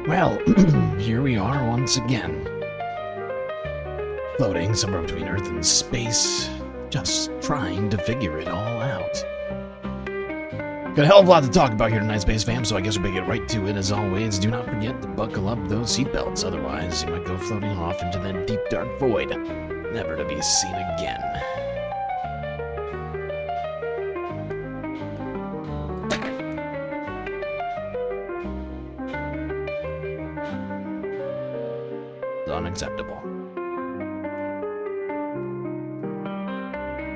Well, here we are once again. Floating somewhere between Earth and space, just trying to figure it all out. Got a hell of a lot to talk about here tonight, Space Fam, so I guess we'll get right to it. As always, do not forget to buckle up those seatbelts, otherwise you might go floating off into that deep dark void, never to be seen again. Unacceptable.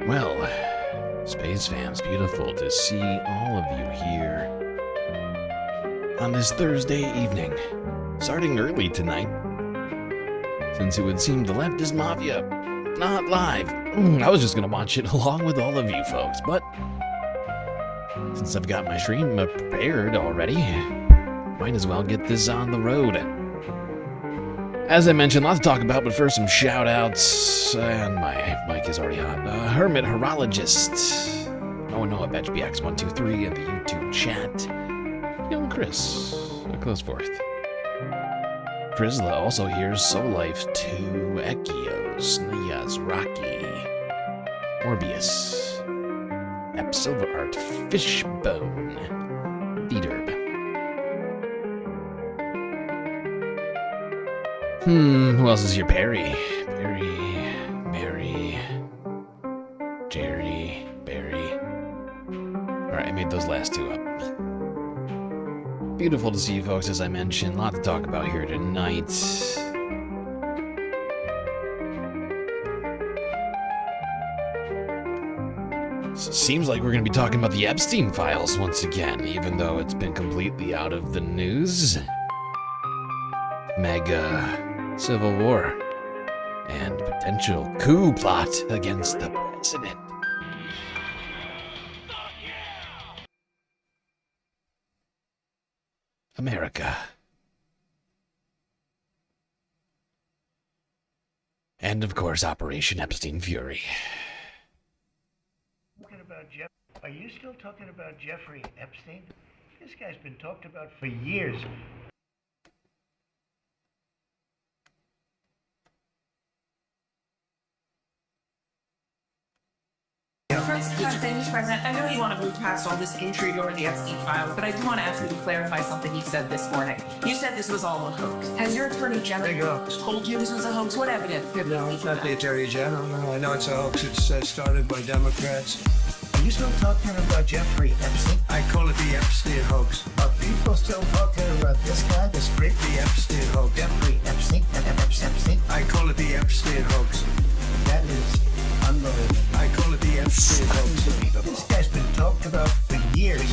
Well, Space Fams, beautiful to see all of you here on this Thursday evening, starting early tonight, since it would seem the leftist mafia not live. I was just gonna watch it along with all of you folks, but since I've got my stream prepared already, might as well get this on the road. As I mentioned, lots to talk about, but first some shout-outs, and my mic is already hot. Hermit Horologist, Noah BetchBX123 in the YouTube chat, Young Chris, a close fourth. Frizzla also hears Soul Life 2, Echios, Nayaz, Rocky, Morbius, Ep Silver Art, Fishbone, Dederb. Who else is here? Perry, Mary, Jerry, Barry. Alright, I made those last two up. Beautiful to see you folks, as I mentioned. A lot to talk about here tonight. Seems like we're going to be talking about the Epstein files once again, even though it's been completely out of the news. MAGA, Civil War, and potential coup plot against the president. America. And of course, Operation Epstein Fury. Are you still talking about Jeffrey Epstein? This guy's been talked about for years. First, Mr. President, I know you want to move past all this intrigue over the Epstein files, but I do want to ask you to clarify something you said this morning. You said this was all a hoax. Has your Attorney General told you this was a hoax? What evidence? No, it's not the Attorney General. No, I know it's a hoax. It's started by Democrats. Are you still talking about Jeffrey Epstein? I call it the Epstein hoax. Are people still talking about this guy, this great The Epstein hoax. Jeffrey Epstein? Epstein? I call it the Epstein hoax. That is unbelievable. I call it the Epstein hoax. This guy's been talked about for years.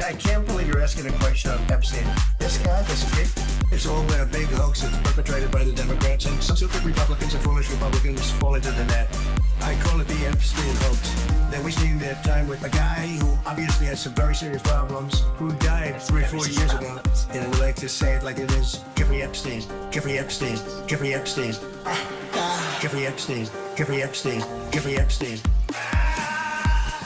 I can't believe you're asking a question on Epstein. This guy, this great... It's all a big hoax. It's perpetrated by the Democrats, and some stupid Republicans and foolish Republicans fall into the net. I call it the Epstein hoax. They're wasting their time with a guy who obviously has some very serious problems, who died 3 or 4 years ago. And we like to say it like it is. Jeffrey Epstein, Jeffrey Epstein, Jeffrey Epstein. Jeffrey Epstein, Jeffrey Epstein, Jeffrey Epstein.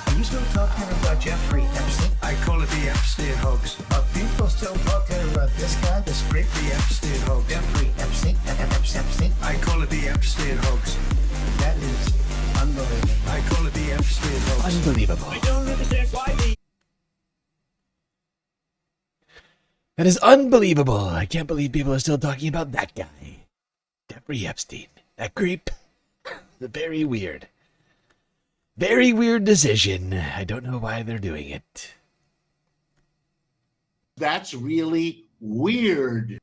Are you still talking about Jeffrey Epstein? I call it the Epstein hoax. Are people still talking about this guy, this great... The Epstein hoax. Jeffrey Epstein? Epstein? I call it the Epstein hoax. That is unbelievable. I call it the Epstein hoax. Unbelievable. I don't understand why the... That is unbelievable. I can't believe people are still talking about that guy. Jeffrey Epstein. That creep. Very weird. Very weird decision. I don't know why they're doing it. That's really weird.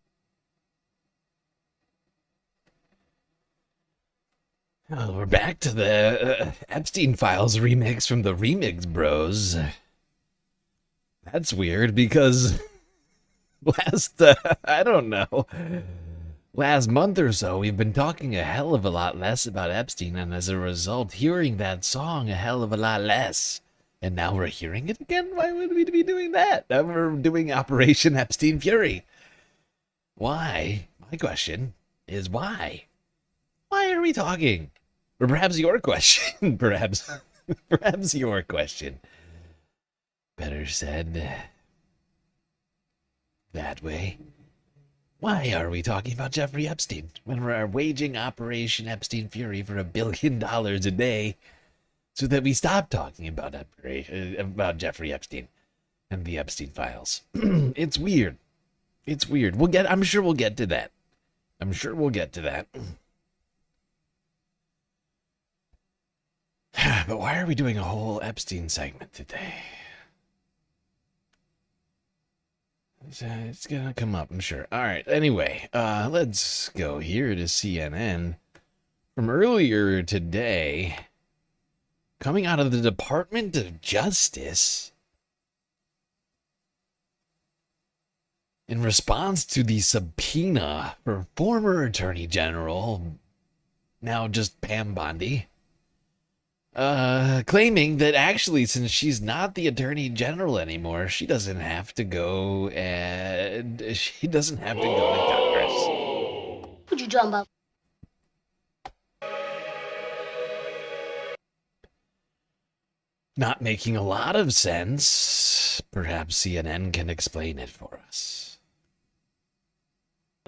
Oh, we're back to the Epstein Files remix from the Remix Bros. That's weird because I don't know, last month or so, we've been talking a hell of a lot less about Epstein, and as a result, hearing that song a hell of a lot less. And now we're hearing it again? Why would we be doing that? Now we're doing Operation Epstein Fury. Why? My question is why? Why are we talking? Or perhaps your question. Perhaps your question. Better said. that way. Why are we talking about Jeffrey Epstein when we're waging Operation Epstein Fury for $1 billion a day so that we stop talking about Jeffrey Epstein and the Epstein files? It's weird. It's weird. I'm sure we'll get to that. But why are we doing a whole Epstein segment today? It's gonna come up, I'm sure. All right. Anyway, let's go here to CNN from earlier today. Coming out of the Department of Justice in response to the subpoena for former Attorney General, now just Pam Bondi, claiming that actually, since she's not the Attorney General anymore, she doesn't have to go to Congress. What you talking about? Not making a lot of sense. Perhaps CNN can explain it for us.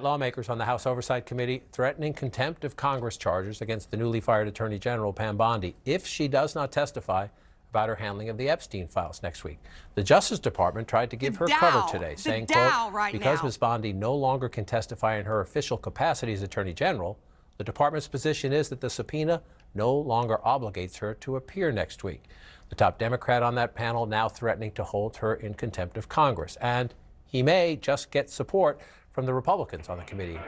Lawmakers on the House Oversight Committee threatening contempt of Congress charges against the newly fired Attorney General Pam Bondi if she does not testify about her handling of the Epstein files next week. The Justice Department tried to give her cover today, saying, quote, because Ms. Bondi no longer can testify in her official capacity as Attorney General, the department's position is that the subpoena no longer obligates her to appear next week. The top Democrat on that panel now threatening to hold her in contempt of Congress. And he may just get support from the Republicans on the committee,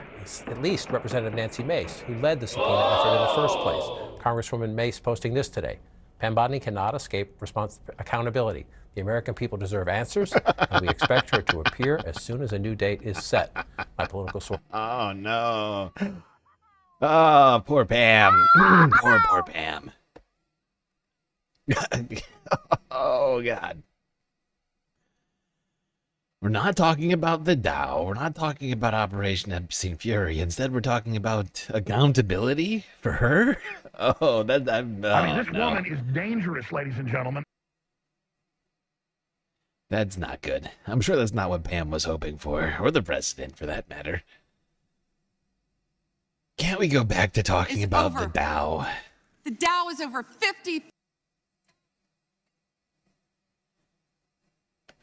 at least Representative Nancy Mace, who led the subpoena effort in the first place. Congresswoman Mace posting this today. Pam Bondi cannot escape accountability. The American people deserve answers, and we expect her to appear as soon as a new date is set. My political source. Oh, no. Oh, poor Pam. Poor Pam. Oh, God. We're not talking about the Dow. We're not talking about Operation Epstein Fury. Instead, we're talking about accountability for her. Oh, this woman is dangerous, ladies and gentlemen. That's not good. I'm sure that's not what Pam was hoping for, or the president, for that matter. Can't we go back to talking about the Dow? The Dow is over 50.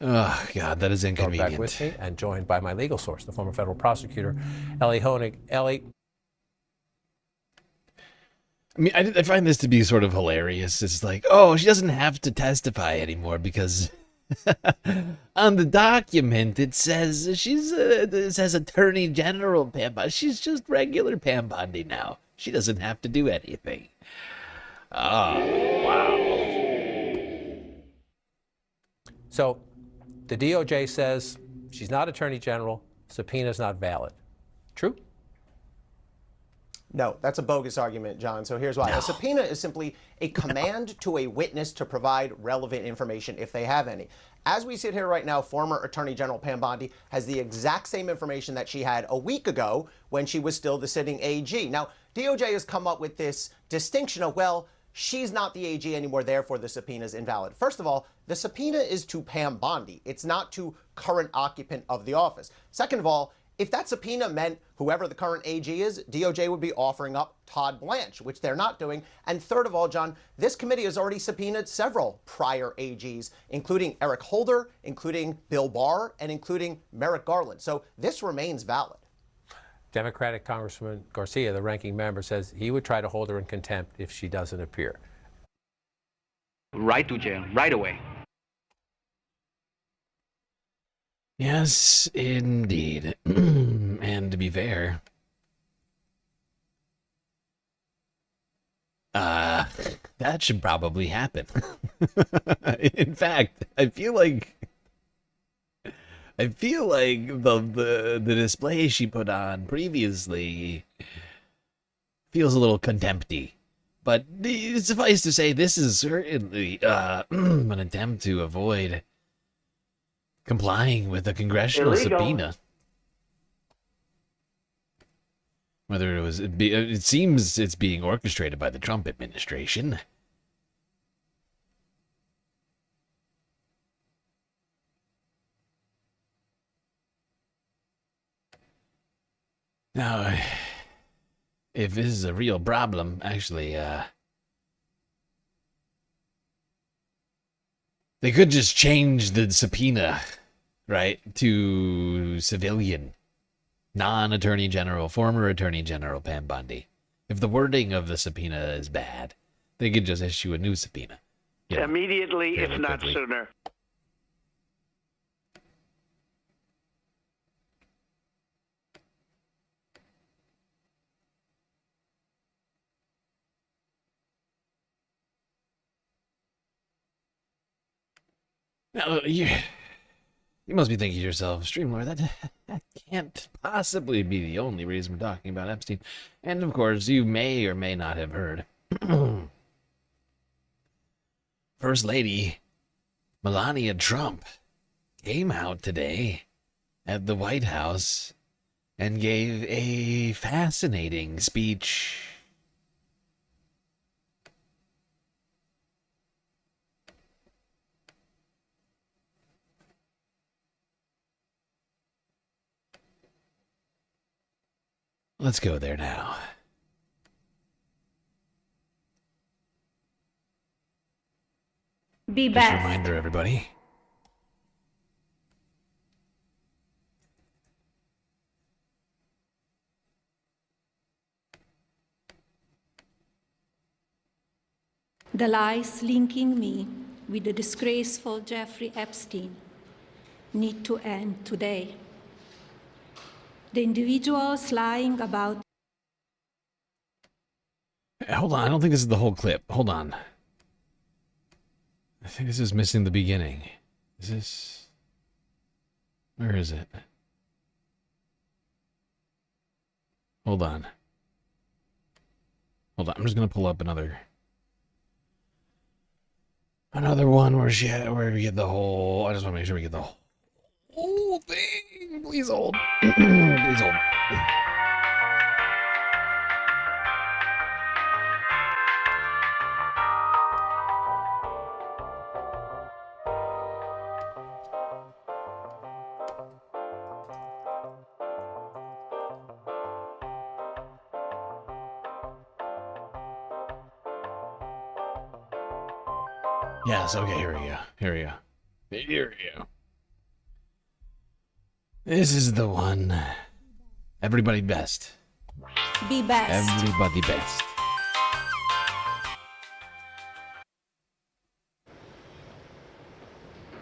Oh, God, that is inconvenient. Back with me and joined by my legal source, the former federal prosecutor, Ellie Honig. Ellie. I mean, I find this to be sort of hilarious. It's like, oh, she doesn't have to testify anymore because on the document it says it says Attorney General Pam Bondi. She's just regular Pam Bondi now. She doesn't have to do anything. Oh, wow. So the DOJ says she's not Attorney General, subpoena's not valid. True? No, that's a bogus argument, John. So here's why. No. A subpoena is simply a command to a witness to provide relevant information if they have any. As we sit here right now, former Attorney General Pam Bondi has the exact same information that she had a week ago when she was still the sitting AG. Now, DOJ has come up with this distinction of, well, she's not the AG anymore, therefore the subpoena is invalid. First of all, the subpoena is to Pam Bondi. It's not to current occupant of the office. Second of all, if that subpoena meant whoever the current AG is, DOJ would be offering up Todd Blanche, which they're not doing. And third of all, John, this committee has already subpoenaed several prior AGs, including Eric Holder, including Bill Barr, and including Merrick Garland. So this remains valid. Democratic Congressman Garcia, the ranking member, says he would try to hold her in contempt if she doesn't appear. Right to jail, right away. Yes, indeed. And to be fair, that should probably happen. In fact, I feel like the display she put on previously feels a little contempty. But suffice to say, this is certainly an attempt to avoid complying with a congressional subpoena. Whether it seems it's being orchestrated by the Trump administration. Now, if this is a real problem, actually, they could just change the subpoena, right, to civilian, non-Attorney General, former Attorney General Pam Bondi. If the wording of the subpoena is bad, they could just issue a new subpoena. You know, Immediately, if fairly not quickly. sooner. Now, you must be thinking to yourself, StreamLord, that can't possibly be the only reason we're talking about Epstein. And of course, you may or may not have heard. First Lady Melania Trump came out today at the White House and gave a fascinating speech. Let's go there now. Be Just best. a reminder, everybody. The lies linking me with the disgraceful Jeffrey Epstein need to end today. The individuals lying about. Hold on, I don't think this is the whole clip. Hold on. I think this is missing the beginning. Is this... Where is it? Hold on. Hold on, I'm just gonna pull up another one where we get the whole... I just want to make sure we get the whole thing. Please hold. Please hold. Yes, okay, here we go. Here we go. Here we go. This is the one. Everybody best. Be best. Everybody best.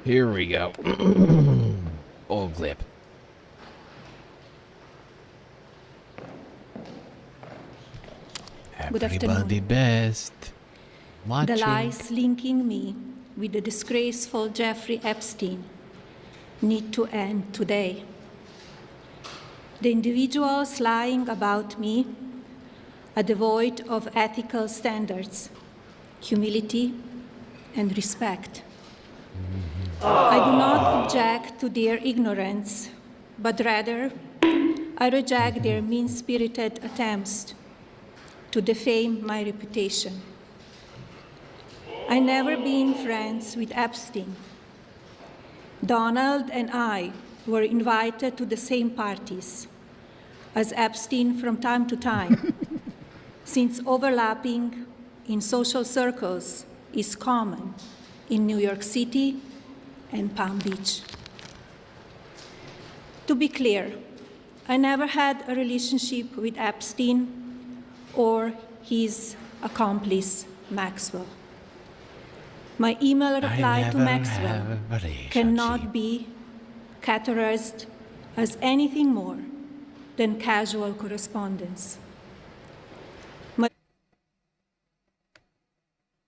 Here we go. Old clip. Good Everybody afternoon. best. Watching. The lies linking me with the disgraceful Jeffrey Epstein need to end today. The individuals lying about me are devoid of ethical standards, humility, and respect. I do not object to their ignorance, but rather I reject their mean-spirited attempts to defame my reputation. I never been friends with Epstein. Donald and I were invited to the same parties as Epstein from time to time, since overlapping in social circles is common in New York City and Palm Beach. To be clear, I never had a relationship with Epstein or his accomplice, Maxwell. My email reply to Maxwell cannot be categorized as anything more than casual correspondence.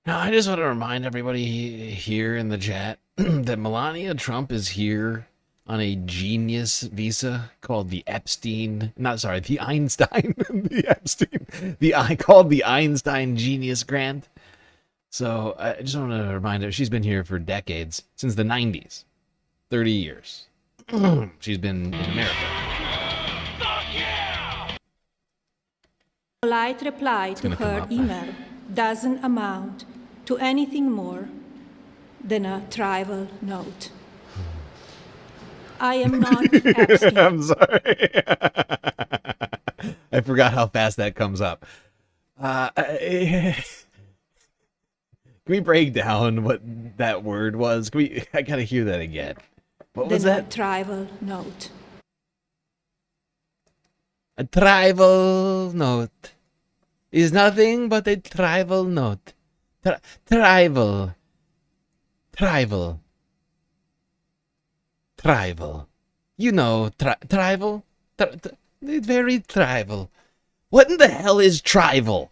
Now, I just want to remind everybody here in the chat that Melania Trump is here on a genius visa called the Einstein, called the Einstein Genius Grant. So I just want to remind her, she's been here for decades, since the 90s, 30 years. She's been in America. Polite reply to her email doesn't amount to anything more than a trivial note. I am not Epstein. I'm sorry. I forgot how fast that comes up. Can we break down what that word was? I gotta hear that again. What was that? Tribal note. A tribal note is nothing but a tribal note. Tribal. You know, tribal? Very tribal. What in the hell is tribal?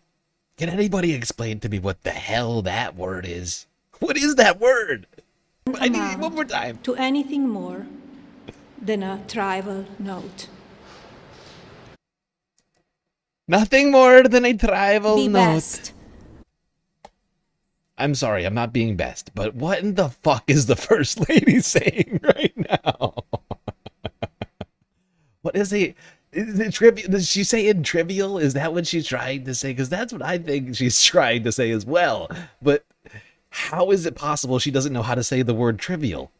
Can anybody explain to me what the hell that word is? What is that word? I need it one more time. To anything more than a tribal note. Nothing more than a tribal Be note. best. I'm sorry, I'm not being best, but what in the fuck is the First Lady saying right now? What is it? Is it trivial? Does she say in trivial? Is that what she's trying to say? Because that's what I think she's trying to say as well. But how is it possible she doesn't know how to say the word trivial?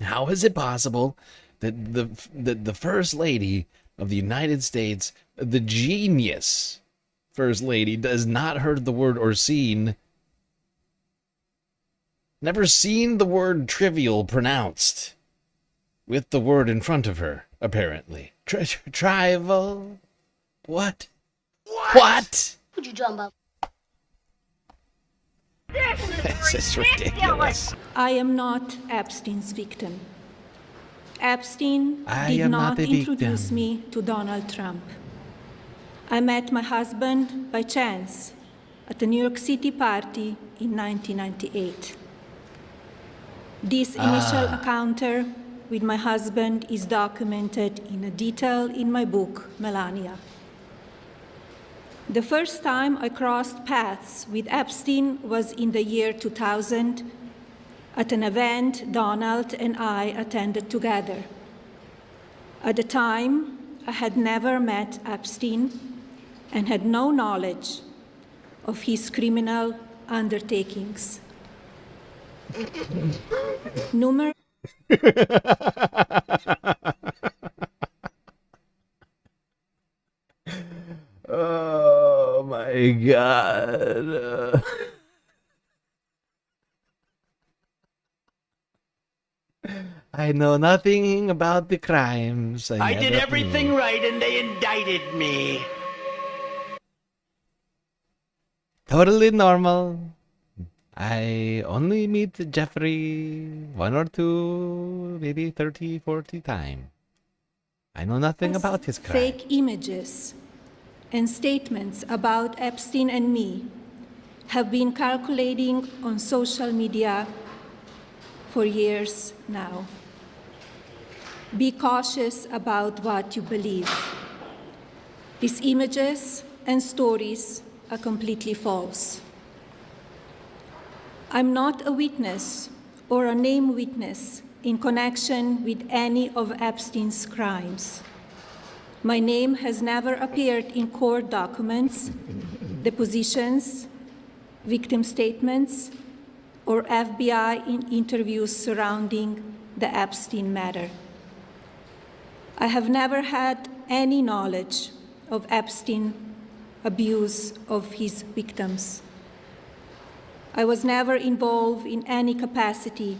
How is it possible that the First Lady of the United States, the genius First Lady, does not heard the word or never seen the word trivial pronounced with the word in front of her, apparently. Tribal? What? What? What you talking about? This is ridiculous. I am not Epstein's victim. Epstein I did am not not a introduce victim. me to Donald Trump. I met my husband by chance at a New York City party in 1998. This initial encounter with my husband is documented in detail in my book, Melania. The first time I crossed paths with Epstein was in the year 2000 at an event Donald and I attended together. At the time, I had never met Epstein and had no knowledge of his criminal undertakings. Oh my God. I know nothing about the crimes. I did never everything knew. right and they indicted me. Totally normal. I only meet Jeffrey 1 or 2, maybe 30, 40 times. I know nothing about his crime. Fake images and statements about Epstein and me have been circulating on social media for years now. Be cautious about what you believe. These images and stories are completely false. I'm not a witness or a named witness in connection with any of Epstein's crimes. My name has never appeared in court documents, depositions, victim statements, or FBI interviews surrounding the Epstein matter. I have never had any knowledge of Epstein abuse of his victims. I was never involved in any capacity.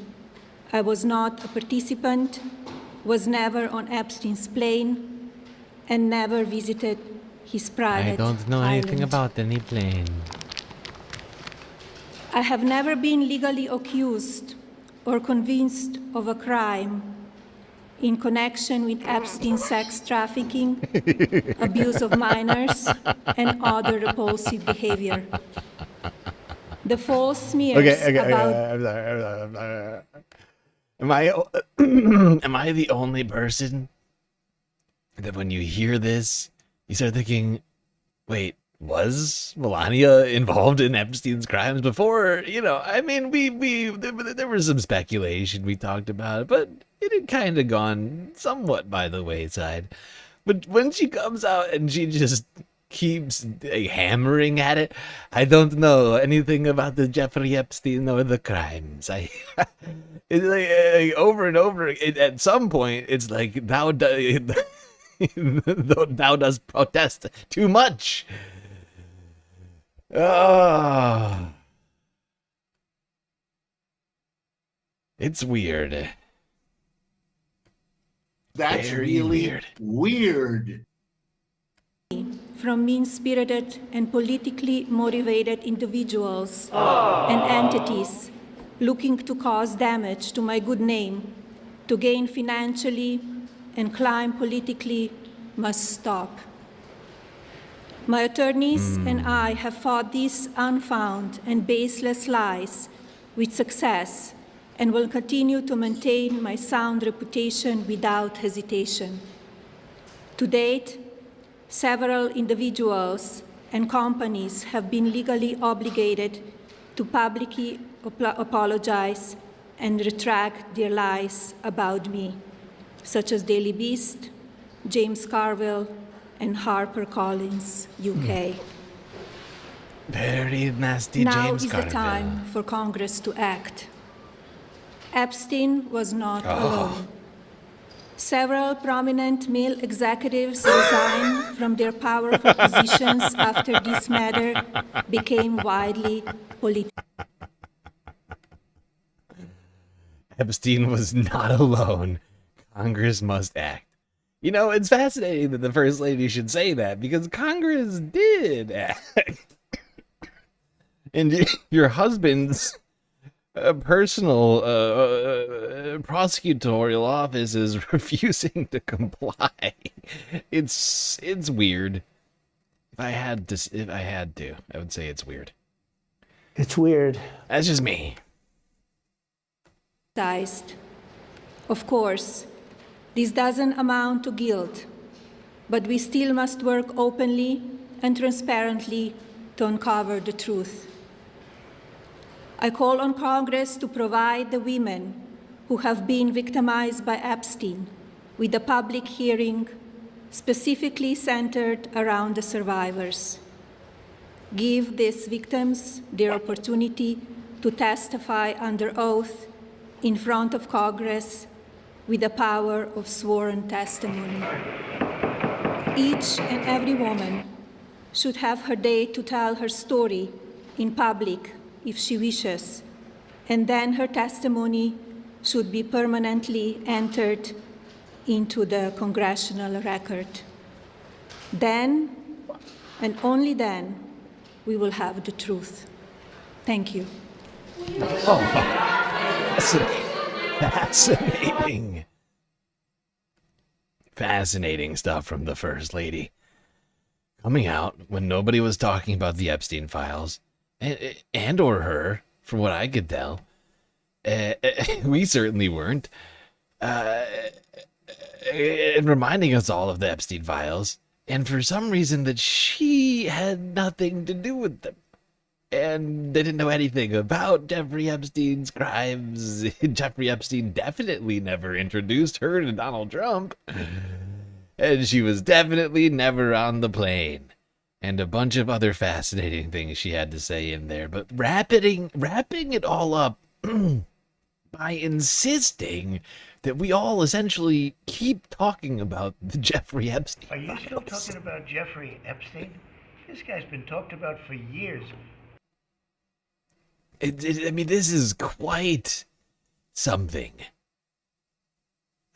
I was not a participant, was never on Epstein's plane, and never visited his private I don't know anything about any plane. I have never been legally accused or convinced of a crime in connection with Epstein's sex trafficking, abuse of minors, and other repulsive behavior. The false smears about... I'm sorry. Am I the only person that when you hear this, you start thinking, wait, was Melania involved in Epstein's crimes before? You know, I mean, there was some speculation we talked about it, but it had kind of gone somewhat by the wayside. But when she comes out and she just keeps hammering at it, I don't know anything about the Jeffrey Epstein or the crimes. It's like over and over. At some point, it's like, Though thou dost protest too much. Ah. It's weird. That's Very really weird. From mean-spirited and politically motivated individuals and entities looking to cause damage to my good name, to gain financially and climb politically, must stop. My attorneys and I have fought these unfounded and baseless lies with success and will continue to maintain my sound reputation without hesitation. To date, several individuals and companies have been legally obligated to publicly apologize and retract their lies about me, such as Daily Beast, James Carville, and HarperCollins UK. Very nasty Now James is Carville. the time for Congress to act. Epstein was not alone. Several prominent male executives resigned from their powerful positions after this matter became widely political. Epstein was not alone. Congress must act. You know, it's fascinating that the First Lady should say that because Congress did act. And your husband's personal prosecutorial office is refusing to comply. It's weird. If I had to, I would say it's weird. It's weird. That's just me. Of course, this doesn't amount to guilt, but we still must work openly and transparently to uncover the truth. I call on Congress to provide the women who have been victimized by Epstein with a public hearing specifically centered around the survivors. Give these victims their opportunity to testify under oath in front of Congress with the power of sworn testimony. Each and every woman should have her day to tell her story in public if she wishes, and then her testimony should be permanently entered into the congressional record. Then, and only then, we will have the truth. Thank you. Fascinating. Fascinating stuff from the First Lady. Coming out when nobody was talking about the Epstein files, and or her, from what I could tell. We certainly weren't. And reminding us all of the Epstein files, and for some reason that she had nothing to do with them. And they didn't know anything about Jeffrey Epstein's crimes. Jeffrey Epstein definitely never introduced her to Donald Trump. And she was definitely never on the plane. And a bunch of other fascinating things she had to say in there. But wrapping it all up by insisting that we all essentially keep talking about the Jeffrey Epstein Are you files. still talking about Jeffrey Epstein? This guy's been talked about for years. I mean, this is quite something.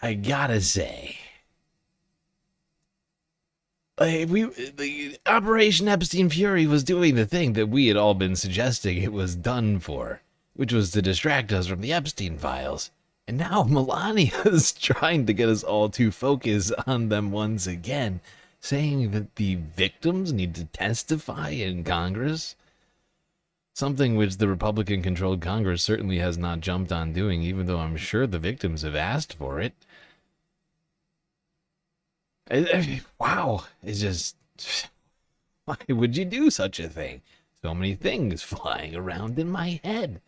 I gotta say. Operation Epstein Fury was doing the thing that we had all been suggesting it was done for, which was to distract us from the Epstein files. And now Melania is trying to get us all to focus on them once again, saying that the victims need to testify in Congress. Something which the Republican-controlled Congress certainly has not jumped on doing, even though I'm sure the victims have asked for it. Wow. It's just... Why would you do such a thing? So many things flying around in my head.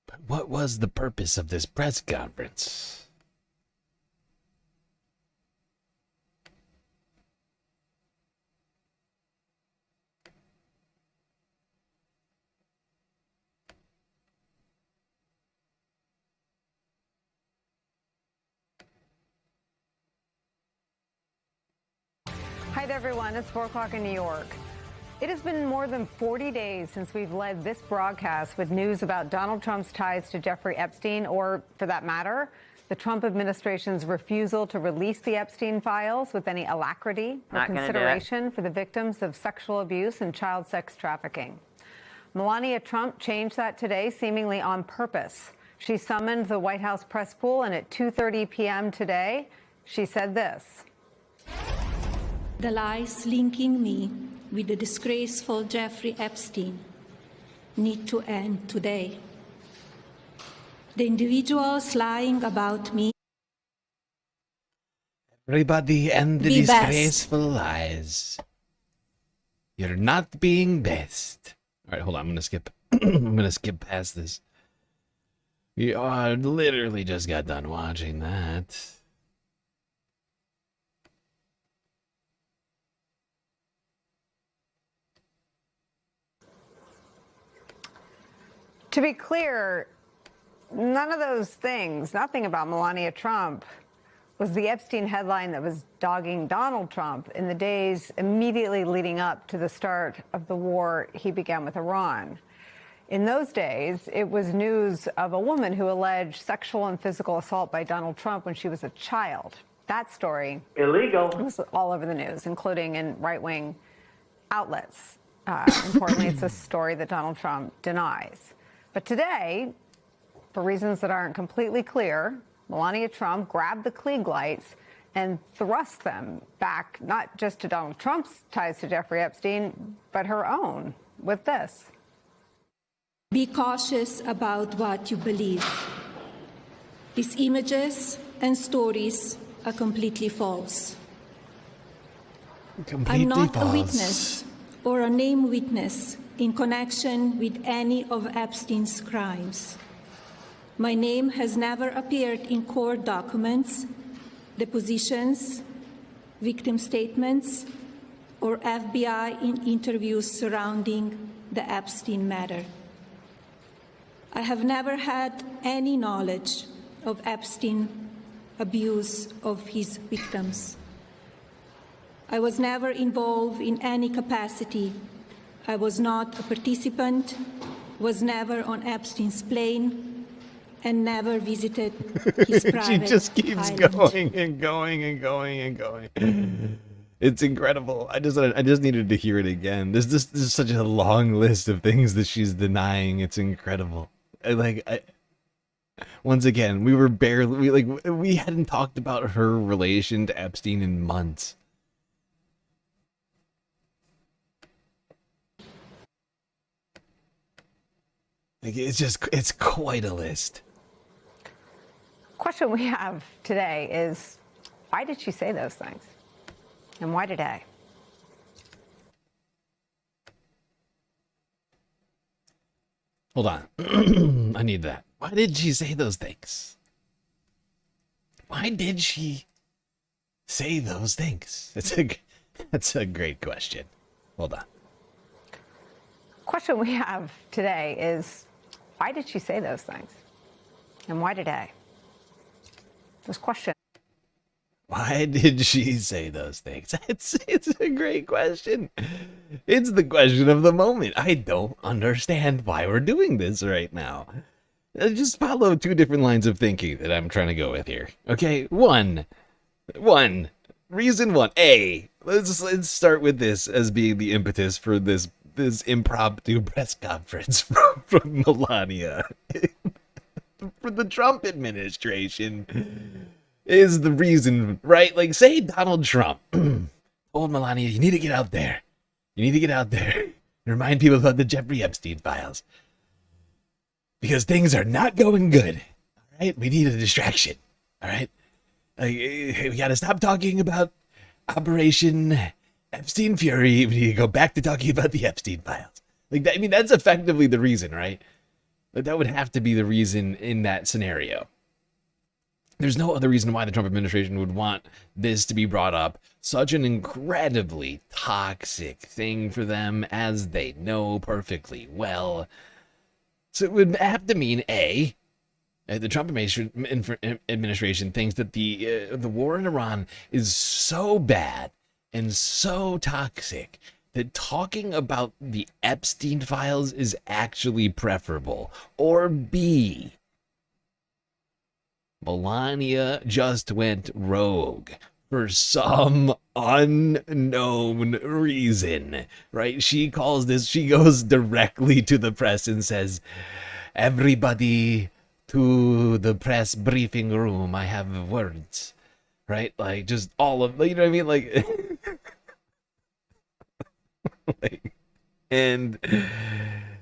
But what was the purpose of this press conference? night, everyone. It's 4 o'clock in New York. It has been more than 40 days since we've led this broadcast with news about Donald Trump's ties to Jeffrey Epstein, or, for that matter, the Trump administration's refusal to release the Epstein files with any alacrity or consideration for the victims of sexual abuse and child sex trafficking. Melania Trump changed that today, seemingly on purpose. She summoned the White House press pool, and at 2:30 p.m. today, she said this. The lies linking me with the disgraceful Jeffrey Epstein need to end today. The individuals lying about me. Everybody and the Be disgraceful lies. You're not being best. All right, hold on. I'm gonna skip. I'm gonna skip past this. You literally just got done watching that. To be clear, none of those things, nothing about Melania Trump, was the Epstein headline that was dogging Donald Trump in the days immediately leading up to the start of the war he began with Iran. In those days, it was news of a woman who alleged sexual and physical assault by Donald Trump when she was a child. That story was all over the news, including in right-wing outlets. Importantly, it's a story that Donald Trump denies. But today, for reasons that aren't completely clear, Melania Trump grabbed the Klieg lights and thrust them back, not just to Donald Trump's ties to Jeffrey Epstein, but her own, with this. Be cautious about what you believe. These images and stories are completely false. I'm not a witness or a named witness in connection with any of Epstein's crimes. My name has never appeared in court documents, depositions, victim statements, or FBI in interviews surrounding the Epstein matter. I have never had any knowledge of Epstein abuse of his victims. I was never involved in any capacity. I was not a participant, was never on Epstein's plane, and never visited his private She just keeps island. going and going and going and going. It's incredible. I just needed to hear it again. This is such a long list of things that she's denying. It's incredible. Once again, we hadn't talked about her relation to Epstein in months. It's quite a list. Question we have today is, why did she say those things? And why today? Hold on. I need that. Why did she say those things? Why did she say those things? That's a great question. Hold on. Question we have today is, why did she say those things? And why today? This question. Why did she say those things? It's a great question. It's the question of the moment. I don't understand why we're doing this right now. Just follow two different lines of thinking that I'm trying to go with here. Okay, one. Reason one. A. Let's start with this as being the impetus for this impromptu press conference from Melania. For the Trump administration is the reason, right? Like, say Donald Trump told Melania, you need to get out there. You need to get out there and remind people about the Jeffrey Epstein files. Because things are not going good. All right? We need a distraction. All right? We got to stop talking about Operation Epstein Fury. We need to go back to talking about the Epstein files. Like that, I mean, that's effectively the reason, right? Like, that would have to be the reason in that scenario. There's no other reason why the Trump administration would want this to be brought up. Such an incredibly toxic thing for them, as they know perfectly well. So it would have to mean, A, the Trump administration thinks that the war in Iran is so bad and so toxic that talking about the Epstein files is actually preferable. Or B, Melania just went rogue for some unknown reason, right? She goes directly to the press and says, everybody to the press briefing room, I have words, right? Like, just all of, you know what I mean? Like, and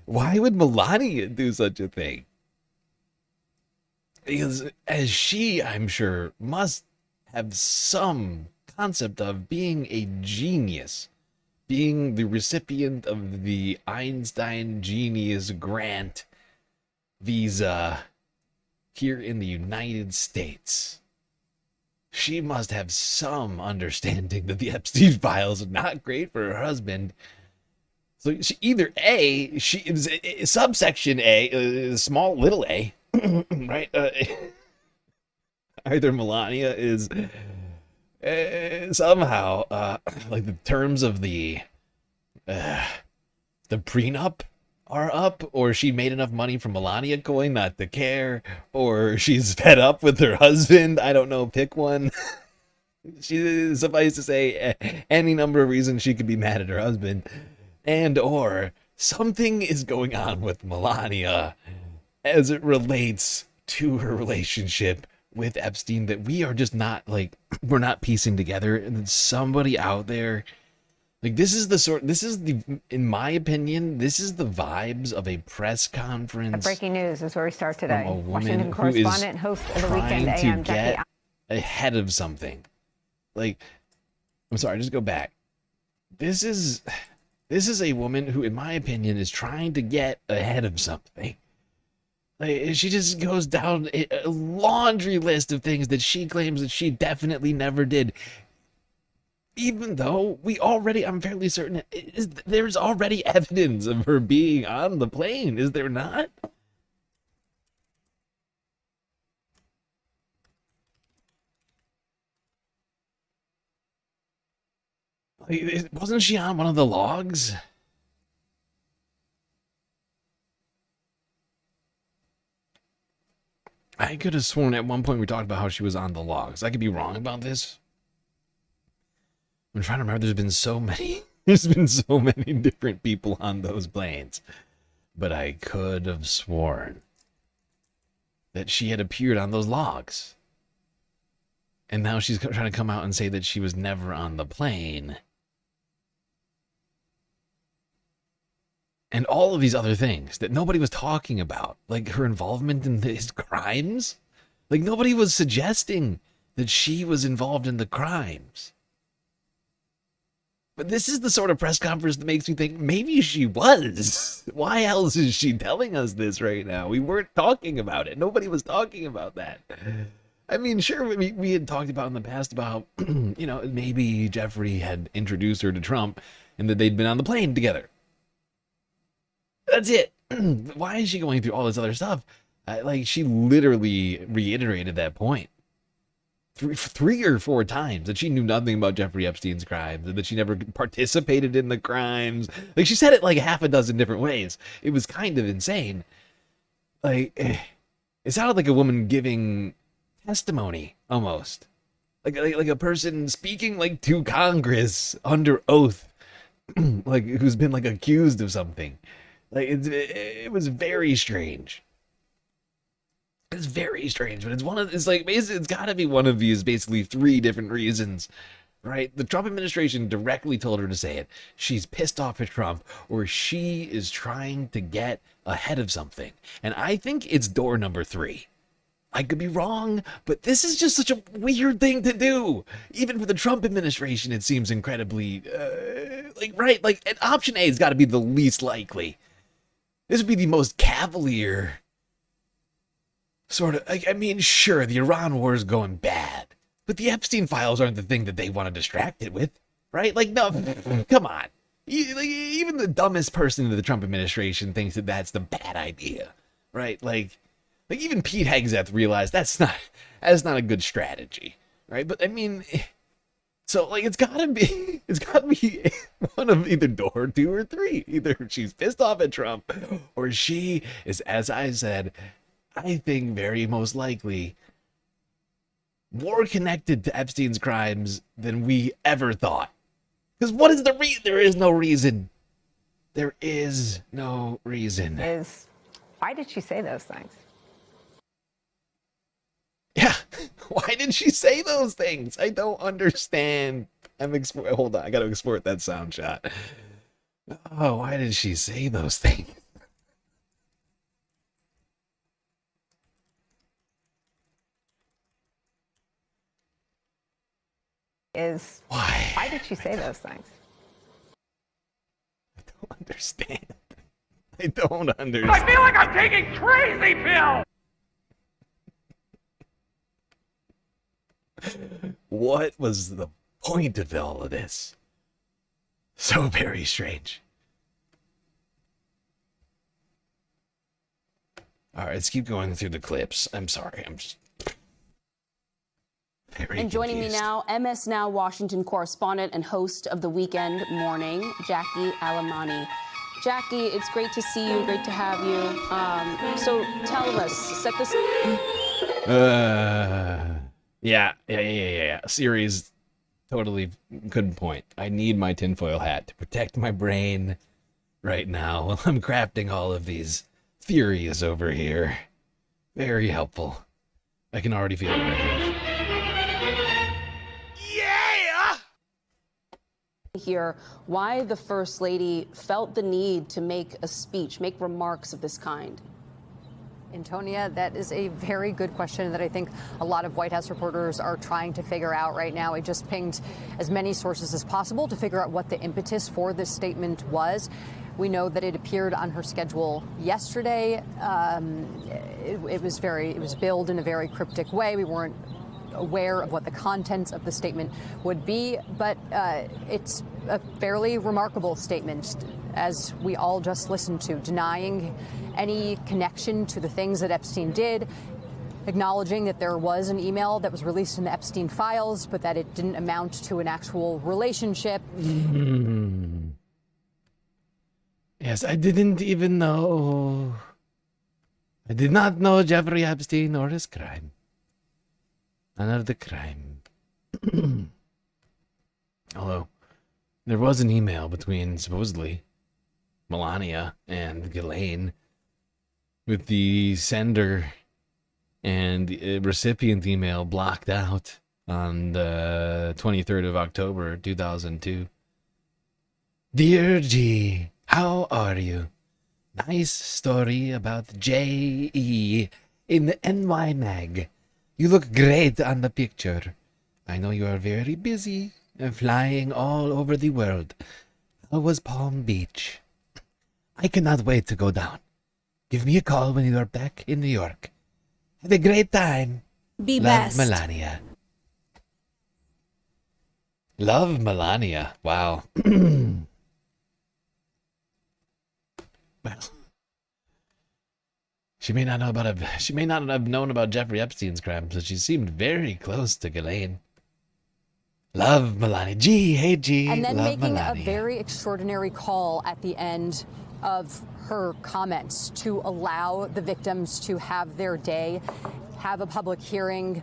why would Melania do such a thing? Because as she, I'm sure, must have some concept of being a genius, being the recipient of the Einstein Genius Grant visa here in the United States. She must have some understanding that the Epstein files are not great for her husband. So she either A, she is subsection A, small little a, right? Either Melania is somehow like the terms of the prenup are up, or she made enough money from Melania coin not to care, or she's fed up with her husband. I don't know, pick one. She, suffice to say, any number of reasons she could be mad at her husband, and or something is going on with Melania as it relates to her relationship with Epstein that we are just not, like, we're not piecing together. And somebody out there, like, this is the, in my opinion, this is the vibes of a press conference. Breaking news is where we start today. From a woman Washington correspondent and host of the Weekend AM, get Jackie. ahead of something. Like, I'm sorry, just go back. This is a woman who, in my opinion, is trying to get ahead of something. Like, she just goes down a laundry list of things that she claims that she definitely never did. Even though I'm fairly certain, there's already evidence of her being on the plane, is there not? Like, wasn't she on one of the logs? I could have sworn at one point we talked about how she was on the logs. I could be wrong about this. I'm trying to remember. There's been so many different people on those planes. But I could have sworn that she had appeared on those logs. And now she's trying to come out and say that she was never on the plane. And all of these other things that nobody was talking about, like her involvement in his crimes. Like, nobody was suggesting that she was involved in the crimes. But this is the sort of press conference that makes me think maybe she was. Why else is she telling us this right now? We weren't talking about it. Nobody was talking about that. I mean, sure, we had talked about in the past about, you know, maybe Jeffrey had introduced her to Trump and that they'd been on the plane together. That's it. Why is she going through all this other stuff? Like, she literally reiterated that point three or four times, that she knew nothing about Jeffrey Epstein's crimes and that she never participated in the crimes. Like, she said it like half a dozen different ways. It was kind of insane. Like, it sounded like a woman giving testimony almost, like a person speaking like to Congress under oath, like who's been like accused of something. Like, it was very strange. It's very strange, but it's got to be one of these basically three different reasons, right? The Trump administration directly told her to say it. She's pissed off at Trump, or she is trying to get ahead of something. And I think it's door number 3. I could be wrong, but this is just such a weird thing to do. Even for the Trump administration, it seems incredibly, and option A has got to be the least likely. This would be the most cavalier sort of, I mean, sure, the Iran war is going bad, but the Epstein files aren't the thing that they want to distract it with, right? Like, no, come on. Even the dumbest person in the Trump administration thinks that that's the bad idea, right? Like even Pete Hegseth realized that's not a good strategy, right? But I mean, So like it's gotta be one of either door 2 or 3. Either she's pissed off at Trump, or she is, as I said, I think very most likely more connected to Epstein's crimes than we ever thought. Because what is the reason? There is no reason. There is no reason. Why did she say those things? Yeah, why did she say those things? I don't understand. Hold on, I gotta export that sound shot. Oh, why did she say those things? Why did she say those things? I don't understand. I don't understand. I feel like I'm taking crazy pills. What was the point of all of this? So very strange. All right, let's keep going through the clips. I'm sorry, I'm just very And joining confused. me now, MS Now Washington correspondent and host of the Weekend Morning, Jackie Alamani. Jackie, it's great to see you, great to have you. So tell us, set this. Yeah. Series totally couldn't point. I need my tinfoil hat to protect my brain right now while I'm crafting all of these theories over here. Very helpful. I can already feel it working. Here, why the First Lady felt the need to make a speech, make remarks of this kind. Antonia, that is a very good question that I think a lot of White House reporters are trying to figure out right now. I just pinged as many sources as possible to figure out what the impetus for this statement was. We know that it appeared on her schedule yesterday. It was billed in a very cryptic way. We weren't aware of what the contents of the statement would be, but it's a fairly remarkable statement, as we all just listened to, denying any connection to the things that Epstein did, acknowledging that there was an email that was released in the Epstein files, but that it didn't amount to an actual relationship. Yes, I didn't even know. I did not know Jeffrey Epstein or his crime. None of the crime. Although, there was an email between, supposedly, Melania and Ghislaine, with the sender and recipient email blocked out on the 23rd of October, 2002. Dear G, how are you? Nice story about J.E. in the NY Mag. You look great on the picture. I know you are very busy flying all over the world. How was Palm Beach? I cannot wait to go down. Give me a call when you are back in New York. Have a great time. Be Love, best. Melania. Love, Melania. Wow. Well, she may not have known about Jeffrey Epstein's crimes, but she seemed very close to Ghislaine. Love, Melania. G, hey G. And then love, making Melania. a very extraordinary call at the end of her comments to allow the victims to have their day, have a public hearing,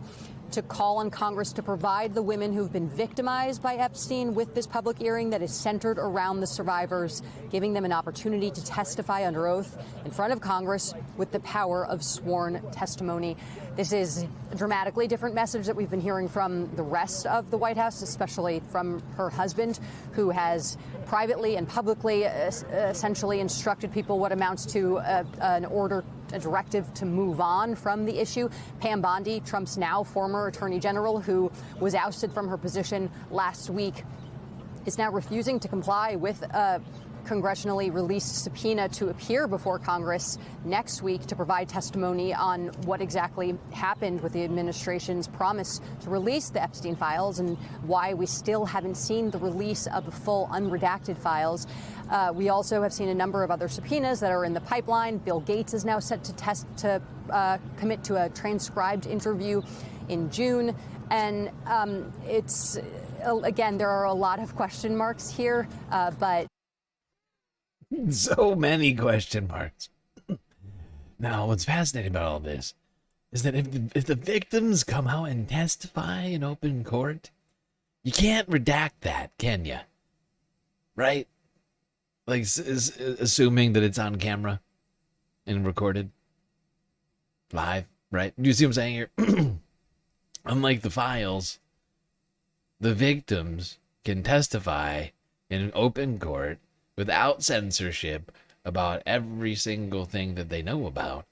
to call on Congress to provide the women who've been victimized by Epstein with this public hearing that is centered around the survivors, giving them an opportunity to testify under oath in front of Congress with the power of sworn testimony. This is a dramatically different message that we've been hearing from the rest of the White House, especially from her husband, who has privately and publicly essentially instructed people what amounts to an order, a directive to move on from the issue. Pam Bondi, Trump's now former attorney general, who was ousted from her position last week, is now refusing to comply with a congressionally released subpoena to appear before Congress next week to provide testimony on what exactly happened with the administration's promise to release the Epstein files and why we still haven't seen the release of the full unredacted files. We also have seen a number of other subpoenas that are in the pipeline. Bill Gates is now set to commit to a transcribed interview in June. And it's, again, there are a lot of question marks here, but... So many question marks. Now, what's fascinating about all this is that if the victims come out and testify in open court, you can't redact that, can you? Right? Like, assuming that it's on camera and recorded live, right? Do you see what I'm saying here? Unlike the files, the victims can testify in open court without censorship about every single thing that they know about.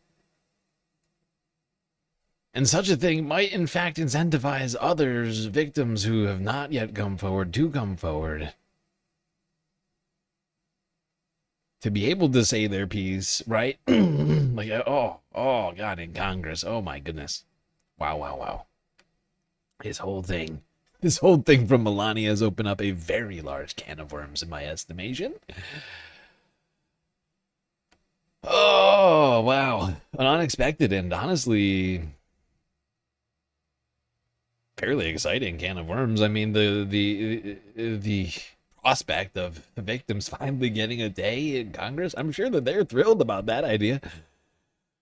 And such a thing might in fact incentivize others, victims who have not yet come forward, to come forward. To be able to say their piece, right? Like, oh, God, in Congress. Oh, my goodness. Wow. This whole thing from Melania has opened up a very large can of worms, in my estimation. Oh, wow. An unexpected and honestly fairly exciting can of worms. I mean, the prospect of the victims finally getting a day in Congress, I'm sure that they're thrilled about that idea.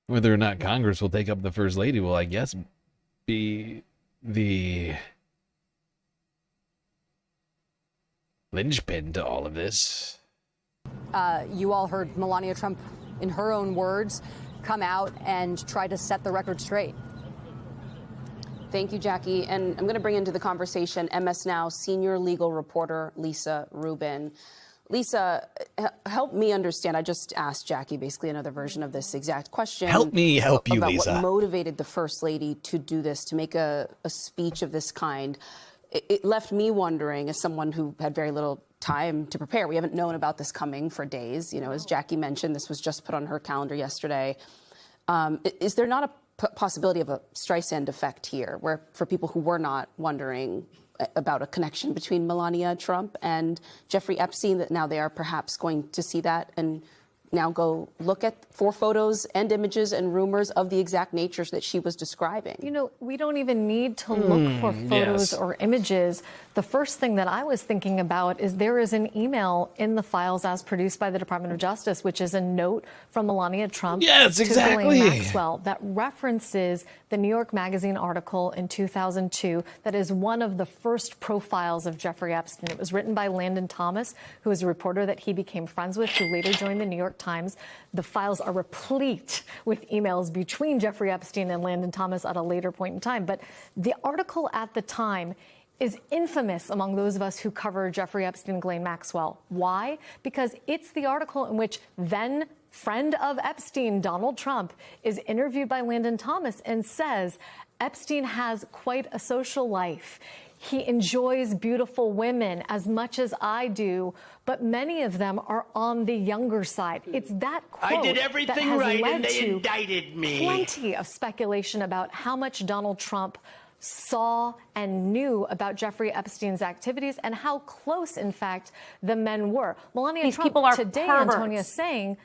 Whether or not Congress will take up the First Lady will, I guess, be the linchpin to all of this. You all heard Melania Trump, in her own words, come out and try to set the record straight. Thank you, Jackie. And I'm going to bring into the conversation MS Now senior legal reporter Lisa Rubin. Lisa, help me understand. I just asked Jackie basically another version of this exact question. Help me help you, about Lisa. What motivated the First Lady to do this, to make a speech of this kind. It left me wondering, as someone who had very little time to prepare. We haven't known about this coming for days. You know, as Jackie mentioned, this was just put on her calendar yesterday. Is there not a possibility of a Streisand effect here, where for people who were not wondering about a connection between Melania Trump and Jeffrey Epstein, that now they are perhaps going to see that and now go look at for photos and images and rumors of the exact natures that she was describing? You know, we don't even need to look for photos or images. The first thing that I was thinking about is there is an email in the files as produced by the Department of Justice, which is a note from Melania Trump to Ghislaine Maxwell that references the New York Magazine article in 2002 that is one of the first profiles of Jeffrey Epstein. It was written by Landon Thomas, who is a reporter that he became friends with, who later joined the New York Times. The files are replete with emails between Jeffrey Epstein and Landon Thomas at a later point in time. But the article at the time is infamous among those of us who cover Jeffrey Epstein and Ghislaine Maxwell. Why? Because it's the article in which then friend of Epstein, Donald Trump, is interviewed by Landon Thomas and says, Epstein has quite a social life. He enjoys beautiful women as much as I do, but many of them are on the younger side. It's that quote I did everything that has right led and they to indicted me. Plenty of speculation about how much Donald Trump saw and knew about Jeffrey Epstein's activities and how close, in fact, the men were. Melania These Trump people are today, perverts. Antonia, saying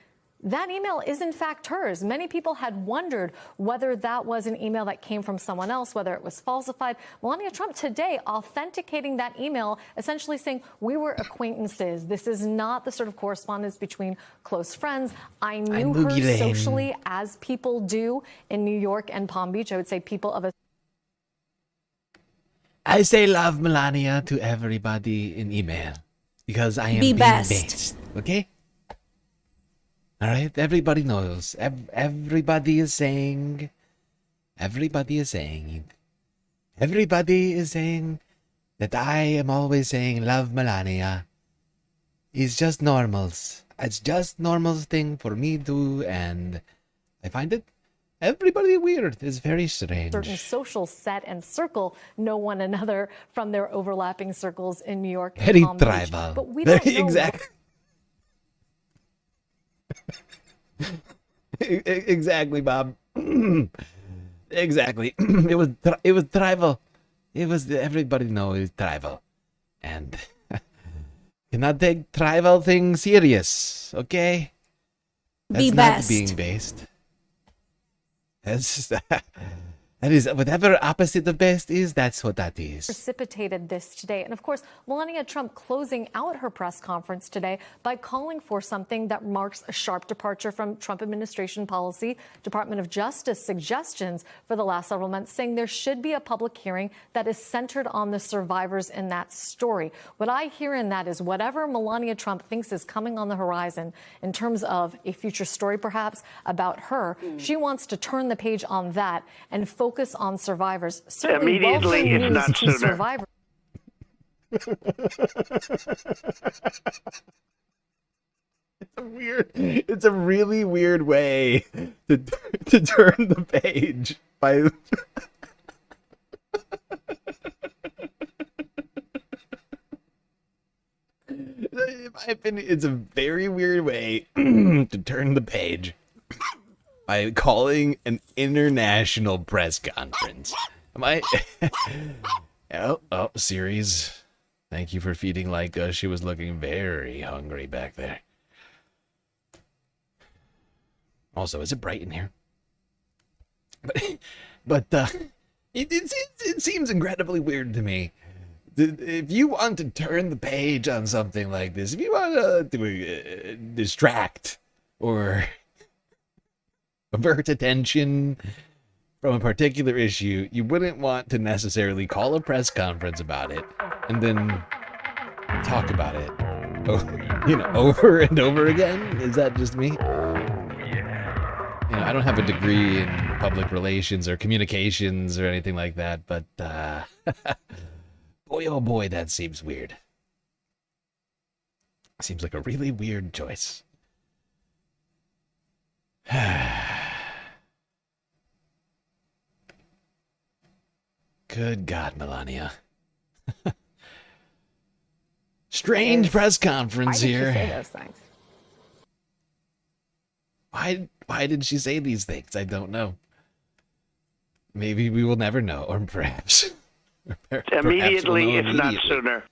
that email is in fact hers. Many people had wondered whether that was an email that came from someone else, whether it was falsified. Melania Trump today authenticating that email, essentially saying we were acquaintances. This is not the sort of correspondence between close friends. I knew her socially, as people do in New York and Palm Beach. I would say people of a... I say love Melania to everybody in email because I am being based. Okay? All right? Everybody knows. Everybody is saying that I am always saying love Melania. It's just normals. It's just normal thing for me to do, and I find it everybody weird. It's very strange. Certain social set and circle know one another from their overlapping circles in New York and Very Palm Beach. tribal. But we don't know exactly. Exactly, Bob. Exactly. It was tribal. It was everybody knows tribal, and cannot take tribal things serious. Okay, that's Be not best. being based. That's That is whatever opposite of best is, that's what that is. Precipitated this today. And of course, Melania Trump closing out her press conference today by calling for something that marks a sharp departure from Trump administration policy, Department of Justice suggestions for the last several months, saying there should be a public hearing that is centered on the survivors in that story. What I hear in that is whatever Melania Trump thinks is coming on the horizon in terms of a future story, perhaps, about her, she wants to turn the page on that and focus on survivors. Certainly Immediately, if news not to sooner. survivors. It's a really weird way to turn the page by in my opinion, it's a very weird way to turn the page by calling an international press conference. Am I? Oh, Ceres. Thank you for feeding Laika. She was looking very hungry back there. Also, is it bright in here? But it seems incredibly weird to me. If you want to turn the page on something like this, if you want to distract or avert attention from a particular issue, you wouldn't want to necessarily call a press conference about it and then talk about it, over and over again. Is that just me? I don't have a degree in public relations or communications or anything like that, but boy, oh boy, that seems weird. Seems like a really weird choice. Good God, Melania. Strange press conference here. Why did she say those things? Why did she say these things? I don't know. Maybe we will never know, or perhaps Immediately, we'll if know not immediately. sooner.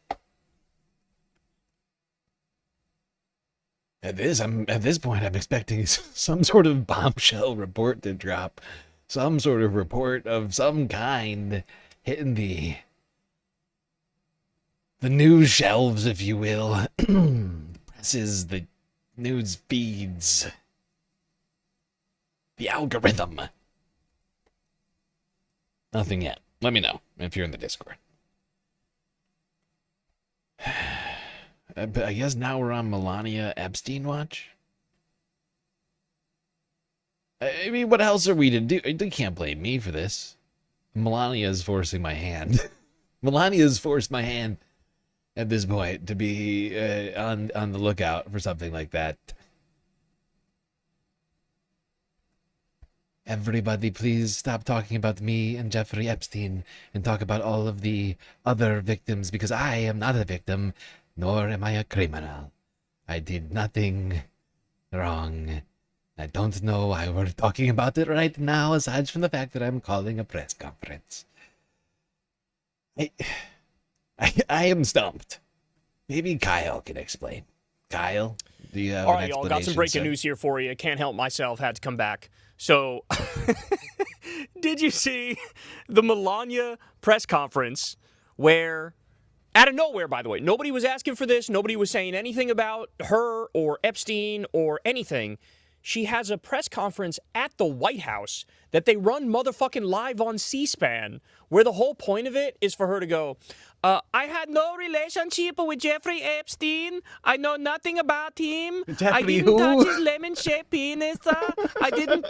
At this point, I'm expecting some sort of bombshell report to drop, some sort of report of some kind hitting the news shelves, if you will, presses, the news feeds, the algorithm. Nothing yet. Let me know if you're in the Discord. But I guess now we're on Melania Epstein watch. I mean, what else are we to do? You can't blame me for this. Melania is forcing my hand. Melania has forced my hand at this point to be on the lookout for something like that. Everybody, please stop talking about me and Jeffrey Epstein and talk about all of the other victims, because I am not a victim, nor am I a criminal. I did nothing wrong. I don't know why we're talking about it right now, aside from the fact that I'm calling a press conference. I am stumped. Maybe Kyle can explain. Kyle, do you have all an right, y'all, explanation? got some breaking sir? news here for you. Can't help myself, had to come back. So, did you see the Melania press conference where, out of nowhere, by the way, nobody was asking for this, nobody was saying anything about her or Epstein or anything. She has a press conference at the White House that they run motherfucking live on C-SPAN, where the whole point of it is for her to go, I had no relationship with Jeffrey Epstein. I know nothing about him. I Jeffrey didn't who? touch his lemon-shaped penis. I didn't.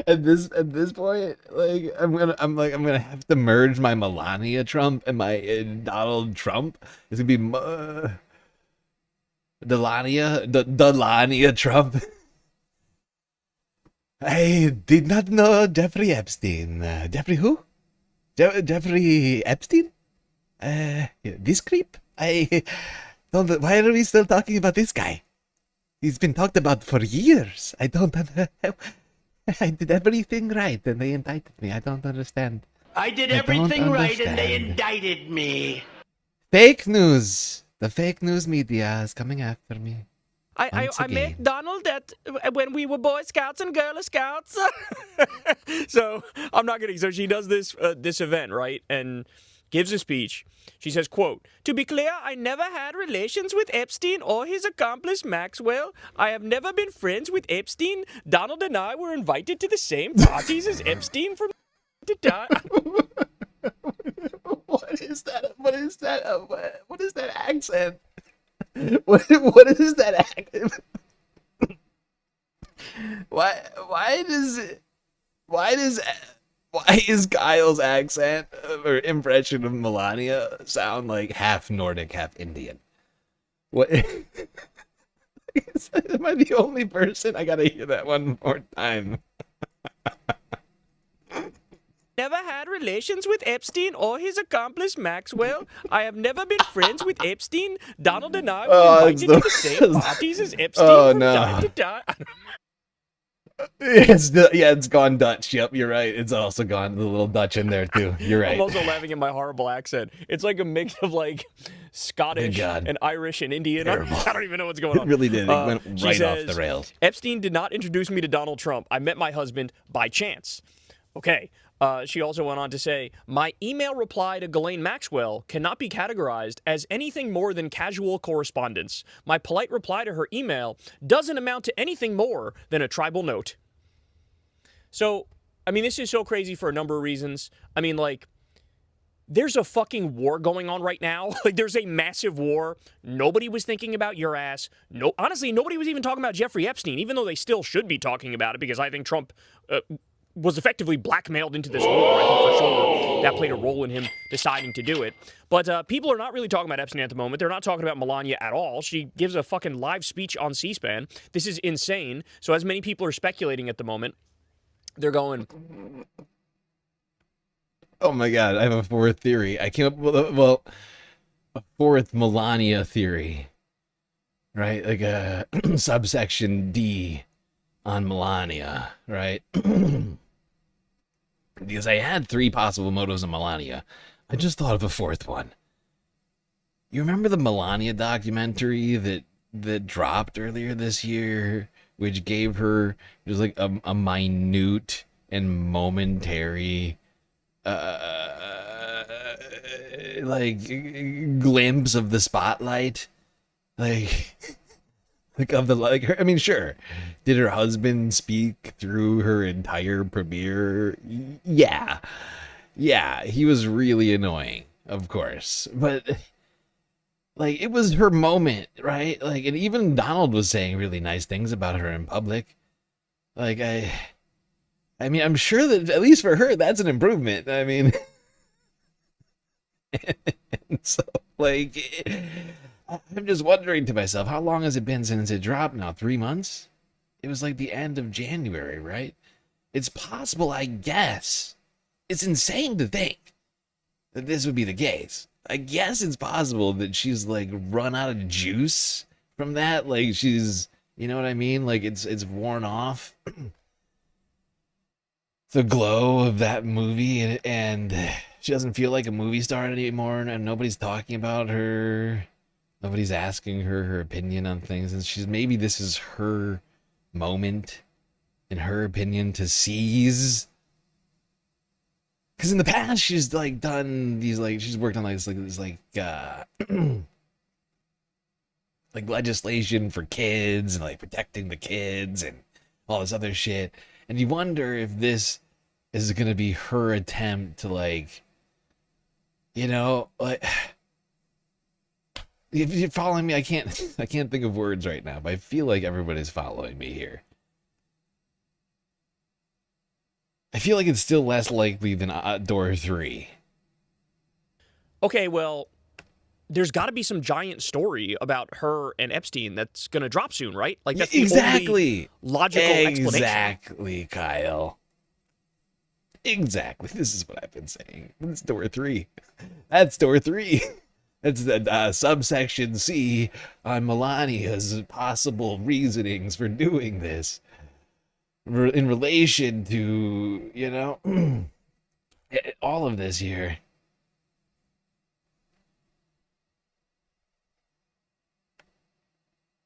At this point, like I'm gonna have to merge my Melania Trump and my Donald Trump. It's gonna be Delania Trump. I did not know Jeffrey Epstein. Jeffrey who? Jeffrey Epstein? This creep? I don't. Why are we still talking about this guy? He's been talked about for years. I don't. I did everything right, and they indicted me. I don't understand. I did I don't everything right, and they understand. indicted me. Fake news. The fake news media is coming after me. I met Donald when we were Boy Scouts and Girl Scouts. So I'm not kidding. So she does this this event, right, and gives a speech. She says, quote, "To be clear, I never had relations with Epstein or his accomplice Maxwell. I have never been friends with Epstein. Donald and I were invited to the same parties as Epstein from to time." What is that? What is that? What is that accent? What is that accent? Why is Kyle's accent or impression of Melania sound like half Nordic, half Indian? What? Am I the only person? I gotta hear that one more time. Never had relations with Epstein or his accomplice Maxwell. I have never been friends with Epstein. Donald and I were invited to the same parties as Epstein from time to time. It's gone Dutch. Yep, you're right. It's also gone a little Dutch in there too. You're right. I'm also laughing at my horrible accent. It's like a mix of like Scottish and Irish and Indian. I don't even know what's going on. It really did. It went right off the says, rails. Epstein did not introduce me to Donald Trump. I met my husband by chance. Okay. She also went on to say, my email reply to Ghislaine Maxwell cannot be categorized as anything more than casual correspondence. My polite reply to her email doesn't amount to anything more than a tribal note. So, I mean, this is so crazy for a number of reasons. I mean, like, there's a fucking war going on right now. Like, there's a massive war. Nobody was thinking about your ass. No, honestly, nobody was even talking about Jeffrey Epstein, even though they still should be talking about it, because I think Trump was effectively blackmailed into this war. I think for sure that played a role in him deciding to do it. But people are not really talking about Epstein at the moment. They're not talking about Melania at all. She gives a fucking live speech on C-SPAN. This is insane. So as many people are speculating at the moment, they're going, oh my God, I have a fourth theory. I came up with a fourth Melania theory, right? Like a subsection D on Melania, right? Because I had three possible motives of Melania. I just thought of a fourth one. You remember the Melania documentary that dropped earlier this year, which gave her just like a minute and momentary like glimpse of the spotlight, like of the her, I mean, sure, did her husband speak through her entire premiere? Yeah, he was really annoying, of course, but like it was her moment, right? Like, and even Donald was saying really nice things about her in public. Like I mean, I'm sure that at least for her, that's an improvement. I mean, and so like, I'm just wondering to myself, how long has it been since it dropped now? 3 months? It was like the end of January, right? It's possible, I guess. It's insane to think that this would be the case. I guess it's possible that she's like run out of juice from that. Like she's, you know what I mean? Like it's worn off the glow of that movie, and she doesn't feel like a movie star anymore, and nobody's talking about her. Nobody's asking her opinion on things, and maybe this is her moment, in her opinion, to seize. Because in the past, she's like done these, like, she's worked on like like legislation for kids and like protecting the kids and all this other shit. And you wonder if this is gonna be her attempt to, like, you know, like, if you're following me, I can't think of words right now, but I feel like everybody's following me here. I feel like it's still less likely than Door 3. okay, well, there's got to be some giant story about her and Epstein that's going to drop soon, right? Like, that's the only logical explanation. Exactly, Kyle. Exactly. This is what I've been saying. It's Door 3. That's Door 3. That's the subsection C on Melania's possible reasonings for doing this in relation to, you know, all of this here.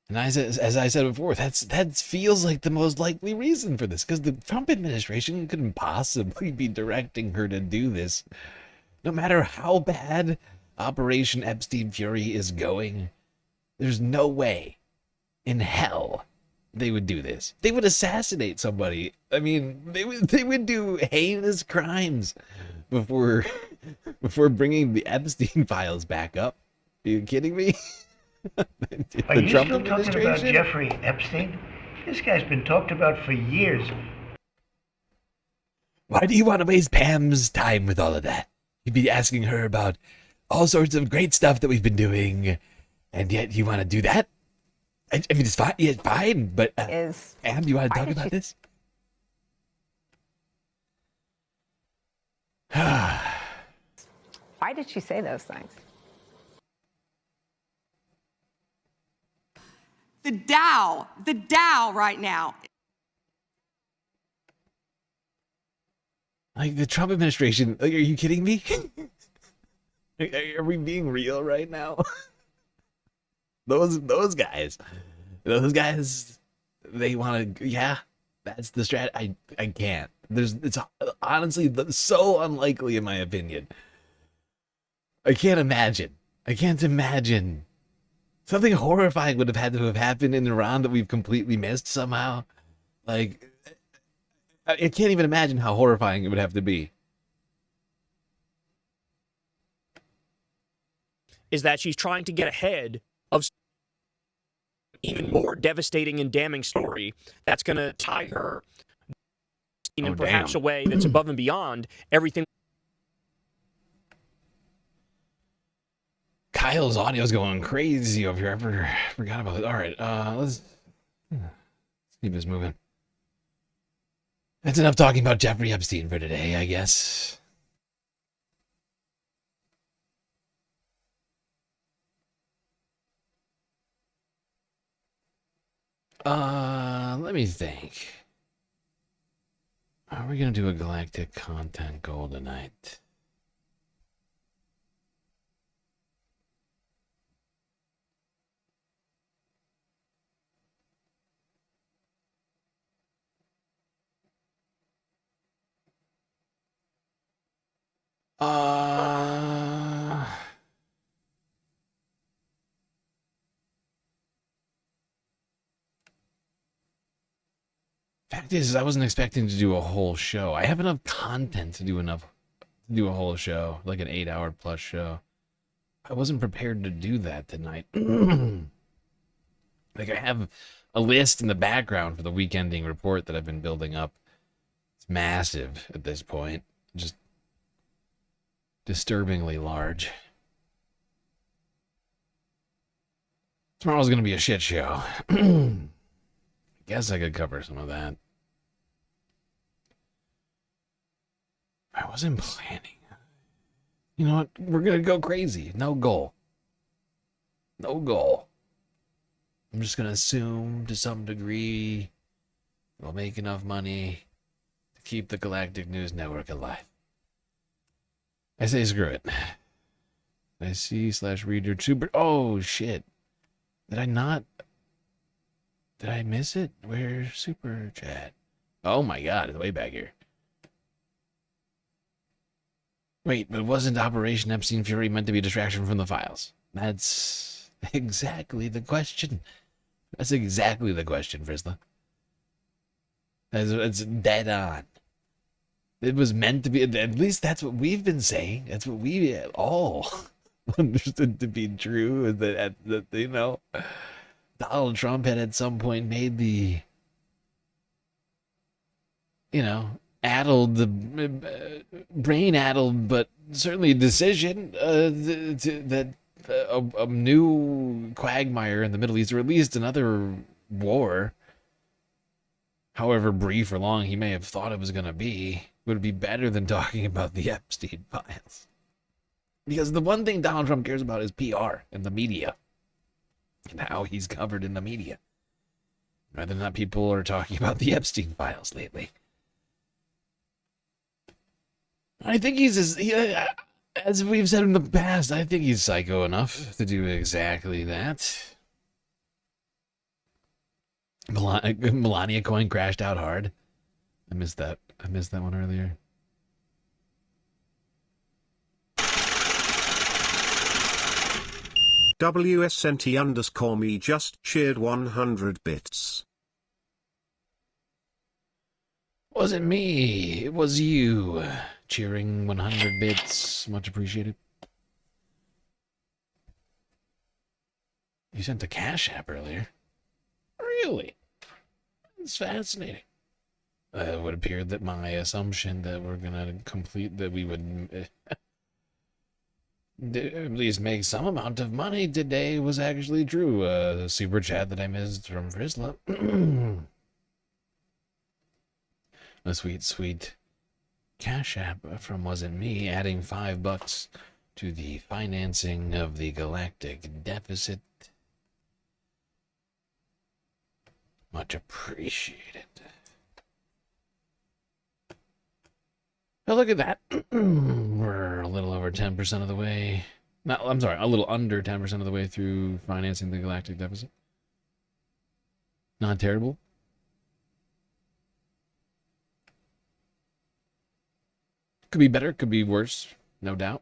And as I said before, that feels like the most likely reason for this, because the Trump administration couldn't possibly be directing her to do this. No matter how bad Operation Epstein Fury is going, there's no way in hell they would do this. They would assassinate somebody. I mean, they would do heinous crimes before bringing the Epstein files back up. Are you kidding me? Are you still talking about Jeffrey Epstein? This guy's been talked about for years. Why do you want to waste Pam's time with all of that? You'd be asking her about all sorts of great stuff that we've been doing, and yet you want to do that? I mean, it's fine. Yeah, it's fine, but Pam, you want to talk about this? Why did she say those things? The Dow right now. Like, the Trump administration, like, are you kidding me? Are we being real right now? Those guys, they want to, yeah, that's the strat. I can't. It's honestly so unlikely in my opinion. I can't imagine. Something horrifying would have had to have happened in Iran that we've completely missed somehow. Like, I can't even imagine how horrifying it would have to be. Is that she's trying to get ahead of even more devastating and damning story that's going to tie her in perhaps a way that's above and beyond everything. Kyle's audio's going crazy over here. I forgot about it. All right, let's keep this moving. That's enough talking about Jeffrey Epstein for today, I guess. Let me think. Are we gonna do a galactic content goal tonight? Fact is, I wasn't expecting to do a whole show. I have enough content to do a whole show, like an 8-hour plus show. I wasn't prepared to do that tonight. Like, I have a list in the background for the weekending report that I've been building up. It's massive at this point. Just disturbingly large. Tomorrow's going to be a shit show. I guess I could cover some of that. I wasn't planning. You know what? We're going to go crazy. No goal. No goal. I'm just going to assume to some degree we'll make enough money to keep the Galactic News Network alive. I say screw it. I see/read your super. Oh, shit. Did I not? Did I miss it? Where's super chat? Oh my god, it's way back here. Wait, but wasn't Operation Epstein Fury meant to be a distraction from the files? That's exactly the question. That's exactly the question, Frizzler. It's dead on. It was meant to be, at least that's what we've been saying. That's what we all understood to be true. Is that, you know, Donald Trump had at some point made the, you know, brain-addled, but certainly a decision that a new quagmire in the Middle East, or at least another war, however brief or long he may have thought it was going to be, would be better than talking about the Epstein files. Because the one thing Donald Trump cares about is PR and the media, and how he's covered in the media. Whether or not people are talking about the Epstein files lately. I think as we've said in the past, I think he's psycho enough to do exactly that. Melania coin crashed out hard. I missed that one earlier. WSNT_me just cheered 100 bits. Wasn't me. It was you. Cheering 100 bits. Much appreciated. You sent a Cash App earlier. Really? It's fascinating. It would appear that my assumption that we're going to complete, that we would at least make some amount of money today was actually true. Super chat that I missed from Frisla. A sweet, sweet Cash App from Wasn't Me, adding $5 to the financing of the galactic deficit. Much appreciated. Oh, look at that. We're a little over 10% of the way. No, I'm sorry, a little under 10% of the way through financing the galactic deficit. Not terrible. Could be better, could be worse, no doubt.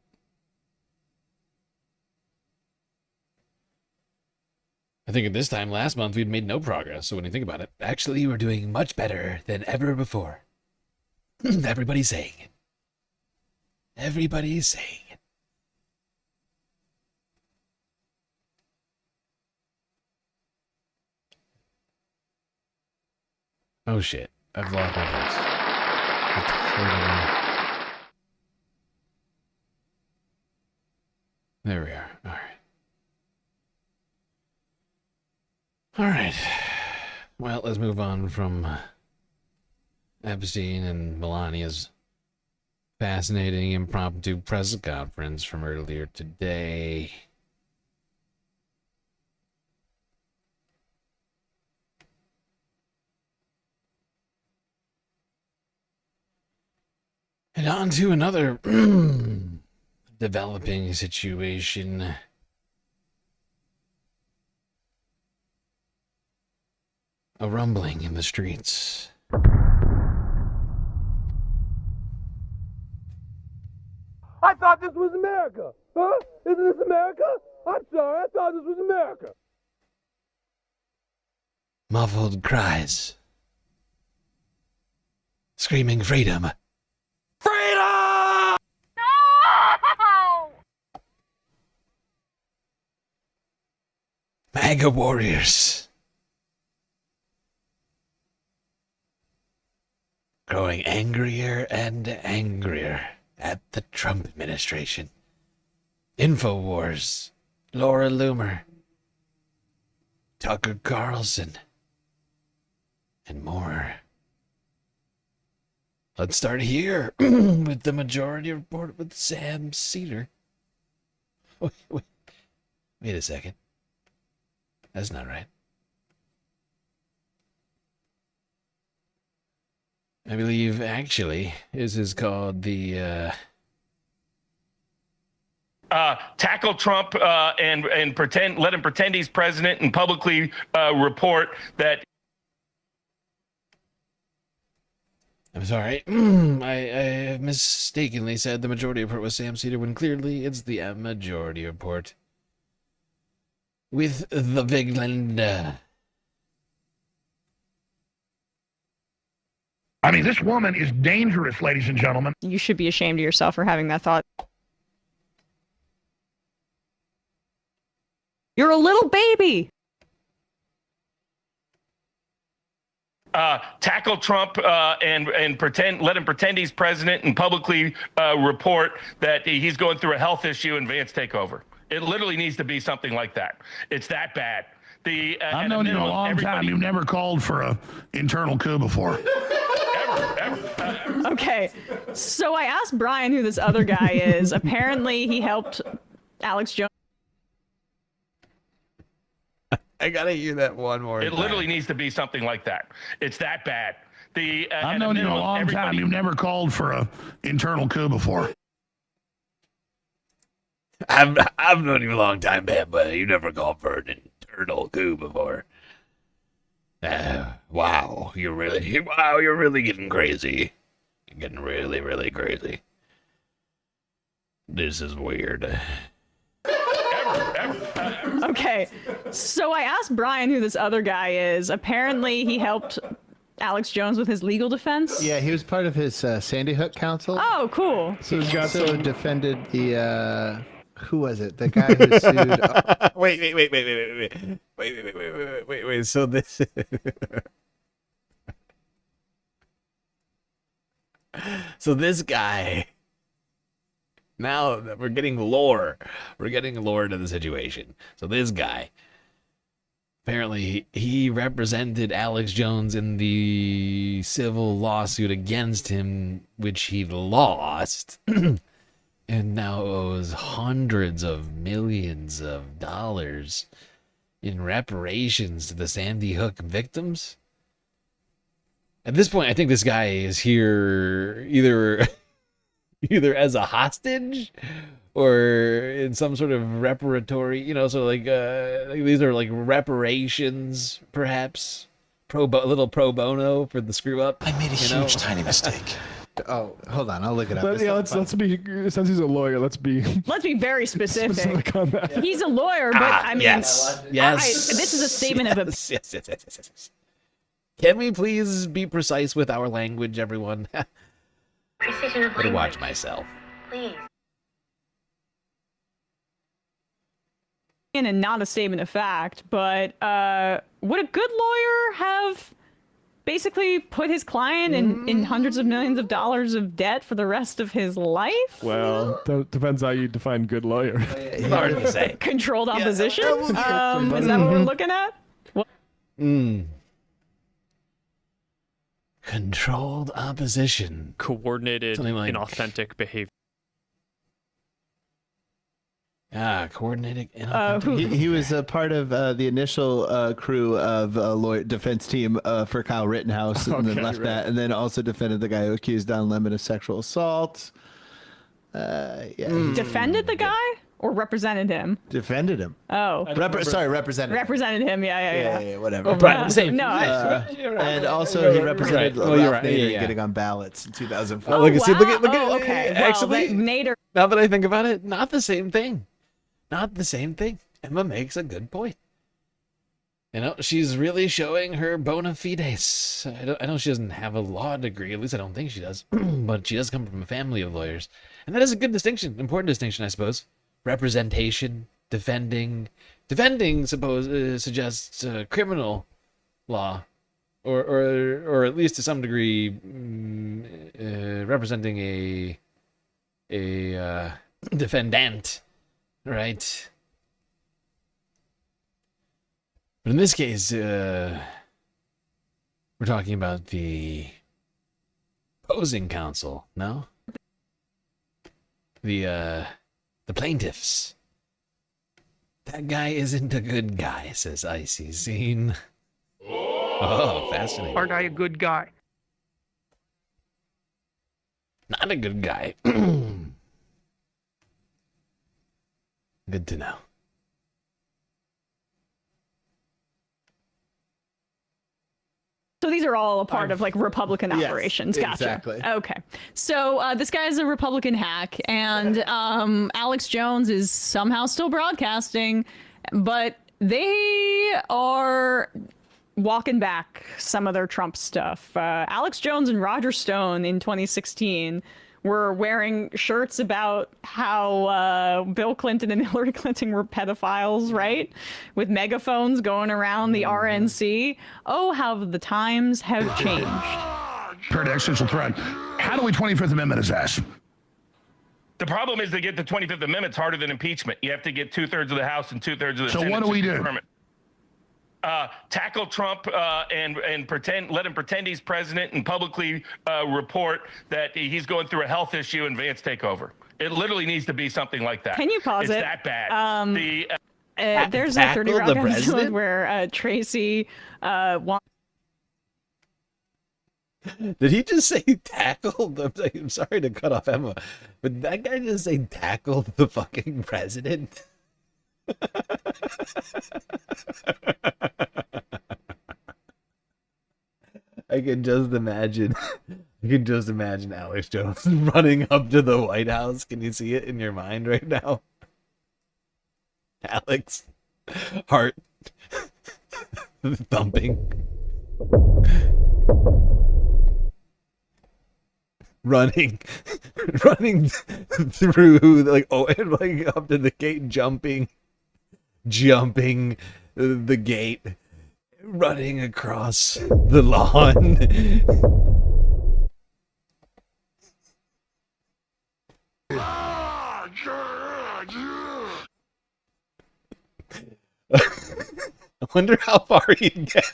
I think at this time last month we'd made no progress, so when you think about it, actually we're doing much better than ever before. Everybody's saying it. Everybody's saying it. Oh shit, I've lost my place. There we are. All right. All right. Well, let's move on from Epstein and Melania's fascinating impromptu press conference from earlier today. And on to another developing situation. A rumbling in the streets. I thought this was America. Huh? Isn't this America? I'm sorry, I thought this was America. Muffled cries. Screaming freedom. Freedom! No! MAGA warriors. Growing angrier and angrier at the Trump administration. InfoWars, Laura Loomer, Tucker Carlson, and more. Let's start here with the Majority Report with Sam Cedar. Wait a second. That's not right. I believe, actually, this is called the, tackle Trump and pretend, let him pretend he's president and publicly report that. I'm sorry. I mistakenly said the Majority Report was Sam Cedar when clearly it's the Majority Report. With the Vigland. I mean, this woman is dangerous, ladies and gentlemen. You should be ashamed of yourself for having that thought. You're a little baby. Tackle Trump and pretend, let him pretend he's president and publicly report that he's going through a health issue and Vance take over. It literally needs to be something like that. It's that bad. I've known you a long time. You've never called for an internal coup before. Okay, so I asked Brian who this other guy is. Apparently, he helped Alex Jones. I gotta hear that one more It time. literally needs to be something like that. It's that bad. I've known you a long time. You've never called for an internal coup before. I've known you a long time, man, but you never called for an internal coup before. Wow, you're really getting crazy. You're getting really, really crazy. This is weird. Okay, so I asked Brian who this other guy is. Apparently, he helped Alex Jones with his legal defense. Yeah, he was part of his Sandy Hook council. Oh, cool. So he also defended the who was it? The guy who sued. Wait. So this. So this guy. Now that we're getting lore to the situation. So this guy, apparently he represented Alex Jones in the civil lawsuit against him, which he lost, and now owes hundreds of millions of dollars in reparations to the Sandy Hook victims. At this point, I think this guy is here either as a hostage or in some sort of reparatory, these are like reparations, perhaps, a little pro bono for the screw up. I made a huge tiny mistake. Oh, hold on, I'll look it up. Let's be, since he's a lawyer, let's be very specific. on that. He's a lawyer, but I mean, yes. this is a statement of yes. Can we please be precise with our language, everyone? Precision of Better watch myself. Please. And not a statement of fact, but would a good lawyer have basically put his client in hundreds of millions of dollars of debt for the rest of his life? Well, depends how you define good lawyer. Hard to say. Controlled opposition? Is that what we're looking at? Controlled opposition. Coordinated, Something like inauthentic behavior. Coordinated. He was a part of the initial crew of defense team for Kyle Rittenhouse, and then left that, and then also defended the guy who accused Don Lemon of sexual assault. Defended the guy or represented him? Defended him. Oh, represented. Represented him. Yeah. Whatever. Same. No, and also he represented Ralph Nader getting on ballots in 2004. Look at okay. Actually, Nader. Now that I think about it, not the same thing. Not the same thing. Emma makes a good point. She's really showing her bona fides. I know she doesn't have a law degree. At least I don't think she does. But she does come from a family of lawyers. And that is a good distinction. Important distinction, I suppose. Representation, defending suggests criminal law. Or at least to some degree representing a defendant. Right. But in this case, we're talking about the opposing counsel, no? The plaintiffs. That guy isn't a good guy, says Icy Scene. Oh, fascinating. Aren't I a good guy? Not a good guy. Good to know. So these are all a part of Republican operations. Gotcha. Exactly. Okay. So this guy is a Republican hack, and Alex Jones is somehow still broadcasting, but they are walking back some of their Trump stuff. Alex Jones and Roger Stone in 2016 were wearing shirts about how Bill Clinton and Hillary Clinton were pedophiles, right? With megaphones going around the RNC. Oh, how the times have changed. Third existential threat. How do we 25th Amendment his ass? The problem is to get the 25th Amendment is harder than impeachment. You have to get 2/3 of the House and 2/3 of the Senate. So what do we do? Tackle Trump and let him pretend he's president and publicly report that he's going through a health issue and Vance take over. It literally needs to be something like that. Can you pause it's it? That bad. There's a 30 Rock episode where Tracy wants. Did he just say tackle? I'm sorry to cut off Emma, but that guy just say tackle the fucking president? I can just imagine. I can just imagine Alex Jones running up to the White House. Can you see it in your mind right now? Alex, heart thumping, running through like up to the gate, jumping the gate, running across the lawn. I wonder how far he'd get.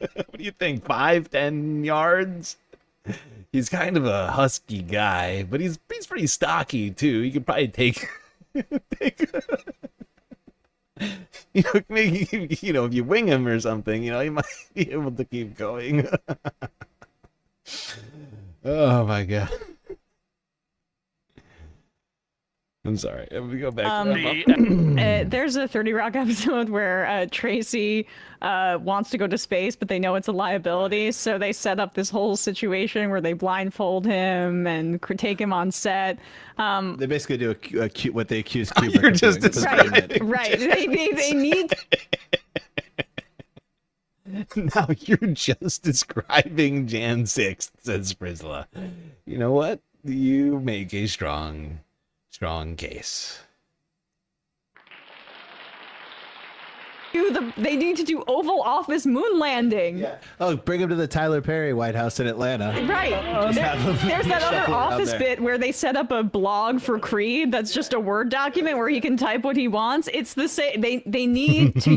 What do you think? 5-10 yards? He's kind of a husky guy, but he's pretty stocky too. He could probably take maybe, if you wing him or something, he might be able to keep going. Oh my god. I'm sorry. We go back. There's a 30 Rock episode where Tracy wants to go to space, but they know it's a liability, so they set up this whole situation where they blindfold him and take him on set. They basically do what they accuse Kubrick You're of just doing. describing. Right. They need. Now you're just describing Jan 6th, says Frizla. You know what? You make a strong case. They need to do Oval Office moon landing. Yeah. Oh, bring him to the Tyler Perry White House in Atlanta. Right. There's that other Office bit where they set up a blog for Creed that's just a Word document where he can type what he wants. It's the same. They need to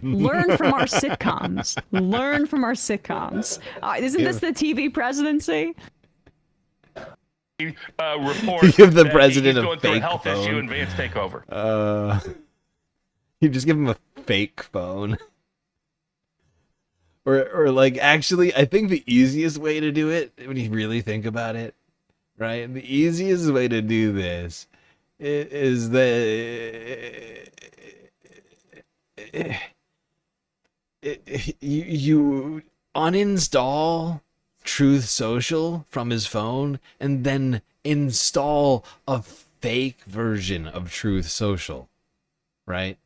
learn from our sitcoms. Learn from our sitcoms. Isn't this the TV presidency? Report Give the that president he's a going through a fake health issue phone. and Vance takeover. You just give him a fake phone. Or like, actually, I think the easiest way to do it, when you really think about it, right? The easiest way to do this is that you uninstall Truth Social from his phone and then install a fake version of Truth Social, right?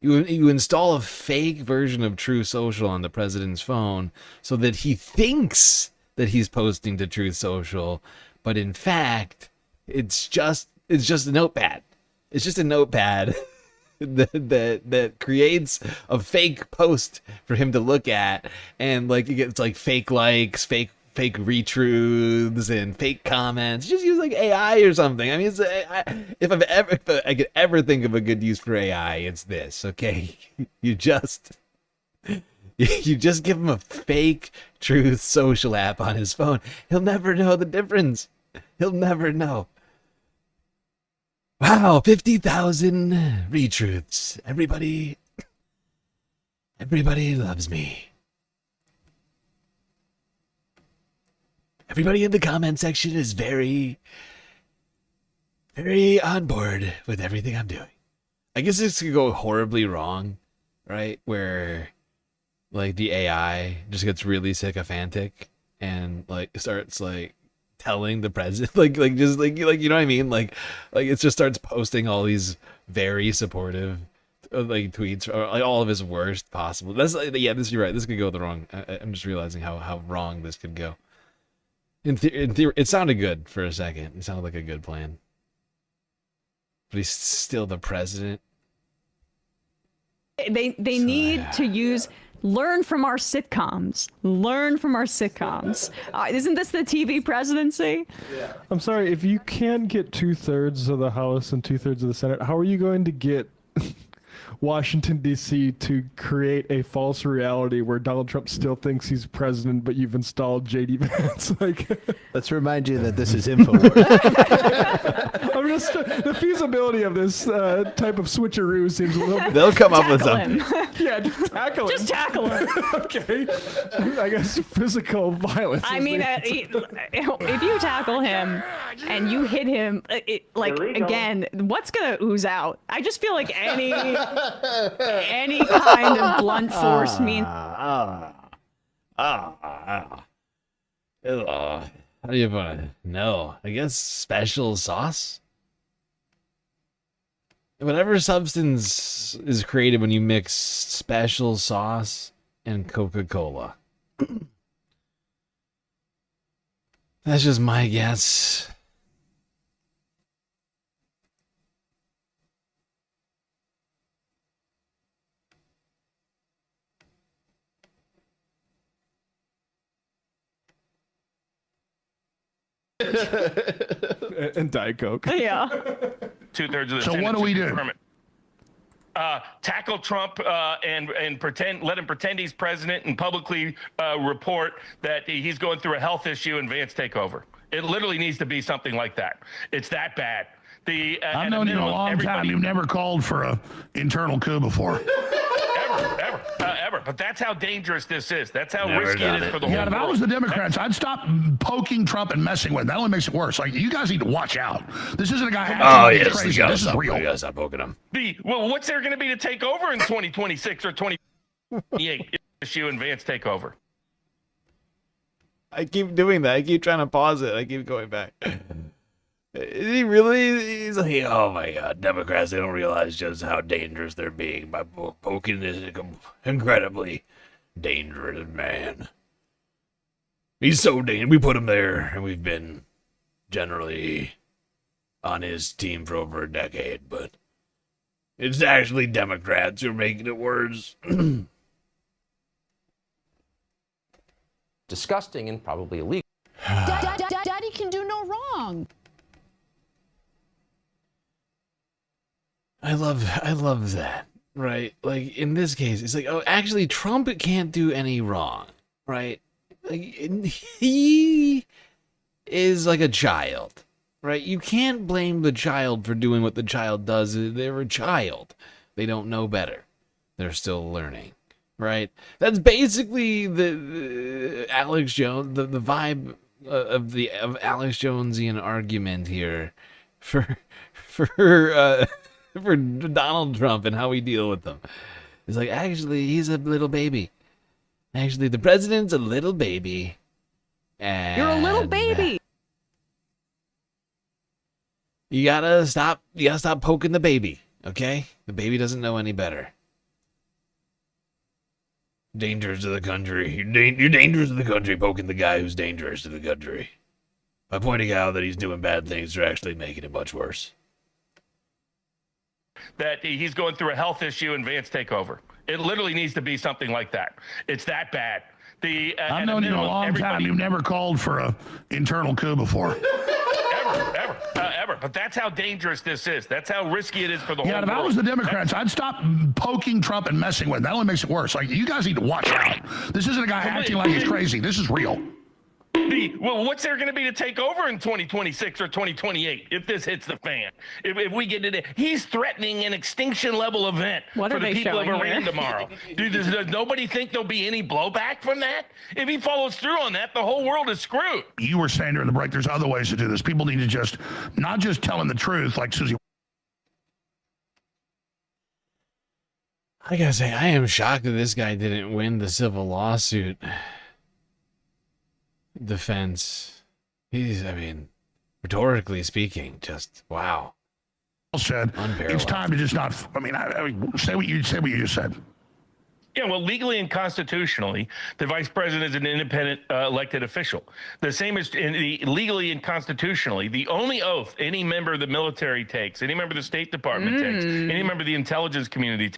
You install a fake version of Truth Social on the president's phone so that he thinks that he's posting to Truth Social, but in fact, it's just a notepad. It's just a notepad that creates a fake post for him to look at, and like it gets like fake likes, fake retruths and fake comments. Just use like AI or something. I mean, if I could ever think of a good use for AI, it's this. Okay, you just give him a fake Truth Social app on his phone. He'll never know the difference. He'll never know. Wow, 50,000 retruths. Everybody loves me. Everybody in the comment section is very, very on board with everything I'm doing. I guess this could go horribly wrong, right? Where like the AI just gets really sycophantic and like starts like telling the president like you know what I mean? Like it just starts posting all these very supportive like tweets or like all of his worst possible. That's you're right. This could go the wrong. I'm just realizing how wrong this could go. In theory, it sounded good for a second. It sounded like a good plan. But he's still the president. They need to learn from our sitcoms. Learn from our sitcoms. Isn't this the TV presidency? Yeah. I'm sorry, if you can't get 2/3 of the House and 2/3 of the Senate, how are you going to get Washington, D.C. to create a false reality where Donald Trump still thinks he's president, but you've installed J.D. Vance? Let's remind you that this is InfoWars. I'm just the feasibility of this type of switcheroo seems a little bit... They'll come up with something. Yeah, just tackle him. Just tackle him. Okay. I guess physical violence. I mean, if you tackle him and you hit him, again, what's going to ooze out? I just feel like any kind of blunt force means... How do you want to know? I guess special sauce? Whatever substance is created when you mix special sauce and Coca-Cola. That's just my guess. And Diet Coke. Yeah. 2/3 of the So Senate what do to we do? confirm it. Tackle Trump and pretend, let him pretend he's president and publicly report that he's going through a health issue and Vance take over. It literally needs to be something like that. It's that bad. I've known you a long time. You've never called for a internal coup before. Ever. But that's how dangerous this is. That's how Never risky it done is it. for the Yeah, whole if I world. was the Democrats, I'd stop poking Trump and messing with him. That only makes it worse. Like, you guys need to watch out. This isn't a guy acting like he's crazy. This is real. We gotta stop poking him. Well, what's there going to be to take over in 2026 or 2028 issue and Vance take over? I keep doing that. I keep trying to pause it. I keep going back. Is he really? He's like, oh my God, Democrats, they don't realize just how dangerous they're being by poking this incredibly dangerous man. He's so dangerous. We put him there, and we've been generally on his team for over a decade, but it's actually Democrats who are making it worse. Disgusting and probably illegal. Daddy can do no wrong. I love that, right? Like, in this case, it's like, oh, actually, Trump can't do any wrong, right? Like, he is like a child, right? You can't blame the child for doing what the child does. They're a child. They don't know better. They're still learning, right? That's basically the Alex Jones, the vibe of Alex Jonesian argument here for Donald Trump and how we deal with them. It's like, actually, he's a little baby. Actually, the president's a little baby. And You're a little baby. You gotta stop poking the baby, okay? The baby doesn't know any better. Dangerous to the country. You're dangerous to the country poking the guy who's dangerous to the country. By pointing out that he's doing bad things, you're actually making it much worse. That he's going through a health issue and Vance take over. It literally needs to be something like that. It's that bad. I've known you a long time. You've never called for a internal coup before. Ever. But that's how dangerous this is. That's how risky it is for the whole Yeah, if world. I was the Democrats, I'd stop poking Trump and messing with him. That only makes it worse. Like, you guys need to watch out. This isn't a guy acting like he's crazy. This is real. Well, what's there going to be to take over in 2026 or 2028 if this hits the fan? If we get it, he's threatening an extinction level event What for are the they people of showing Iran here? tomorrow. Dude, does nobody think there'll be any blowback from that? If he follows through on that, the whole world is screwed. You were saying during the break, there's other ways to do this. People need to just, not just tell him the truth like Susie. I gotta say, I am shocked that this guy didn't win the civil lawsuit defense. Rhetorically speaking, just wow. Said it's time to just not. I mean, say what you just said. Yeah, well, legally and constitutionally, the vice president is an independent elected official. The same as legally and constitutionally, the only oath any member of the military takes, any member of the State Department takes, any member of the intelligence community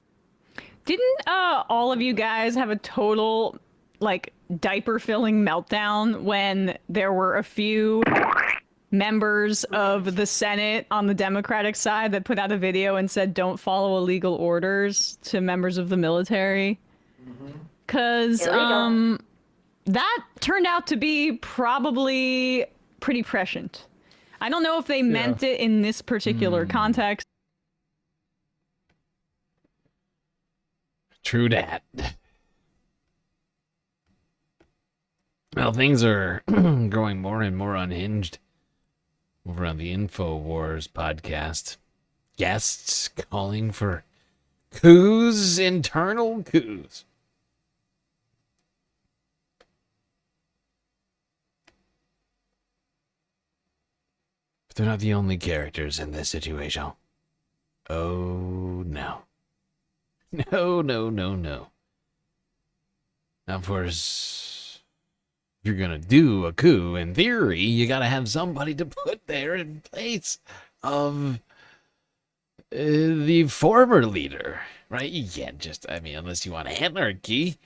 Didn't all of you guys have a total, like, diaper-filling meltdown when there were a few members of the Senate on the Democratic side that put out a video and said, don't follow illegal orders to members of the military? Because that turned out to be probably pretty prescient. I don't know if they meant it in this particular context. True dat. Well, things are growing more and more unhinged over on the InfoWars podcast. Guests calling for coups, internal coups. They're not the only characters in this situation. Oh, no. No, no, no, no. Now, of course, if you're going to do a coup, in theory, you got to have somebody to put there in place of the former leader, right? You can't just, unless you want anarchy,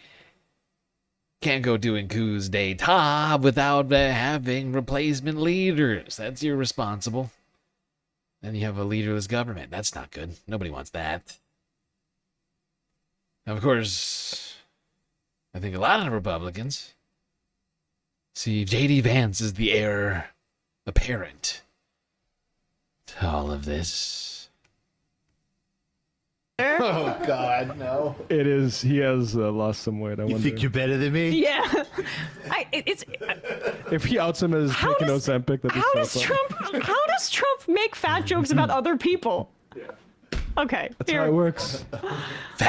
can't go doing coups d'etat without having replacement leaders. That's irresponsible. Then you have a leaderless government. That's not good. Nobody wants that. Now, of course, I think a lot of Republicans see J.D. Vance as the heir apparent to all of this. Oh, God, no. It is. He has lost some weight. You think you're better than me? Yeah. If he outs him as taking Ozempic, that'd be so fun. How does Trump make fat jokes about other people? Okay. That's how it works.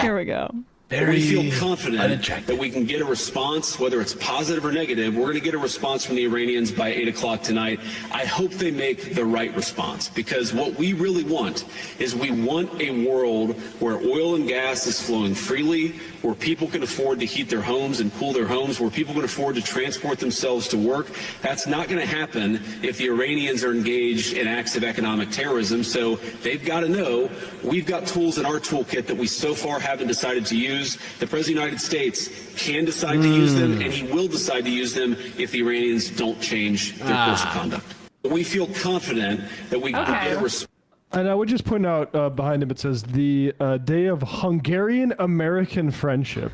Here we go. We feel confident that we can get a response, whether it's positive or negative. We're going to get a response from the Iranians by 8 o'clock tonight. I hope they make the right response, because what we really want is we want a world where oil and gas is flowing freely, where people can afford to heat their homes and cool their homes, where people can afford to transport themselves to work. That's not going to happen if the Iranians are engaged in acts of economic terrorism. So they've got to know we've got tools in our toolkit that we so far haven't decided to use. The President of the United States can decide to use them, and he will decide to use them if the Iranians don't change their course of conduct. We feel confident that we can get a response. And I would just point out behind him, it says the day of Hungarian-American friendship.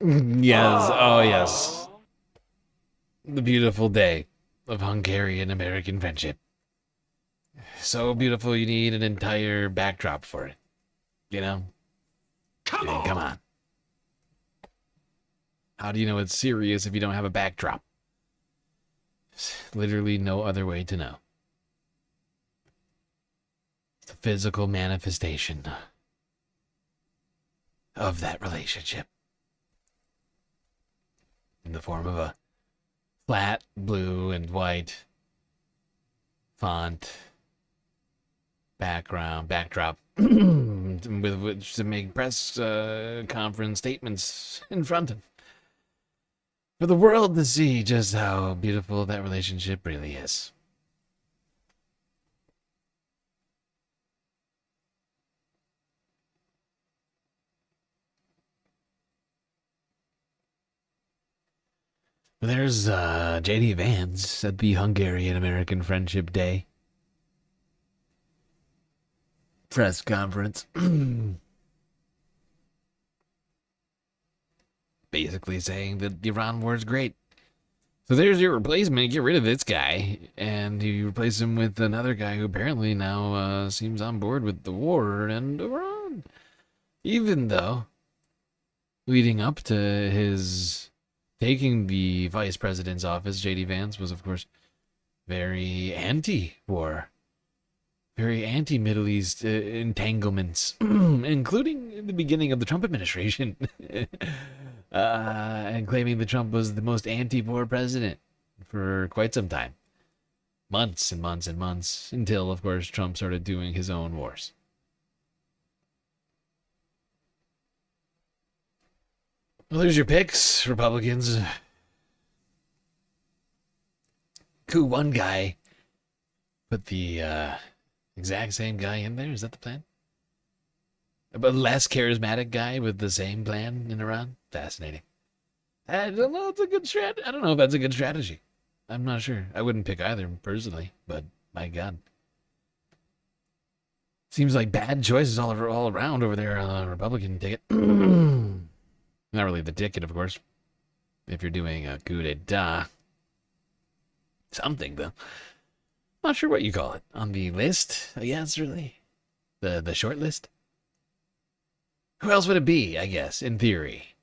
Yes. Oh, yes. The beautiful day of Hungarian-American friendship. So beautiful, you need an entire backdrop for it. You know? Come on. How do you know it's serious if you don't have a backdrop? There's literally no other way to know. It's a physical manifestation of that relationship. In the form of a flat blue and white font backdrop with which to make press conference statements in front of for the world to see just how beautiful that relationship really is. There's J.D. Vance at the Hungarian-American Friendship Day press conference. Basically saying that the Iran war is great. So there's your replacement. Get rid of this guy, and you replace him with another guy who apparently now seems on board with the war and Iran. Even though, leading up to his taking the vice president's office, J.D. Vance was, of course, very anti-war. Very anti-Middle East entanglements, including in the beginning of the Trump administration, and claiming that Trump was the most anti-war president for quite some time. Months and months and months, until, of course, Trump started doing his own wars. Well, there's your picks, Republicans. Coup one guy, put the exact same guy in there? Is that the plan? A less charismatic guy with the same plan in Iran? Fascinating. I don't know. It's a good I don't know if that's a good strategy. I'm not sure. I wouldn't pick either personally, but my God. Seems like bad choices all around over there on the Republican ticket. Not really the ticket, of course. If you're doing a coup d'etat. Something, though. Not sure what you call it. On the list, I guess, really? The short list? Who else would it be, I guess, in theory?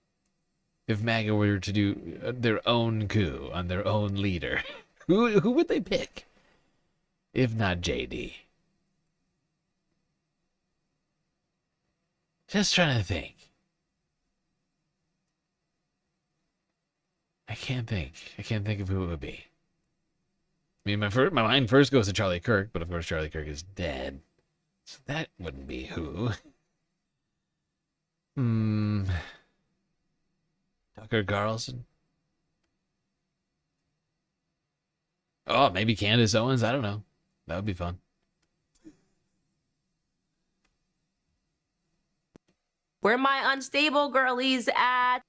If MAGA were to do their own coup on their own leader. Who would they pick? If not JD. Just trying to think. I can't think of who it would be. mean, my mind first goes to Charlie Kirk, but of course Charlie Kirk is dead. So that wouldn't be who. Tucker Carlson. Oh, maybe Candace Owens. I don't know. That would be fun. Where my unstable girlies at?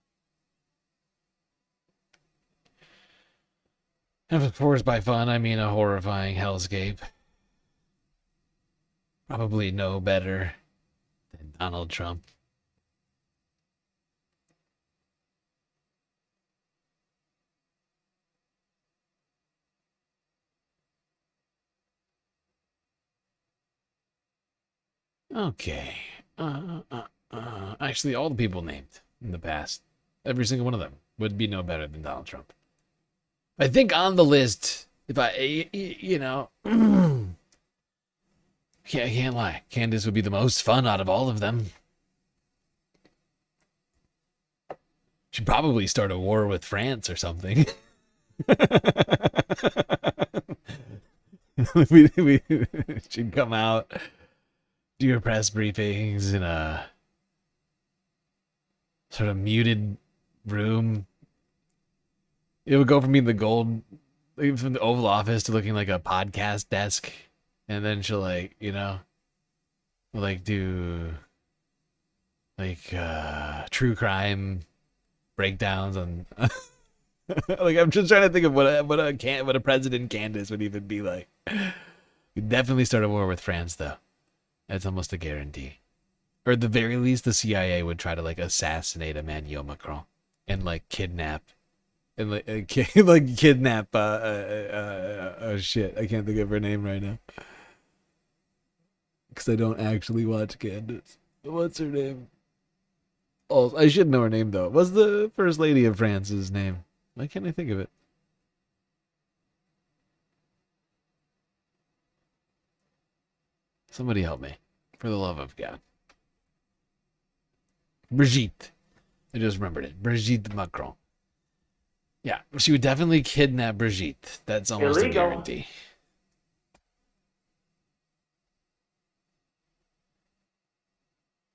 And of course, by fun, I mean a horrifying hellscape. Probably no better than Donald Trump. Okay. Actually, all the people named in the past, every single one of them, would be no better than Donald Trump. I think on the list, if I, you know, I can't lie. Candace would be the most fun out of all of them. She'd probably start a war with France or something. She'd come out, do her press briefings in a sort of muted room. It would go from being from the Oval Office to looking like a podcast desk. And then she'll do true crime breakdowns on I'm just trying to think of what a president Candace would even be like. We'd definitely start a war with France though. That's almost a guarantee. Or at the very least the CIA would try to assassinate Emmanuel Macron and kidnap shit. I can't think of her name right now. Because I don't actually watch Candace. What's her name? Oh, I should know her name, though. What's the First Lady of France's name? Why can't I think of it? Somebody help me. For the love of God. Brigitte. I just remembered it. Brigitte Macron. Yeah, she would definitely kidnap Brigitte. That's almost illegal. A guarantee.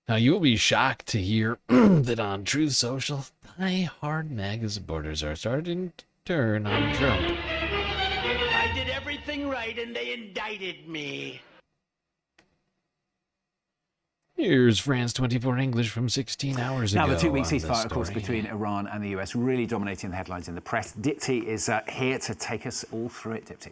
Now, you will be shocked to hear that on Truth Social, die-hard MAGA supporters are starting to turn on Trump. I did everything right and they indicted me. Here's France 24 English from 16 hours ago. Now, the two-week ceasefire, of course, between Iran and the US really dominating the headlines in the press. Dipti is here to take us all through it. Dipti.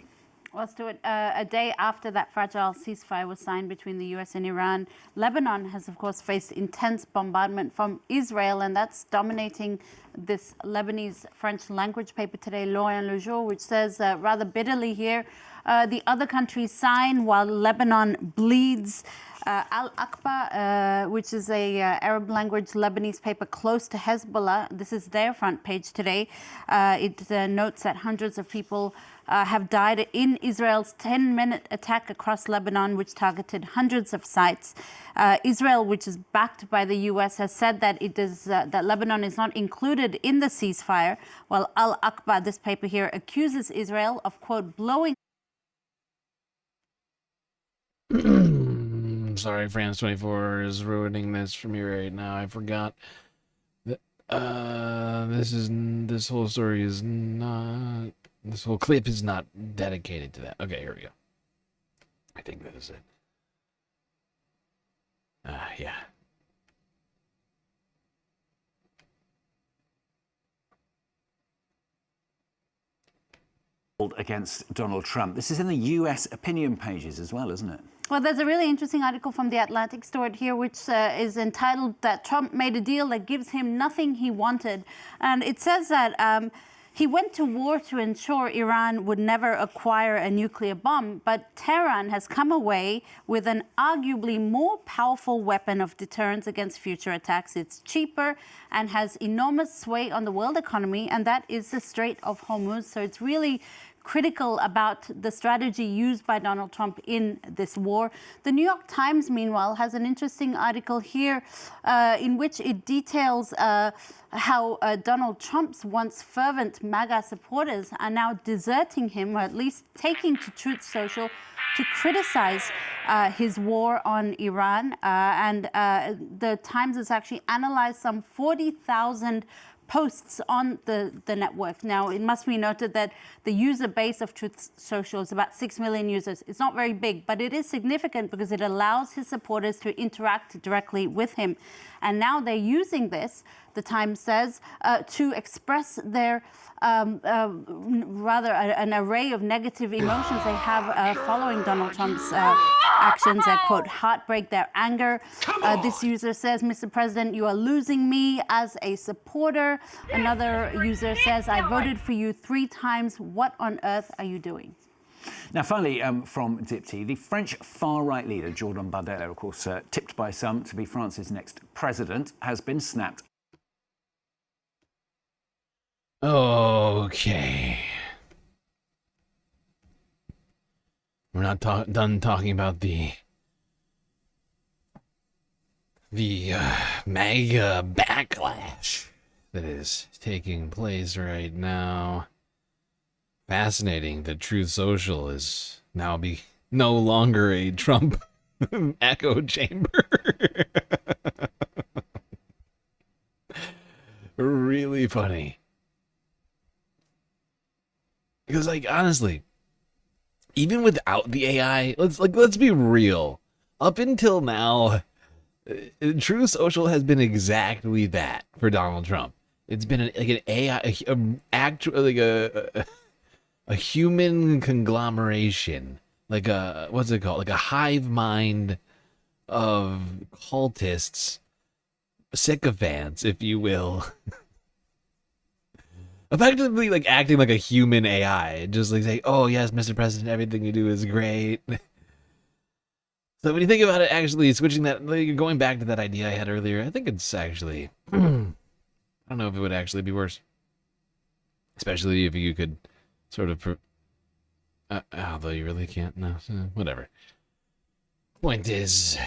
Well, Stuart, a day after that fragile ceasefire was signed between the US and Iran, Lebanon has, of course, faced intense bombardment from Israel, and that's dominating this Lebanese French language paper today, L'Orient Le Jour, which says rather bitterly here, the other countries sign while Lebanon bleeds. Al-Aqba, which is a Arab language Lebanese paper close to Hezbollah. This is their front page today. It notes that hundreds of people have died in Israel's 10-minute attack across Lebanon, which targeted hundreds of sites. Israel, which is backed by the U.S., has said that that Lebanon is not included in the ceasefire, while Al-Aqba, this paper here, accuses Israel of, quote, blowing... Sorry, France 24 is ruining this for me right now. I forgot that this whole story is not, this whole clip is not dedicated to that. Okay, here we go. I think that is it. Yeah. Against Donald Trump. This is in the US opinion pages as well, isn't it? Well, there's a really interesting article from The Atlantic, Stuart, here, which is entitled that Trump made a deal that gives him nothing he wanted. And it says that he went to war to ensure Iran would never acquire a nuclear bomb, but Tehran has come away with an arguably more powerful weapon of deterrence against future attacks. It's cheaper and has enormous sway on the world economy, and that is the Strait of Hormuz. So it's really critical about the strategy used by Donald Trump in this war. The New York Times, meanwhile, has an interesting article here in which it details how Donald Trump's once fervent MAGA supporters are now deserting him, or at least taking to Truth Social to criticize his war on Iran. And the Times has actually analyzed some 40,000 posts on the network. Now, it must be noted that the user base of Truth Social is about 6 million users. It's not very big, but it is significant because it allows his supporters to interact directly with him. And now they're using this, the Times says, to express their rather an array of negative emotions they have following Donald Trump's actions. Their quote, heartbreak, their anger. This user says, Mr. President, you are losing me as a supporter. Another user says, I voted for you 3 times. What on earth are you doing? Now, finally, from Dipti, the French far-right leader, Jordan Bardella, of course, tipped by some to be France's next president, has been snapped. Okay. We're not done talking about the MAGA backlash that is taking place right now. Fascinating that Truth Social is now no longer a Trump echo chamber. Really funny. Because, like, honestly, even without the AI, let's be real. Up until now, Truth Social has been exactly that for Donald Trump. It's been like an AI, a human conglomeration, like a what's it called, like a hive mind of cultists, sycophants, if you will. Effectively, like, acting like a human AI, just like saying, oh yes, Mr. President, everything you do is great. So when you think about it, actually switching that, like, going back to that idea I had earlier, I think it's actually, I don't know if it would actually be worse. Especially if you could sort of, although you really can't, no, whatever. Point is,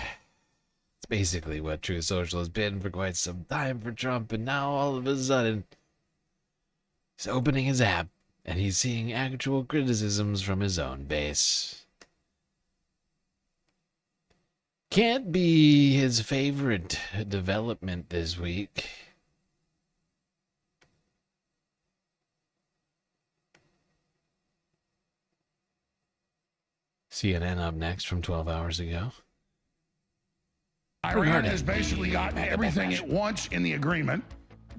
it's basically what Truth Social has been for quite some time for Trump, and now all of a sudden, he's opening his app, and he's seeing actual criticisms from his own base. Can't be his favorite development this week. CNN up next from 12 hours ago. Iran has basically gotten everything it wants in the agreement,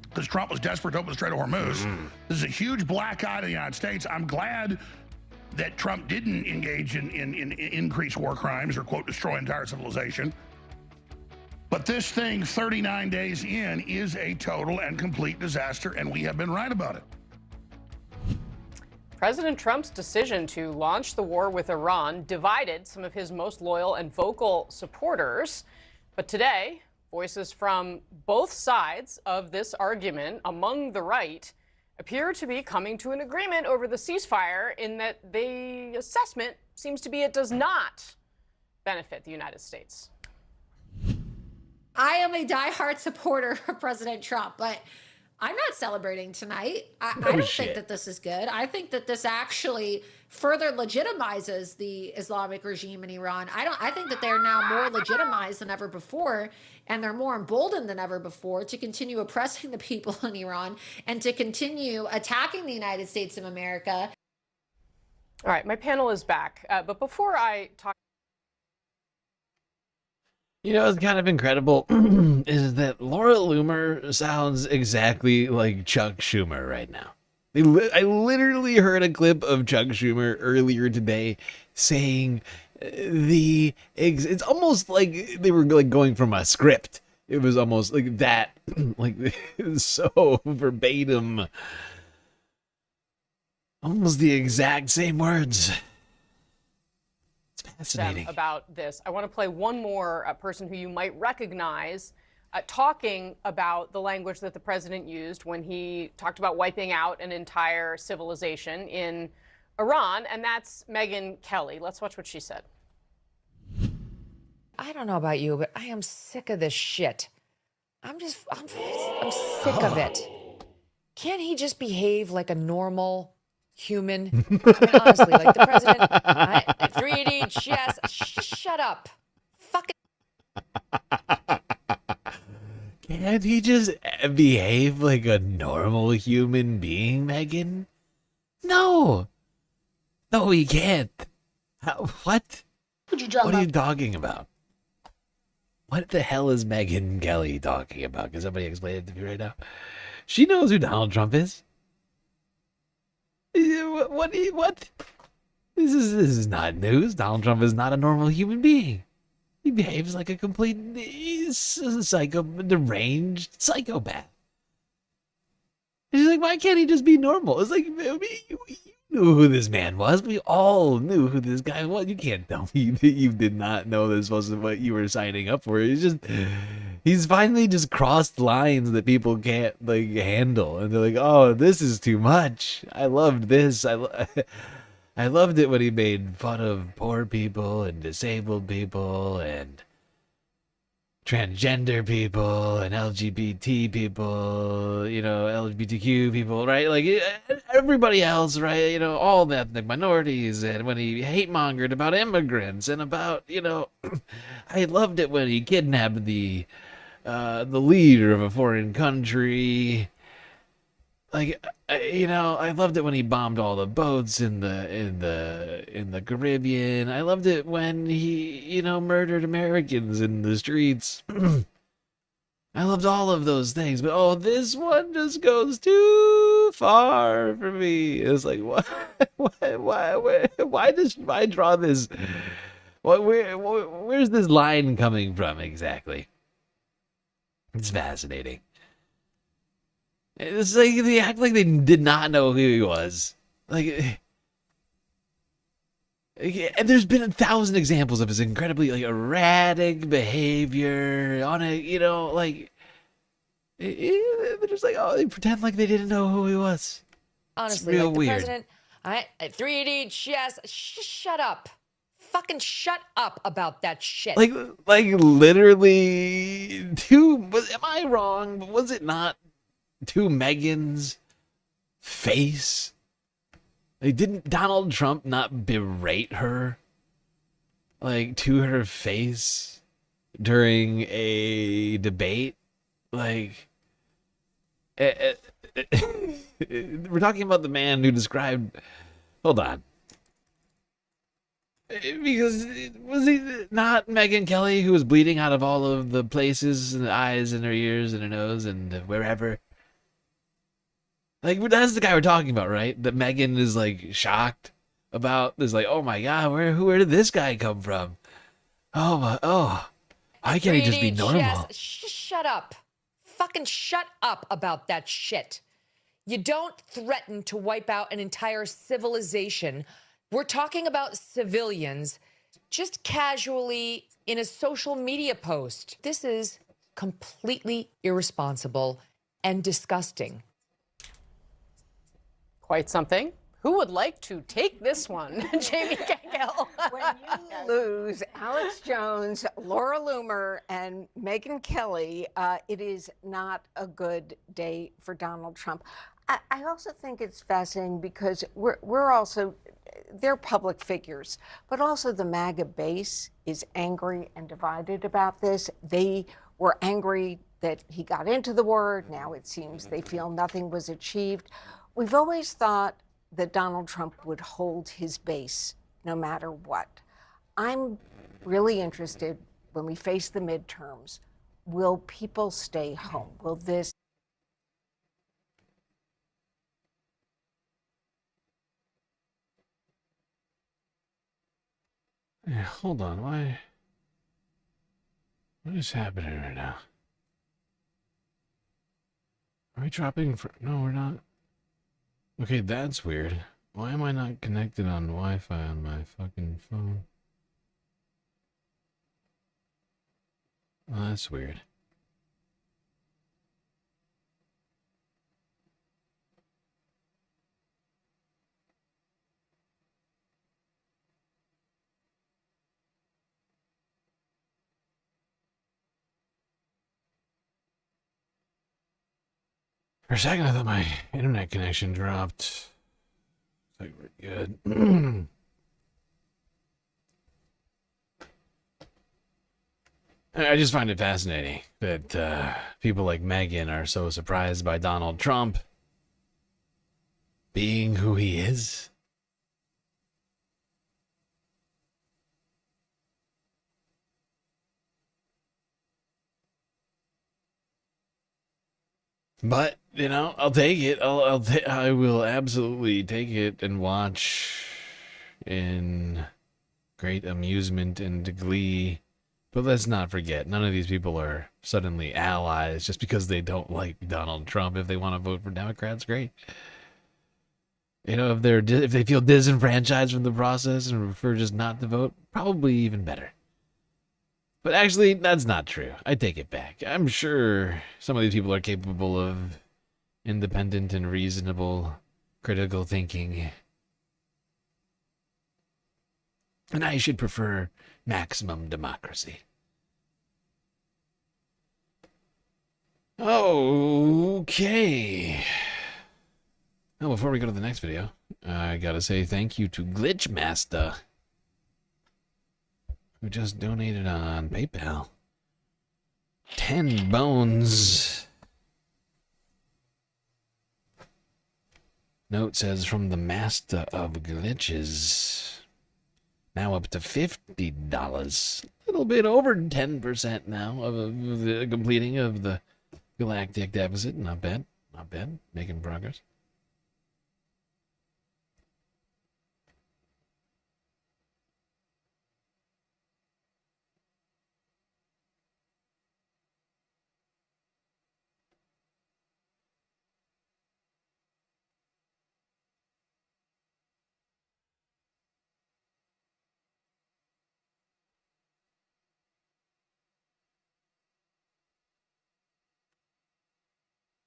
because Trump was desperate to open the Strait of Hormuz. This is a huge black eye to the United States. I'm glad that Trump didn't engage in increased war crimes or, quote, destroy entire civilization. But this thing, 39 days in, is a total and complete disaster, and we have been right about it. President Trump's decision to launch the war with Iran divided some of his most loyal and vocal supporters. But today, voices from both sides of this argument among the right appear to be coming to an agreement over the ceasefire, in that the assessment seems to be it does not benefit the United States. I am a diehard supporter of President Trump, but I'm not celebrating tonight. I don't think that this is good. I think that this actually further legitimizes the Islamic regime in Iran. I think that they're now more legitimized than ever before, and they're more emboldened than ever before to continue oppressing the people in Iran and to continue attacking the United States of America. All right, my panel is back. But before I talk... You know, it's kind of incredible is that Laura Loomer sounds exactly like Chuck Schumer right now. I literally heard a clip of Chuck Schumer earlier today saying it's almost like they were like going from a script. It was almost like that, like it was so verbatim. Almost the exact same words. Fascinating. About this. I want to play one more person who you might recognize talking about the language that the president used when he talked about wiping out an entire civilization in Iran, and that's Megyn Kelly. Let's watch what she said. I don't know about you, but I am sick of this shit. I'm sick of it. Can't he just behave like a normal human? I mean, honestly, like the president, 3D, yes, shut up. Fucking. Can't he just behave like a normal human being, Megan? No. No, he can't. What? What are you talking about? What the hell is Megyn Kelly talking about? Can somebody explain it to me right now? She knows who Donald Trump is. What? This is not news. Donald Trump is not a normal human being. He behaves like a complete deranged psychopath. She's like, why can't he just be normal? It's like, you knew who this man was. We all knew who this guy was. You can't tell me that you did not know this wasn't what you were signing up for. He's finally just crossed lines that people can't handle, and they're like, oh, this is too much. I loved this. I loved it when he made fun of poor people and disabled people and transgender people and LGBT people, LGBTQ people, right? Like everybody else, right? All the ethnic minorities. And when he hate mongered about immigrants and about, I loved it when he kidnapped the leader of a foreign country. Like, I loved it when he bombed all the boats in the Caribbean. I loved it when he, murdered Americans in the streets. I loved all of those things, but this one just goes too far for me. It's like, what? Why draw this? Where's this line coming from exactly? It's fascinating. It's like they act like they did not know who he was. And there's been 1,000 examples of his incredibly erratic behavior on a, they're just like, they pretend like they didn't know who he was. Honestly, it's real like the weird. president, 3D, yes, shut up. Fucking shut up about that shit. Like literally, am I wrong? Was it not to Megan's face? Didn't Donald Trump not berate her to her face during a debate? We're talking about the man who described, hold on, because was he not Megyn Kelly who was bleeding out of all of the places, and the eyes and her ears and her nose and wherever? That's the guy we're talking about, right? That Megan is shocked about. There's oh my God, where did this guy come from? Why can't he just be normal? Yes, shut up. Fucking shut up about that shit. You don't threaten to wipe out an entire civilization. We're talking about civilians just casually in a social media post. This is completely irresponsible and disgusting. Quite something. Who would like to take this one? Jamie Cahill. When you lose Alex Jones, Laura Loomer, and Megyn Kelly, it is not a good day for Donald Trump. I also think it's fascinating because we're also, they're public figures, but also the MAGA base is angry and divided about this. They were angry that he got into the war. Now it seems they feel nothing was achieved. We've always thought that Donald Trump would hold his base no matter what. I'm really interested when we face the midterms. Will people stay home? Will this? Yeah, hold on. What is happening right now? Are we dropping? No, we're not. Okay, that's weird. Why am I not connected on Wi-Fi on my fucking phone? Oh, that's weird. For a second, I thought my internet connection dropped. Looks like we're good. I just find it fascinating that people like Megan are so surprised by Donald Trump being who he is. But, you know, I'll take it. I will absolutely take it and watch in great amusement and glee. But let's not forget, none of these people are suddenly allies just because they don't like Donald Trump. If they want to vote for Democrats, great. You know, if they feel disenfranchised from the process and prefer just not to vote, probably even better. But actually, that's not true. I take it back. I'm sure some of these people are capable of independent and reasonable critical thinking. And I should prefer maximum democracy. Okay. Now, before we go to the next video, I gotta say thank you to Glitchmaster, who just donated on PayPal. 10 bones. Note says, from the master of glitches. Now up to $50. A little bit over 10% now of the completing of the galactic deficit. Not bad. Not bad. Making progress.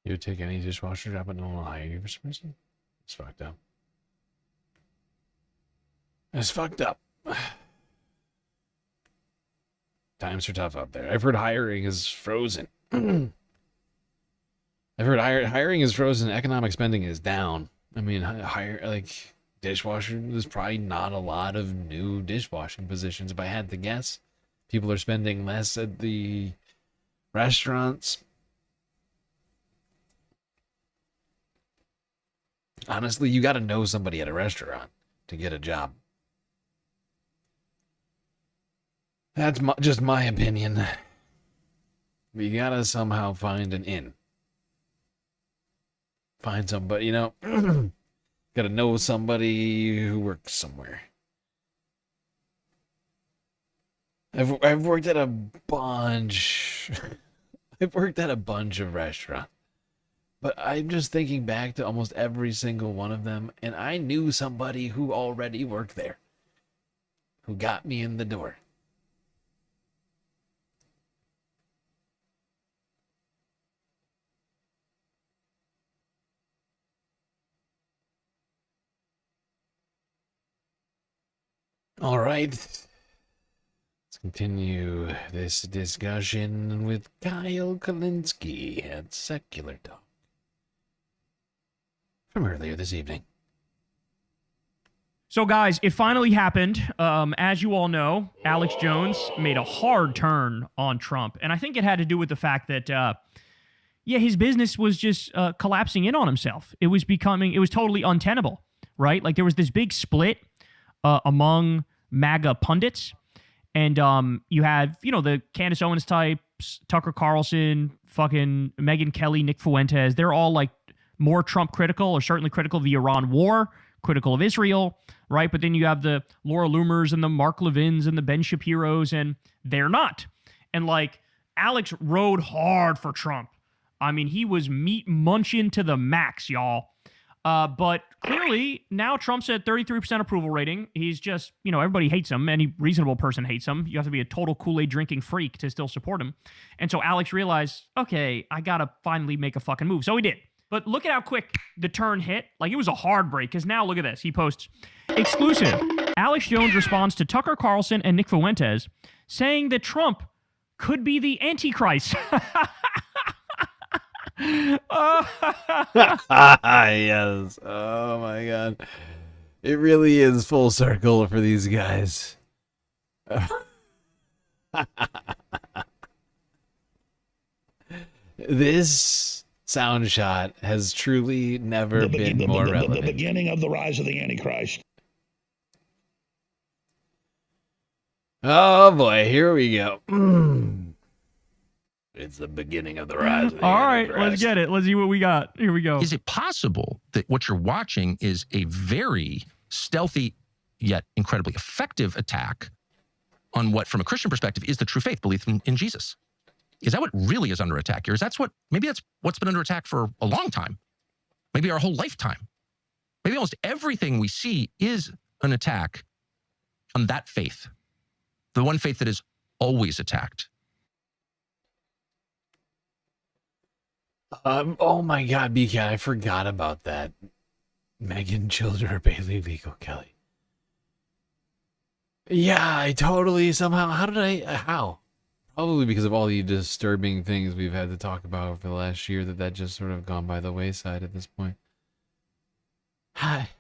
You would take any dishwasher job, but no one will hire you for some reason? It's fucked up. It's fucked up. Times are tough out there. I've heard hiring is frozen. I've heard hiring is frozen. Economic spending is down. I mean, dishwasher, there's probably not a lot of new dishwashing positions. If I had to guess, people are spending less at the restaurants. Honestly, you got to know somebody at a restaurant to get a job. That's just my opinion. You got to somehow find an in. Find somebody, you know, got to know somebody who works somewhere. I've worked at a bunch. I've worked at a bunch of restaurants. But I'm just thinking back to almost every single one of them, and I knew somebody who already worked there, who got me in the door. All right. Let's continue this discussion with Kyle Kalinske at Secular Talk from earlier this evening. So, guys, it finally happened. As you all know, Alex Jones made a hard turn on Trump. And I think it had to do with the fact that, his business was just collapsing in on himself. It was totally untenable, right? Like, there was this big split among MAGA pundits. And you had, the Candace Owens types, Tucker Carlson, fucking Megyn Kelly, Nick Fuentes. They're all, like, more Trump critical, or certainly critical of the Iran war, critical of Israel, right? But then you have the Laura Loomers and the Mark Levins and the Ben Shapiros, and they're not. And, like, Alex rode hard for Trump. I mean, he was meat munching to the max, y'all. But clearly, now Trump's at 33% approval rating. He's just, everybody hates him. Any reasonable person hates him. You have to be a total Kool-Aid drinking freak to still support him. And so Alex realized, okay, I got to finally make a fucking move. So he did. But look at how quick the turn hit. Like, it was a hard break, because now look at this. He posts, exclusive. Alex Jones responds to Tucker Carlson and Nick Fuentes saying that Trump could be the Antichrist. Yes. Oh my god. It really is full circle for these guys. This sound shot has truly never been more relevant. The beginning of the rise of the Antichrist. Oh boy, here we go. It's the beginning of the rise of the All right, Antichrist. let's get it. Let's see what we got. Here we go. Is it possible that what you're watching is a very stealthy yet incredibly effective attack on what, from a Christian perspective, is the true faith, belief in Jesus? Is that what really is under attack here? Is that's maybe that's what's been under attack for a long time, maybe our whole lifetime? Maybe almost everything we see is an attack on that faith, the one faith that is always attacked. Oh my God, BK, I forgot about that. Megan Children or Bailey Legal Kelly. Yeah, I totally somehow. How? Probably because of all the disturbing things we've had to talk about for the last year that just sort of gone by the wayside at this point. Hi.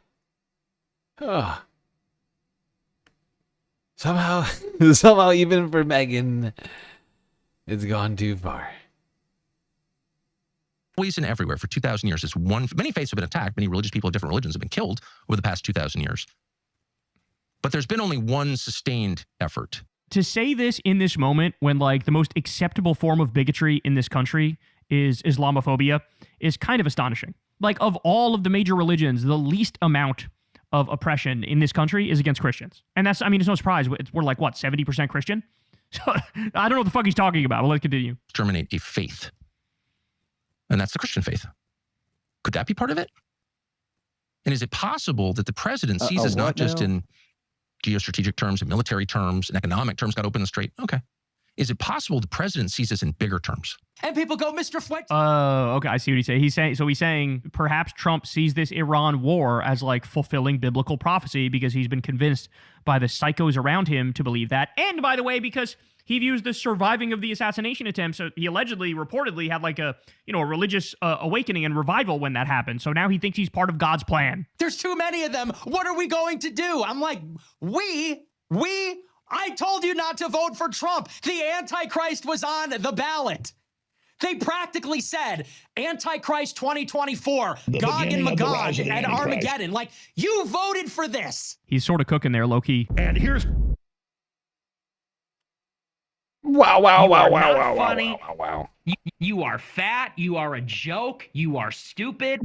Oh. Somehow, even for Megan, it's gone too far. Always and everywhere for 2,000 years. Many faiths have been attacked. Many religious people of different religions have been killed over the past 2,000 years. But there's been only one sustained effort. To say this in this moment when like the most acceptable form of bigotry in this country is Islamophobia is kind of astonishing. Like of all of the major religions, the least amount of oppression in this country is against Christians. And that's, I mean, it's no surprise. We're like, what, 70% Christian? So I don't know what the fuck he's talking about. Well, let's continue. Terminate a faith. And that's the Christian faith. Could that be part of it? And is it possible that the president sees us not just in geostrategic terms and military terms and economic terms, got open and straight? Okay. Is it possible the president sees us in bigger terms? And people go, Mr. Flex. Okay, I see what he's saying. He's saying perhaps Trump sees this Iran war as like fulfilling biblical prophecy because he's been convinced by the psychos around him to believe that. And by the way, because he views the surviving of the assassination attempt. So he reportedly had like a religious awakening and revival when that happened. So now he thinks he's part of God's plan. There's too many of them. What are we going to do? I'm like, I told you not to vote for Trump. The Antichrist was on the ballot. They practically said Antichrist 2024, Gog and Magog and Armageddon. Like, you voted for this. He's sort of cooking there, low key. And here's Wow. You are fat. You are a joke. You are stupid.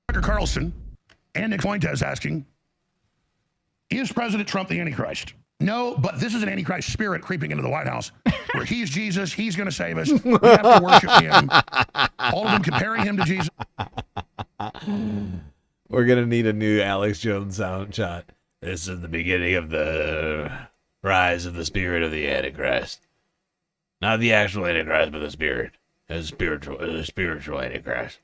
Tucker Carlson and Nick Fuentes asking, is President Trump the Antichrist? No, but this is an Antichrist spirit creeping into the White House where he's Jesus. He's going to save us. We have to worship him. All of them comparing him to Jesus. We're going to need a new Alex Jones sound shot. This is the beginning of the rise of the spirit of the Antichrist. Not the actual Antichrist, but the spirit. A spiritual Antichrist.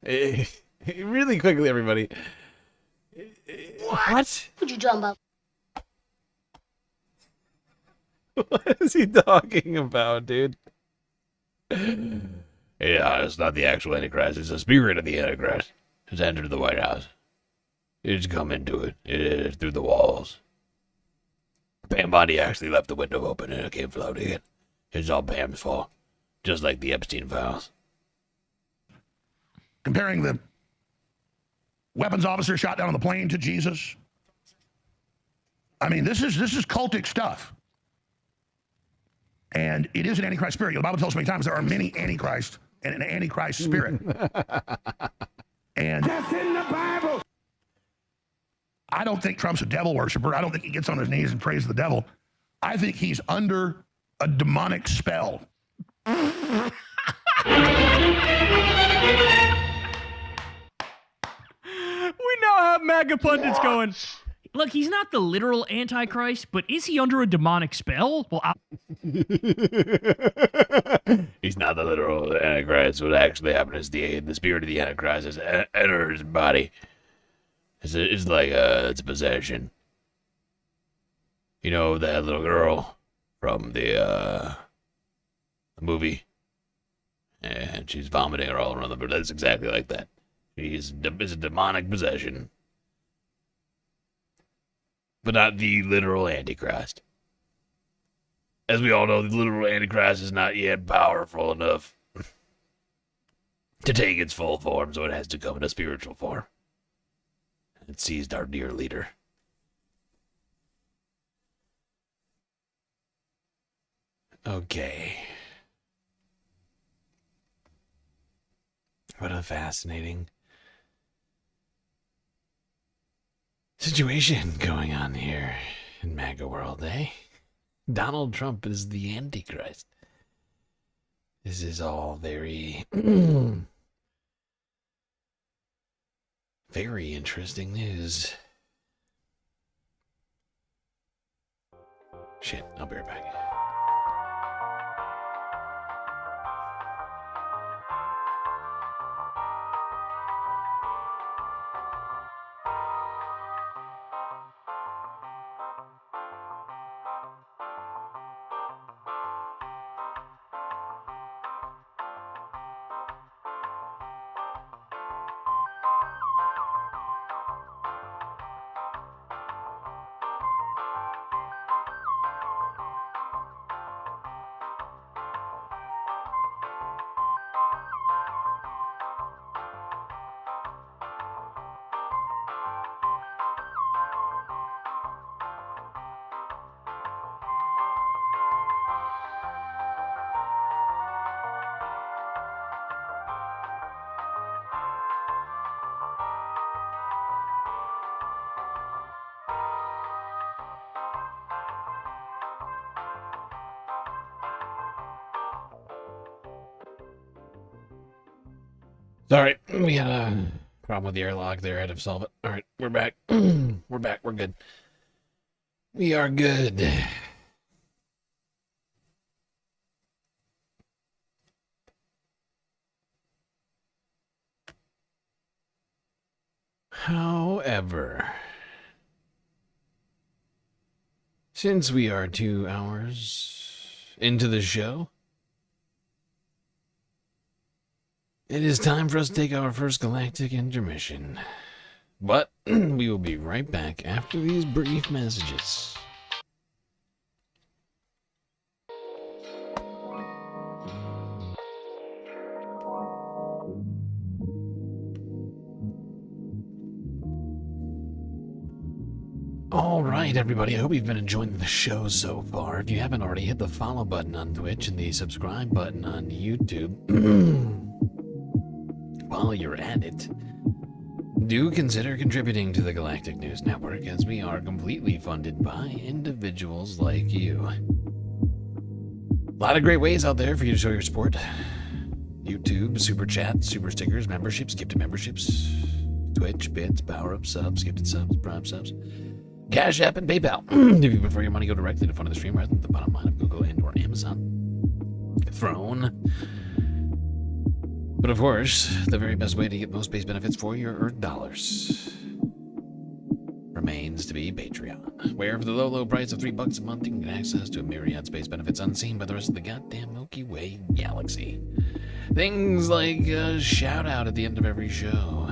Really quickly, everybody. What? What you talking about? What is he talking about, dude? Yeah, it's not the actual Antichrist. It's the spirit of the Antichrist. It's entered the White House. It's come into it. It is through the walls. Pam Bondi actually left the window open and it came floating in. It's all Pam's fault. Just like the Epstein files. Comparing the weapons officer shot down on the plane to Jesus. I mean, this is cultic stuff. And it is an Antichrist spirit. The Bible tells us many times there are many Antichrists and an Antichrist spirit. And that's in the Bible. I don't think Trump's a devil worshiper. I don't think he gets on his knees and prays the devil. I think he's under a demonic spell. We now have MAGA pundits going, look, he's not the literal Antichrist, but is he under a demonic spell? Well, He's not the literal Antichrist. What actually happened is the spirit of the Antichrist has entered his body. It's like it's a possession. You know that little girl from the movie. And she's vomiting her all around the. But that's exactly like that. It's a demonic possession. But not the literal Antichrist. As we all know, the literal Antichrist is not yet powerful enough to take its full form, so it has to come in a spiritual form. It seized our dear leader. Okay. What a fascinating situation going on here in MAGA world, eh? Donald Trump is the Antichrist. This is all very, very interesting news. Shit, I'll be right back. Sorry, we had a problem with the airlock there. I had to solve it. All right, we're back. We're back. We're good. We are good. However, since we are 2 hours into the show, it is time for us to take our first galactic intermission. But we will be right back after these brief messages. All right, everybody. I hope you've been enjoying the show so far. If you haven't already, hit the follow button on Twitch and the subscribe button on YouTube. While you're at it, do consider contributing to the Galactic News Network, as we are completely funded by individuals like you. A lot of great ways out there for you to show your support. YouTube, Super Chat, Super Stickers, memberships, gifted memberships, Twitch, bits, power-up subs, gifted subs, prime subs, Cash App, and PayPal. If you prefer your money go directly to fund of the stream rather than the bottom line of Google and or Amazon. Throne. But of course, the very best way to get most base benefits for your Earth dollars remains to be Patreon, where for the low price of $3 a month, you can get access to a myriad space benefits unseen by the rest of the goddamn Milky Way galaxy. Things like a shout out at the end of every show,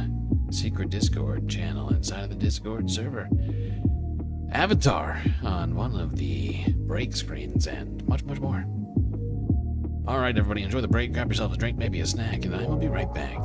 secret Discord channel inside of the Discord server, avatar on one of the break screens, and much, much more. All right, everybody, enjoy the break. Grab yourself a drink, maybe a snack, and I will be right back.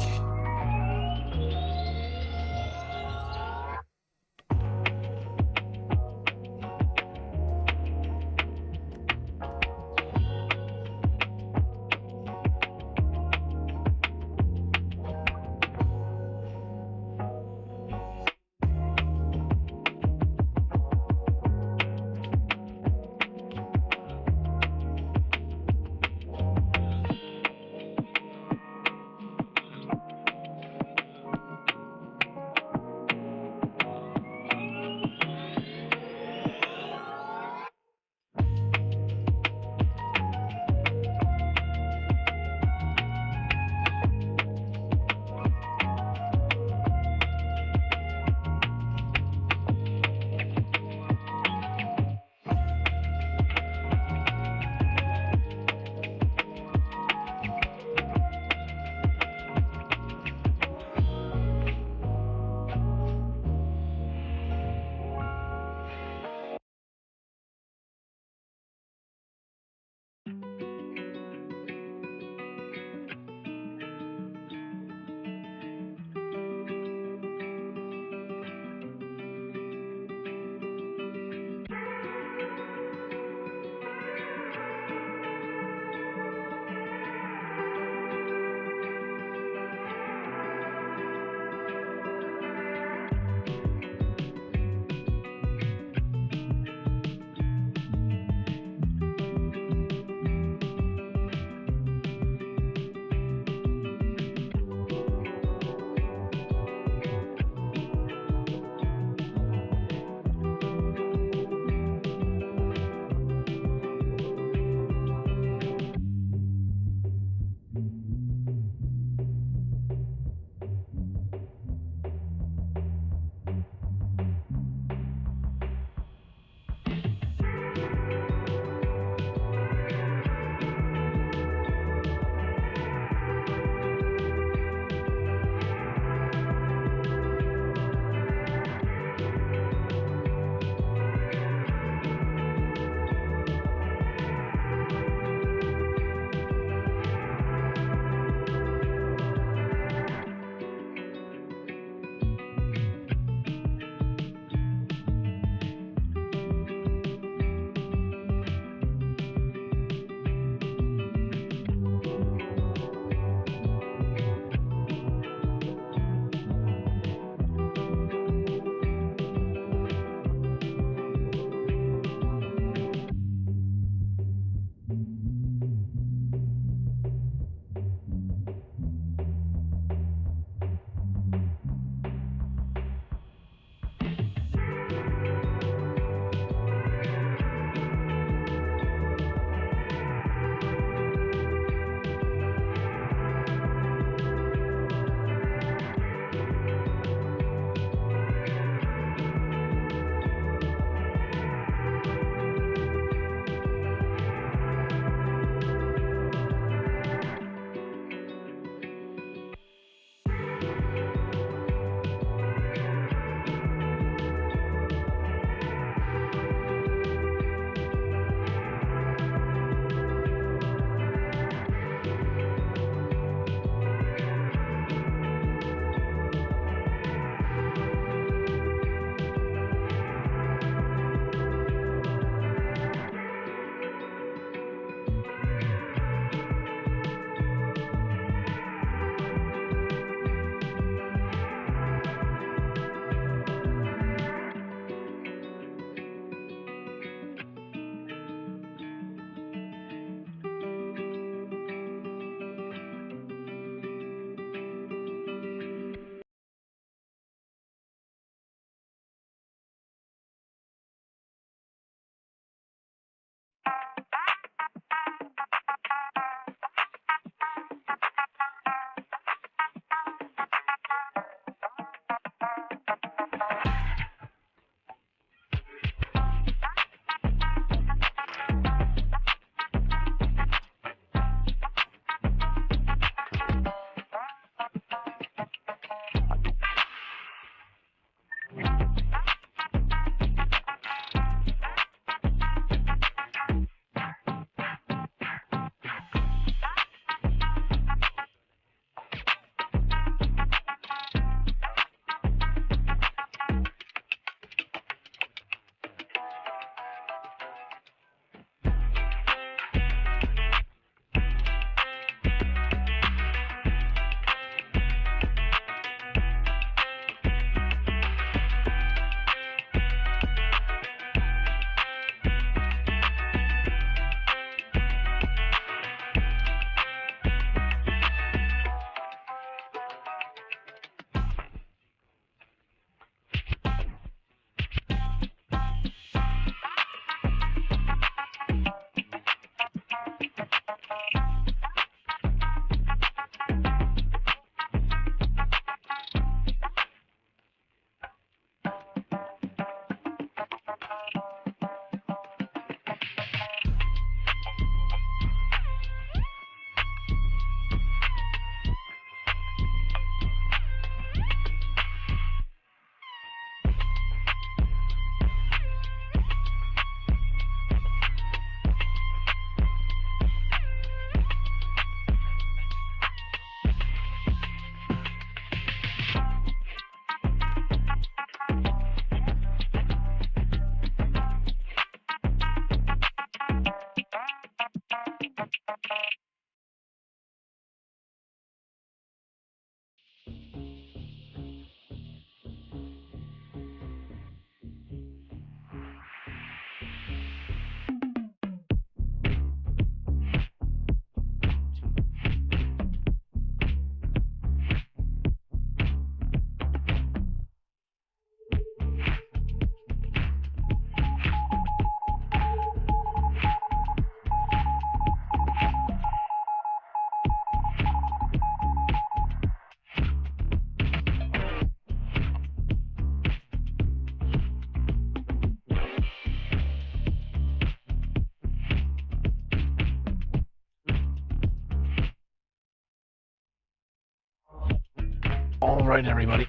right, everybody.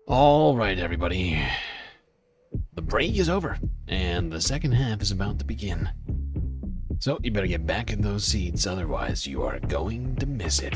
All right, everybody. The break is over, and the second half is about to begin. So you better get back in those seats, otherwise you are going to miss it.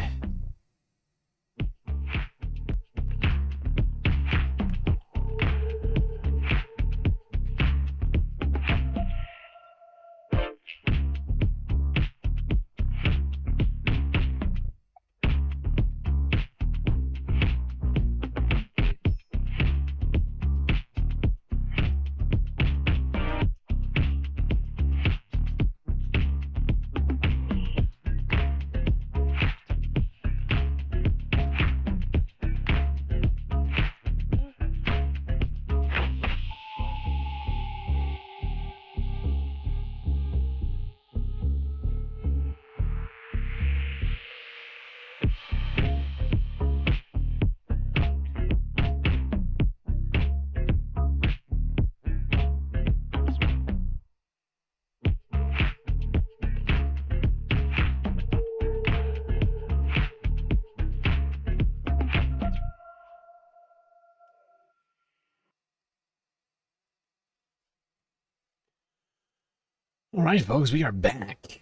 All right, folks, we are back.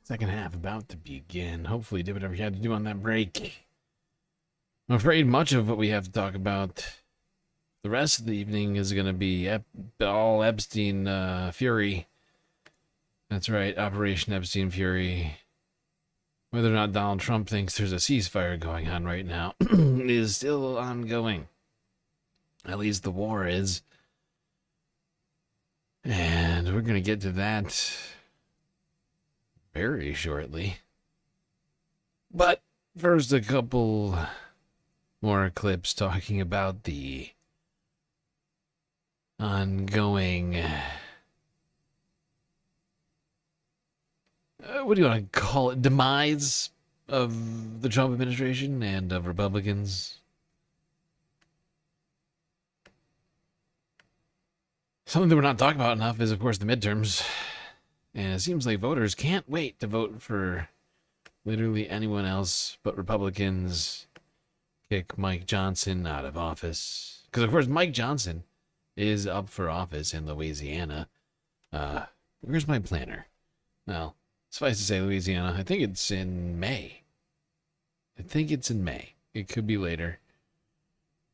Second half about to begin. Hopefully, did whatever you had to do on that break. I'm afraid much of what we have to talk about the rest of the evening is going to be all Epstein fury. That's right, Operation Epstein Fury. Whether or not Donald Trump thinks there's a ceasefire going on right now is still ongoing. At least the war is. And we're going to get to that very shortly. But first, a couple more clips talking about the ongoing... what do you want to call it? Demise of the Trump administration and of Republicans. Something that we're not talking about enough is, of course, the midterms. And it seems like voters can't wait to vote for literally anyone else but Republicans. Kick Mike Johnson out of office. Because, of course, Mike Johnson is up for office in Louisiana. Where's my planner? Well, suffice to say, Louisiana, I think it's in May. It could be later.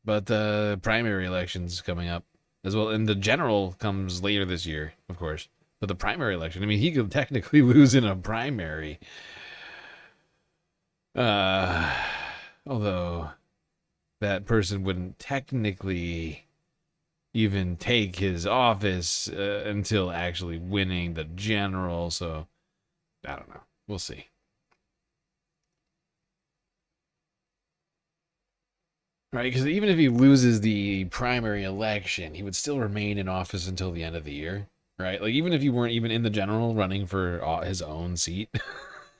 But the primary election's coming up as well. And the general comes later this year, of course. But the primary election, I mean, he could technically lose in a primary. Although that person wouldn't technically even take his office until actually winning the general. So, I don't know. We'll see. Right, because even if he loses the primary election, he would still remain in office until the end of the year. Right? Like, even if you weren't even in the general running for his own seat.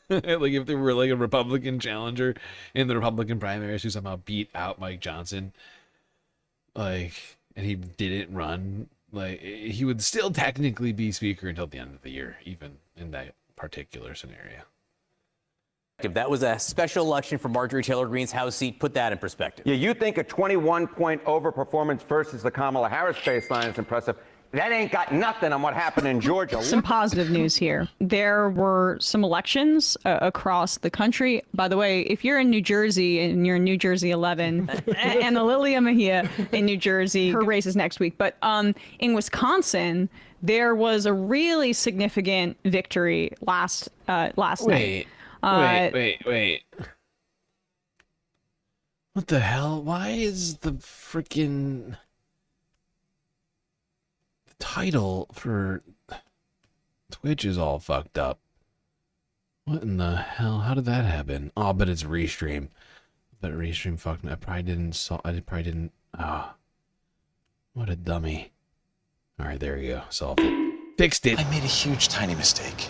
Like, if there were, like, a Republican challenger in the Republican primaries who somehow beat out Mike Johnson, like, and he didn't run, like, he would still technically be speaker until the end of the year, even in that particular scenario. If that was a special election for Marjorie Taylor Greene's House seat, put that in perspective. Yeah, you think a 21-point overperformance versus the Kamala Harris baseline is impressive. That ain't got nothing on what happened in Georgia. Some positive news here. There were some elections across the country. By the way, if you're in New Jersey and you're in New Jersey 11, and Lilia Mejia in New Jersey, her race is next week. But in Wisconsin, there was a really significant victory last night. Wait. What the hell? Why is the freaking title for Twitch is all fucked up? What in the hell? How did that happen? Oh, but it's Restream. But Restream fucked me. I probably didn't. Ah, what a dummy. All right, there you go. Solved it. Fixed it. I made a huge, tiny mistake.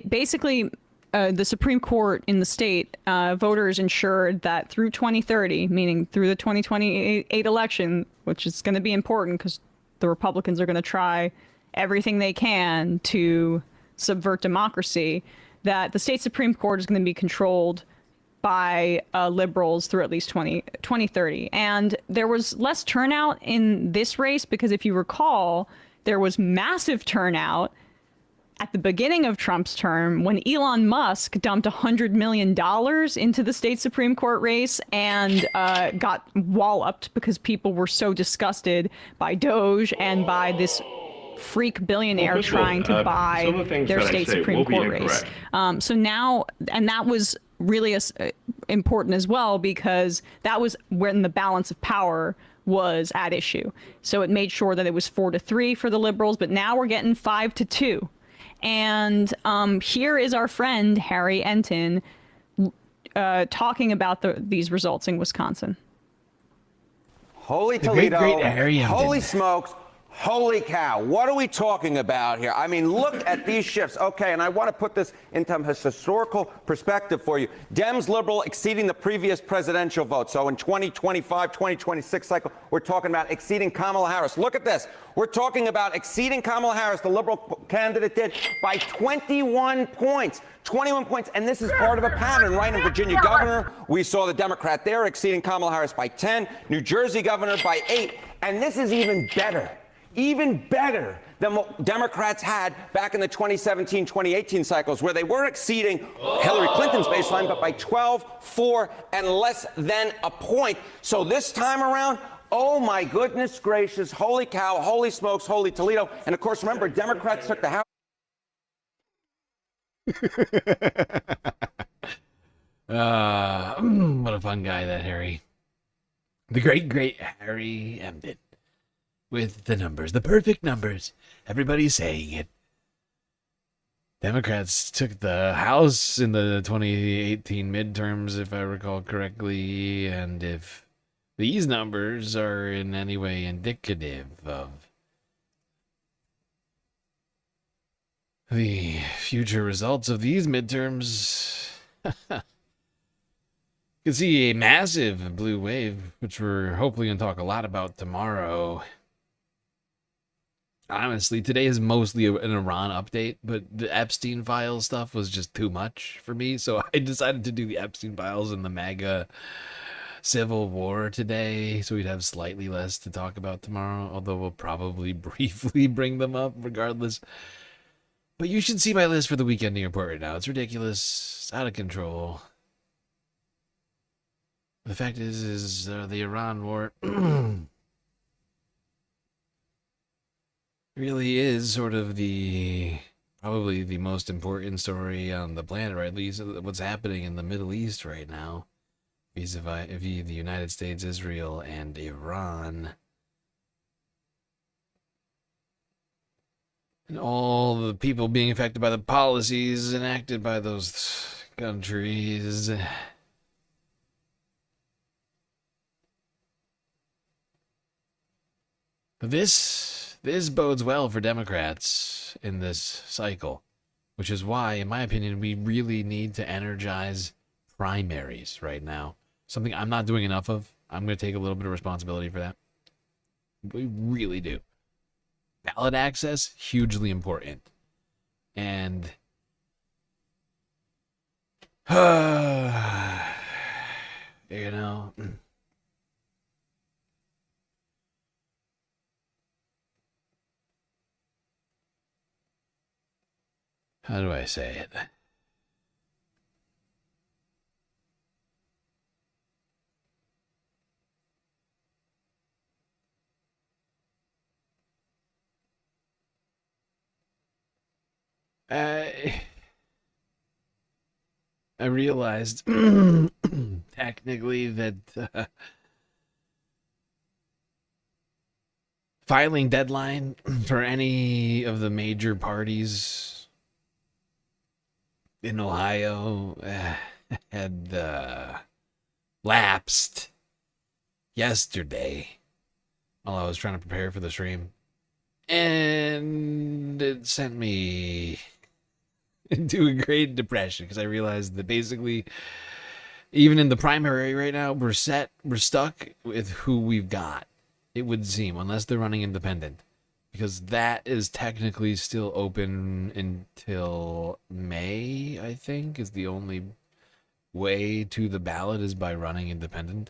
Basically, the Supreme Court in the state, voters ensured that through 2030, meaning through the 2028 election, which is going to be important because the Republicans are going to try everything they can to subvert democracy, that the state Supreme Court is going to be controlled by liberals through at least 2030. And there was less turnout in this race because if you recall, there was massive turnout at the beginning of Trump's term when Elon Musk dumped $100 million into the state Supreme Court race and got walloped because people were so disgusted by Doge and by this freak billionaire trying to buy their state Supreme Court race. So now, and that was really important as well because that was when the balance of power was at issue. So it made sure that it was 4-3 for the liberals, but now we're getting 5-2. And here is our friend Harry Enton talking about these results in Wisconsin. Holy Toledo, holy smokes, holy cow. What are we talking about here? I mean, look at these shifts. Okay, and I want to put this into a historical perspective for you. Dems, liberal, exceeding the previous presidential vote. So in 2025, 2026 cycle, we're talking about exceeding Kamala Harris. Look at this. We're talking about exceeding Kamala Harris, the liberal candidate did, by 21 points. 21 points, and this is part of a pattern, right? In Virginia governor, we saw the Democrat there exceeding Kamala Harris by 10, New Jersey governor by 8, and this is even better than what Democrats had back in the 2017, 2018 cycles, where they were exceeding Hillary Clinton's baseline, but by 12, 4, and less than a point. So this time around, oh my goodness gracious, holy cow, holy smokes, holy Toledo. And of course, remember, Democrats took the House. What a fun guy, that Harry. The great Harry Emden. With the numbers, the perfect numbers. Everybody's saying it. Democrats took the House in the 2018 midterms, if I recall correctly, and if these numbers are in any way indicative of the future results of these midterms, you can see a massive blue wave, which we're hopefully going to talk a lot about tomorrow. Honestly, today is mostly an Iran update, but the Epstein files stuff was just too much for me, so I decided to do the Epstein files and the MAGA civil war today, so we'd have slightly less to talk about tomorrow, although we'll probably briefly bring them up regardless. But you should see my list for the weekending report right now. It's ridiculous. It's out of control. The fact is the Iran war really is sort of probably the most important story on the planet, or at least what's happening in the Middle East right now, vis-a-vis the United States, Israel, and Iran. And all the people being affected by the policies enacted by those countries. This bodes well for Democrats in this cycle, which is why, in my opinion, we really need to energize primaries right now. Something I'm not doing enough of. I'm going to take a little bit of responsibility for that. We really do. Ballot access, hugely important. And you know, how do I say it? I realized technically that filing deadline for any of the major parties in Ohio had lapsed yesterday while I was trying to prepare for the stream. And it sent me into a great depression because I realized that basically, even in the primary right now, we're stuck with who we've got, it would seem, unless they're running independent. Because that is technically still open until May, I think, is the only way to the ballot is by running independent.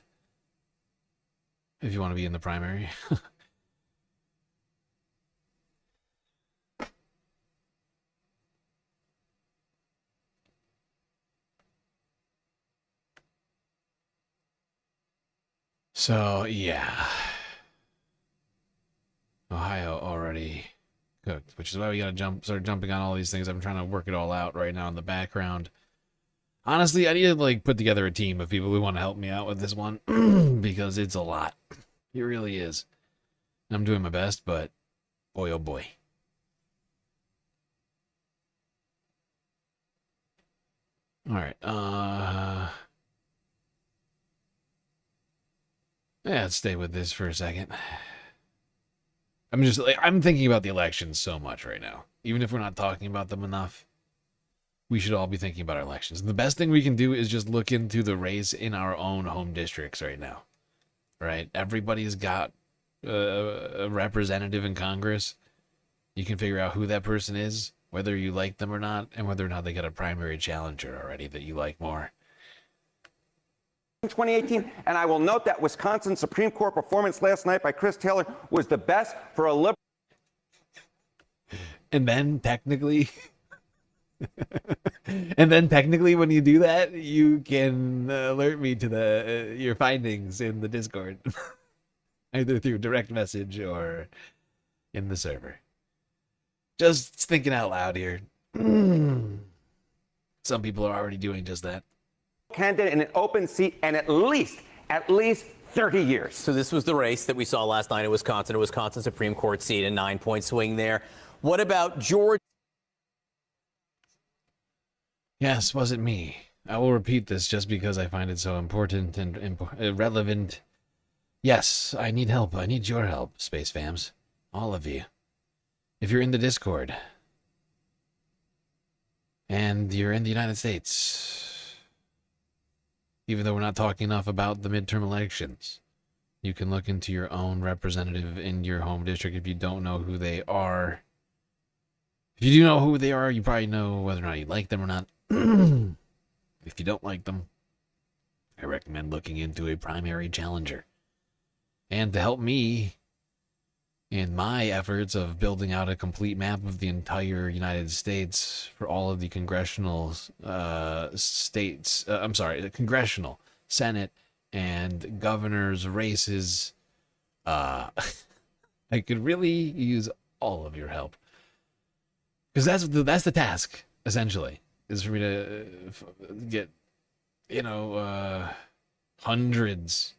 If you want to be in the primary. So, yeah. Ohio already cooked, which is why we gotta start jumping on all these things. I'm trying to work it all out right now in the background. Honestly, I need to like put together a team of people who want to help me out with this one because it's a lot. It really is. I'm doing my best, but boy, oh boy. All right. Yeah, let's stay with this for a second. I'm thinking about the elections so much right now. Even if we're not talking about them enough, we should all be thinking about our elections. The best thing we can do is just look into the race in our own home districts right now. Right? Everybody's got a representative in Congress. You can figure out who that person is, whether you like them or not, and whether or not they got a primary challenger already that you like more. 2018, and I will note that Wisconsin Supreme Court performance last night by Chris Taylor was the best for a liberal. And then technically, when you do that, you can alert me to your findings in the Discord, either through direct message or in the server. Just thinking out loud here. Some people are already doing just that. Candidate in an open seat and at least 30 years. So this was the race that we saw last night in Wisconsin, a Wisconsin Supreme Court seat, a 9-point swing there. What about Georgia? Yes, was it me? I will repeat this just because I find it so important and relevant. Yes, I need help. I need your help, Space Fams. All of you. If you're in the Discord and you're in the United States, even though we're not talking enough about the midterm elections, you can look into your own representative in your home district if you don't know who they are. If you do know who they are, you probably know whether or not you like them or not. If you don't like them, I recommend looking into a primary challenger. And to help me in my efforts of building out a complete map of the entire United States for all of the congressional the congressional, Senate, and governor's races, I could really use all of your help. Because that's the task, essentially, is for me to get, hundreds.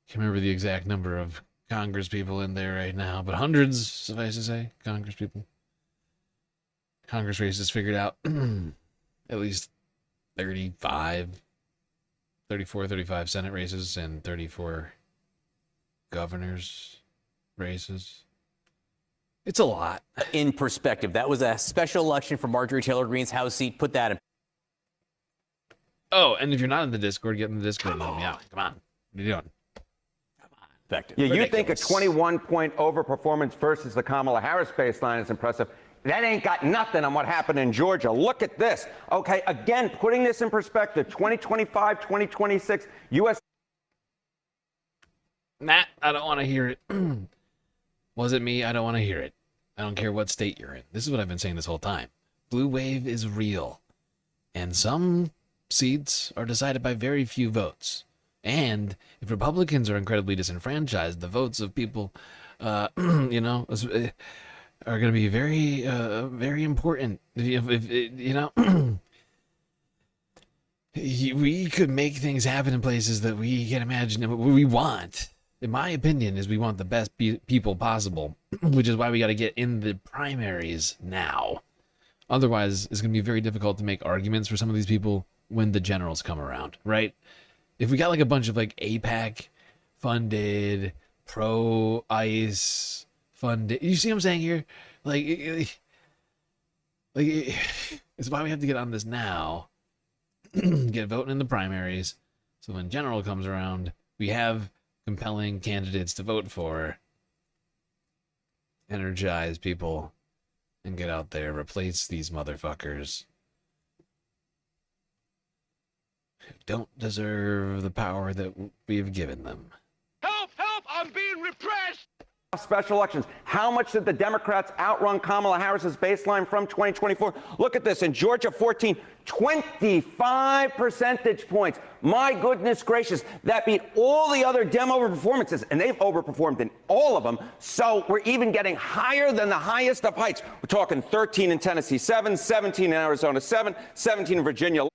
Can't remember the exact number of Congress people in there right now, but hundreds, suffice to say, Congress people. Congress races figured out. At least 34, 35 Senate races and 34 governors races. It's a lot. In perspective, that was a special election for Marjorie Taylor Greene's House seat. Put that in. Oh, and if you're not in the Discord, get in the Discord and help me out. Come on. What are you doing? Yeah, you think a 21-point overperformance versus the Kamala Harris baseline is impressive. That ain't got nothing on what happened in Georgia. Look at this. Okay, again, putting this in perspective, 2025, 2026, U.S. Matt, I don't want to hear it. Was it me? I don't want to hear it. I don't care what state you're in. This is what I've been saying this whole time. Blue wave is real. And some seats are decided by very few votes. And if Republicans are incredibly disenfranchised, the votes of people, are going to be very, very important. We could make things happen in places that we can't imagine. What we want, in my opinion, is we want the best people possible, which is why we got to get in the primaries now. Otherwise, it's going to be very difficult to make arguments for some of these people when the generals come around, right? If we got like a bunch of like AIPAC funded, pro-ICE funded, you see what I'm saying here? Like, Like, it's why we have to get on this now. Get voting in the primaries. So when general comes around, we have compelling candidates to vote for. Energize people and get out there. Replace these motherfuckers who don't deserve the power that we have given them. Help! Help! I'm being repressed! Special elections. How much did the Democrats outrun Kamala Harris's baseline from 2024? Look at this. In Georgia, 25 percentage points. My goodness gracious. That beat all the other Dem overperformances, and they've overperformed in all of them. So we're even getting higher than the highest of heights. We're talking 13 in Tennessee, 7, 17 in Arizona, 7, 17 in Virginia.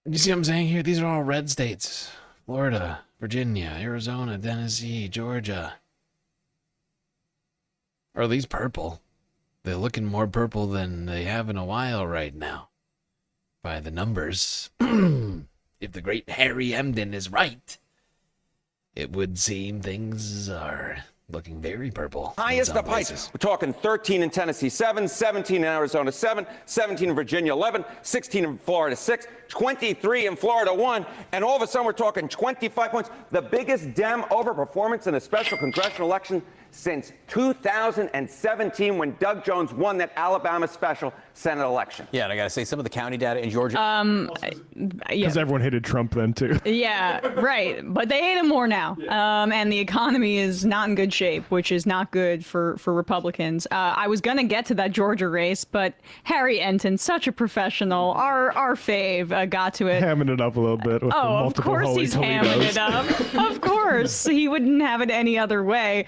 You see what I'm saying here? These are all red states. Florida, Virginia, Arizona, Tennessee, Georgia. Or at least purple. They're looking more purple than they have in a while right now. By the numbers. If the great Harry Emden is right, it would seem things are looking very purple. Highest of heights. We're talking 13 in Tennessee, 7, 17 in Arizona, 7, 17 in Virginia, 11, 16 in Florida, 6, 23 in Florida, 1, and all of a sudden we're talking 25 points. The biggest Dem overperformance in a special congressional election since 2017 when Doug Jones won that Alabama special Senate election. Yeah, and I got to say, some of the county data in Georgia. Because everyone hated Trump then, too. Yeah, right. But they hate him more now. And the economy is not in good shape, which is not good for Republicans. I was going to get to that Georgia race, but Harry Enton, such a professional, our fave, got to it. Hamming it up a little bit. With the Of multiple course Holy he's Toledos. hamming it up. Of course. He wouldn't have it any other way.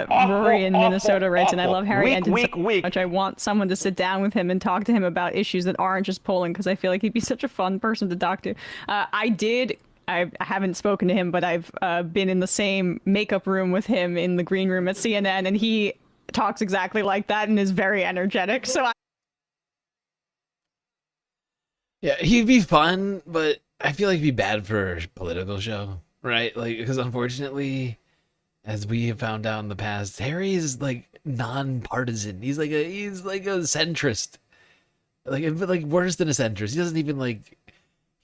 Rory in Minnesota writes, and I love Harry Enton so much. I want someone to sit down with him and talk to him about issues that aren't just polling, because I feel like he'd be such a fun person to talk to. I haven't spoken to him, but I've been in the same makeup room with him in the green room at CNN, and he talks exactly like that and is very energetic. So Yeah, he'd be fun, but I feel like he'd be bad for a political show, right? Like, because unfortunately, as we have found out in the past, Harry is like non-partisan. He's like a centrist, like worse than a centrist. He doesn't even like.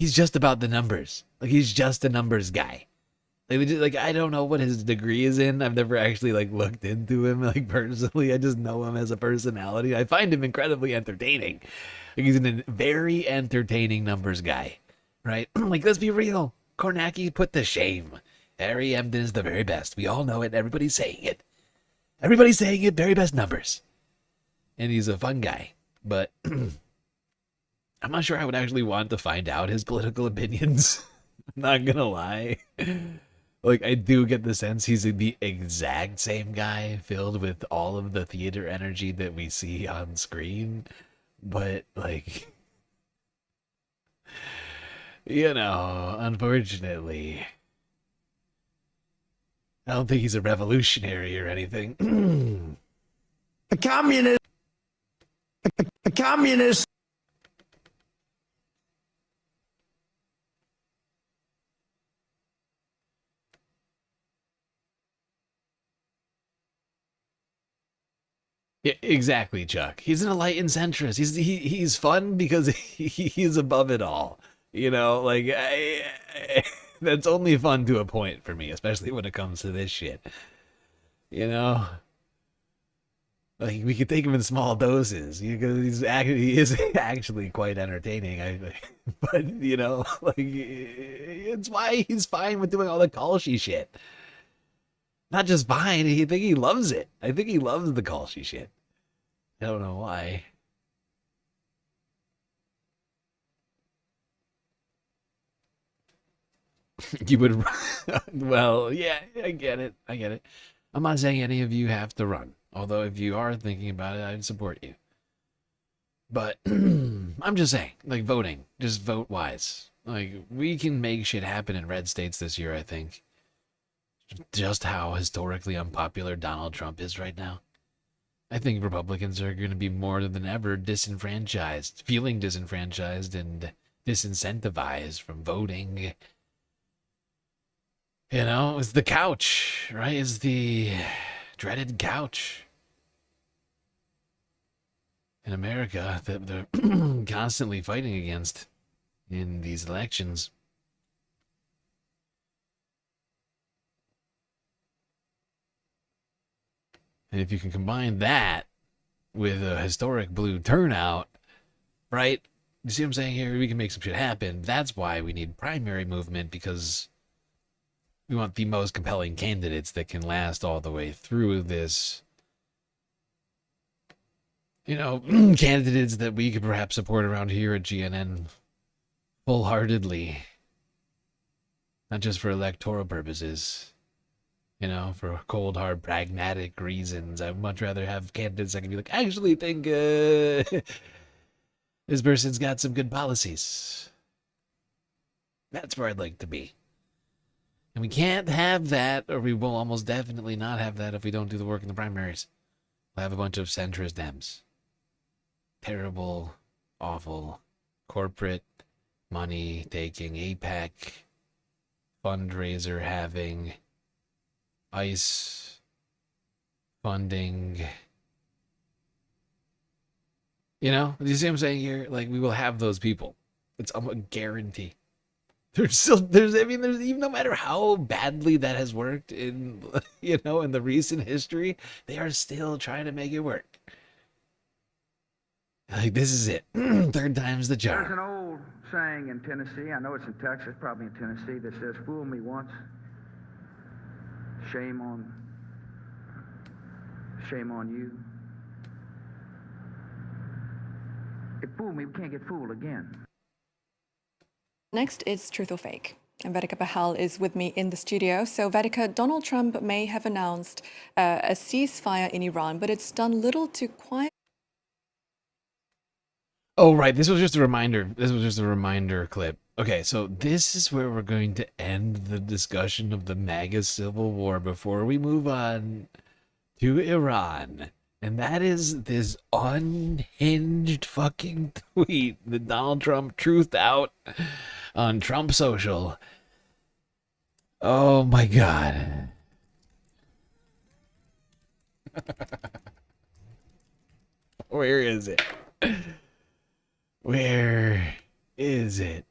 He's just about the numbers. Like, he's just a numbers guy. Like I don't know what his degree is in. I've never actually like looked into him like personally. I just know him as a personality. I find him incredibly entertaining. Like, he's a very entertaining numbers guy, right? Like, let's be real. Kornacki put to shame. Harry Emden is the very best. We all know it. Everybody's saying it. Everybody's saying it. Very best numbers. And he's a fun guy. But I'm not sure I would actually want to find out his political opinions. I'm not going to lie. Like, I do get the sense he's the exact same guy, filled with all of the theater energy that we see on screen. But, like, you know, unfortunately, I don't think he's a revolutionary or anything. A communist. A communist. Yeah, exactly, Chuck. He's an enlightened centrist. He's fun because he's above it all. You know, like, that's only fun to a point for me, especially when it comes to this shit. You know, like, we could take him in small doses because he is actually quite entertaining. But you know, like, it's why he's fine with doing all the Kalshi shit. Not just fine. I think he loves it. I think he loves the Kalshi shit. I don't know why. You would, well, yeah, I get it. I'm not saying any of you have to run. Although if you are thinking about it, I'd support you. But I'm just saying, like, voting, just vote wise. Like, we can make shit happen in red states this year, I think. Just how historically unpopular Donald Trump is right now. I think Republicans are going to be more than ever disenfranchised, feeling disenfranchised and disincentivized from voting. You know, it's the couch, right? It's the dreaded couch. in America that they're constantly fighting against in these elections. And if you can combine that with a historic blue turnout, right? You see what I'm saying here? We can make some shit happen. That's why we need primary movement, because we want the most compelling candidates that can last all the way through this. You know, candidates that we could perhaps support around here at GNN full-heartedly. Not just for electoral purposes. You know, for cold, hard, pragmatic reasons. I'd much rather have candidates that can be like, I actually think this person's got some good policies. That's where I'd like to be. And we can't have that, or we will almost definitely not have that if we don't do the work in the primaries. We'll have a bunch of centrist Dems. Terrible, awful, corporate, money-taking, APAC, fundraiser having, ICE funding. You know, you see what I'm saying here? Like, we will have those people. It's a guarantee. There's even no matter how badly that has worked in, you know, in the recent history, they are still trying to make it work. Like, this is it. Third time's the charm. There's an old saying in Tennessee, I know it's in Texas, probably in Tennessee, that says, fool me once, shame on you. If fool me, we can't get fooled again. Next is Truth or Fake. And Vedika Pahal is with me in the studio. So Vedika, Donald Trump may have announced a ceasefire in Iran, but it's done little to quiet. Oh, right. This was just a reminder. This was just a reminder clip. Okay, so this is where we're going to end the discussion of the MAGA civil war before we move on to Iran. And that is this unhinged fucking tweet that Donald Trump truthed out on Trump Social. Oh my God. Where is it? Where is it?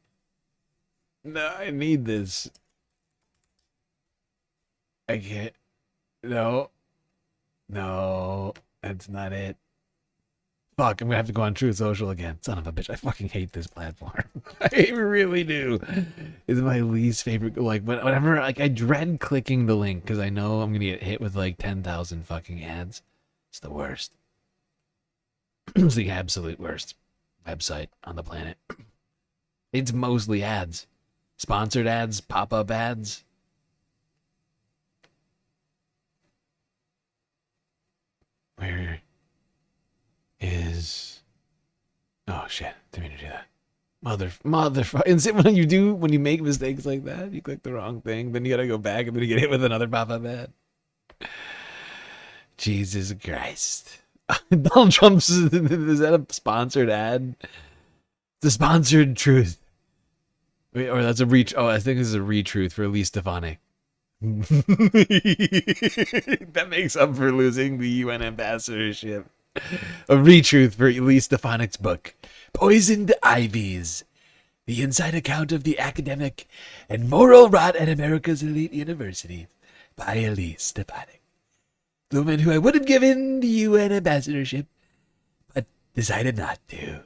No, I need this. I can't. No. No, that's not it. Fuck, I'm gonna have to go on Truth Social again. Son of a bitch, I fucking hate this platform. I really do. It's my least favorite. Like, whenever, like, I dread clicking the link because I know I'm gonna get hit with like 10,000 fucking ads. It's the worst. It's the absolute worst website on the planet. It's mostly ads. Sponsored ads, pop-up ads. Where is... Oh, shit. Didn't mean to do that. Motherfucker. When you make mistakes like that, you click the wrong thing, then you gotta go back and then you get hit with another pop-up ad. Jesus Christ. Donald Trump's... Is that a sponsored ad? The sponsored truth. Wait, or that's a reach. Oh, I think this is a retruth for Elise Stefanik. That makes up for losing the UN ambassadorship. A retruth for Elise Stefanik's book, Poisoned Ivies, the inside account of the academic and moral rot at America's elite universities by Elise Stefanik. The woman who I would have given the UN ambassadorship, but decided not to.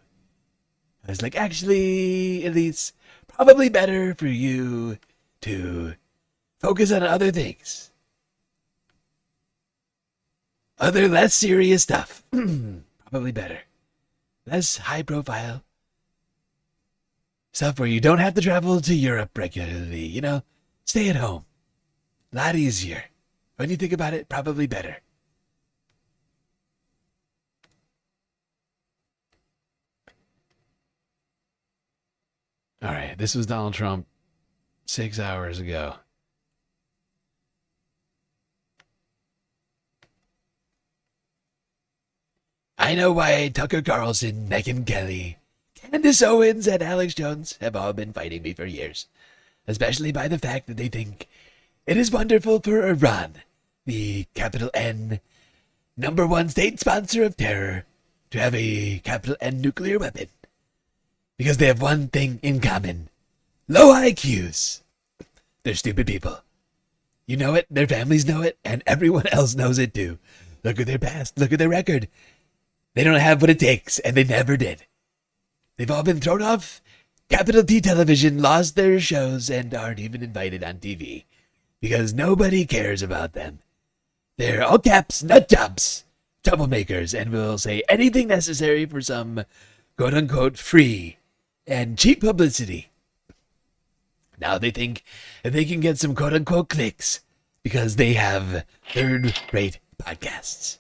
I was like, actually, Elise, probably better for you to focus on other things. Other less serious stuff. Probably better. Less high profile. Stuff where you don't have to travel to Europe regularly, you know? Stay at home. A lot easier. When you think about it, probably better. All right, this was Donald Trump 6 hours ago. I know why Tucker Carlson, Megyn Kelly, Candace Owens, and Alex Jones have all been fighting me for years, especially by the fact that they think it is wonderful for Iran, the capital N, #1 state sponsor of terror, to have a capital N nuclear weapon. Because they have one thing in common. Low IQs. They're stupid people. You know it, their families know it, and everyone else knows it too. Look at their past, look at their record. They don't have what it takes, and they never did. They've all been thrown off Capital T television, lost their shows, and aren't even invited on TV. Because nobody cares about them. They're all caps, nut jobs, troublemakers, and will say anything necessary for some quote-unquote free and cheap publicity. Now they think that they can get some quote-unquote clicks because they have third-rate podcasts.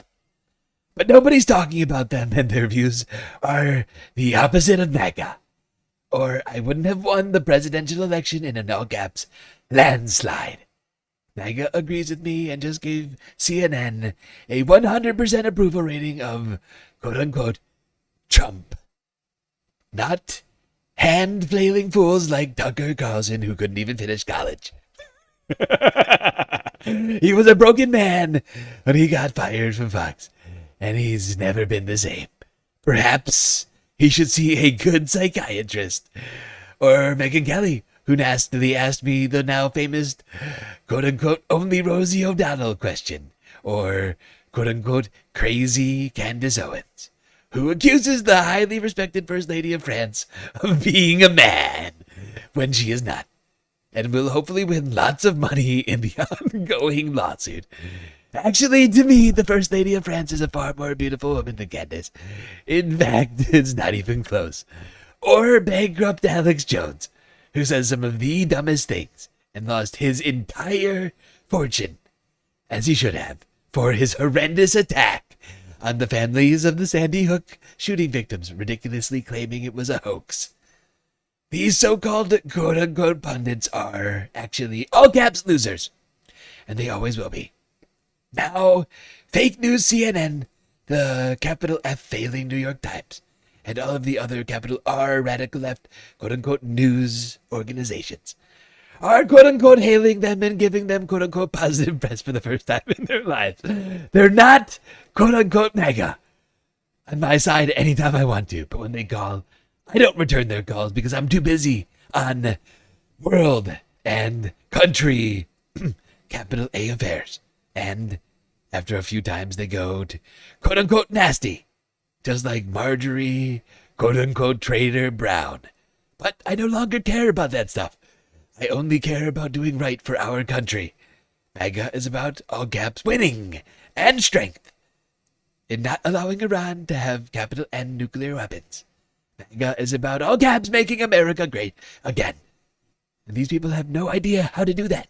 But nobody's talking about them, and their views are the opposite of MAGA. Or I wouldn't have won the presidential election in an all-caps landslide. MAGA agrees with me and just gave CNN a 100% approval rating of quote-unquote Trump. Not hand-flailing fools like Tucker Carlson who couldn't even finish college. He was a broken man when he got fired from Fox, and he's never been the same. Perhaps he should see a good psychiatrist. Or Megyn Kelly, who nastily asked me the now famous quote-unquote only Rosie O'Donnell question. Or quote-unquote crazy Candace Owens, who accuses the highly respected First Lady of France of being a man when she is not, and will hopefully win lots of money in the ongoing lawsuit. Actually, to me, the First Lady of France is a far more beautiful woman than Candace. In fact, it's not even close. Or bankrupt Alex Jones, who says some of the dumbest things and lost his entire fortune, as he should have, for his horrendous attack on the families of the Sandy Hook shooting victims, ridiculously claiming it was a hoax. These so-called quote-unquote pundits are actually all caps losers, and they always will be. Now, fake news CNN, the capital F failing New York Times, and all of the other capital R radical left quote-unquote news organizations are quote-unquote hailing them and giving them quote-unquote positive press for the first time in their lives. They're not quote-unquote MAGA. On my side anytime I want to, but when they call, I don't return their calls because I'm too busy on world and country capital A affairs. And after a few times they go to quote-unquote nasty, just like Marjorie quote-unquote Trader Brown. But I no longer care about that stuff. I only care about doing right for our country. MAGA is about all caps winning and strength in not allowing Iran to have capital N nuclear weapons. MAGA is about all caps making America great again. And these people have no idea how to do that.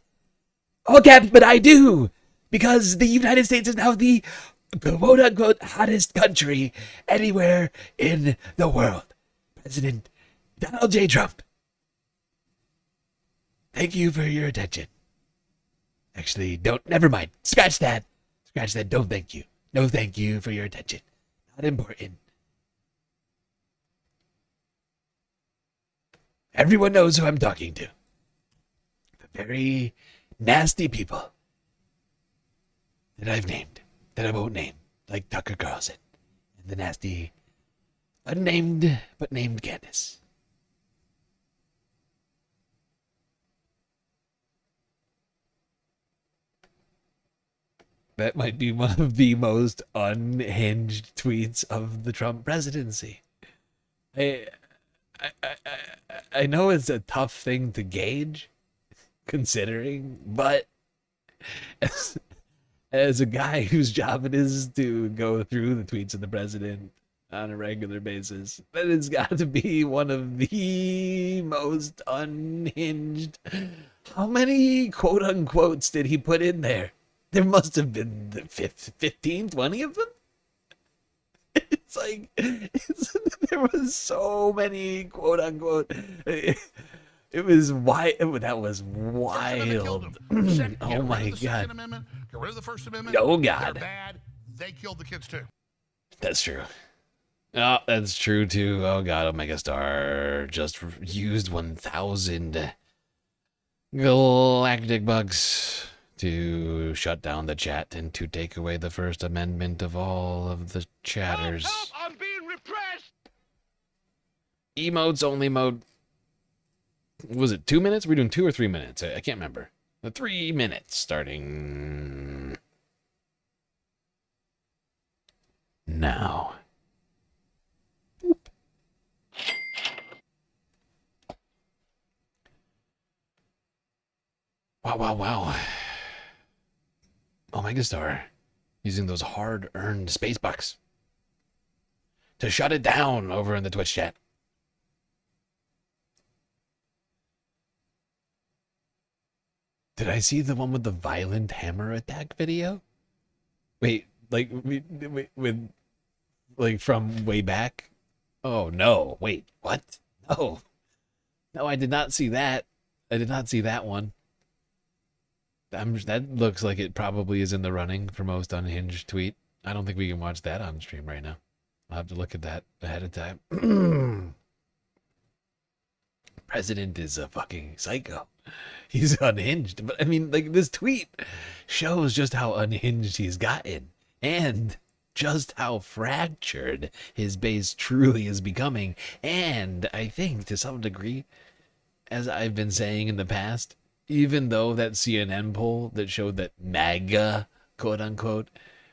All caps, but I do! Because the United States is now the quote-unquote hottest country anywhere in the world. President Donald J. Trump. Thank you for your attention. Actually, never mind. Scratch that. Scratch that. Don't thank you. No thank you for your attention. Not important. Everyone knows who I'm talking to. The very nasty people that I've named, that I won't name, like Tucker Carlson, and the nasty, unnamed but named Candace. That might be one of the most unhinged tweets of the Trump presidency. I know it's a tough thing to gauge, considering, but as a guy whose job it is to go through the tweets of the president on a regular basis, that has got to be one of the most unhinged. How many quote-unquotes did he put in there? There must have been 15, 20 of them? It's like, there was so many quote-unquote. It was wild. That was wild. Oh my God. Get rid of the First Amendment. Oh God. They're bad. They killed the kids too. That's true. Oh, that's true too. Oh God, Omega Star just used 1,000 galactic bucks to shut down the chat and to take away the First Amendment of all of the chatters. Help, I'm being emotes only mode. Was it 2 minutes? We're doing 2 or 3 minutes. I can't remember. 3 minutes starting now. Wow. Omega Star using those hard-earned space bucks to shut it down over in the Twitch chat. Did I see the one with the violent hammer attack video? Wait, like with like from way back? Oh no, wait, what? No, I did not see that. I did not see that one. That looks like it probably is in the running for most unhinged tweet. I don't think we can watch that on stream right now. I'll have to look at that ahead of time. President is a fucking psycho. He's unhinged. But I mean, like, this tweet shows just how unhinged he's gotten and just how fractured his base truly is becoming. And I think to some degree, as I've been saying in the past, even though that CNN poll that showed that MAGA, quote unquote,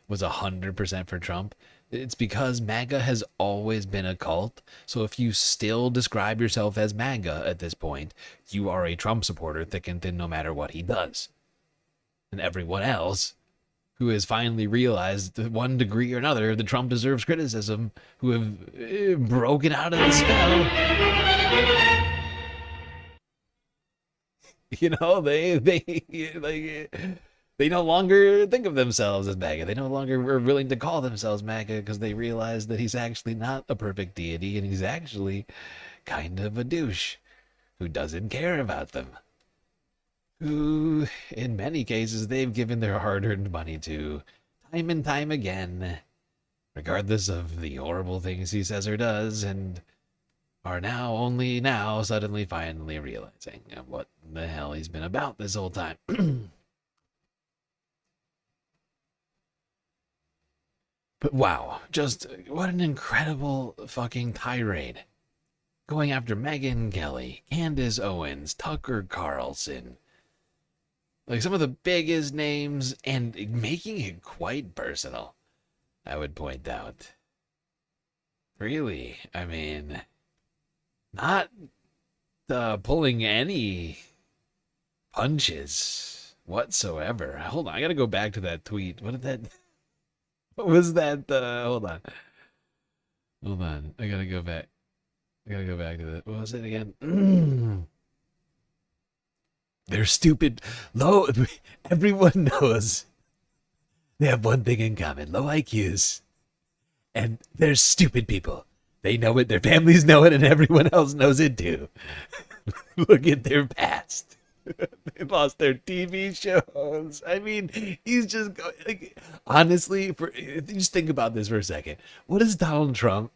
was 100% for Trump, it's because MAGA has always been a cult. So if you still describe yourself as MAGA at this point, you are a Trump supporter thick and thin no matter what he does. And everyone else who has finally realized to one degree or another that Trump deserves criticism, who have broken out of the spell, you know, they no longer think of themselves as MAGA. They no longer are willing to call themselves MAGA because they realize that he's actually not a perfect deity and he's actually kind of a douche who doesn't care about them. Who, in many cases, they've given their hard-earned money to time and time again, regardless of the horrible things he says or does, and are now only now suddenly finally realizing what the hell he's been about this whole time. But wow, just what an incredible fucking tirade. Going after Megyn Kelly, Candace Owens, Tucker Carlson. Like some of the biggest names and making it quite personal, I would point out. Really, I mean, not pulling any punches whatsoever. Hold on, I gotta go back to that tweet. What was that? Hold on. I gotta go back to that. What was it again? They're stupid. Everyone knows they have one thing in common: low IQs, and they're stupid people. They know it. Their families know it, and everyone else knows it too. Look at their past. They lost their TV shows. I mean, he's just going. Like, honestly, just think about this for a second. What does Donald Trump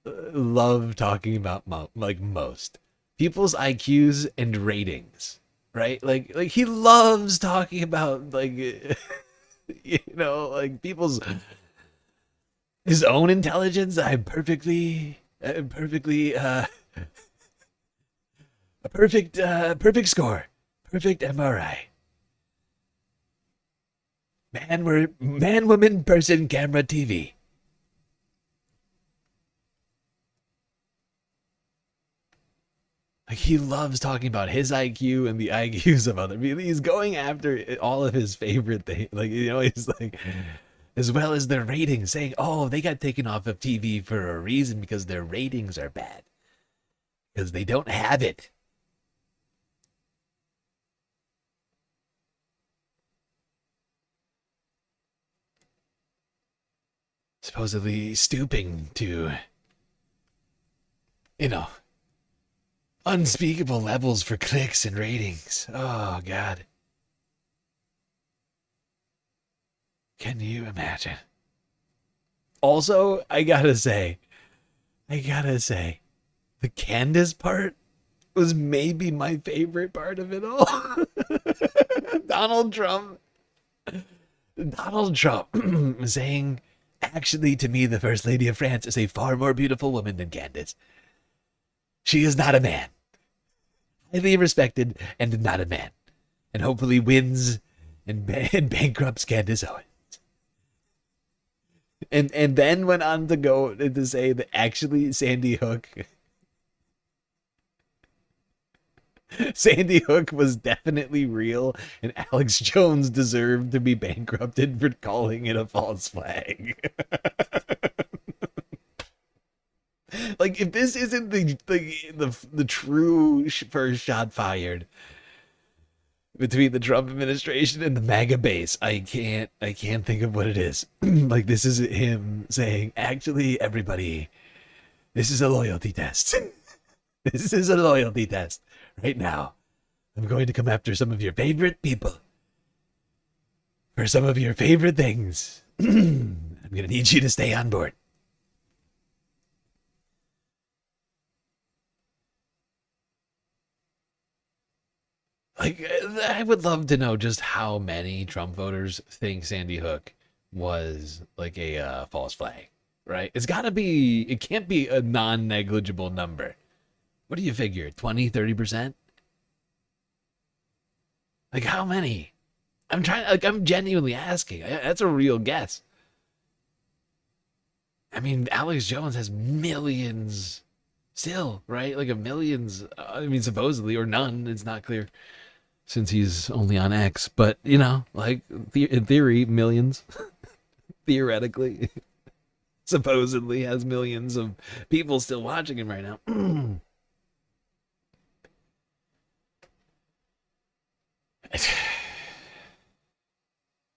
love talking about most? People's IQs and ratings, right? Like he loves talking about people's his own intelligence. I'm perfectly a perfect score, perfect MRI. Man, woman, person, camera, TV. Like he loves talking about his IQ and the IQs of other people. He's going after all of his favorite things. Like, you know, he's like, as well as their ratings, saying, oh, they got taken off of TV for a reason because their ratings are bad. Because they don't have it. Supposedly stooping to, unspeakable levels for clicks and ratings. Oh, God. Can you imagine? Also, I gotta say, the Candace part was maybe my favorite part of it all. Donald Trump saying, actually, to me, the First Lady of France is a far more beautiful woman than Candace. She is not a man. Highly respected and not a man. And hopefully wins and bankrupts Candace Owens. And then went on to go to say that actually Sandy Hook was definitely real, and Alex Jones deserved to be bankrupted for calling it a false flag. Like, if this isn't the true first shot fired between the Trump administration and the MAGA base, I can't think of what it is. Like, this is him saying, actually, everybody, this is a loyalty test. This is a loyalty test. Right now, I'm going to come after some of your favorite people for some of your favorite things. I'm going to need you to stay on board. Like, I would love to know just how many Trump voters think Sandy Hook was like a false flag, right? It's got to be, it can't be a non-negligible number. What do you figure, 20, 30%? Like, how many? I'm genuinely asking. That's a real guess. I mean, Alex Jones has millions still, right? Like, millions, I mean, supposedly, or none, it's not clear, since he's only on X. But, you know, like, in theory, millions. Theoretically. Supposedly has millions of people still watching him right now.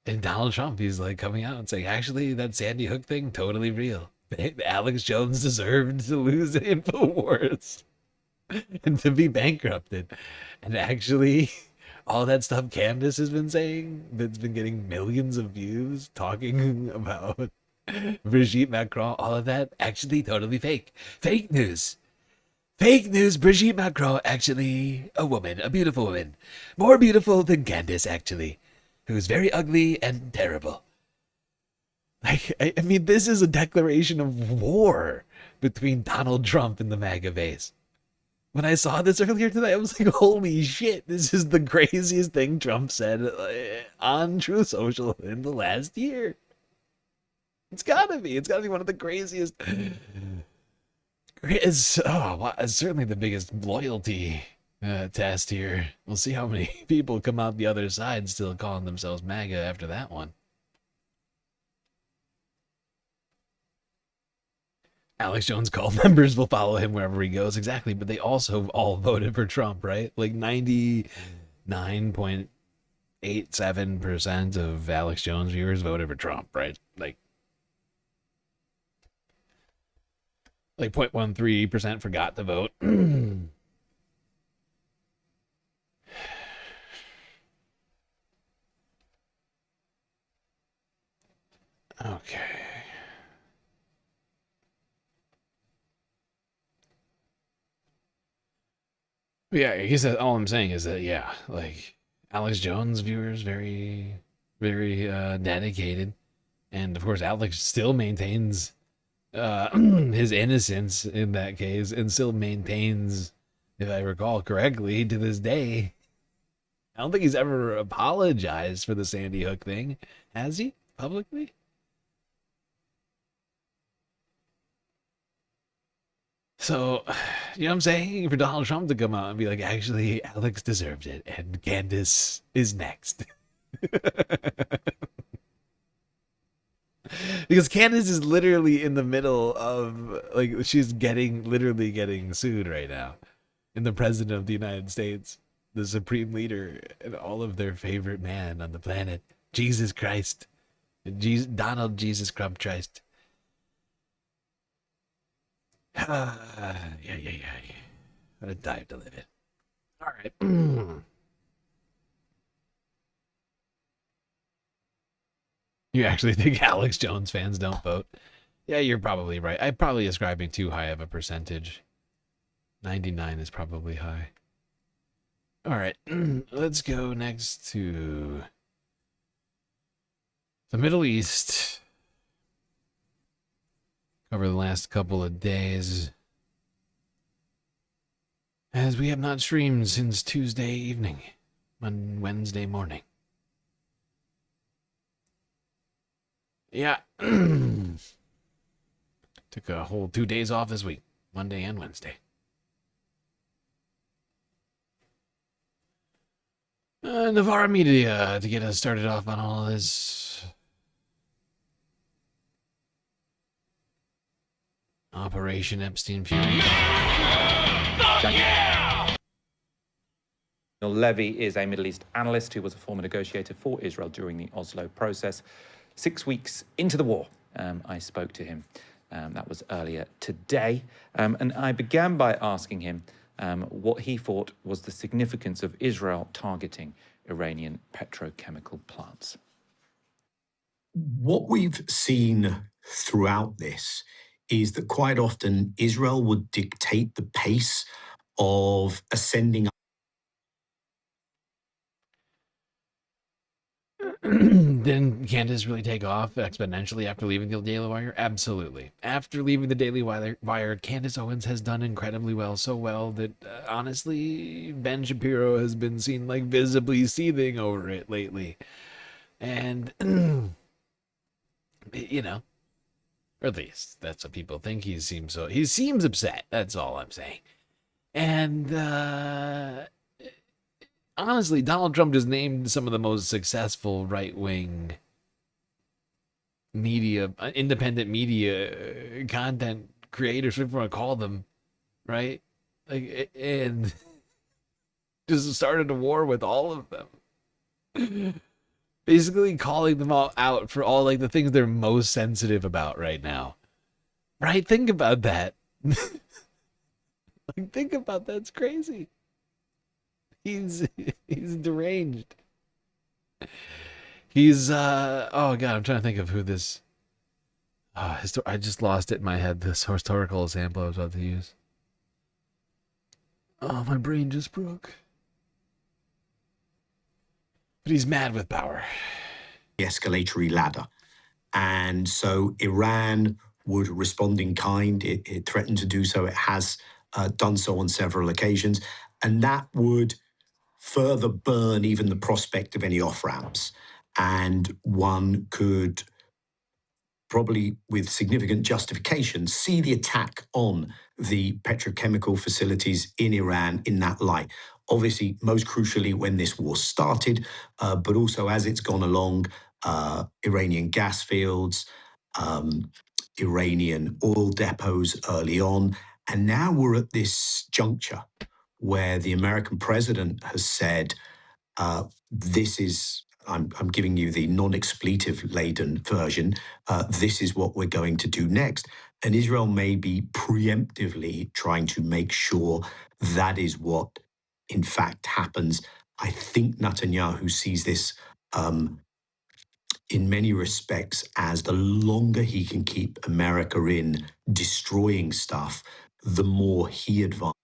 And Donald Trump, he's like coming out and saying, actually, that Sandy Hook thing, totally real. Alex Jones deserved to lose InfoWars and to be bankrupted. And actually, all that stuff Candace has been saying, that's been getting millions of views, talking about Brigitte Macron, all of that, actually totally fake. Fake news. Fake news, Brigitte Macron, actually a woman, a beautiful woman. More beautiful than Candace, actually. Who's very ugly and terrible. Like, I mean, this is a declaration of war between Donald Trump and the MAGA base. When I saw this earlier today, I was like, holy shit, this is the craziest thing Trump said on Truth Social in the last year. It's gotta be. It's gotta be one of the craziest. It's certainly the biggest loyalty test here. We'll see how many people come out the other side still calling themselves MAGA after that one. Alex Jones called members will follow him wherever he goes. Exactly, but they also all voted for Trump, right? Like 99.87% of Alex Jones viewers voted for Trump, right? Like 0.13% forgot to vote. Okay. Yeah, I guess that all I'm saying is that, yeah, like, Alex Jones viewers, very, very dedicated. And, of course, Alex still maintains his innocence in that case, and still maintains, if I recall correctly, to this day. I don't think he's ever apologized for the Sandy Hook thing. Has he? Publicly? So, you know what I'm saying? For Donald Trump to come out and be like, actually, Alex deserved it, and Candace is next. Because Candace is literally in the middle of, like, she's literally getting sued right now. And the President of the United States, the Supreme Leader, and all of their favorite man on the planet, Jesus Christ. Donald Jesus Trump Christ. Yeah. What a dive to live in. All right. You actually think Alex Jones fans don't vote? Yeah, you're probably right. I'm probably ascribing too high of a percentage. 99 is probably high. All right. Let's go next to the Middle East. Over the last couple of days, as we have not streamed since Tuesday evening, on Wednesday morning. Yeah. Took a whole 2 days off this week, Monday and Wednesday. Navarra Media to get us started off on all of this. Operation Epstein Fury. Levy is a Middle East analyst who was a former negotiator for Israel during the Oslo process. 6 weeks into the war, I spoke to him. That was earlier today. And I began by asking him what he thought was the significance of Israel targeting Iranian petrochemical plants. What we've seen throughout this is that quite often Israel would dictate the pace of ascending. Didn't Candace really take off exponentially after leaving the Daily Wire? Absolutely. After leaving the Daily Wire, Candace Owens has done incredibly well, so well that, honestly, Ben Shapiro has been seen, like, visibly seething over it lately. And, you know, or at least that's what people think. He seems upset. That's all I'm saying. And, honestly, Donald Trump just named some of the most successful right-wing media, independent media content creators, whatever you want to call them, right? Like, and just started a war with all of them. Basically calling them all out for all, like, the things they're most sensitive about right now. Right? Think about that. Like, think about that. It's crazy. He's deranged. He's oh god, I'm trying to think of who this I just lost it in my head, this historical example I was about to use. Oh, my brain just broke. But he's mad with power. The escalatory ladder. And so Iran would respond in kind. It threatened to do so. It has done so on several occasions. And that would further burn even the prospect of any off-ramps. And one could probably, with significant justification, see the attack on the petrochemical facilities in Iran in that light. Obviously, most crucially, when this war started, but also as it's gone along, Iranian gas fields, Iranian oil depots early on. And now we're at this juncture where the American president has said, this is, I'm giving you the non-expletive laden version, this is what we're going to do next. And Israel may be preemptively trying to make sure that is what, in fact, happens. I think Netanyahu sees this in many respects as the longer he can keep America in destroying stuff, the more he advances.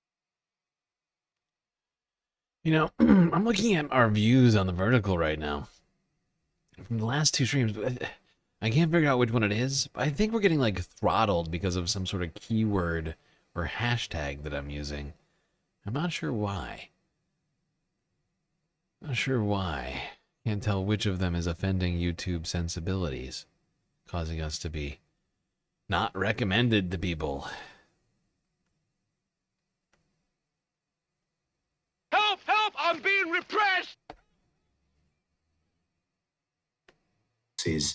You know, I'm looking at our views on the vertical right now. From the last two streams, I can't figure out which one it is. I think we're getting, like, throttled because of some sort of keyword or hashtag that I'm using. I'm not sure why. Not sure why. Can't tell which of them is offending YouTube sensibilities, causing us to be not recommended to people. Help! Help! I'm being repressed! Is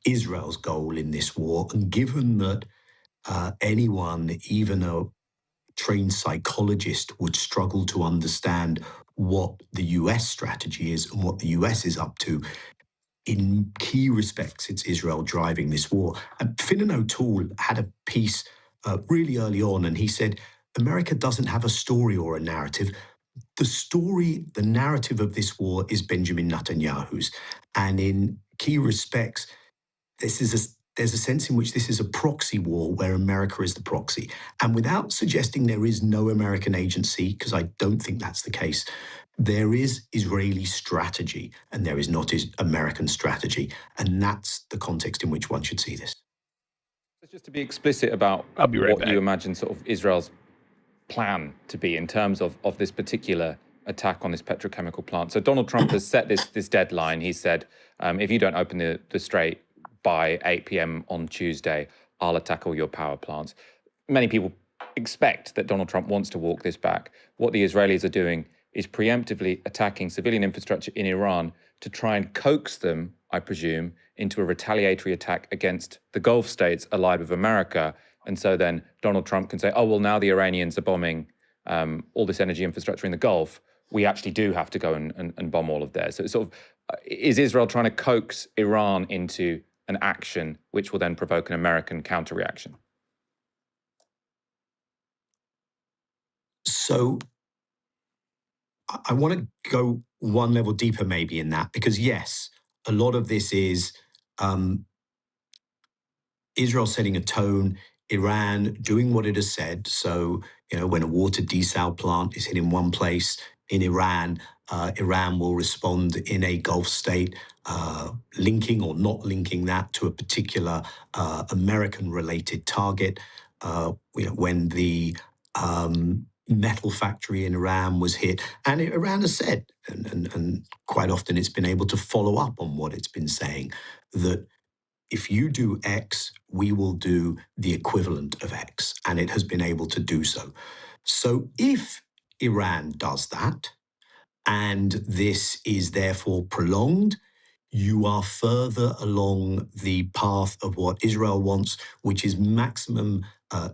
Israel's goal in this war. And given that anyone, even a trained psychologist, would struggle to understand what the US strategy is and what the US is up to, in key respects, it's Israel driving this war. And Finan O'Toole had a piece really early on, and he said, America doesn't have a story or a narrative. The story, the narrative of this war is Benjamin Netanyahu's. And in key respects, there's a sense in which this is a proxy war where America is the proxy. And without suggesting there is no American agency, because I don't think that's the case, there is Israeli strategy and there is not American strategy. And that's the context in which one should see this. Just to be explicit about I'll be right what back. you imagine sort of Israel's plan to be in terms of this particular attack on this petrochemical plant? So Donald Trump has set this deadline. He said, if you don't open the strait by 8 p.m. on Tuesday, I'll attack all your power plants. Many people expect that Donald Trump wants to walk this back. What the Israelis are doing is preemptively attacking civilian infrastructure in Iran to try and coax them, I presume, into a retaliatory attack against the Gulf states allied with America. And so then Donald Trump can say, oh, well, now the Iranians are bombing all this energy infrastructure in the Gulf. We actually do have to go and bomb all of theirs. So it's sort of, is Israel trying to coax Iran into an action which will then provoke an American counter-reaction? So I want to go one level deeper maybe in that, because yes, a lot of this is Israel setting a tone, Iran doing what it has said. So, you know, when a water desal plant is hit in one place in Iran, Iran will respond in a Gulf state, linking or not linking that to a particular American-related target. You know, when the metal factory in Iran was hit, and Iran has said, and quite often it's been able to follow up on what it's been saying, that if you do X, we will do the equivalent of X, and it has been able to do so. So if Iran does that, and this is therefore prolonged, you are further along the path of what Israel wants, which is maximum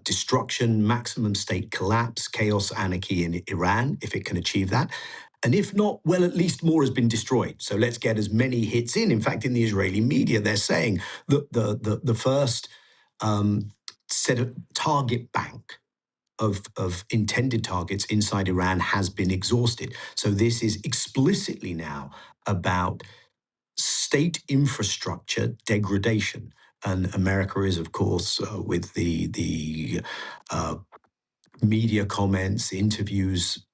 destruction, maximum state collapse, chaos, anarchy in Iran, if it can achieve that. And if not, well, at least more has been destroyed. So let's get as many hits in. In fact, in the Israeli media, they're saying that the first set of target bank of intended targets inside Iran has been exhausted. So this is explicitly now about state infrastructure degradation. And America is, of course, with the media comments, interviews,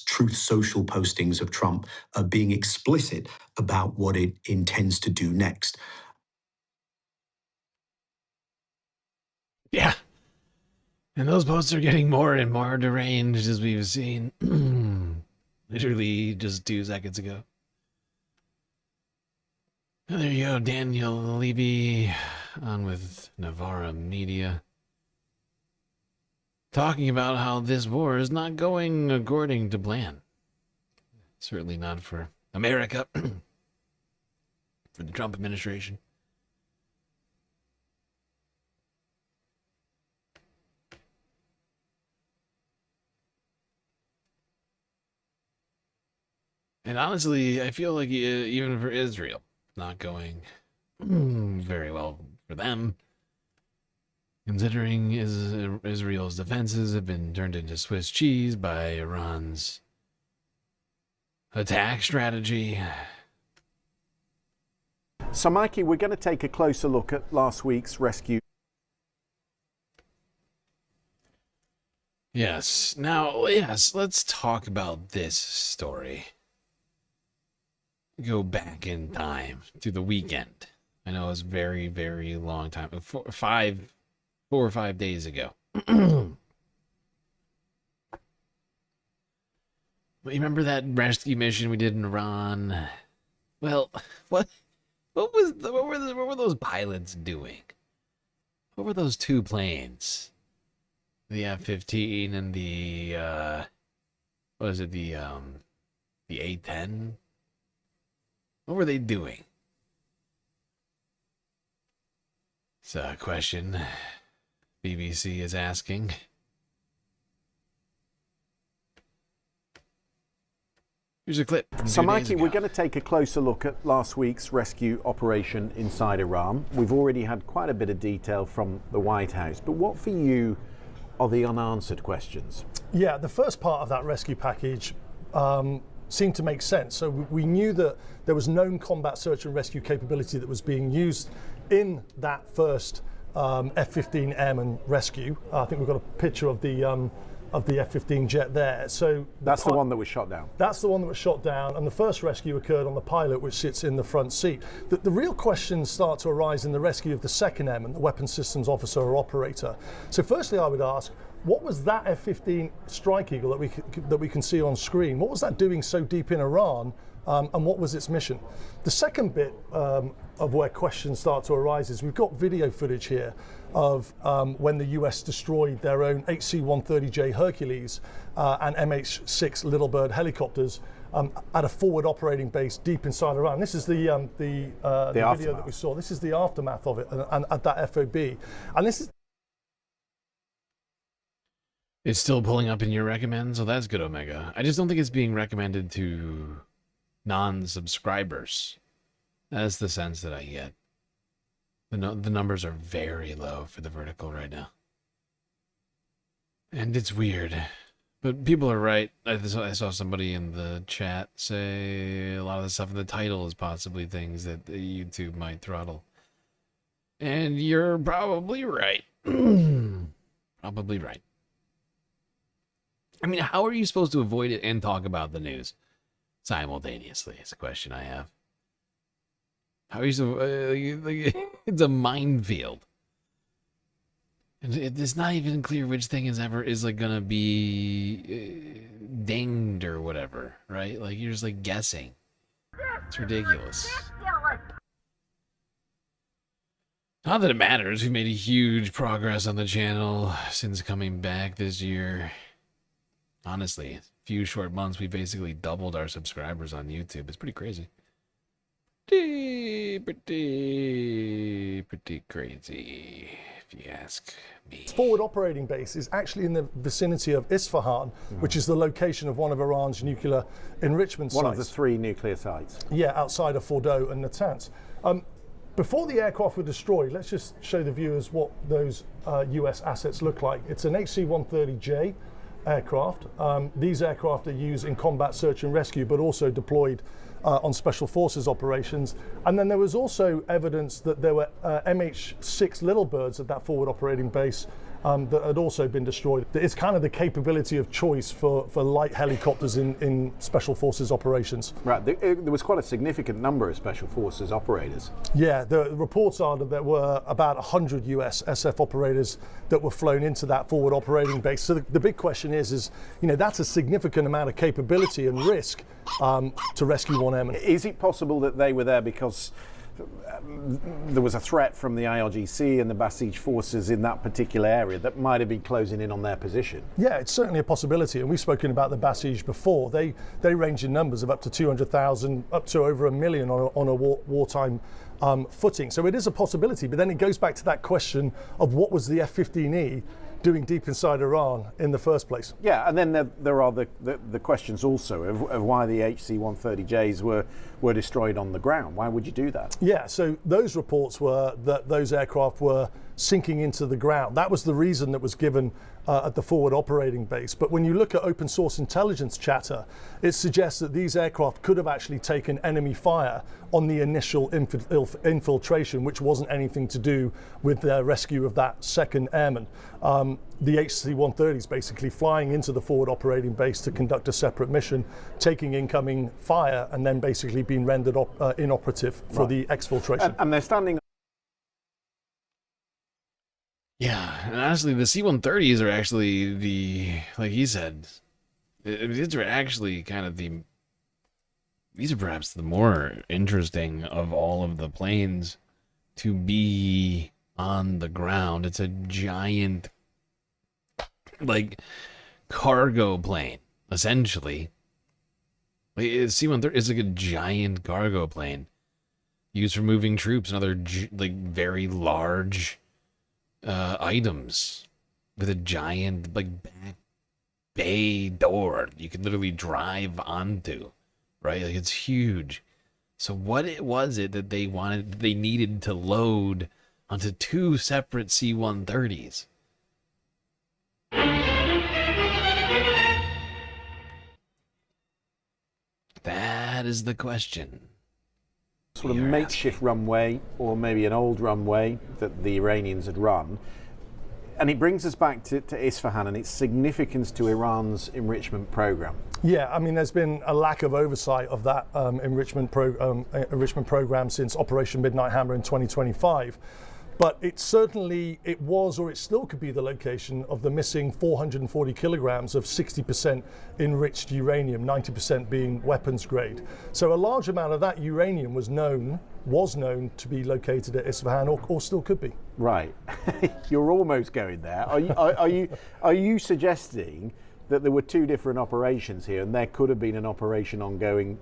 Truth Social postings of Trump, being explicit about what it intends to do next. Yeah. And those posts are getting more and more deranged, as we've seen literally just 2 seconds ago. And there you go, Daniel Levy on with Navarra Media, talking about how this war is not going according to plan. Certainly not for America, for the Trump administration. And honestly, I feel like even for Israel, not going very well for them, considering Israel's defenses have been turned into Swiss cheese by Iran's attack strategy. So, Mikey, we're going to take a closer look at last week's rescue. Yes. Now, yes, let's talk about this story. Go back in time to the weekend. I know it was very, very long time. 4 or 5 days ago. You remember that rescue mission we did in Iran? Well, what were those pilots doing? What were those 2 planes? The F-15 and the what is it? The A-10? What were they doing? It's a question BBC is asking. Here's a clip. So, Mikey, we're going to take a closer look at last week's rescue operation inside Iran. We've already had quite a bit of detail from the White House, but what for you are the unanswered questions? Yeah, the first part of that rescue package seemed to make sense. So we knew that there was known combat search and rescue capability that was being used in that first F-15M and rescue. I think we've got a picture of the F-15 jet there. So that's the one that was shot down. That's the one that was shot down, and the first rescue occurred on the pilot, which sits in the front seat. The real questions start to arise in the rescue of the second M and the weapons systems officer or operator. So firstly, I would ask, what was that F-15 Strike Eagle that we can see on screen? What was that doing so deep in Iran, and what was its mission? The second bit of where questions start to arise is we've got video footage here of when the US destroyed their own HC-130J Hercules and MH-6 Little Bird helicopters at a forward operating base deep inside Iran. This is the video that we saw. This is the aftermath of it, and at that FOB. And this is. It's still pulling up in your recommend, so that's good, Omega. I just don't think it's being recommended to non-subscribers. That's the sense that I get. The numbers are very low for the vertical right now. And it's weird. But people are right. I saw somebody in the chat say a lot of the stuff in the title is possibly things that YouTube might throttle. And you're probably right. Probably right. I mean, how are you supposed to avoid it and talk about the news simultaneously? It's a question I have. How are you so? It's a minefield. And it's not even clear which thing is like gonna be dinged or whatever, right? Like you're just like guessing. It's ridiculous. Not that it matters. We've made a huge progress on the channel since coming back this year. Honestly, a few short months, we basically doubled our subscribers on YouTube. It's pretty crazy. Pretty crazy, if you ask me. Its forward operating base is actually in the vicinity of Isfahan, which is the location of one of Iran's nuclear enrichment sites. One of the 3 nuclear sites. Yeah, outside of Fordow and Natanz. Before the aircraft were destroyed, let's just show the viewers what those US assets look like. It's an HC-130J aircraft. These aircraft are used in combat search and rescue, but also deployed on special forces operations. And then there was also evidence that there were MH-6 Little Birds at that forward operating base that had also been destroyed. It's kind of the capability of choice for light helicopters in special forces operations. Right, there was quite a significant number of special forces operators. Yeah, the reports are that there were about 100 US SF operators that were flown into that forward operating base. So the big question is, you know, that's a significant amount of capability and risk to rescue one airman. Is it possible that they were there because there was a threat from the IRGC and the Basij forces in that particular area that might have been closing in on their position? Yeah, it's certainly a possibility, and we've spoken about the Basij before. They range in numbers of up to 200,000, up to over 1 million on a wartime footing. So it is a possibility, but then it goes back to that question of what was the F-15E doing deep inside Iran in the first place. Yeah, and then there are the questions also of why the HC-130Js were destroyed on the ground. Why would you do that? Yeah, so those reports were that those aircraft were sinking into the ground. That was the reason that was given at the forward operating base. But when you look at open source intelligence chatter, it suggests that these aircraft could have actually taken enemy fire on the initial infiltration, which wasn't anything to do with their rescue of that second airman. The HC-130s basically flying into the forward operating base to conduct a separate mission, taking incoming fire, and then basically being rendered inoperative for the exfiltration. And they're standing. Yeah, and honestly, the C-130s are actually like he said, these are actually kind of these are perhaps the more interesting of all of the planes to be on the ground. It's a giant, like, cargo plane, essentially. Like, C-130 is like a giant cargo plane used for moving troops and other, like, very large items with a giant, like, back bay door you can literally drive onto, right? Like, it's huge. So what was it that they needed to load onto 2 separate C-130s? That is the question. Sort of makeshift runway, or maybe an old runway that the Iranians had run. And it brings us back to Isfahan and its significance to Iran's enrichment program. Yeah, I mean, there's been a lack of oversight of that enrichment program since Operation Midnight Hammer in 2025. But it certainly, it was, or it still could be the location of the missing 440 kilograms of 60% enriched uranium, 90% being weapons grade. So a large amount of that uranium was known to be located at Isfahan, or still could be. Right. You're almost going there. Are you suggesting that there were two different operations here, and there could have been an operation ongoing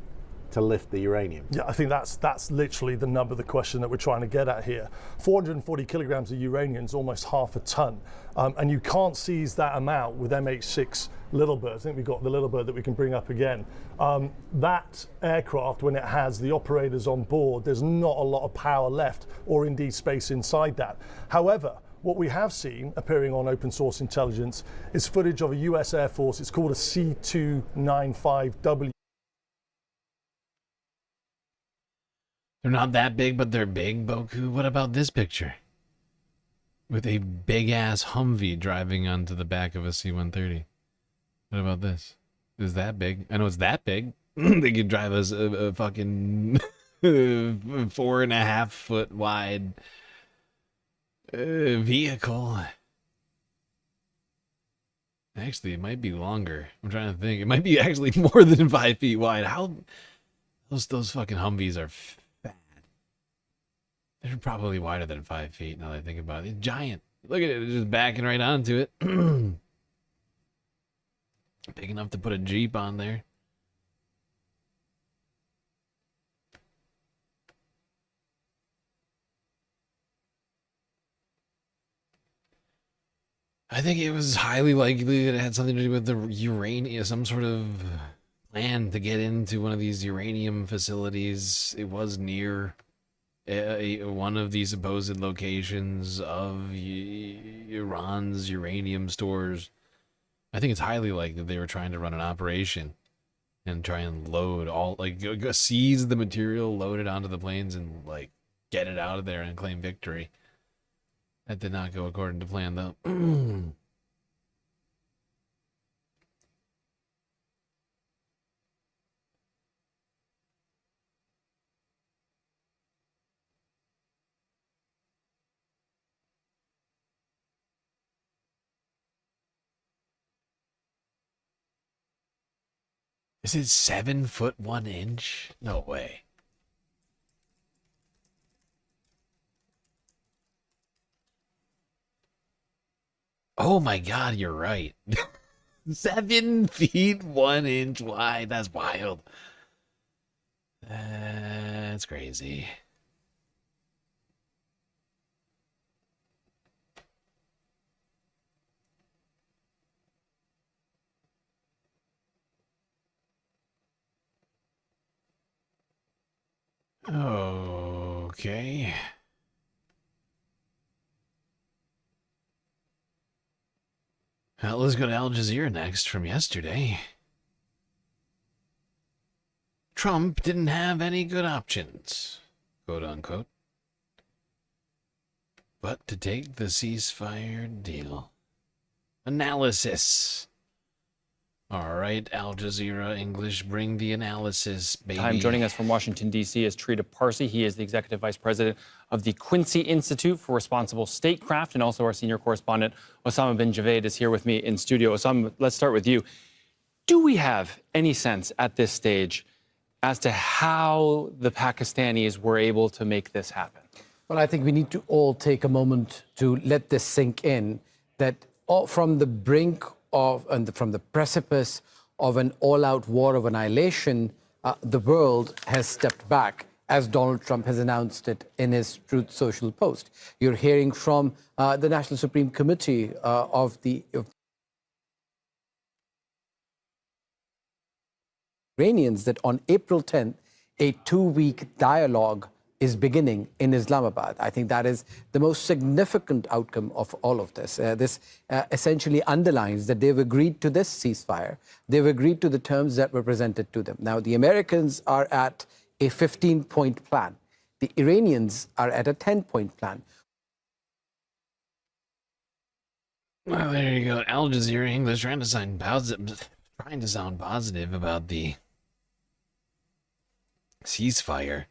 to lift the uranium? Yeah, I think that's literally the number, the question that we're trying to get at here. 440 kilograms of uranium is almost half a ton, and you can't seize that amount with MH6 Little Birds. I think we've got the Little Bird that we can bring up again. That aircraft, when it has the operators on board, there's not a lot of power left, or indeed space inside that. However, what we have seen appearing on open source intelligence is footage of a US Air Force. It's called a C295W. They're not that big, but they're big, Boku. What about this picture? With a big-ass Humvee driving onto the back of a C-130. What about this? Is that big? I know it's that big. They could drive us a fucking 4.5 foot wide vehicle. Actually, it might be longer. I'm trying to think. It might be actually more than 5 feet wide. How those fucking Humvees are fat. They're probably wider than 5 feet now that I think about it. It's giant. Look at it. It's just backing right onto it. Big enough to put a Jeep on there. I think it was highly likely that it had something to do with the uranium, some sort of plan to get into one of these uranium facilities. It was near one of the supposed locations of Iran's uranium stores. I think it's highly likely they were trying to run an operation and try and load all, like, seize the material, load it onto the planes, and, like, get it out of there and claim victory. That did not go according to plan, though. Is it 7 foot 1 inch? No way. Oh my God, you're right. 7 feet 1 inch wide. That's wild. That's crazy. Okay. Well, let's go to Al Jazeera next from yesterday. Trump didn't have any good options, quote unquote, but to take the ceasefire deal. Analysis. All right, Al Jazeera English, bring the analysis, baby. Time joining us from Washington, D.C. is Trita Parsi. He is the Executive Vice President of the Quincy Institute for Responsible Statecraft, and also our senior correspondent, Osama bin Javed, is here with me in studio. Osama, let's start with you. Do we have any sense at this stage as to how the Pakistanis were able to make this happen? Well, I think we need to all take a moment to let this sink in, that from the brink of and from the precipice of an all-out war of annihilation, the world has stepped back, as Donald Trump has announced it in his Truth Social post. You're hearing from the National Supreme Committee of the Iranians that on April 10th, a 2-week dialogue is beginning in Islamabad. I think that is the most significant outcome of all of this. This essentially underlines that they've agreed to this ceasefire. They've agreed to the terms that were presented to them. Now, the Americans are at a 15-point plan. The Iranians are at a 10-point plan. Well, there you go. Al Jazeera English trying to sound positive about the ceasefire.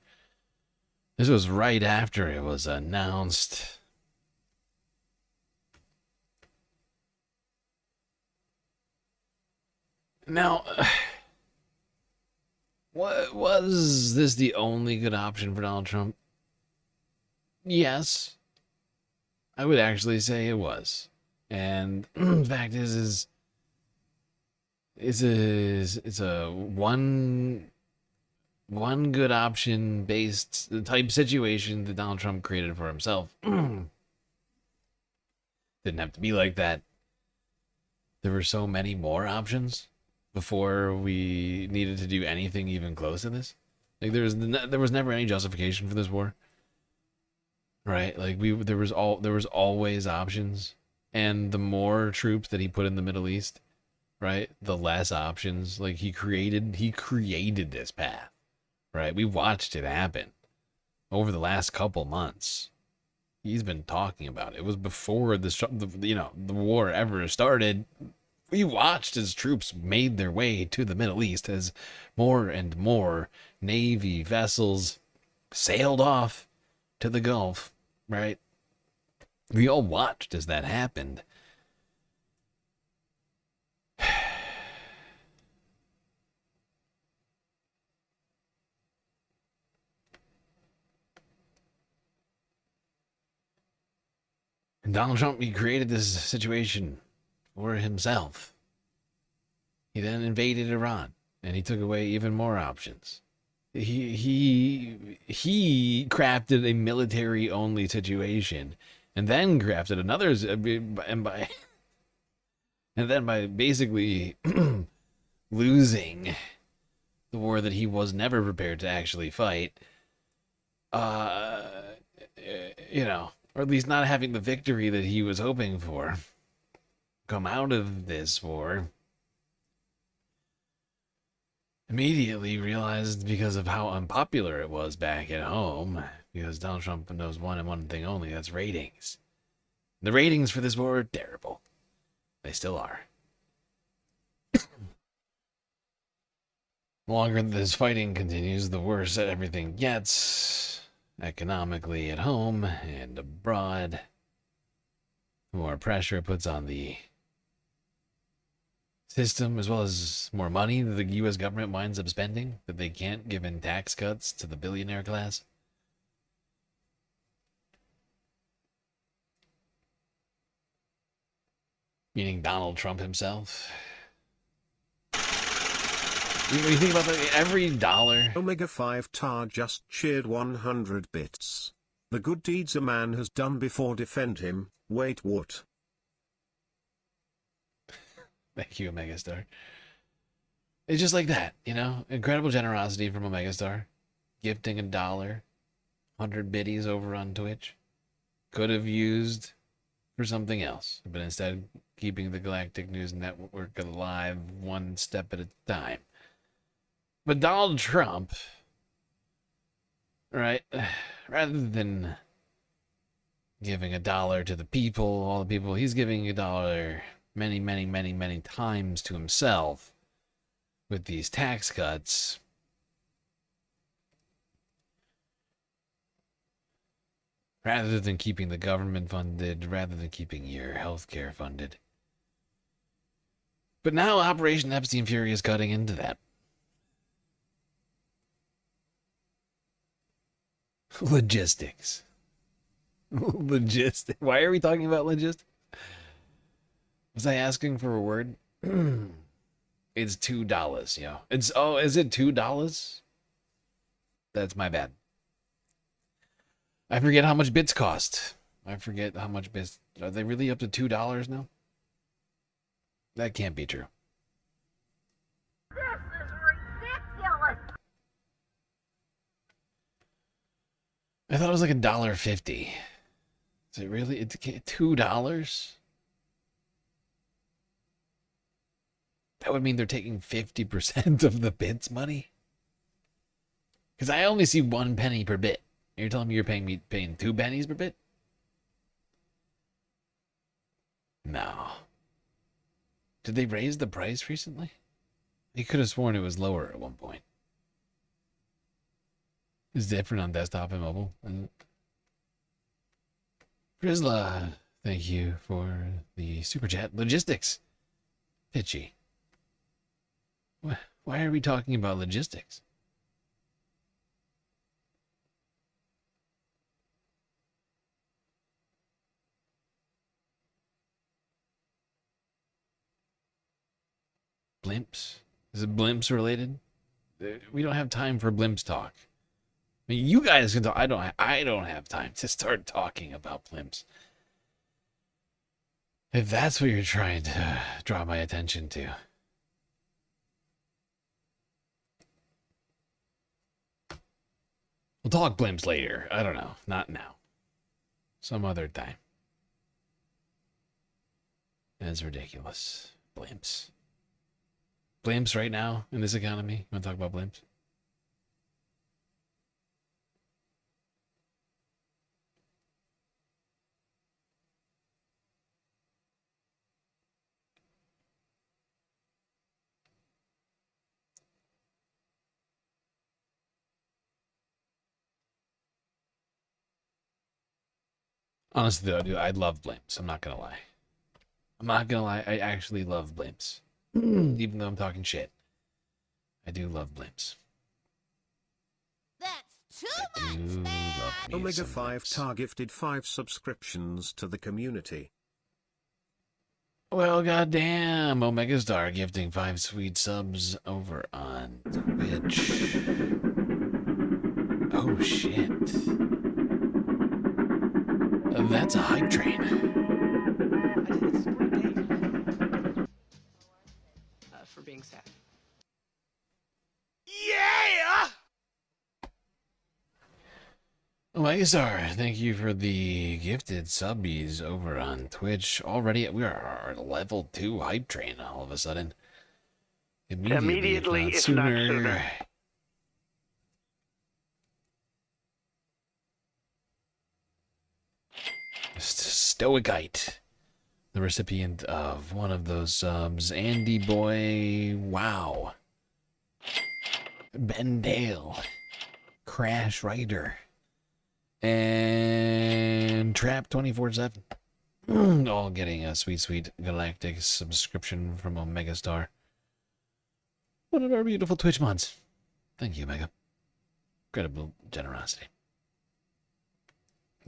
This was right after it was announced Now, was this the only good option for Donald Trump? Yes. I would actually say it was. And the fact is it's a one good option based type situation that Donald Trump created for himself. Didn't have to be like that. There were so many more options before we needed to do anything even close to this. Like there was never any justification for this war. Right? Like there was always options, and the more troops that he put in the Middle East, right, the less options. Like he created this path. Right? We watched it happen over the last couple months. He's been talking about it. It was before the war ever started. We watched as troops made their way to the Middle East as more and more Navy vessels sailed off to the Gulf, right? We all watched as that happened. And Donald Trump, he created this situation for himself. He then invaded Iran, and he took away even more options. He crafted a military-only situation, and then crafted another, and then by basically losing the war that he was never prepared to actually fight, or at least not having the victory that he was hoping for, come out of this war, immediately realized, because of how unpopular it was back at home, because Donald Trump knows one and one thing only, that's ratings. The ratings for this war are terrible. They still are. The longer this fighting continues, the worse everything gets. Economically at home and abroad, the more pressure it puts on the system, as well as more money that the U.S. government winds up spending that they can't give in tax cuts to the billionaire class. Meaning Donald Trump himself. When you think about that, every dollar. Omega 5 Tar just cheered 100 bits. The good deeds a man has done before defend him. Wait, what? Thank you, Omega Star. It's just like that, incredible generosity from Omega Star, gifting $1, 100 biddies over on Twitch. Could have used for something else, but instead keeping the Galactic News Network alive one step at a time. But Donald Trump, right, rather than giving $1 to the people, all the people, he's giving $1 many, many, many, many times to himself with these tax cuts. Rather than keeping the government funded, rather than keeping your healthcare funded. But now Operation Epstein Fury is cutting into that. Logistics. Logistics. Why are we talking about logistics? Was I asking for a word? It's $2, yo. Is it $2? That's my bad. I forget how much bits cost. I forget how much bits. Are they really up to $2 now? That can't be true. This is ridiculous. I thought it was like $1.50. Is it really? It's $2? That would mean they're taking 50% of the bits money? Because I only see 1 penny per bit. You're telling me you're paying 2 pennies per bit? No. Did they raise the price recently? You could have sworn it was lower at one point. It's different on desktop and mobile, isn't it? Frizla, thank you for the super chat. Logistics. Pitchy. Why are we talking about logistics? Blimps? Is it blimps related? We don't have time for blimps talk. I mean, you guys can talk. I don't have time to start talking about blimps. If that's what you're trying to draw my attention to. We'll talk blimps later. I don't know. Not now. Some other time. That's ridiculous. Blimps. Blimps right now in this economy? You want to talk about blimps? Honestly, though, dude, I love blimps. I'm not going to lie. I'm not going to lie. I actually love blimps. Even though I'm talking shit. I do love blimps. That's too much, man. Omega 5 Tar gifted 5 subscriptions to the community. Well, goddamn, Omega Star gifting 5 sweet subs over on Twitch. Oh, shit. That's a hype train. For being sad. Yeah! Omega Star, thank you for the gifted subbies over on Twitch. Already, we are level 2 hype train all of a sudden. Immediately, if not sooner. Stoicite, the recipient of one of those subs. Andy Boy, wow. Ben Dale, Crash Rider, and Trap 24/7. All getting a sweet galactic subscription from Omega Star. One of our beautiful Twitch mods. Thank you, Mega. Incredible generosity.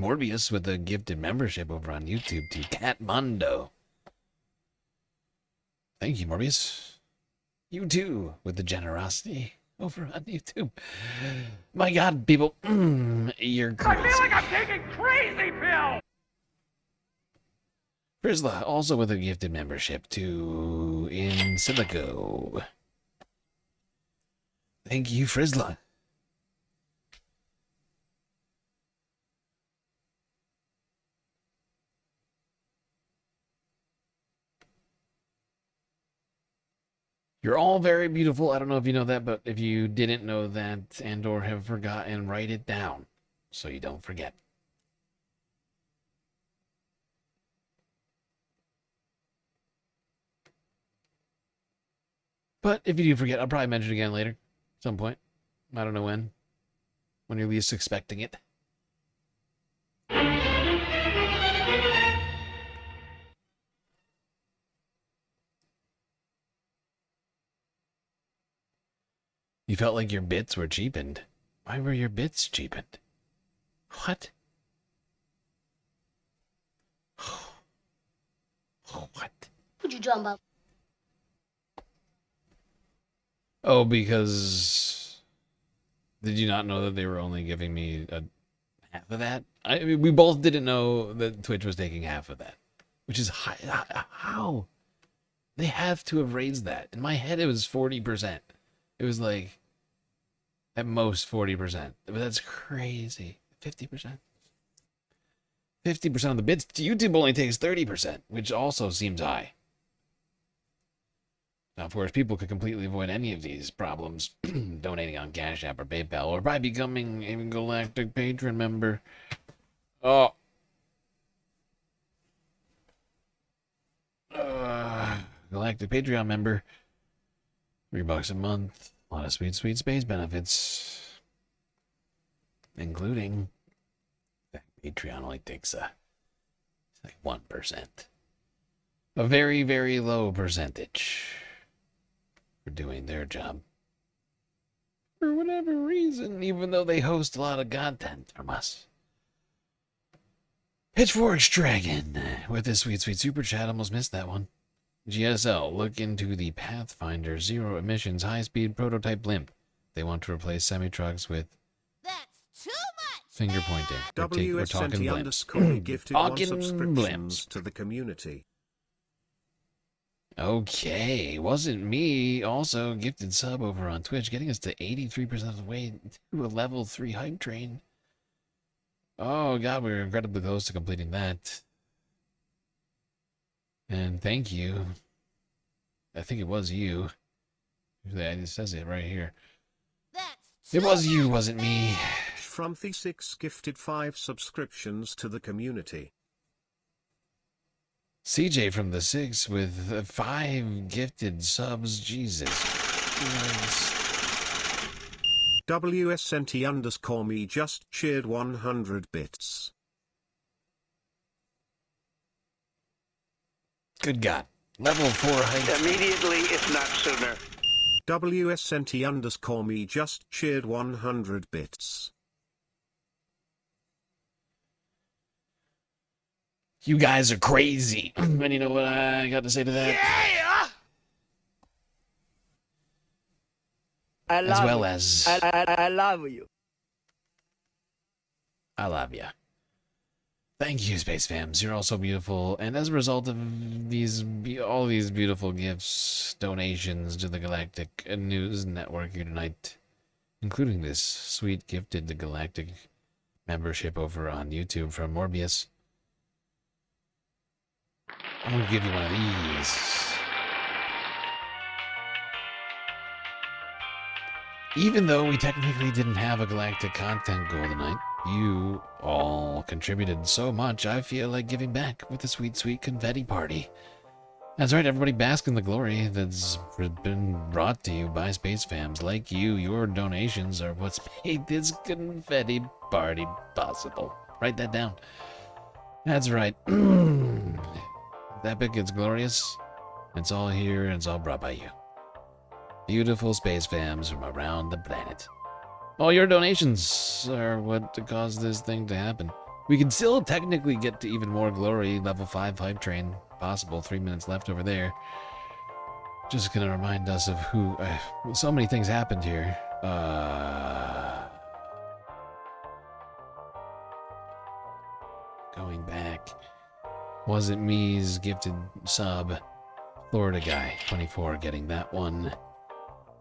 Morbius with a gifted membership over on YouTube to Catmondo. Thank you, Morbius. You too, with the generosity over on YouTube. My God, people, you're crazy. I feel like I'm taking crazy pills! Frizla, also with a gifted membership to In Silico. Thank you, Frizla. You're all very beautiful. I don't know if you know that, but if you didn't know that and or have forgotten, write it down so you don't forget. But if you do forget, I'll probably mention it again later, at some point. I don't know when you're least expecting it. You felt like your bits were cheapened. Why were your bits cheapened? What? What? Would you drum up? Oh, because... Did you not know that they were only giving me half of that? I mean, we both didn't know that Twitch was taking half of that. Which is high. How? They have to have raised that. In my head, it was 40%. It was like, at most 40%. But that's crazy. 50%. 50% of the bits. YouTube only takes 30%, which also seems high. Now, of course, people could completely avoid any of these problems donating on Cash App or PayPal or by becoming a Galactic Patron member. Oh. Galactic Patreon member. $3 a month. A lot of sweet space benefits. Including that Patreon only takes it's like 1%. A very, very low percentage. for doing their job. For whatever reason, even though they host a lot of content from us. Pitchforks Dragon with this sweet, sweet super chat. Almost missed that one. GSL, look into the Pathfinder zero emissions high-speed prototype blimp. They want to replace semi-trucks with finger pointing. We're talking blimps. Gifted Talking 1 subscriptions blimps. to the community. Okay, wasn't me. Also gifted sub over on Twitch, getting us to 83% of the way to a level 3 hype train. Oh god, we're incredibly close to completing that. And thank you. I think it was you. It says it right here. It was you, wasn't me. From The6 gifted 5 subscriptions to the community. CJ from the 6 with 5 gifted subs. Jesus Christ. WSNT_me just cheered 100 bits. Good God. Level 4 height. Immediately, if not sooner. WSNT_me just cheered 100 bits. You guys are crazy. And you know what I got to say to that? Yeah! I love you. I love you. Thank you, Space Fams. You're all so beautiful. And as a result of all these beautiful gifts, donations to the Galactic News Network here tonight, including this sweet gifted Galactic membership over on YouTube from Morbius, I'm going to give you one of these. Even though we technically didn't have a galactic content goal tonight, you all contributed so much, I feel like giving back with a sweet, sweet confetti party. That's right, everybody bask in the glory that's been brought to you by Space Fams. Like you, your donations are what's made this confetti party possible. Write that down. That's right. It's epic, it's glorious. It's all here and it's all brought by you. Beautiful Space Fams from around the planet. All your donations are what caused this thing to happen. We can still technically get to even more glory. Level 5 hype train possible. 3 minutes left over there. Just gonna remind us of who... so many things happened here. Going back. Wasn't me's gifted sub. Florida guy, 24, getting that one.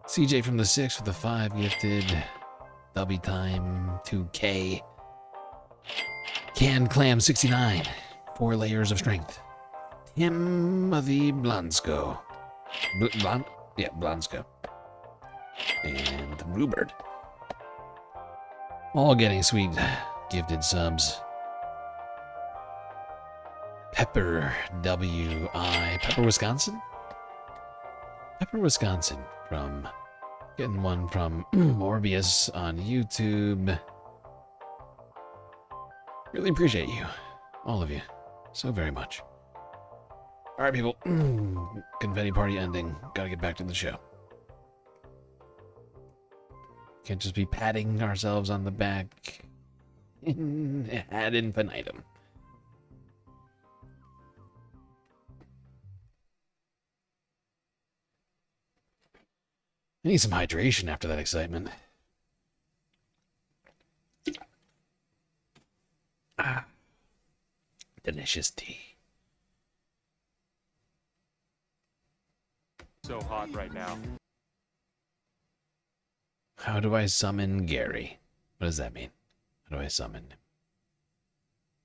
CJ from the 6 with the 5 gifted. W time 2K. Canned Clam 69. 4 layers of strength. Timothy Blansko. Blansko. And Rubert. All getting sweet gifted subs. Pepper W.I. Pepper, Wisconsin? Pepper, Wisconsin. From getting one from Morbius on YouTube. Really appreciate you. All of you. So very much. Alright, people. Confetti party ending. Gotta get back to the show. Can't just be patting ourselves on the back ad infinitum. I need some hydration after that excitement. Delicious tea. So hot right now. How do I summon Gary? What does that mean? How do I summon him?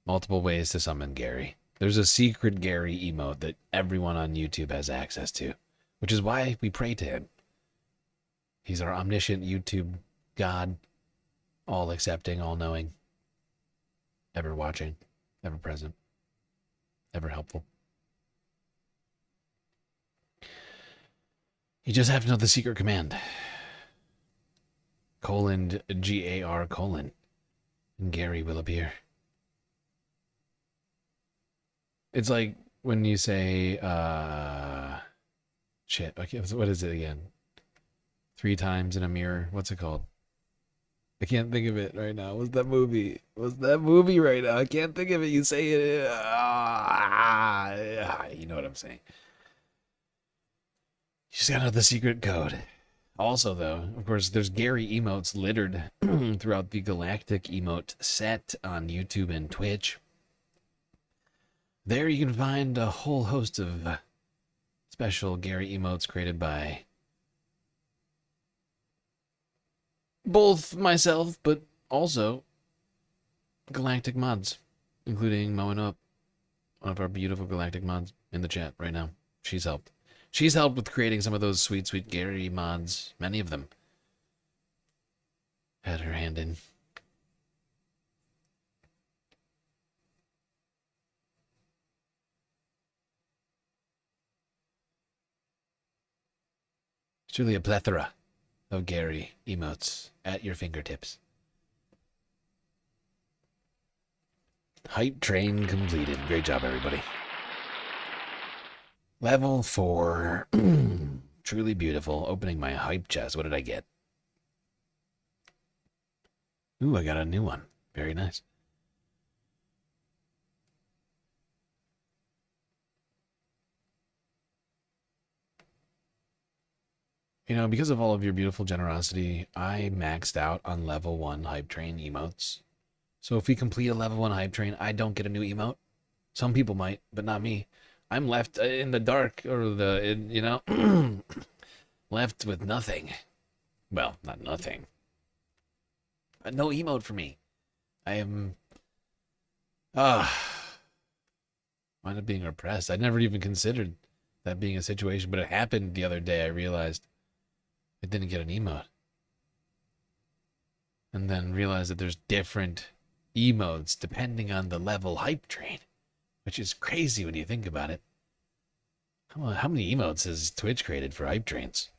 Multiple ways to summon Gary. There's a secret Gary emote that everyone on YouTube has access to, which is why we pray to him. He's our omniscient YouTube God, all accepting, all knowing, ever watching, ever present, ever helpful. You just have to know the secret command. :GAR:, and Gary will appear. It's like when you say, shit, okay, what is it again? 3 times in a mirror. What's it called? I can't think of it right now. What's that movie? Right now? I can't think of it. You say it. You know what I'm saying. You just gotta know the secret code. Also, though, of course, there's Gary emotes littered throughout the Galactic emote set on YouTube and Twitch. There you can find a whole host of special Gary emotes created by both myself, but also Galactic mods, including Mowing Up, one of our beautiful Galactic mods in the chat right now. She's helped. She's helped with creating some of those sweet, sweet Gary mods. Many of them had her hand in. It's truly a plethora of Gary emotes at your fingertips. Hype train completed. Great job, everybody. Level 4. Truly beautiful. Opening my hype chest. What did I get? Ooh, I got a new one. Very nice. You know, because of all of your beautiful generosity, I maxed out on level 1 hype train emotes. So if we complete a level 1 hype train, I don't get a new emote. Some people might, but not me. I'm left in the dark, or left with nothing. Well, not nothing. But no emote for me. I am... wind up being repressed. I never even considered that being a situation, but it happened the other day. I realized I didn't get an emote. And then realized that there's different emotes depending on the level hype train, which is crazy when you think about it. How many emotes has Twitch created for hype trains?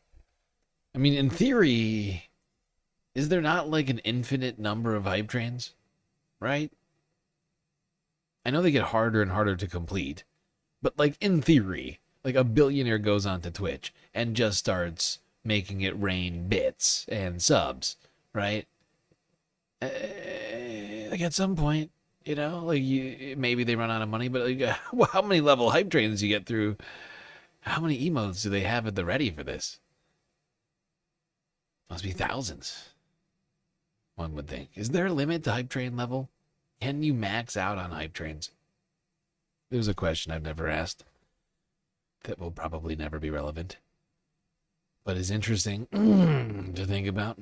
I mean, in theory, is there not like an infinite number of hype trains? Right? I know they get harder and harder to complete, but like in theory, like a billionaire goes onto Twitch and just starts making it rain bits and subs, right? Like at some point, you know, like maybe they run out of money, but like, how many level hype trains do you get through? How many emotes do they have at the ready for this? Must be thousands, one would think. Is there a limit to hype train level? Can you max out on hype trains? There's a question I've never asked that will probably never be relevant, but is interesting to think about.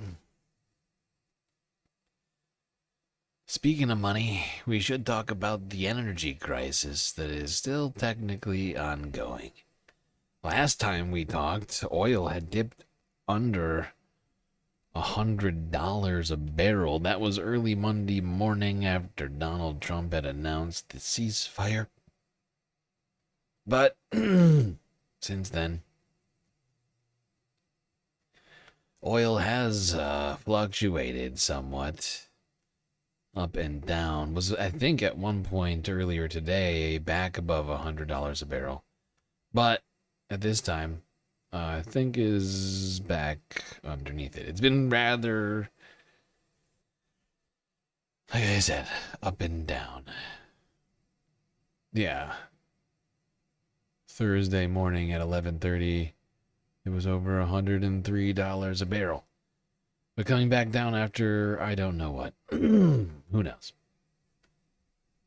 Speaking of money, we should talk about the energy crisis that is still technically ongoing. Last time we talked, oil had dipped under $100 a barrel. That was early Monday morning after Donald Trump had announced the ceasefire. But since then, oil has fluctuated somewhat. Up and down. Was, I think, at one point earlier today, back above $100 a barrel. But at this time, I think is back underneath it. It's been rather, like I said, up and down. Yeah. Thursday morning at 11:30, it was over $103 a barrel. But coming back down after, I don't know what. Who knows?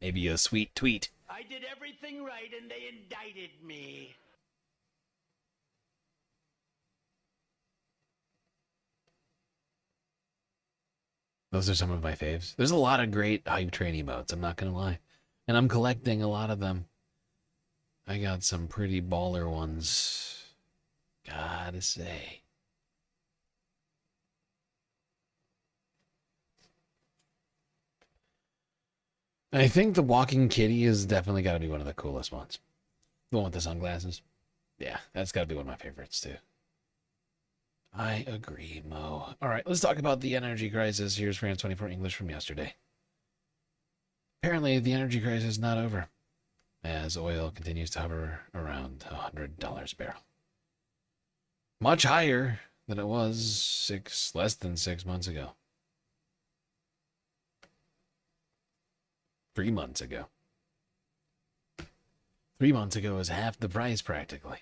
Maybe a sweet tweet. I did everything right and they indicted me. Those are some of my faves. There's a lot of great hype train emotes, I'm not going to lie. And I'm collecting a lot of them. I got some pretty baller ones. Gotta say. I think the walking kitty has definitely got to be one of the coolest ones. The one with the sunglasses. Yeah, that's got to be one of my favorites, too. I agree, Mo. All right, let's talk about the energy crisis. Here's France 24 English from yesterday. Apparently, the energy crisis is not over, as oil continues to hover around $100 a barrel. Much higher than it was less than 6 months ago. 3 months ago. 3 months ago was half the price practically.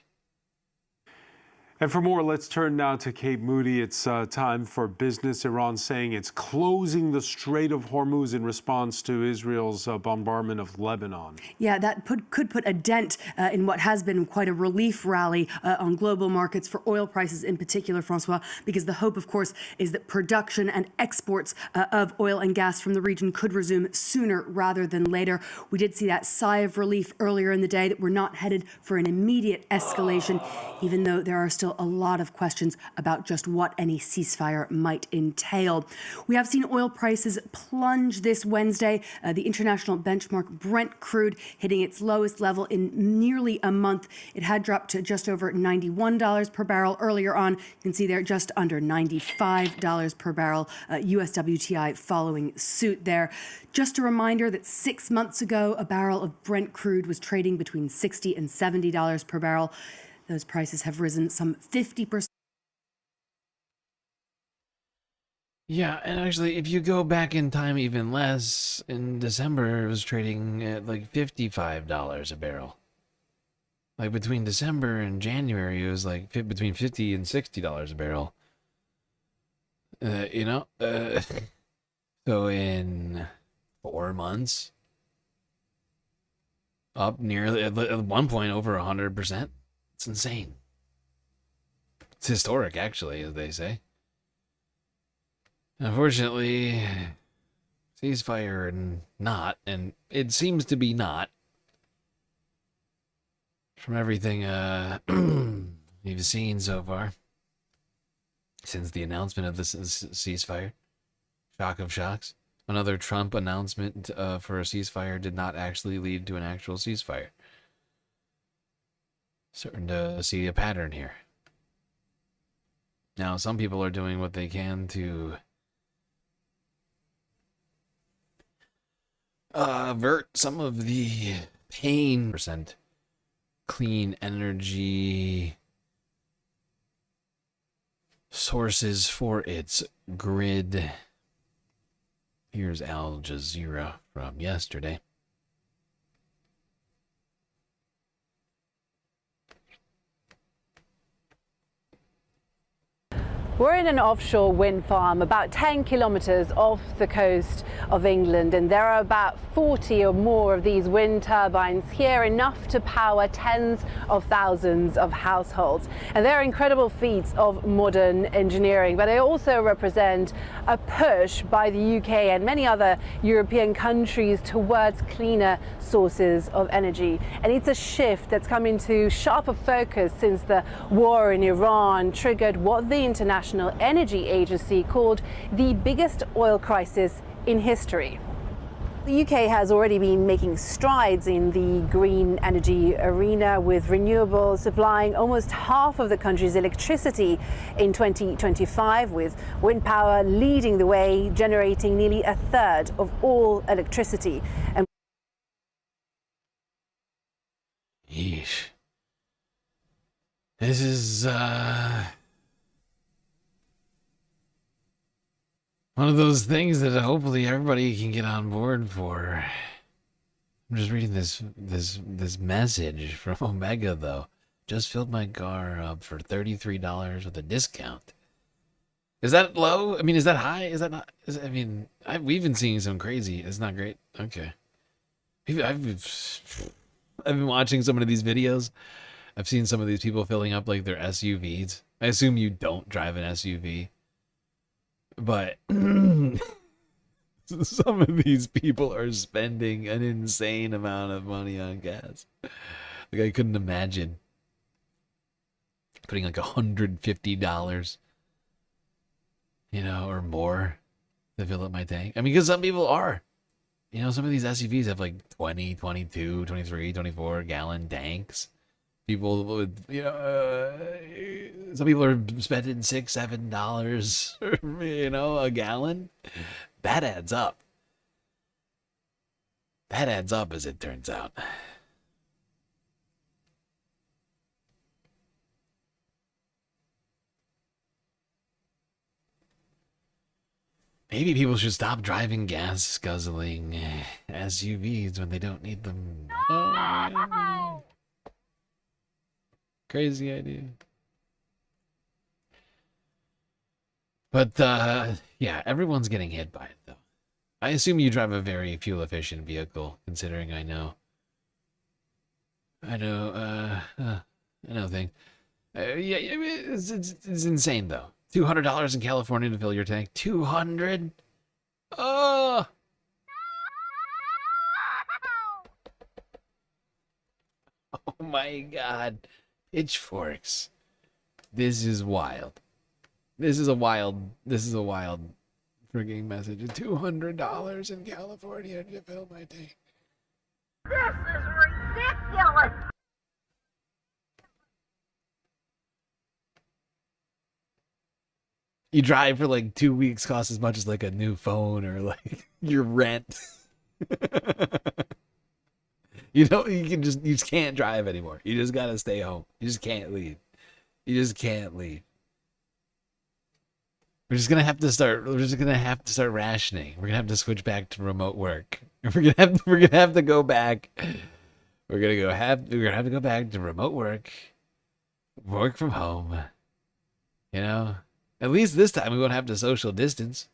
And for more, let's turn now to Kate Moody. It's time for business. Iran saying it's closing the Strait of Hormuz in response to Israel's bombardment of Lebanon. Yeah, that could put a dent in what has been quite a relief rally on global markets for oil prices in particular, Francois, because the hope, of course, is that production and exports of oil and gas from the region could resume sooner rather than later. We did see that sigh of relief earlier in the day that we're not headed for an immediate escalation, even though there are still a lot of questions about just what any ceasefire might entail. We have seen oil prices plunge this Wednesday. The international benchmark Brent crude hitting its lowest level in nearly a month. It had dropped to just over $91 per barrel earlier on. You can see there just under $95 per barrel. US WTI following suit there. Just a reminder that 6 months ago, a barrel of Brent crude was trading between $60 and $70 per barrel. Those prices have risen some 50%. Yeah, and actually, if you go back in time even less, in December, it was trading at like $55 a barrel. Like between December and January, it was like between $50 and $60 a barrel. So in 4 months, up nearly, at one point, over 100%. It's insane. It's historic, actually, as they say. Unfortunately, ceasefire and not, and it seems to be not. From everything we've seen so far, since the announcement of this ceasefire. Shock of shocks. Another Trump announcement for a ceasefire did not actually lead to an actual ceasefire. Starting to see a pattern here. Now, some people are doing what they can to avert some of the pain. Percent clean energy sources for its grid. Here's Al Jazeera from yesterday. We're in an offshore wind farm about 10 kilometres off the coast of England, and there are about 40 or more of these wind turbines here, enough to power tens of thousands of households. And they're incredible feats of modern engineering, but they also represent a push by the UK and many other European countries towards cleaner sources of energy. And it's a shift that's come into sharper focus since the war in Iran triggered what the International Energy Agency called the biggest oil crisis in history. The UK has already been making strides in the green energy arena, with renewables supplying almost half of the country's electricity in 2025, with wind power leading the way, generating nearly a third of all electricity. And Yeesh. This is one of those things that hopefully everybody can get on board for. I'm just reading this message from Omega, though. Just filled my car up for $33 with a discount. Is that low? I mean, is that high? Is that not? We've been seeing some crazy. It's not great. Okay. I've been watching some of these videos. I've seen some of these people filling up like their SUVs. I assume you don't drive an SUV. But some of these people are spending an insane amount of money on gas. Like, I couldn't imagine putting like $150, or more to fill up my tank. I mean, because some people are. Some of these SUVs have like 20, 22, 23, 24 gallon tanks. People with, some people are spending $6, $7, a gallon. That adds up. That adds up, as it turns out. Maybe people should stop driving gas guzzling SUVs when they don't need them. Oh, man. Crazy idea. But yeah, everyone's getting hit by it though. I assume you drive a very fuel efficient vehicle, considering I know things. Yeah, it's insane though. $200 in California to fill your tank. 200. Oh. Oh my God. Pitchforks. This is wild. This is a wild frigging message. $200 in California to fill my tank. This is ridiculous. You drive for like 2 weeks, costs as much as like a new phone or like your rent. You just can't drive anymore. You just gotta stay home. You just can't leave. You just can't leave. We're just gonna have to start rationing. We're gonna have to switch back to remote work. We're gonna have to go back. We're gonna have to go back to remote work from home. You know? At least this time we won't have to social distance.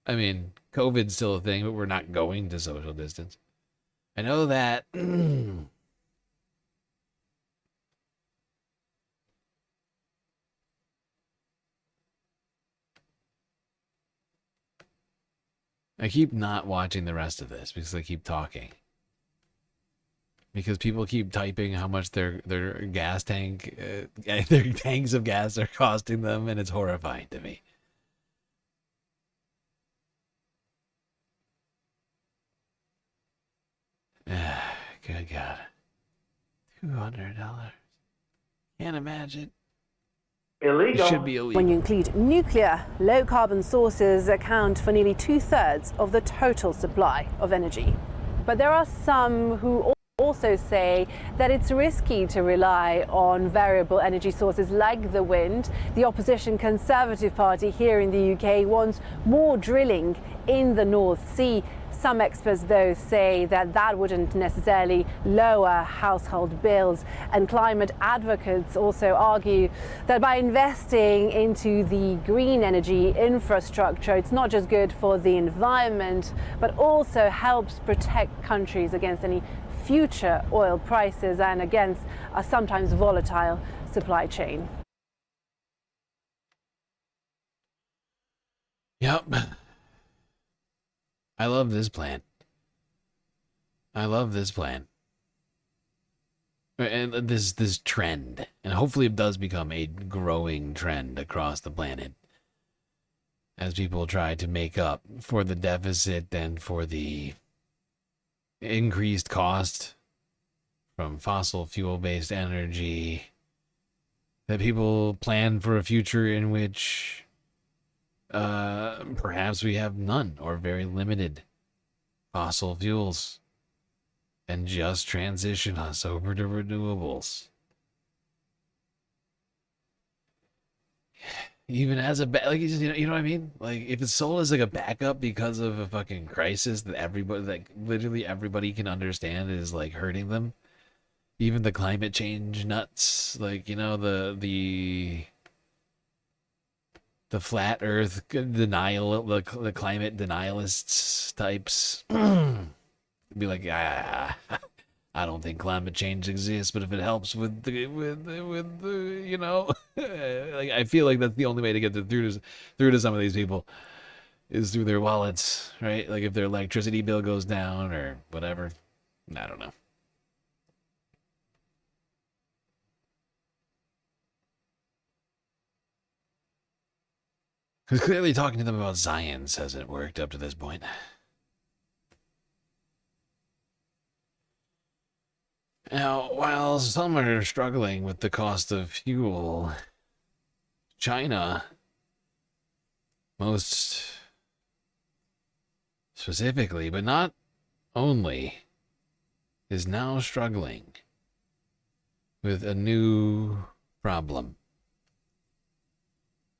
I mean, COVID's still a thing, but we're not going to social distance. I know that. I keep not watching the rest of this because I keep talking. Because people keep typing how much their gas tank, their tanks of gas are costing them, and it's horrifying to me. Good God. $200. Can't imagine. Illegal. It should be illegal. When you include nuclear, low-carbon sources account for nearly 2/3 of the total supply of energy. But there are some who also say that it's risky to rely on variable energy sources like the wind. The opposition Conservative Party here in the UK wants more drilling in the North Sea. Some experts, though, say that that wouldn't necessarily lower household bills. And climate advocates also argue that by investing into the green energy infrastructure, it's not just good for the environment, but also helps protect countries against any future oil prices and against a sometimes volatile supply chain. Yep. I love this plan. And this trend. And hopefully it does become a growing trend across the planet. As people try to make up for the deficit and for the increased cost from fossil fuel-based energy. That people plan for a future in which perhaps we have none or very limited fossil fuels and just transition us over to renewables. Even as a you know what I mean? Like if it's sold as like a backup because of a fucking crisis that everybody, like literally everybody can understand is like hurting them. Even the climate change nuts, like you know the flat Earth denial, the climate denialists types, be like, I don't think climate change exists, but if it helps with the you know, like I feel like that's the only way to get through to some of these people is through their wallets, right? Like if their electricity bill goes down or whatever, I don't know. Because clearly talking to them about science hasn't worked up to this point. Now, while some are struggling with the cost of fuel, China, most specifically, but not only, is now struggling with a new problem.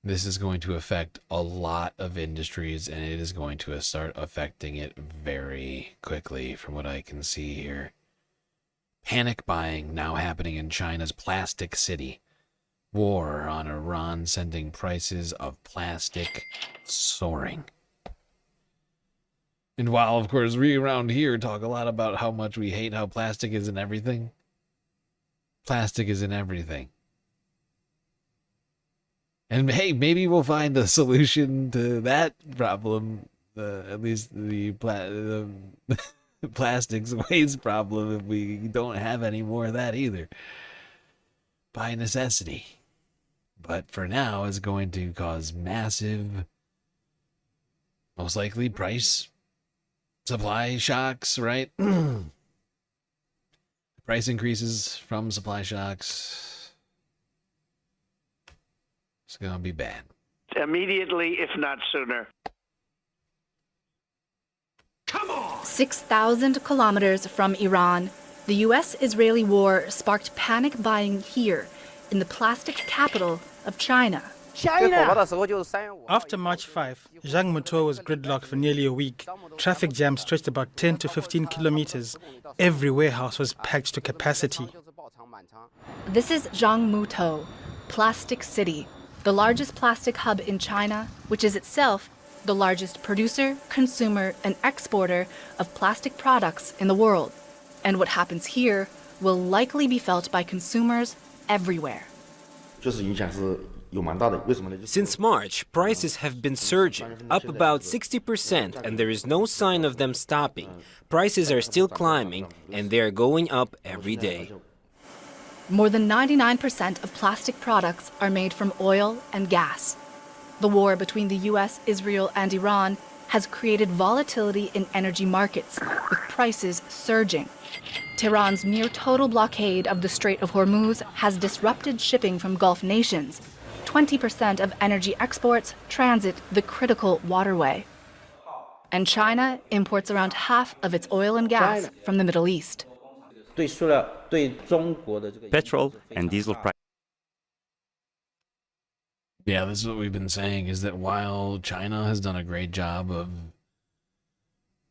This is going to affect a lot of industries, and it is going to start affecting it very quickly from what I can see here. Panic buying now happening in China's plastic city. War on Iran sending prices of plastic soaring. And while, of course, we around here talk a lot about how much we hate how plastic is in everything, plastic is in everything. And hey, maybe we'll find a solution to that problem, at least the plastics waste problem, if we don't have any more of that either, by necessity. But for now, it's going to cause massive, most likely price supply shocks, right? Price increases from supply shocks. It's going to be bad. Immediately, if not sooner. 6,000 kilometers from Iran, the U.S.-Israeli war sparked panic buying here in the plastics capital of China. After March 5, Zhang Mutuo was gridlocked for nearly a week. Traffic jams stretched about 10 to 15 kilometers. Every warehouse was packed to capacity. This is Zhangmutou, Plastic City, the largest plastic hub in China, which is itself the largest producer, consumer, and exporter of plastic products in the world. And what happens here will likely be felt by consumers everywhere. Since March, prices have been surging, up about 60%, and there is no sign of them stopping. Prices are still climbing, and they are going up every day. More than 99% of plastic products are made from oil and gas. The war between the US, Israel, and Iran has created volatility in energy markets, with prices surging. Tehran's near-total blockade of the Strait of Hormuz has disrupted shipping from Gulf nations. 20% of energy exports transit the critical waterway. And China imports around half of its oil and gas from the Middle East. Petrol and diesel prices. Yeah, this is what we've been saying, is that while China has done a great job of,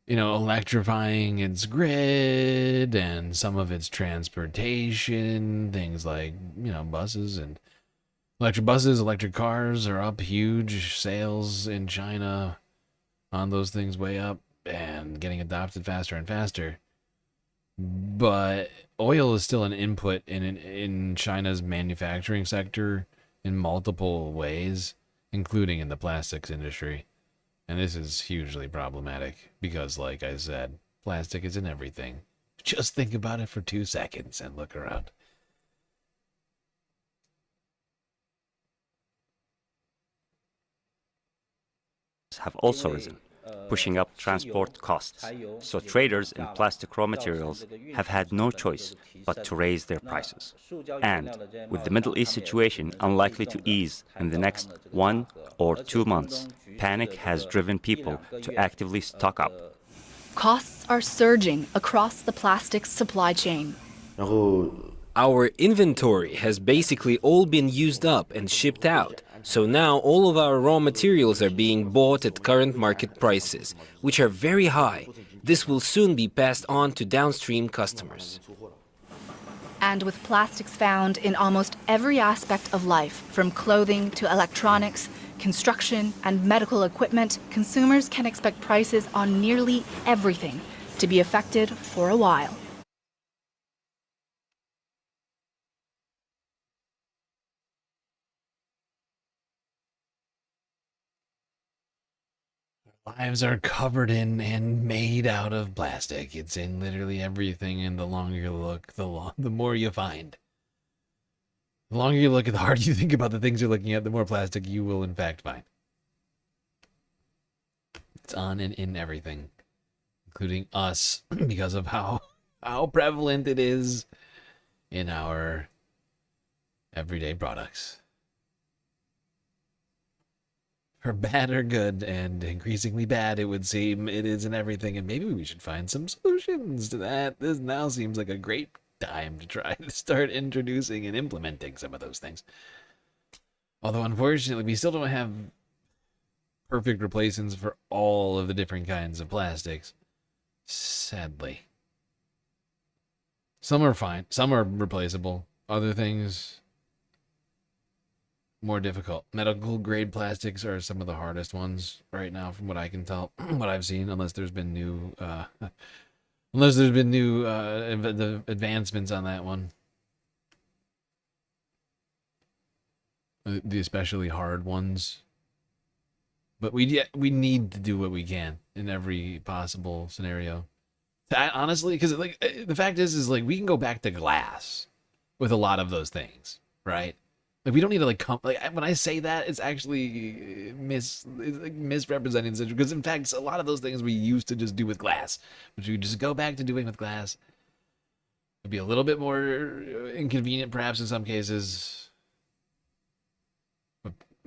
electrifying its grid and some of its transportation, things like, buses and electric buses, electric cars are up huge. Sales in China on those things way up and getting adopted faster and faster. But oil is still an input in China's manufacturing sector in multiple ways, including in the plastics industry. And this is hugely problematic because, like I said, plastic is in everything. Just think about it for 2 seconds and look around. Have also risen, pushing up transport costs. So traders in plastic raw materials have had no choice but to raise their prices. And with the Middle East situation unlikely to ease in the next 1 or 2 months, panic has driven people to actively stock up. Costs are surging across the plastics supply chain. Our inventory has basically all been used up and shipped out. So now all of our raw materials are being bought at current market prices, which are very high. This will soon be passed on to downstream customers. And with plastics found in almost every aspect of life, from clothing to electronics, construction, and medical equipment, consumers can expect prices on nearly everything to be affected for a while. Lives are covered in and made out of plastic. It's in literally everything, and the longer you look, the more you find. The longer you look, and the harder you think about the things you're looking at, the more plastic you will in fact find. It's on and in everything, including us, because of how prevalent it is in our everyday products. For bad or good, and increasingly bad, it would seem, it is in everything, and maybe we should find some solutions to that. This now seems like a great time to try to start introducing and implementing some of those things. Although, unfortunately, we still don't have perfect replacements for all of the different kinds of plastics. Sadly. Some are fine. Some are replaceable. Other things, more difficult. Medical grade plastics are some of the hardest ones right now, from what I can tell, what I've seen, unless there's been new, advancements on that one. The especially hard ones. But we need to do what we can in every possible scenario. Honestly, because like the fact is like we can go back to glass with a lot of those things, right? Like we don't need to like when I say that, it's actually misrepresenting the situation, because in fact a lot of those things we used to just do with glass, which we just go back to doing with glass. It'd be a little bit more inconvenient, perhaps in some cases.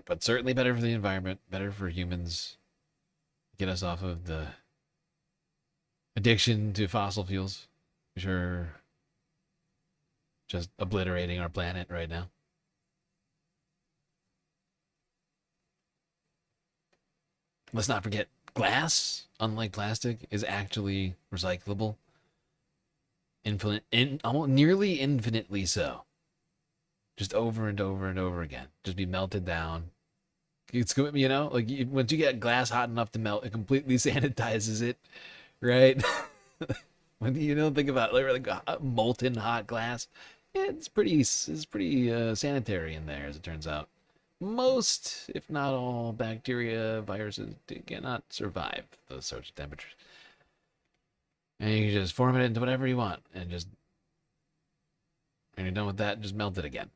But certainly better for the environment, better for humans. Get us off of the addiction to fossil fuels, which are just obliterating our planet right now. Let's not forget, glass, unlike plastic, is actually recyclable. Nearly infinitely so. Just over and over and over again. Just be melted down. It's, you know, like once you get glass hot enough to melt, it completely sanitizes it, right? When you don't think about like molten hot glass, yeah, it's pretty sanitary in there, as it turns out. Most, if not all, bacteria, viruses cannot survive those sorts of temperatures. And you can just form it into whatever you want, and just when you're done with that, just melt it again.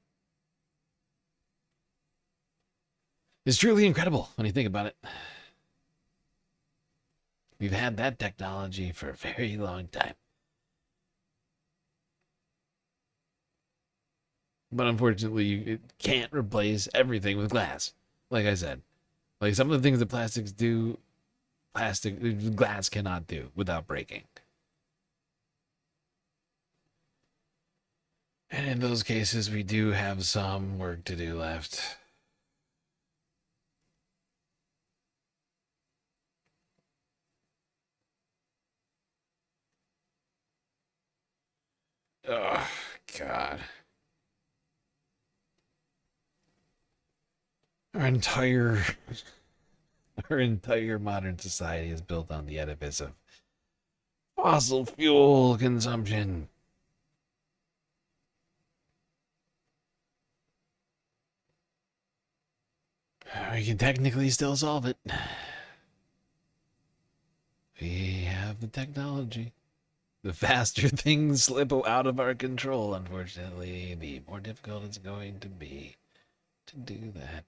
It's truly incredible when you think about it. We've had that technology for a very long time. But unfortunately, it can't replace everything with glass. Like I said, like some of the things that plastics do, glass cannot do without breaking. And in those cases, we do have some work to do left. Oh, God. Our entire modern society is built on the edifice of fossil fuel consumption. We can technically still solve it. We have the technology. The faster things slip out of our control, unfortunately, the more difficult it's going to be to do that.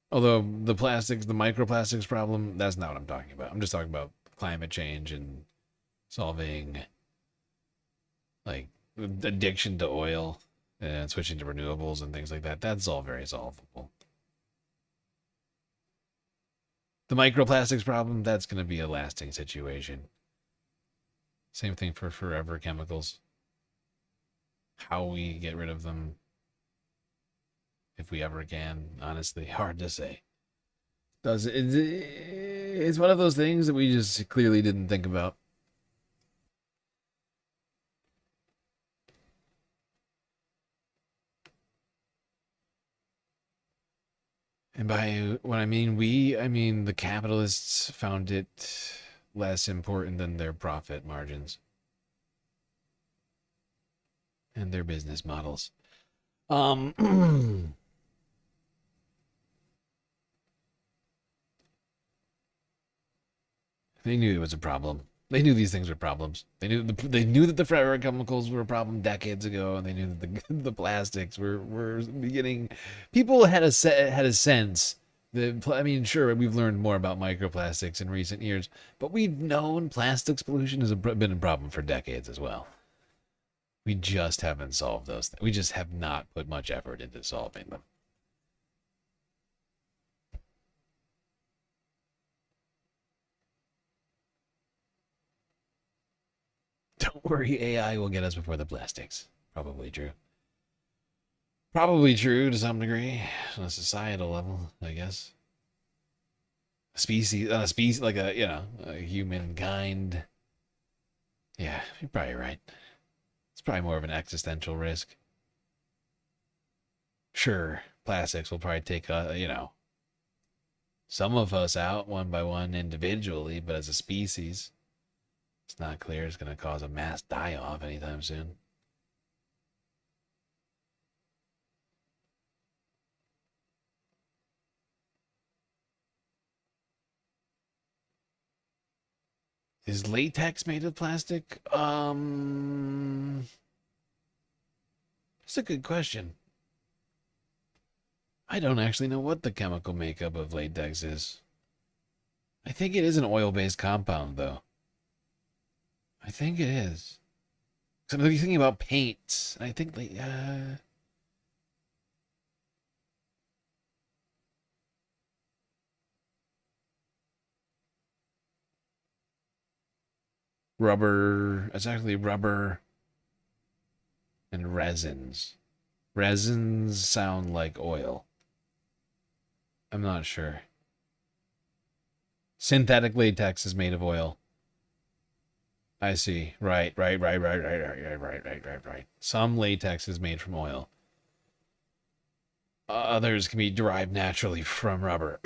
Although the microplastics problem, that's not what I'm talking about. I'm just talking about climate change and solving, like, addiction to oil and switching to renewables and things like that. That's all very solvable. The microplastics problem, that's going to be a lasting situation. Same thing for forever chemicals. How we get rid of them, if we ever can, honestly, hard to say. It's one of those things that we just clearly didn't think about. And by what I mean we, I mean the capitalists found it less important than their profit margins and their business models. They knew it was a problem. They knew these things were problems. They knew that the forever chemicals were a problem decades ago, and they knew that the plastics were beginning. People had a sense that, I mean, sure, we've learned more about microplastics in recent years, but we've known plastics pollution has been a problem for decades as well. We just haven't solved those things. We just have not put much effort into solving them. Don't worry, AI will get us before the plastics. Probably true. Probably true to some degree on a societal level, I guess. Species like a humankind. Yeah, you're probably right. It's probably more of an existential risk. Sure, plastics will probably take some of us out one by one individually, but as a species, it's not clear it's going to cause a mass die-off anytime soon. Is latex made of plastic? That's a good question. I don't actually know what the chemical makeup of latex is. I think it is an oil-based compound, though. I think it is. Because I'm thinking about paints, and I think rubber. It's actually rubber and resins. Resins sound like oil. I'm not sure. Synthetic latex is made of oil. I see. Right. Some latex is made from oil. Others can be derived naturally from rubber.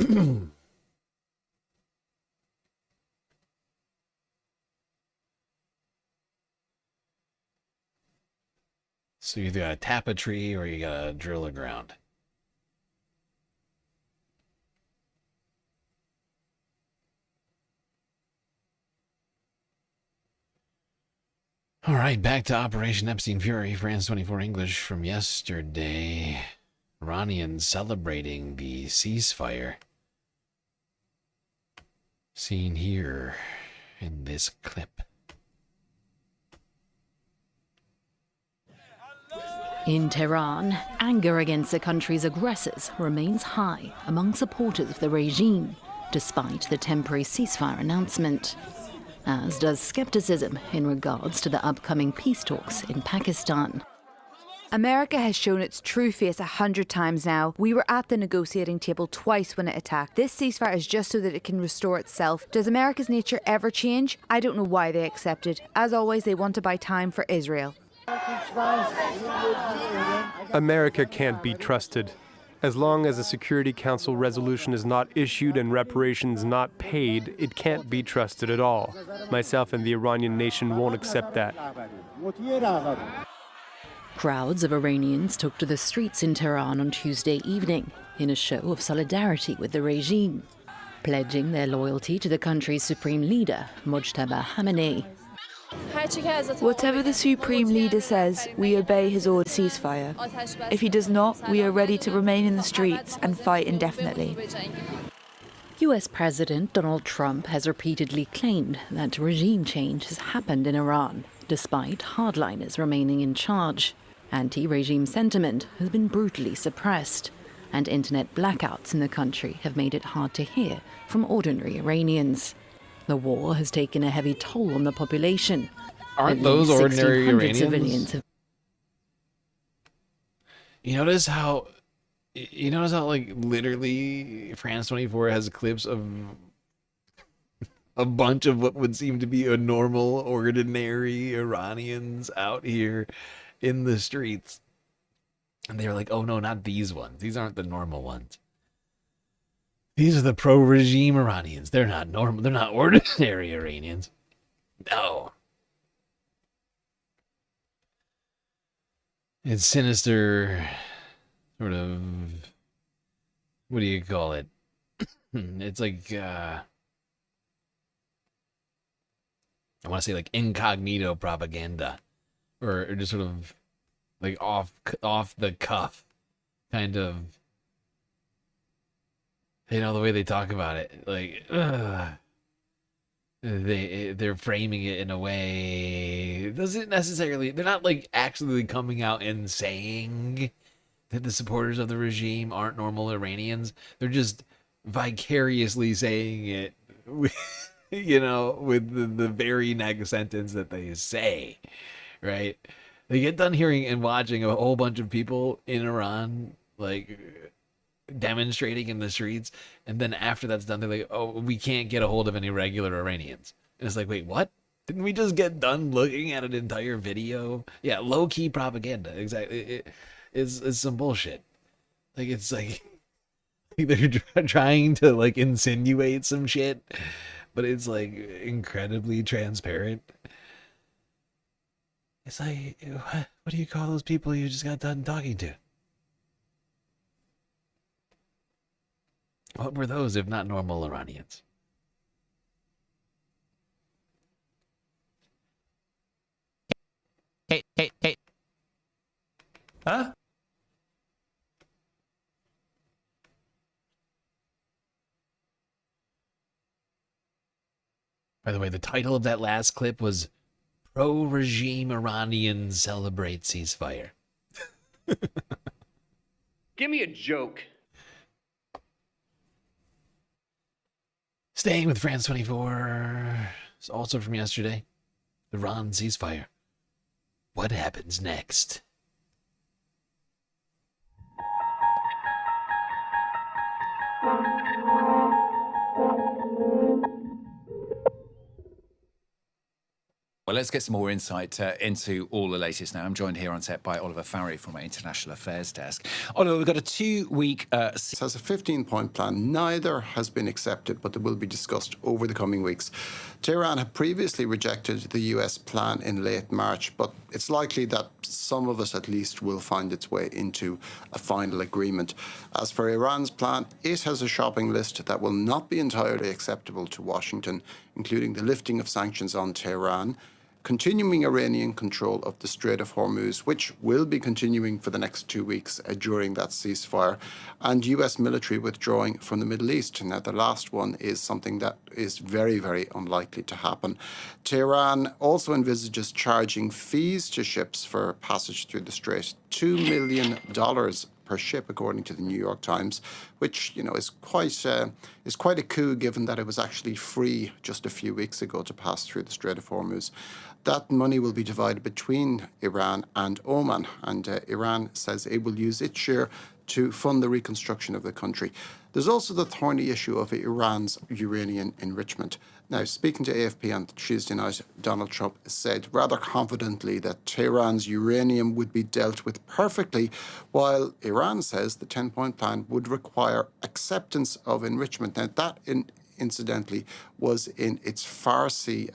So you either gotta tap a tree or you gotta drill a ground. All right, back to Operation Epstein Fury, France 24 English from yesterday. Iranians celebrating the ceasefire. Seen here in this clip. In Tehran, anger against the country's aggressors remains high among supporters of the regime, despite the temporary ceasefire announcement, as does skepticism in regards to the upcoming peace talks in Pakistan. America has shown its true face 100 times now. We were at the negotiating table twice when it attacked. This ceasefire is just so that it can restore itself. Does America's nature ever change? I don't know why they accepted. As always, they want to buy time for Israel. America can't be trusted. As long as a Security Council resolution is not issued and reparations not paid, it can't be trusted at all. Myself and the Iranian nation won't accept that. Crowds of Iranians took to the streets in Tehran on Tuesday evening in a show of solidarity with the regime, pledging their loyalty to the country's supreme leader, Mojtaba Khamenei. Whatever the Supreme Leader says, we obey his order ceasefire. If he does not, we are ready to remain in the streets and fight indefinitely. US President Donald Trump has repeatedly claimed that regime change has happened in Iran, despite hardliners remaining in charge. Anti-regime sentiment has been brutally suppressed, and internet blackouts in the country have made it hard to hear from ordinary Iranians. The war has taken a heavy toll on the population. Aren't those ordinary Iranians? Civilians have... You notice how like literally France 24 has clips of a bunch of what would seem to be a normal, ordinary Iranians out here in the streets. And they were like, oh no, not these ones. These aren't the normal ones. These are the pro-regime Iranians. They're not normal. They're not ordinary Iranians. No. It's sinister, sort of, what do you call it? It's like, I want to say like incognito propaganda. Or just sort of like off the cuff kind of, you know, the way they talk about it, like they're framing it in a way doesn't necessarily, they're not like actually coming out and saying that the supporters of the regime aren't normal Iranians. They're just vicariously saying it with, you know, with the very next sentence that they say, right? They get done hearing and watching a whole bunch of people in Iran, like, demonstrating in the streets, and then after that's done, they're like, oh, we can't get a hold of any regular Iranians. And it's like, wait, what? Didn't we just get done looking at an entire video? Yeah, low-key propaganda. Exactly. It's some bullshit. Like, it's like they're trying to, like, insinuate some shit, but it's, like, incredibly transparent. It's like, what do you call those people you just got done talking to? What were those if not normal Iranians? Hey. Huh? By the way, the title of that last clip was Pro-Regime Iranians Celebrate Ceasefire. Give me a joke. Staying with France 24, it's also from yesterday. Iran ceasefire. What happens next? Well, let's get some more insight into all the latest now. I'm joined here on set by Oliver Farry from our International Affairs Desk. Oliver, we've got a 2-week... It has a 15-point plan. Neither has been accepted, but they will be discussed over the coming weeks. Tehran had previously rejected the US plan in late March, but it's likely that some of it at least will find its way into a final agreement. As for Iran's plan, it has a shopping list that will not be entirely acceptable to Washington, including the lifting of sanctions on Tehran, continuing Iranian control of the Strait of Hormuz, which will be continuing for the next 2 weeks during that ceasefire, and US military withdrawing from the Middle East. Now, the last one is something that is very, very unlikely to happen. Tehran also envisages charging fees to ships for passage through the strait, $2 million per ship, according to the New York Times, which, you know, is quite a coup, given that it was actually free just a few weeks ago to pass through the Strait of Hormuz. That money will be divided between Iran and Oman, and Iran says it will use its share to fund the reconstruction of the country. There's also the thorny issue of Iran's uranium enrichment. Now, speaking to AFP on Tuesday night, Donald Trump said rather confidently that Tehran's uranium would be dealt with perfectly, while Iran says the 10-point plan would require acceptance of enrichment. Now, that, incidentally, was in its Farsi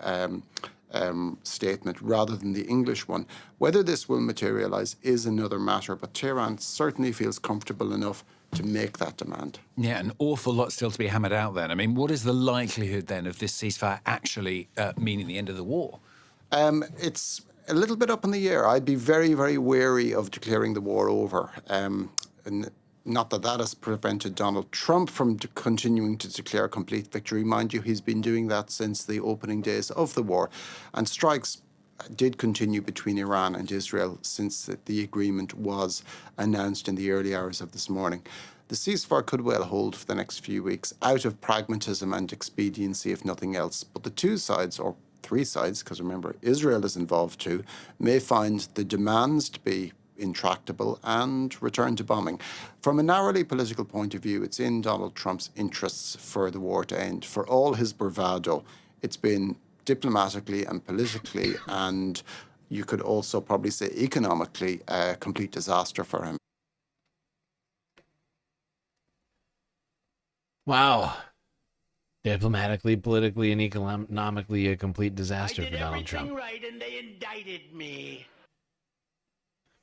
statement rather than the English one. Whether this will materialize is another matter, but Tehran certainly feels comfortable enough to make that demand. Yeah, an awful lot still to be hammered out then. I mean, what is the likelihood then of this ceasefire actually meaning the end of the war? It's a little bit up in the air. I'd be very, very wary of declaring the war over. And not that that has prevented Donald Trump from continuing to declare complete victory. Mind you, he's been doing that since the opening days of the war. And strikes did continue between Iran and Israel since the agreement was announced in the early hours of this morning. The ceasefire could well hold for the next few weeks out of pragmatism and expediency, if nothing else. But the two sides, or three sides, because remember, Israel is involved too, may find the demands to be intractable and return to bombing. From a narrowly political point of view, it's in Donald Trump's interests for the war to end. For all his bravado, it's been diplomatically and politically, and you could also probably say economically, a complete disaster for him. Wow. Diplomatically, politically, and economically a complete disaster for Donald Trump. Right, and they indicted me.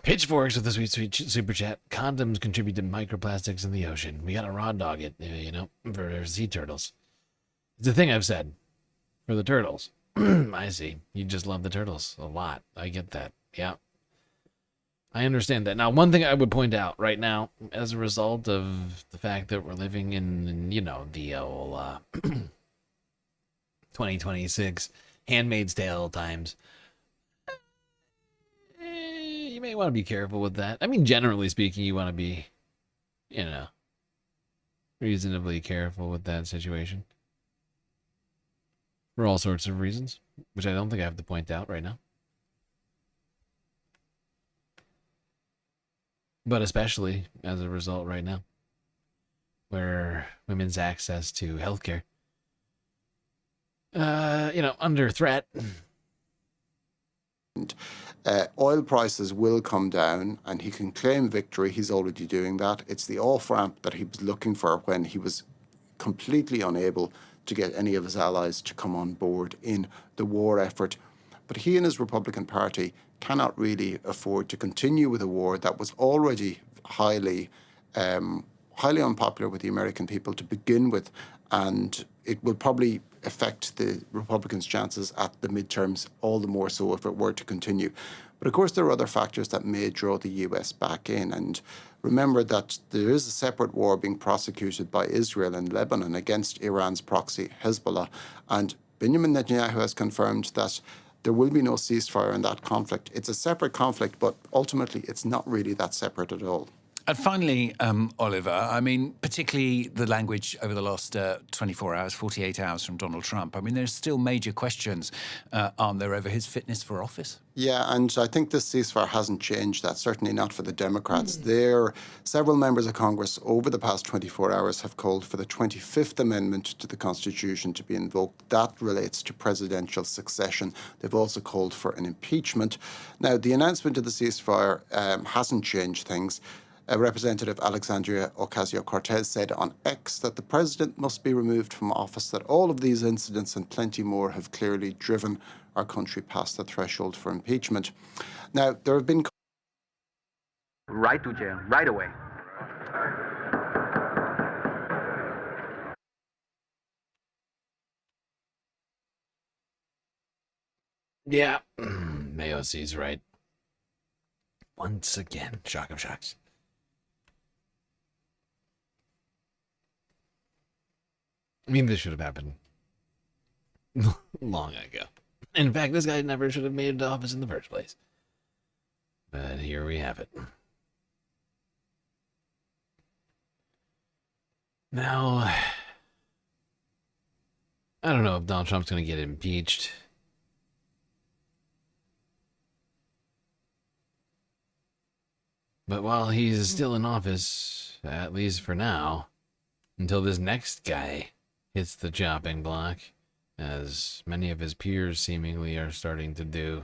Pitchforks with a sweet super chat. Condoms contribute to microplastics in the ocean. We gotta raw dog it, you know, for sea turtles. It's a thing I've said. For the turtles. I see. You just love the turtles a lot. I get that. Yeah. I understand that. Now, one thing I would point out right now, as a result of the fact that we're living in, you know, the old 2026 Handmaid's Tale times, you may want to be careful with that. I mean, generally speaking, you want to be, you know, reasonably careful with that situation. For all sorts of reasons, which I don't think I have to point out right now. but especially as a result right now, where women's access to healthcare, under threat. Oil prices will come down and he can claim victory. He's already doing that. It's the off-ramp that he was looking for when he was completely unable to get any of his allies to come on board in the war effort. But he and his Republican Party cannot really afford to continue with a war that was already highly unpopular with the American people to begin with, and it will probably affect the Republicans' chances at the midterms all the more so if it were to continue. But of course, there are other factors that may draw the US back in. And remember that there is a separate war being prosecuted by Israel in Lebanon against Iran's proxy Hezbollah. And Benjamin Netanyahu has confirmed that there will be no ceasefire in that conflict. It's a separate conflict, but ultimately it's not really that separate at all. And finally, Oliver, I mean, particularly the language over the last 24 hours, 48 hours from Donald Trump. I mean, there's still major questions, aren't there, over his fitness for office? Yeah, and I think this ceasefire hasn't changed that, certainly not for the Democrats. Several members of Congress over the past 24 hours have called for the 25th Amendment to the Constitution to be invoked. That relates to presidential succession. They've also called for an impeachment. Now, the announcement of the ceasefire hasn't changed things. Representative Alexandria Ocasio-Cortez said on X that the president must be removed from office, that all of these incidents and plenty more have clearly driven our country past the threshold for impeachment. Now, there have been... Right to jail, right away. Yeah, Mayosi's right. Once again, shock of shocks. I mean, this should have happened long ago. In fact, this guy never should have made it to office in the first place. But here we have it. Now, I don't know if Donald Trump's going to get impeached. But while he's still in office, at least for now, until this next guy hits the chopping block, as many of his peers seemingly are starting to do.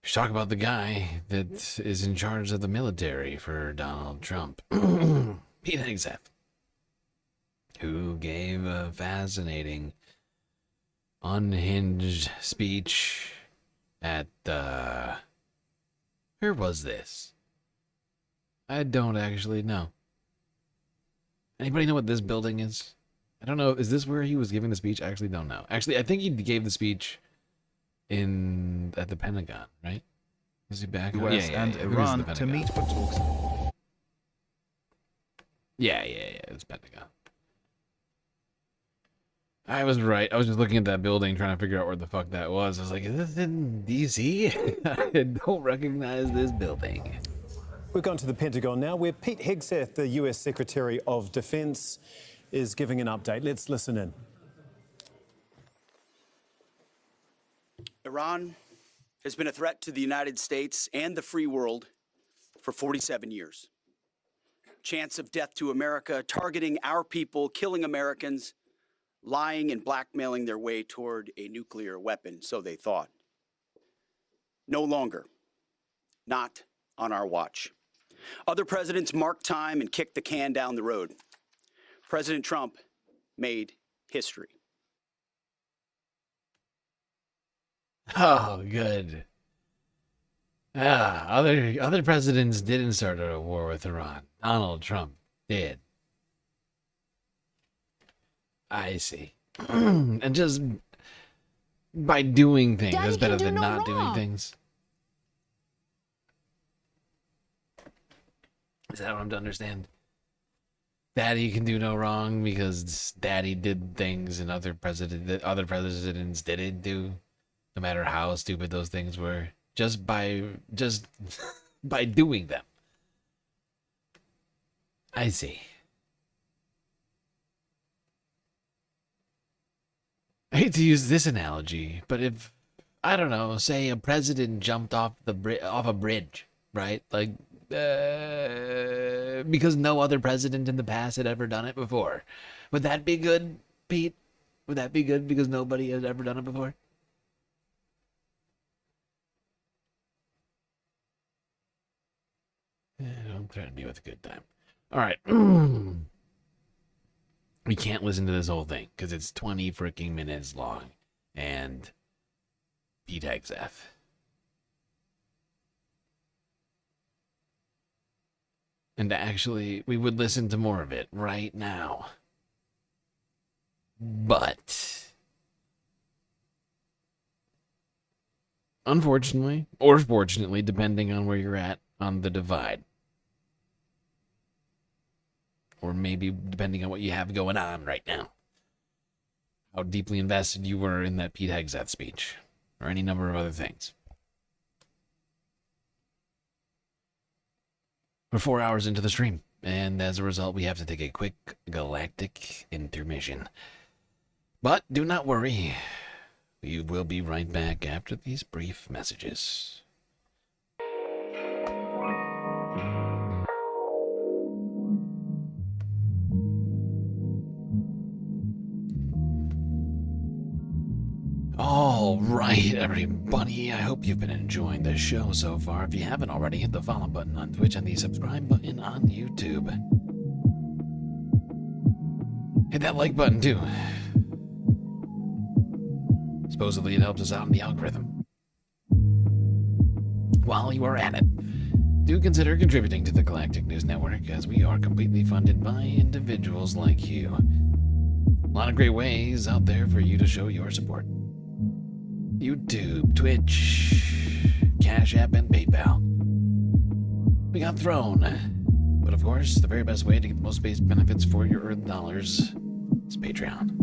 Let's talk about the guy that is in charge of the military for Donald Trump, Pete Hegseth, who gave a fascinating, unhinged speech at, where was this? I don't actually know. Anybody know what this building is? I don't know. Is this where he was giving the speech? I actually don't know. Actually, I think he gave the speech at the Pentagon, right? Was he back? US and Iran to meet for talks. Yeah, it was Pentagon. I was right. I was just looking at that building trying to figure out where the fuck that was. I was like, is this in D.C.? I don't recognize this building. We've gone to the Pentagon now, where Pete Hegseth, the US Secretary of Defense, is giving an update. Let's listen in. Iran has been a threat to the United States and the free world for 47 years. Chance of death to America, targeting our people, killing Americans, lying and blackmailing their way toward a nuclear weapon, so they thought. No longer. Not on our watch. Other presidents marked time and kicked the can down the road. President Trump made history. Oh, good. Other presidents didn't start a war with Iran. Donald Trump did. I see. And just by doing things is better than not doing things. Is that what I'm to understand? Daddy can do no wrong because Daddy did things and other presidents didn't do, no matter how stupid those things were, just by doing them. I see. I hate to use this analogy, but if, I don't know, say a president jumped off a bridge, right? Like, because no other president in the past had ever done it before. Would that be good, Pete? Would that be good because nobody has ever done it before? Don't threaten me with a good time. All right. We can't listen to this whole thing because it's 20 freaking minutes long. And Pete Hegseth. And actually, we would listen to more of it right now. But unfortunately, or fortunately, depending on where you're at on the divide, or maybe depending on what you have going on right now, how deeply invested you were in that Pete Hegseth speech, or any number of other things. We're 4 hours into the stream, and as a result, we have to take a quick galactic intermission. But do not worry, we will be right back after these brief messages. All right, everybody. I hope you've been enjoying the show so far. If you haven't already, hit the follow button on Twitch and the subscribe button on YouTube. Hit that like button, too. Supposedly, it helps us out in the algorithm. While you are at it, do consider contributing to the Galactic News Network, as we are completely funded by individuals like you. A lot of great ways out there for you to show your support. YouTube, Twitch, Cash App, and PayPal. We got Throne. But of course, the very best way to get the most base benefits for your earned dollars is Patreon.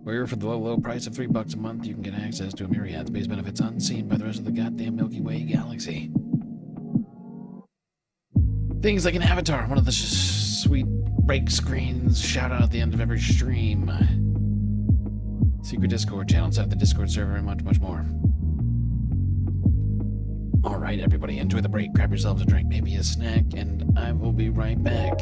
Where for the low price of $3 a month, you can get access to a myriad space benefits unseen by the rest of the goddamn Milky Way galaxy. Things like an avatar, one of the sweet break screens, shout out at the end of every stream, secret Discord channel inside the Discord server, and much, much more. All right, everybody, enjoy the break. Grab yourselves a drink, maybe a snack, and I will be right back.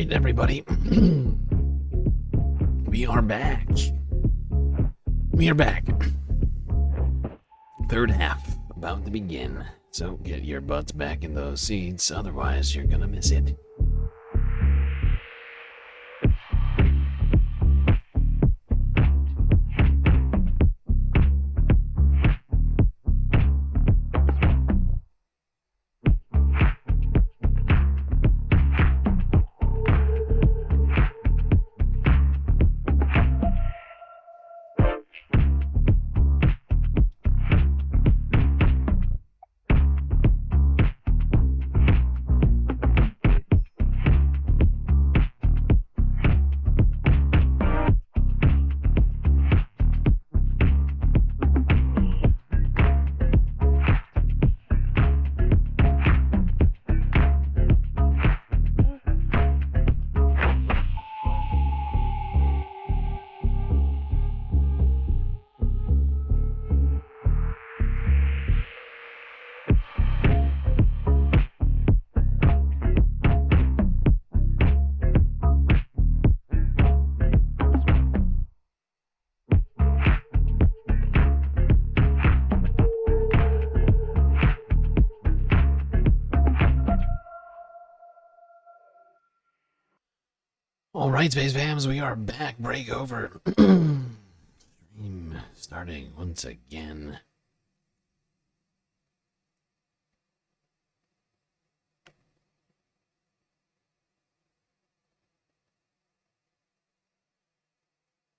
right, everybody. We are back. We are back. Third half about to begin. So get your butts back in those seats, otherwise you're gonna miss it. Alright, Space Fams, we are back. Break over. Stream starting once again.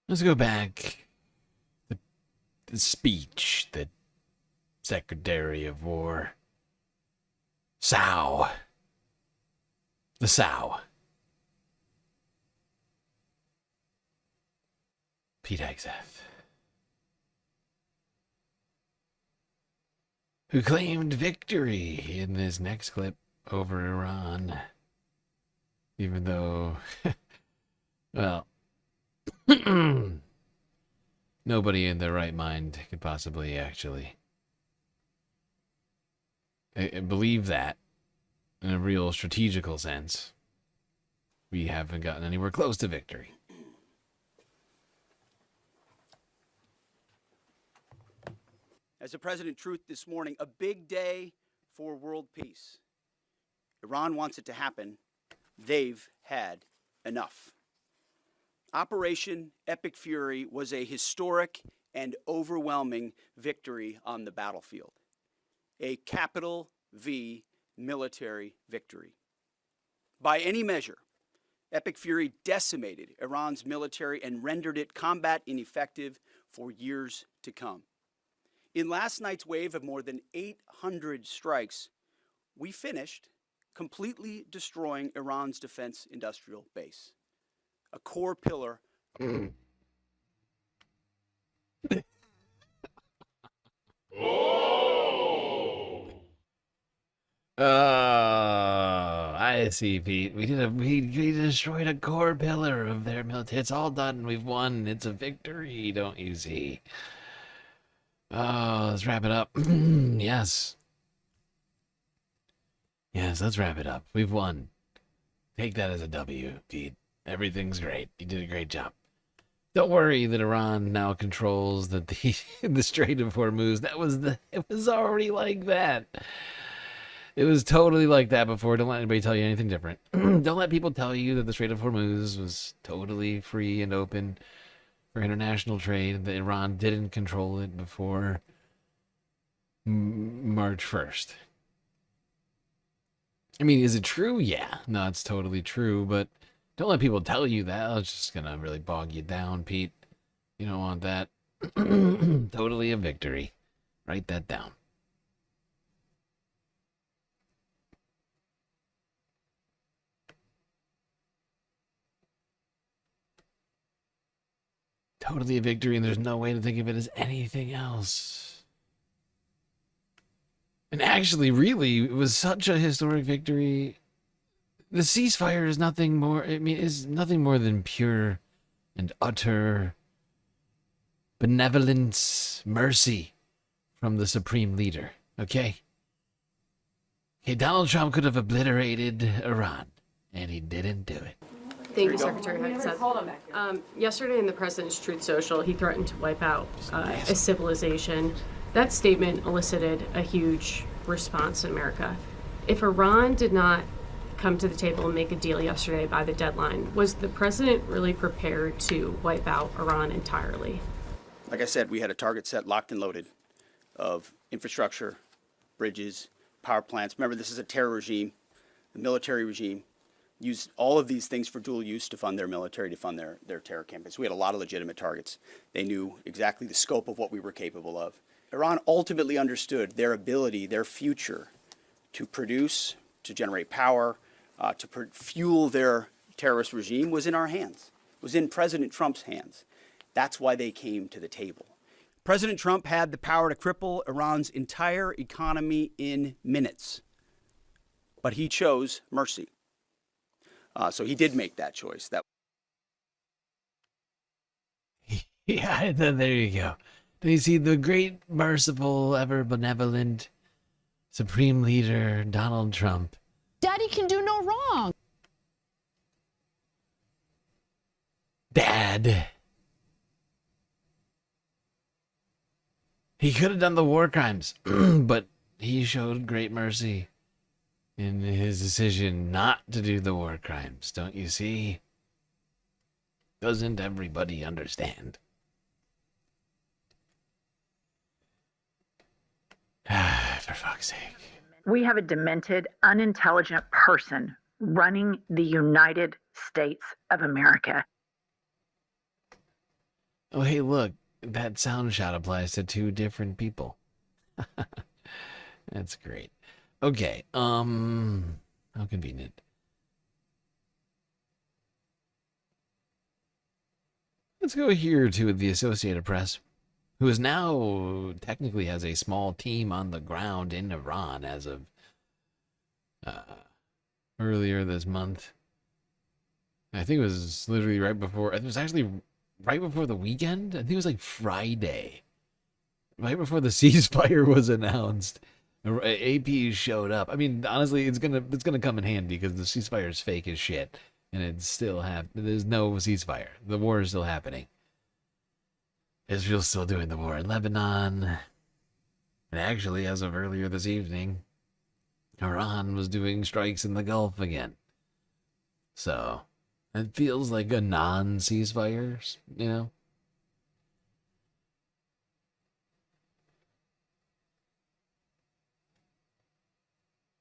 Let's go back. The speech that Secretary of War the Sow Pete Hegseth, who claimed victory in this next clip over Iran, even though, well, nobody in their right mind could possibly actually believe that in a real strategical sense. We haven't gotten anywhere close to victory. As the President truth this morning, a big day for world peace. Iran wants it to happen. They've had enough. Operation Epic Fury was a historic and overwhelming victory on the battlefield. A capital V military victory. By any measure, Epic Fury decimated Iran's military and rendered it combat ineffective for years to come. In last night's wave of more than 800 strikes, we finished completely destroying Iran's defense industrial base, a core pillar. Oh, I see, Pete. We destroyed a core pillar of their military. It's all done. We've won. It's a victory, don't you see? Oh, let's wrap it up. Yes. Yes, let's wrap it up. We've won. Take that as a W, Pete. Everything's great. You did a great job. Don't worry that Iran now controls the Strait of Hormuz. It was already like that. It was totally like that before. Don't let anybody tell you anything different. Don't let people tell you that the Strait of Hormuz was totally free and open for international trade, that Iran didn't control it before March 1st. I mean, is it true? Yeah. No, it's totally true, but don't let people tell you that. It's just going to really bog you down, Pete. You don't want that. Totally a victory. Write that down. Totally a victory, and there's no way to think of it as anything else. And actually, really, it was such a historic victory. The ceasefire is nothing more, is nothing more than pure and utter benevolence, mercy from the supreme leader, okay? Okay, Donald Trump could have obliterated Iran, and he didn't do it. Thank you, Secretary Hegseth. Yesterday in the President's Truth Social, he threatened to wipe out a civilization. That statement elicited a huge response in America. If Iran did not come to the table and make a deal yesterday by the deadline, was the President really prepared to wipe out Iran entirely? Like I said, we had a target set locked and loaded of infrastructure, bridges, power plants. Remember, this is a terror regime, the military regime. Used all of these things for dual use to fund their military, to fund their terror campaigns. We had a lot of legitimate targets. They knew exactly the scope of what we were capable of. Iran ultimately understood their ability, their future, to produce, to generate power, to fuel their terrorist regime was in our hands, was in President Trump's hands. That's why they came to the table. President Trump had the power to cripple Iran's entire economy in minutes, but he chose mercy. So he did make that choice. Yeah, there you go. Do you see the great, merciful, ever benevolent Supreme Leader Donald Trump? Daddy can do no wrong. Dad. He could have done the war crimes, but he showed great mercy in his decision not to do the war crimes, don't you see? Doesn't everybody understand? For fuck's sake. We have a demented, unintelligent person running the United States of America. Oh, hey, look, that sound shot applies to two different people. That's great. Okay, how convenient. Let's go here to the Associated Press, who is now technically has a small team on the ground in Iran as of earlier this month. I think it was literally right before, it was actually right before the weekend. I think it was like Friday, right before the ceasefire was announced. AP showed up. I mean, honestly, it's gonna come in handy because the ceasefire is fake as shit, and it's still there's no ceasefire. The war is still happening. Israel's still doing the war in Lebanon, and actually, as of earlier this evening, Iran was doing strikes in the Gulf again. So it feels like a non-ceasefire, you know.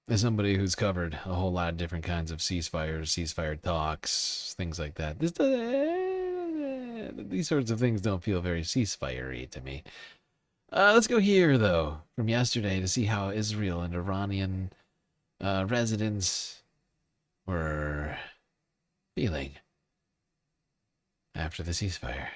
As somebody who's covered a whole lot of different kinds of ceasefires, ceasefire talks, things like that, these sorts of things don't feel very ceasefire-y to me. Let's go here, though, from yesterday to see how Israel and Iranian residents were feeling after the ceasefire.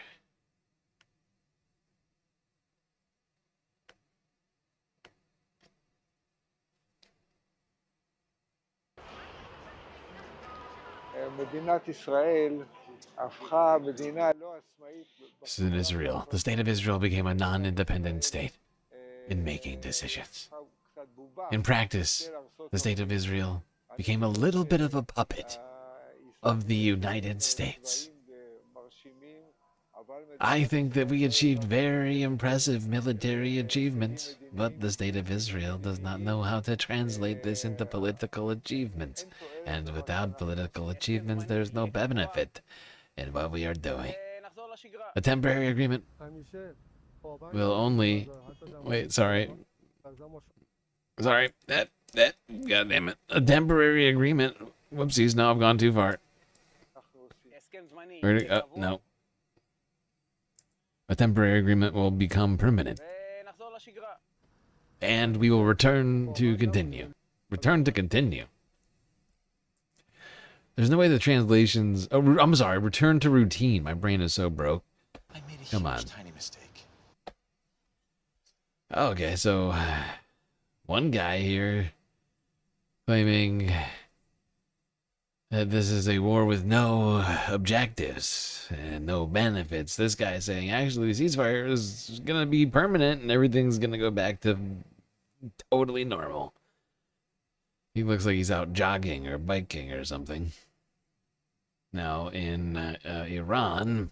This is in Israel. The state of Israel became a non-independent state in making decisions. In practice, the state of Israel became a little bit of a puppet of the United States. I think that we achieved very impressive military achievements, but the state of Israel does not know how to translate this into political achievements. And without political achievements, there's no benefit in what we are doing. A temporary agreement will only... Wait, sorry. God damn it. A temporary agreement... Whoopsies, no, I've gone too far. No. A temporary agreement will become permanent. And we will return to continue. Return to continue. There's no way the translations... Oh, I'm sorry. Return to routine. My brain is so broke. Come on. Tiny mistake. Okay, so... one guy here claiming that this is a war with no objectives and no benefits. This guy saying, actually, the ceasefire is going to be permanent and everything's going to go back to totally normal. He looks like he's out jogging or biking or something. Now, in Iran,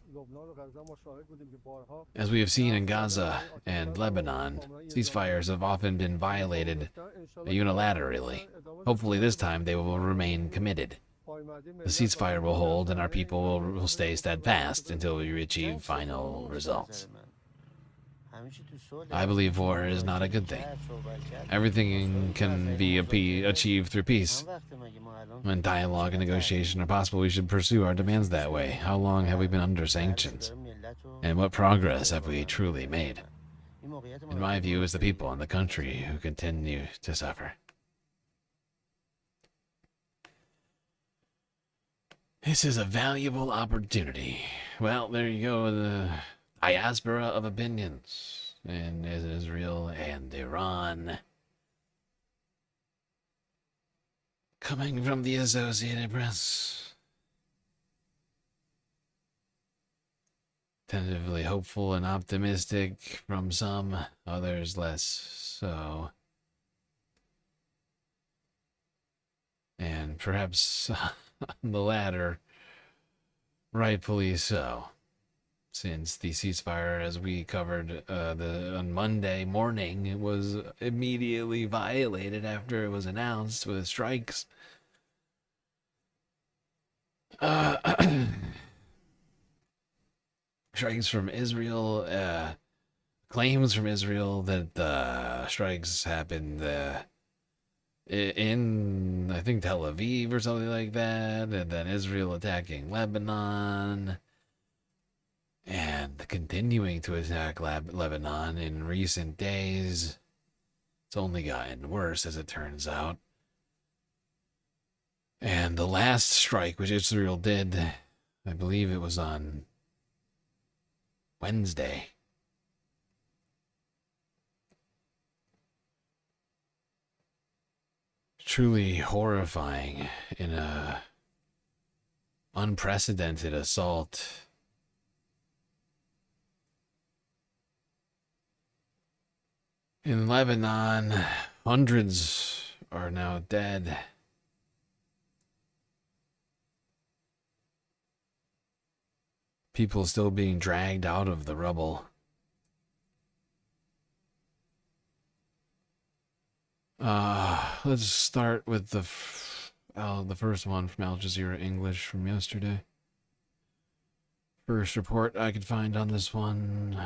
as we have seen in Gaza and Lebanon, ceasefires have often been violated unilaterally. Hopefully this time they will remain committed. The ceasefire will hold and our people will stay steadfast until we achieve final results. I believe war is not a good thing. Everything can be achieved through peace. When dialogue and negotiation are possible, we should pursue our demands that way. How long have we been under sanctions? And what progress have we truly made? In my view, it's the people and the country who continue to suffer. This is a valuable opportunity. Well, there you go, the diaspora of opinions in Israel and Iran. Coming from the Associated Press. Tentatively hopeful and optimistic from some, others less so. And perhaps the latter, rightfully so. Since the ceasefire, as we covered on Monday morning, it was immediately violated after it was announced with strikes. Strikes from Israel, claims from Israel that the strikes happened in, I think, Tel Aviv or something like that, and then Israel attacking Lebanon. And continuing to attack Lebanon in recent days. It's only gotten worse, as it turns out. And the last strike, which Israel did, I believe it was on Wednesday. Truly horrifying in a unprecedented assault. In Lebanon, hundreds are now dead. People still being dragged out of the rubble. Let's start with the first one from Al Jazeera English from yesterday. First report I could find on this one.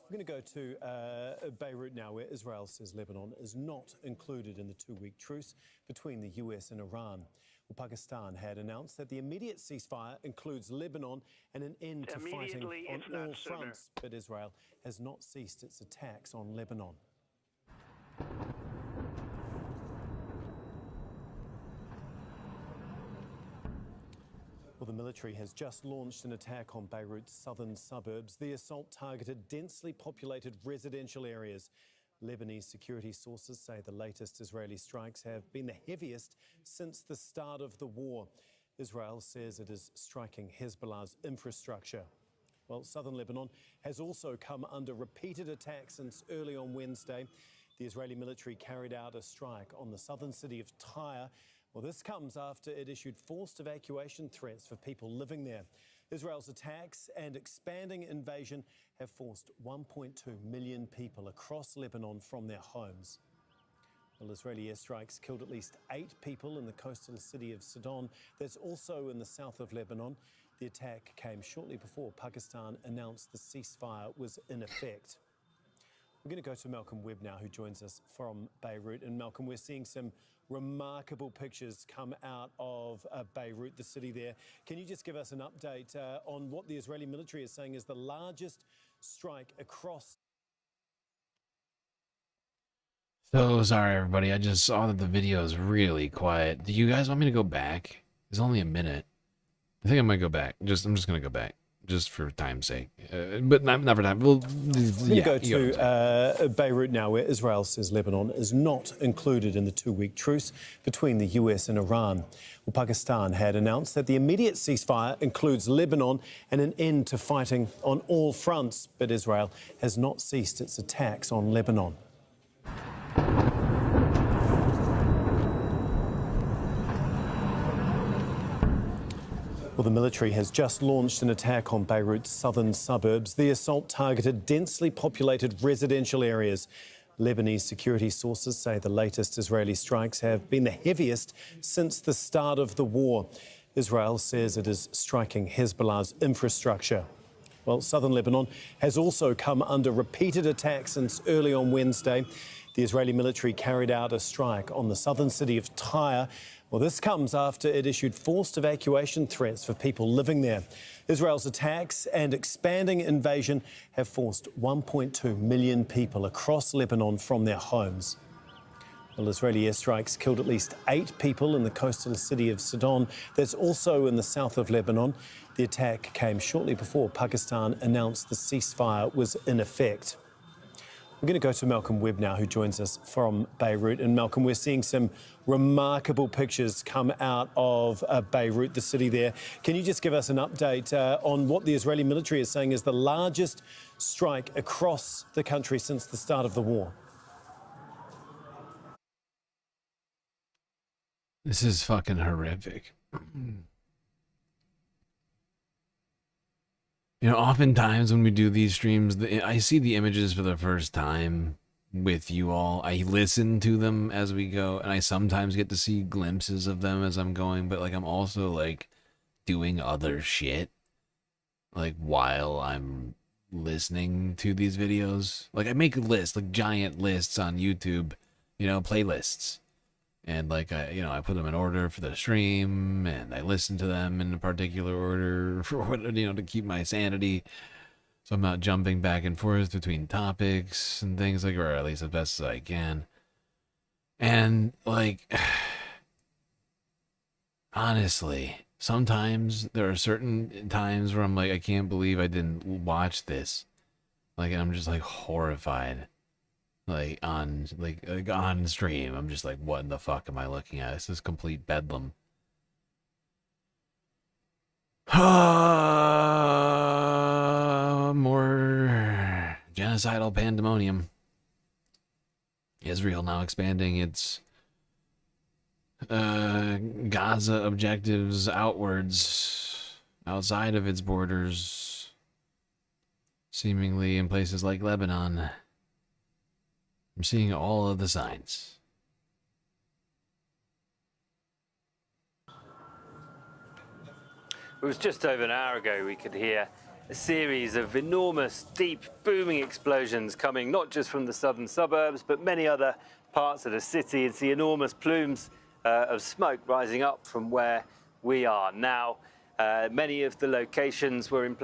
We're going to go to Beirut now, where Israel says Lebanon is not included in the two-week truce between the US and Iran. Well, Pakistan had announced that the immediate ceasefire includes Lebanon and an end to fighting on all fronts, but Israel has not ceased its attacks on Lebanon. Well, the military has just launched an attack on Beirut's southern suburbs. The assault targeted densely populated residential areas. Lebanese security sources say the latest Israeli strikes have been the heaviest since the start of the war. Israel says it is striking Hezbollah's infrastructure. Well, southern Lebanon has also come under repeated attacks since early on Wednesday. The Israeli military carried out a strike on the southern city of Tyre. Well, this comes after it issued forced evacuation threats for people living there. Israel's attacks and expanding invasion have forced 1.2 million people across Lebanon from their homes. Well, Israeli airstrikes killed at least 8 people in the coastal city of Sidon. That's also in the south of Lebanon. The attack came shortly before Pakistan announced the ceasefire was in effect. We're going to go to Malcolm Webb now, who joins us from Beirut. And Malcolm, we're seeing some remarkable pictures come out of Beirut, the city there. Can you just give us an update on what the Israeli military is saying is the largest strike across? So sorry, everybody. I just saw that the video is really quiet. Do you guys want me to go back? It's only a minute. I think I might go back. I'm just going to go back. just for time's sake. But not for time. Well, We go to Beirut now, where Israel says Lebanon is not included in the two-week truce between the US and Iran. Well, Pakistan had announced that the immediate ceasefire includes Lebanon and an end to fighting on all fronts, but Israel has not ceased its attacks on Lebanon. Well, the military has just launched an attack on Beirut's southern suburbs. The assault targeted densely populated residential areas. Lebanese security sources say the latest Israeli strikes have been the heaviest since the start of the war. Israel says it is striking Hezbollah's infrastructure. Well, southern Lebanon has also come under repeated attacks since early on Wednesday. The Israeli military carried out a strike on the southern city of Tyre. Well, this comes after it issued forced evacuation threats for people living there. Israel's attacks and expanding invasion have forced 1.2 million people across Lebanon from their homes. Well, Israeli airstrikes killed at least 8 people in the coastal city of Sidon. That's also in the south of Lebanon. The attack came shortly before Pakistan announced the ceasefire was in effect. We're going to go to Malcolm Webb now, who joins us from Beirut. And Malcolm, we're seeing some remarkable pictures come out of Beirut, the city there. Can you just give us an update on what the Israeli military is saying is the largest strike across the country since the start of the war? This is fucking horrific. You know, oftentimes when we do these streams, I see the images for the first time with you all. I listen to them as we go, and I sometimes get to see glimpses of them as I'm going, but, like, I'm also, like, doing other shit, like, while I'm listening to these videos. Like, I make lists, like, giant lists on YouTube, you know, playlists. And, like, I put them in order for the stream, and I listen to them in a particular order for what, you know, to keep my sanity, so I'm not jumping back and forth between topics and things, like, or at least as best as I can. And, like, honestly, sometimes there are certain times where I'm like, I can't believe I didn't watch this. Like, and I'm just, like, horrified. Like on stream, I'm just like, what in the fuck am I looking at? This is complete bedlam. More genocidal pandemonium. Israel now expanding its Gaza objectives outwards, outside of its borders, seemingly in places like Lebanon. I'm seeing all of the signs. It was just over an hour ago we could hear a series of enormous, deep, booming explosions coming not just from the southern suburbs, but many other parts of the city. It's the enormous plumes of smoke rising up from where we are now. Many of the locations were in place.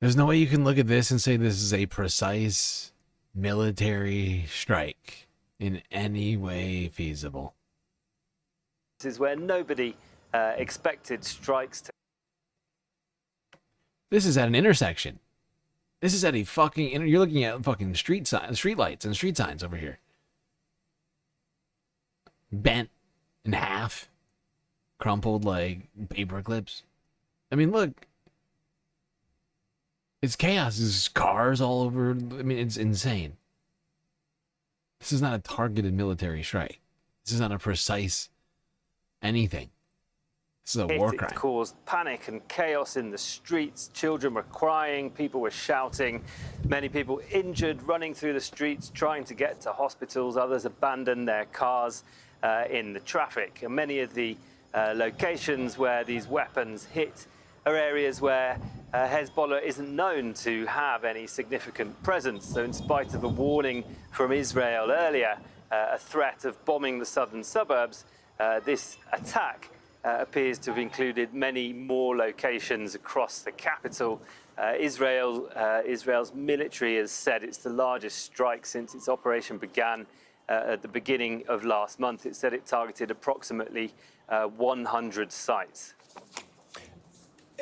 There's no way you can look at this and say this is a precise military strike in any way feasible. This is where nobody expected strikes to. This is at an intersection. This is at a fucking. You're looking at fucking street lights and street signs over here. Bent in half, crumpled like paper clips. I mean, look. It's chaos. There's cars all over. I mean, it's insane. This is not a targeted military strike. This is not a precise anything. This is a war crime. It caused panic and chaos in the streets. Children were crying. People were shouting. Many people injured, running through the streets, trying to get to hospitals. Others abandoned their cars in the traffic. And many of the locations where these weapons hit are areas where Hezbollah isn't known to have any significant presence. So in spite of a warning from Israel earlier, a threat of bombing the southern suburbs, this attack appears to have included many more locations across the capital. Israel's military has said it's the largest strike since its operation began at the beginning of last month. It said it targeted approximately 100 sites.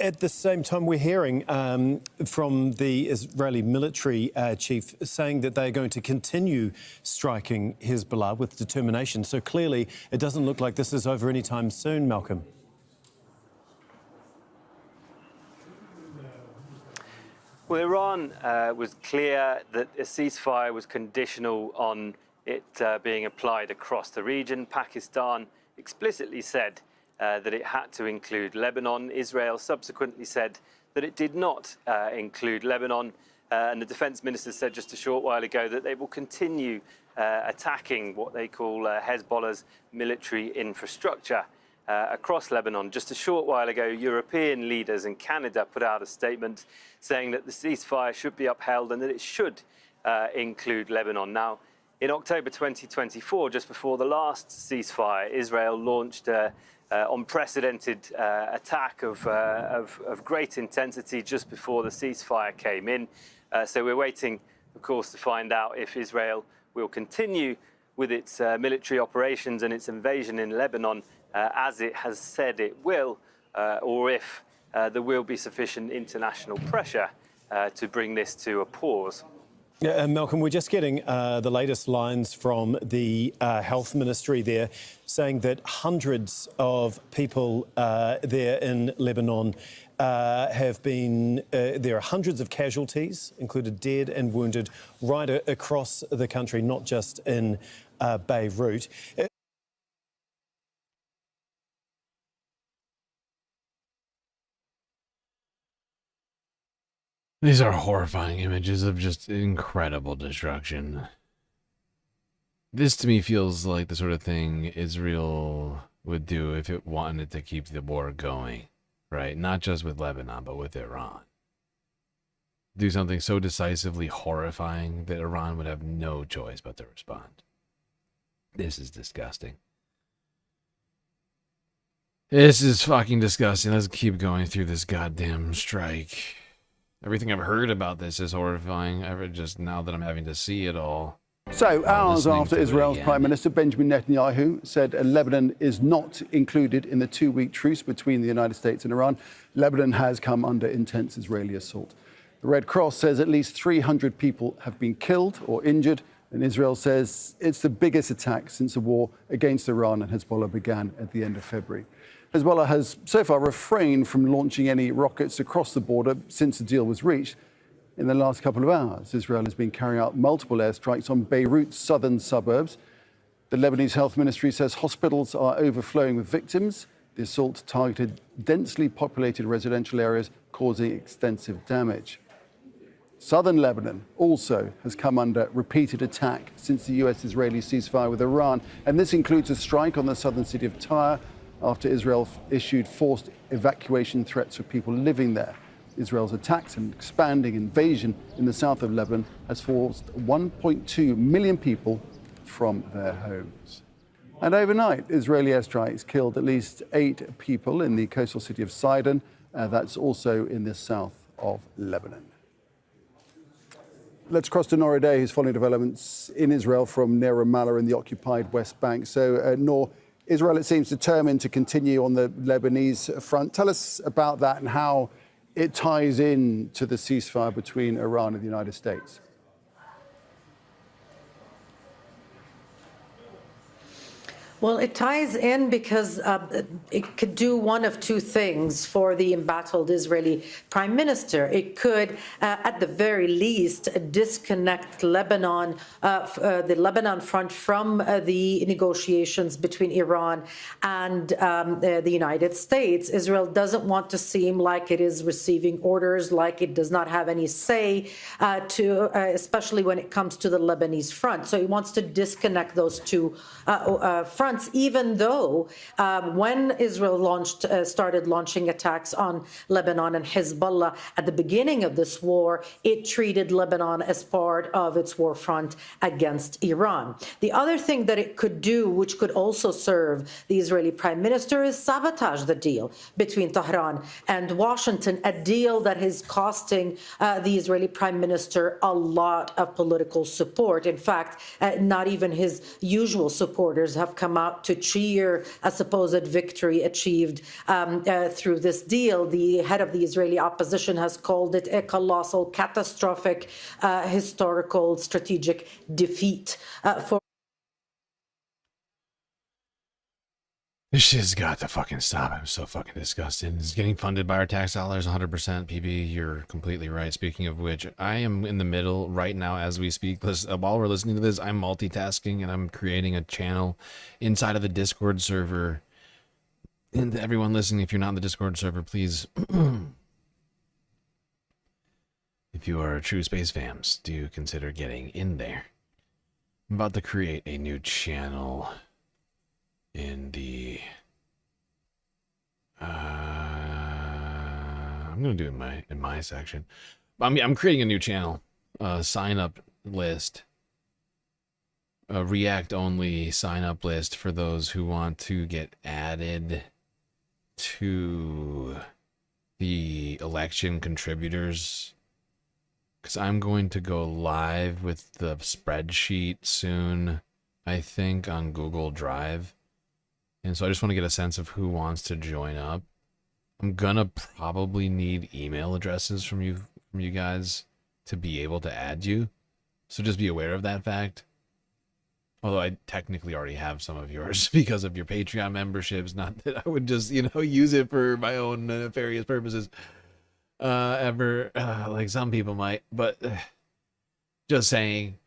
At the same time, we're hearing from the Israeli military chief saying that they're going to continue striking Hezbollah with determination. So clearly, it doesn't look like this is over anytime soon, Malcolm. Well, Iran was clear that a ceasefire was conditional on it being applied across the region. Pakistan explicitly said that it had to include Lebanon. Israel subsequently said that it did not include Lebanon. And the defense minister said just a short while ago that they will continue attacking what they call Hezbollah's military infrastructure across Lebanon. Just a short while ago, European leaders and Canada put out a statement saying that the ceasefire should be upheld and that it should include Lebanon. Now, in October 2024, just before the last ceasefire, Israel launched an unprecedented attack of great intensity just before the ceasefire came in. So we're waiting, of course, to find out if Israel will continue with its military operations and its invasion in Lebanon as it has said it will, or if there will be sufficient international pressure to bring this to a pause. Yeah, Malcolm, we're just getting the latest lines from the health ministry there, saying that hundreds of people there in Lebanon have been, there are hundreds of casualties, included dead and wounded, right across the country, not just in Beirut. These are horrifying images of just incredible destruction. This to me feels like the sort of thing Israel would do if it wanted to keep the war going, right? Not just with Lebanon, but with Iran. Do something so decisively horrifying that Iran would have no choice but to respond. This is disgusting. This is fucking disgusting. Let's keep going through this goddamn strike. Everything I've heard about this is horrifying. Just now that I'm having to see it all. So, hours after Israel's Prime Minister Benjamin Netanyahu said Lebanon is not included in the two-week truce between the United States and Iran, Lebanon has come under intense Israeli assault. The Red Cross says at least 300 people have been killed or injured, and Israel says it's the biggest attack since the war against Iran and Hezbollah began at the end of February. Hezbollah has so far refrained from launching any rockets across the border since the deal was reached. In the last couple of hours, Israel has been carrying out multiple airstrikes on Beirut's southern suburbs. The Lebanese health ministry says hospitals are overflowing with victims. The assault targeted densely populated residential areas, causing extensive damage. Southern Lebanon also has come under repeated attack since the US-Israeli ceasefire with Iran, and this includes a strike on the southern city of Tyre, after Israel issued forced evacuation threats for people living there. Israel's attacks and expanding invasion in the south of Lebanon has forced 1.2 million people from their homes. And overnight, Israeli airstrikes killed at least 8 people in the coastal city of Sidon. That's also in the south of Lebanon. Let's cross to Noor Day, who's following developments in Israel from near Ramallah in the occupied West Bank. So, Noor, Israel, it seems, determined to continue on the Lebanese front. Tell us about that and how it ties in to the ceasefire between Iran and the United States. Well, it ties in because it could do one of two things for the embattled Israeli prime minister. It could, at the very least, disconnect Lebanon, the Lebanon front from the negotiations between Iran and the United States. Israel doesn't want to seem like it is receiving orders, like it does not have any say, especially when it comes to the Lebanese front. So it wants to disconnect those two fronts. Even though when Israel started launching attacks on Lebanon and Hezbollah at the beginning of this war, it treated Lebanon as part of its war front against Iran. The other thing that it could do, which could also serve the Israeli prime minister, is sabotage the deal between Tehran and Washington, a deal that is costing the Israeli prime minister a lot of political support. In fact, not even his usual supporters have come out to cheer a supposed victory achieved through this deal. The head of the Israeli opposition has called it a colossal, catastrophic, historical, strategic defeat for. This shit's got to fucking stop. I'm so fucking disgusted. It's getting funded by our tax dollars 100%. PB, you're completely right. Speaking of which, I am in the middle right now as we speak. While we're listening to this, I'm multitasking and I'm creating a channel inside of the Discord server. And everyone listening, if you're not in the Discord server, please, if you are true space fams, do consider getting in there. I'm about to create a new channel in the I'm gonna do it in my section. I'm creating a new channel, sign up list, React only sign up list for those who want to get added to the election contributors, because I'm going to go live with the spreadsheet soon, I think, on Google Drive. And so I just want to get a sense of who wants to join up. I'm gonna probably need email addresses from you guys to be able to add you. So just be aware of that fact. Although I technically already have some of yours because of your Patreon memberships. Not that I would just, use it for my own nefarious purposes like some people might. But just saying,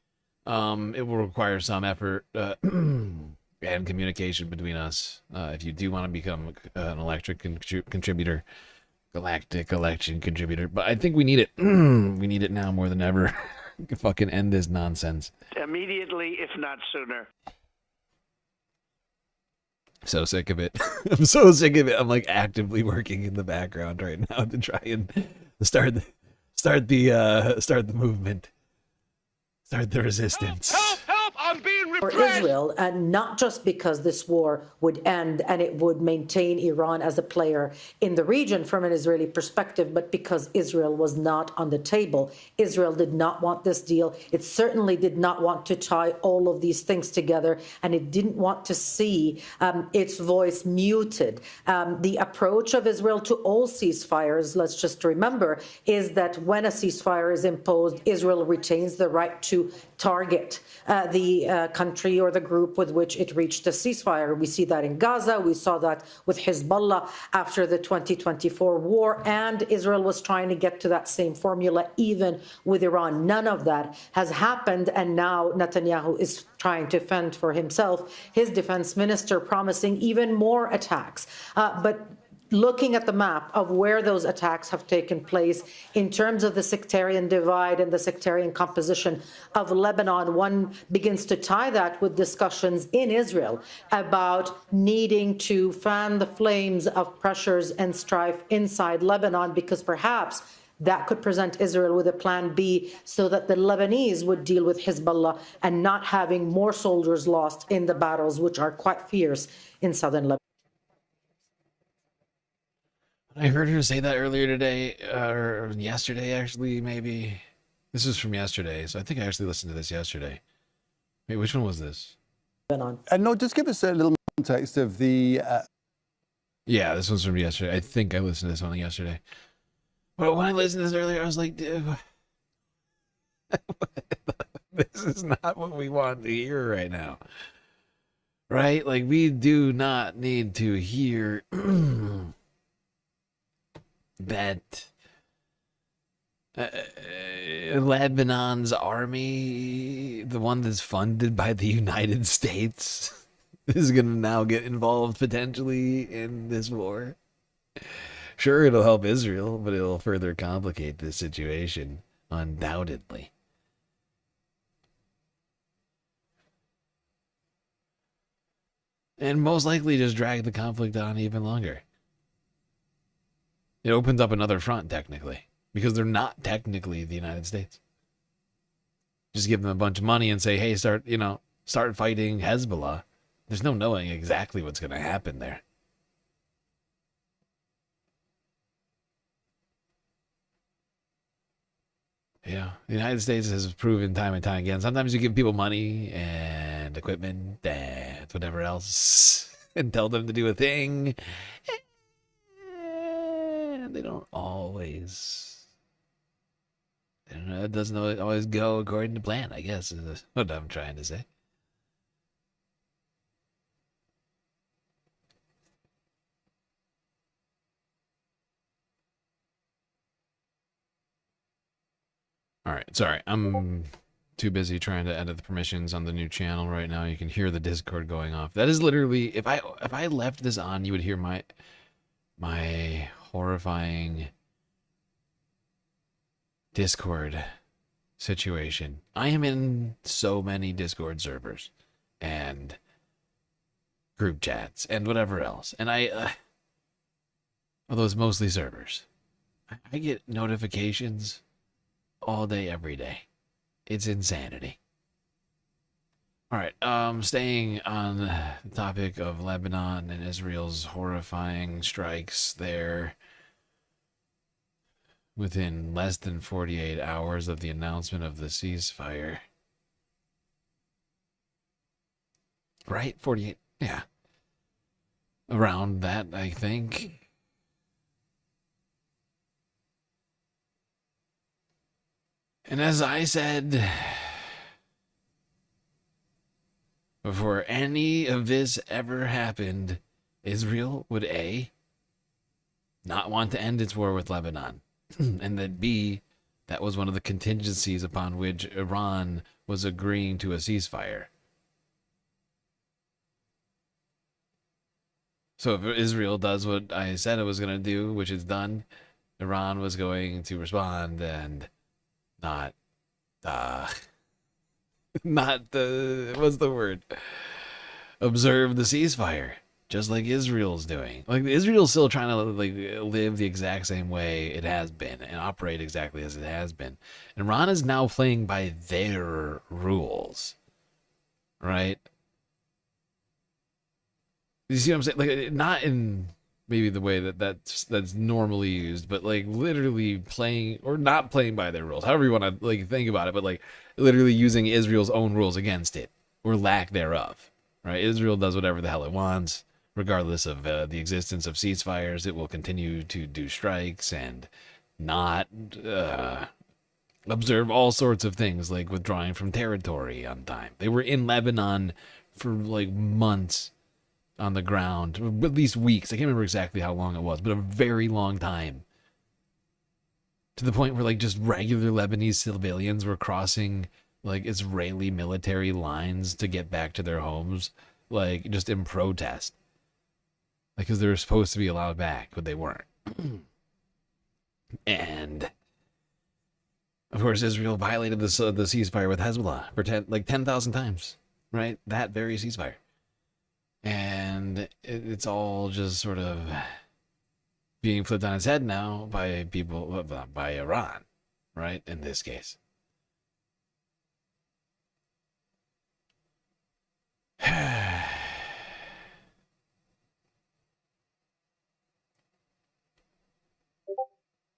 it will require some effort and communication between us. If you do want to become an electric contributor, galactic election contributor. But I think we need it. We need it now more than ever. Fucking end this nonsense. Immediately, if not sooner. So sick of it. I'm so sick of it. I'm like actively working in the background right now to try and start the movement. Start the resistance. Help! I'm being For Israel, and not just because this war would end and it would maintain Iran as a player in the region from an Israeli perspective, but because Israel was not on the table. Israel did not want this deal. It certainly did not want to tie all of these things together, and it didn't want to see its voice muted. The approach of Israel to all ceasefires, let's just remember, is that when a ceasefire is imposed, Israel retains the right to target the country or the group with which it reached a ceasefire. We see that in Gaza. We saw that with Hezbollah after the 2024 war, and Israel was trying to get to that same formula even with Iran. None of that has happened, and now Netanyahu is trying to fend for himself. His defense minister promising even more attacks. But looking at the map of where those attacks have taken place in terms of the sectarian divide and the sectarian composition of Lebanon, one begins to tie that with discussions in Israel about needing to fan the flames of pressures and strife inside Lebanon, because perhaps that could present Israel with a plan B so that the Lebanese would deal with Hezbollah and not having more soldiers lost in the battles, which are quite fierce in southern Lebanon. I heard her say that earlier today, or yesterday, actually, maybe. This was from yesterday, so I think I actually listened to this yesterday. Wait, which one was this? And no, just give us a little context of the... Yeah, this one's from yesterday. I think I listened to this one yesterday. But when I listened to this earlier, I was like, dude, this is not what we want to hear right now. Right? Like, we do not need to hear... that Lebanon's army, the one that's funded by the United States, is going to now get involved potentially in this war. Sure, it'll help Israel, but it'll further complicate the situation, undoubtedly. And most likely just drag the conflict on even longer. It opens up another front, technically, because they're not technically the United States. Just give them a bunch of money and say, hey, start fighting Hezbollah. There's no knowing exactly what's going to happen there. Yeah, the United States has proven time and time again. Sometimes you give people money and and equipment and whatever else and tell them to do a thing. And they don't always. I don't know, it doesn't always go according to plan, I guess, is what I'm trying to say. All right, sorry, I'm too busy trying to edit the permissions on the new channel right now. You can hear the Discord going off. That is literally, if I left this on, you would hear my horrifying Discord situation. I am in so many Discord servers and group chats and whatever else, and although it's mostly servers, I get notifications all day, every day. It's insanity. All right, staying on the topic of Lebanon and Israel's horrifying strikes there. Within less than 48 hours of the announcement of the ceasefire. Right? 48? Yeah. Around that, I think. And as I said, before any of this ever happened, Israel would A, not want to end its war with Lebanon. And that B, that was one of the contingencies upon which Iran was agreeing to a ceasefire. So if Israel does what I said it was going to do, which it's done, Iran was going to respond and not what's the word? Observe the ceasefire. Just like Israel's doing. Like, Israel's still trying to live the exact same way it has been and operate exactly as it has been. And Iran is now playing by their rules. Right? You see what I'm saying? Like, not in maybe the way that's normally used, but like literally playing or not playing by their rules. However you want to like think about it, but like literally using Israel's own rules against it or lack thereof. Right? Israel does whatever the hell it wants. Regardless of the existence of ceasefires, it will continue to do strikes and not observe all sorts of things, like withdrawing from territory on time. They were in Lebanon for like months on the ground, at least weeks. I can't remember exactly how long it was, but a very long time. To the point where like just regular Lebanese civilians were crossing like Israeli military lines to get back to their homes, like just in protest. Like, because they were supposed to be allowed back, but they weren't. And, of course, Israel violated the ceasefire with Hezbollah for 10,000 times, right? That very ceasefire. And it's all just sort of being flipped on its head now by people, by Iran, right? In this case.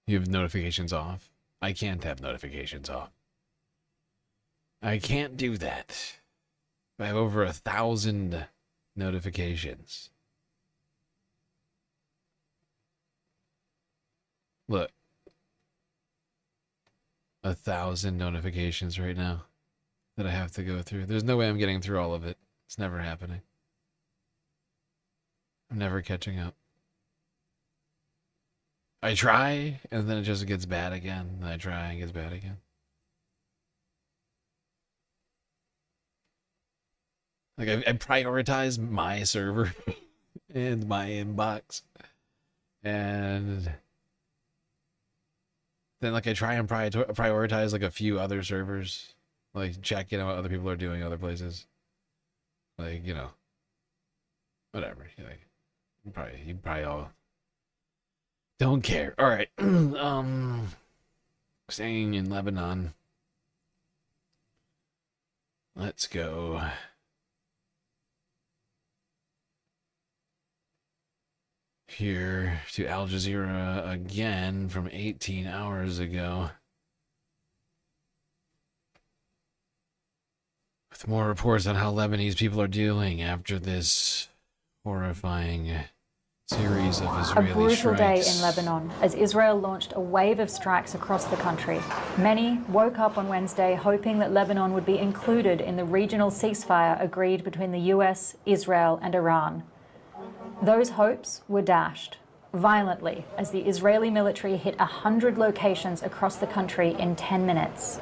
You have notifications off? I can't have notifications off. I can't do that. I have over 1,000 notifications. Look. 1,000 notifications right now that I have to go through. There's no way I'm getting through all of it. It's never happening. I'm never catching up. I try, and then it just gets bad again. And I try, and it gets bad again. Like, I prioritize my server and my inbox. And then, like, I try and prioritize, like, a few other servers. Like, check, you know, what other people are doing other places. Like, you know, whatever. Like, you probably all don't care. All right. Staying in Lebanon. Let's go. Here to Al Jazeera again from 18 hours ago. With more reports on how Lebanese people are dealing after this horrifying series of Israeli A brutal day strikes. in Lebanon as Israel launched a wave of strikes across the country. Many woke up on Wednesday hoping that Lebanon would be included in the regional ceasefire agreed between the US, Israel, and Iran. Those hopes were dashed violently as the Israeli military hit 100 locations across the country in 10 minutes.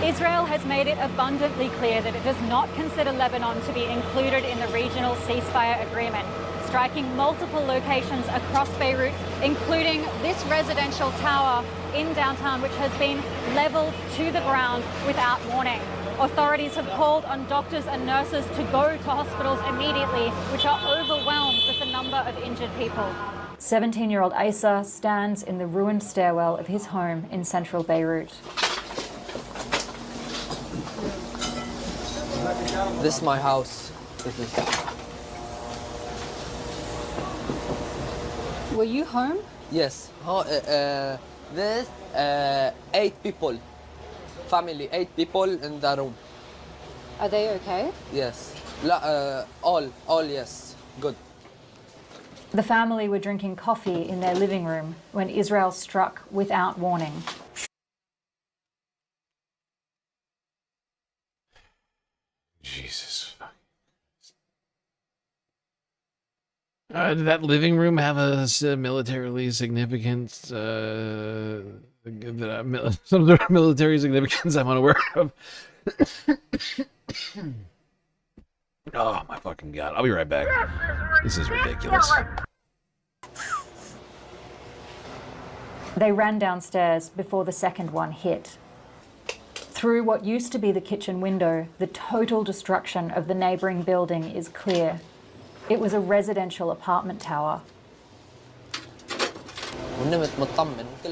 Israel has made it abundantly clear that it does not consider Lebanon to be included in the regional ceasefire agreement, striking multiple locations across Beirut, including this residential tower in downtown, which has been leveled to the ground without warning. Authorities have called on doctors and nurses to go to hospitals immediately, which are overwhelmed with the number of injured people. 17-year-old Issa stands in the ruined stairwell of his home in central Beirut. This is my house. Were you home? Yes. This 8 people. Family, 8 people in the room. Are they okay? Yes. All yes. Good. The family were drinking coffee in their living room when Israel struck without warning. Jesus. Did that living room have a militarily significant, some sort of military significance I'm unaware of? Oh my fucking god. I'll be right back. This is ridiculous. They ran downstairs before the second one hit. Through what used to be the kitchen window, the total destruction of the neighbouring building is clear. It was a residential apartment tower.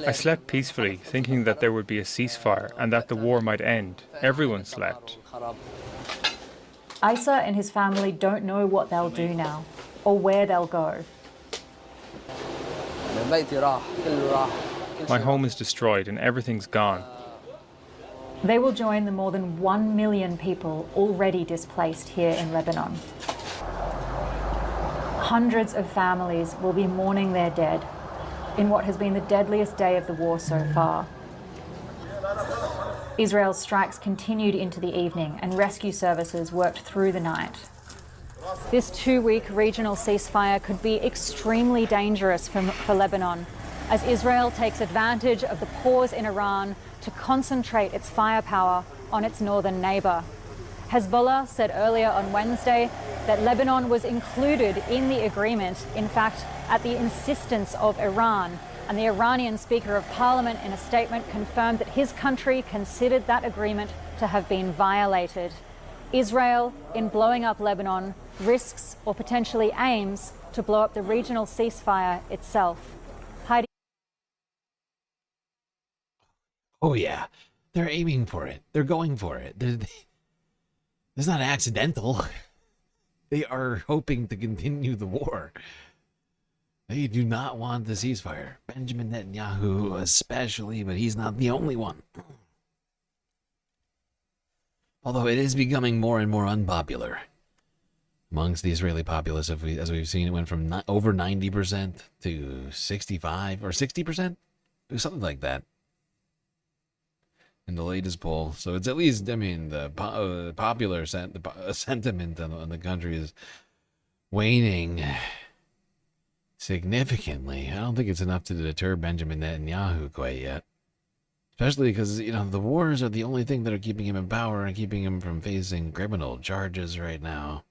I slept peacefully, thinking that there would be a ceasefire and that the war might end. Everyone slept. Issa and his family don't know what they'll do now, or where they'll go. My home is destroyed and everything's gone. They will join the more than 1 million people already displaced here in Lebanon. Hundreds of families will be mourning their dead in what has been the deadliest day of the war so far. Israel's strikes continued into the evening and rescue services worked through the night. This 2-week regional ceasefire could be extremely dangerous for Lebanon as Israel takes advantage of the pause in Iran to concentrate its firepower on its northern neighbour. Hezbollah said earlier on Wednesday that Lebanon was included in the agreement, in fact, at the insistence of Iran. And the Iranian Speaker of Parliament in a statement confirmed that his country considered that agreement to have been violated. Israel, in blowing up Lebanon, risks or potentially aims to blow up the regional ceasefire itself. Heidi. Oh yeah, they're aiming for it. They're going for it. It's not accidental. They are hoping to continue the war. They do not want the ceasefire. Benjamin Netanyahu especially, but he's not the only one. Although it is becoming more and more unpopular amongst the Israeli populace. As we've seen, it went from over 90% to 65 or 60%, something like that, in the latest poll. So it's at least, I mean, the popular sentiment in the country is waning significantly. I don't think it's enough to deter Benjamin Netanyahu quite yet. Especially because, you know, the wars are the only thing that are keeping him in power and keeping him from facing criminal charges right now.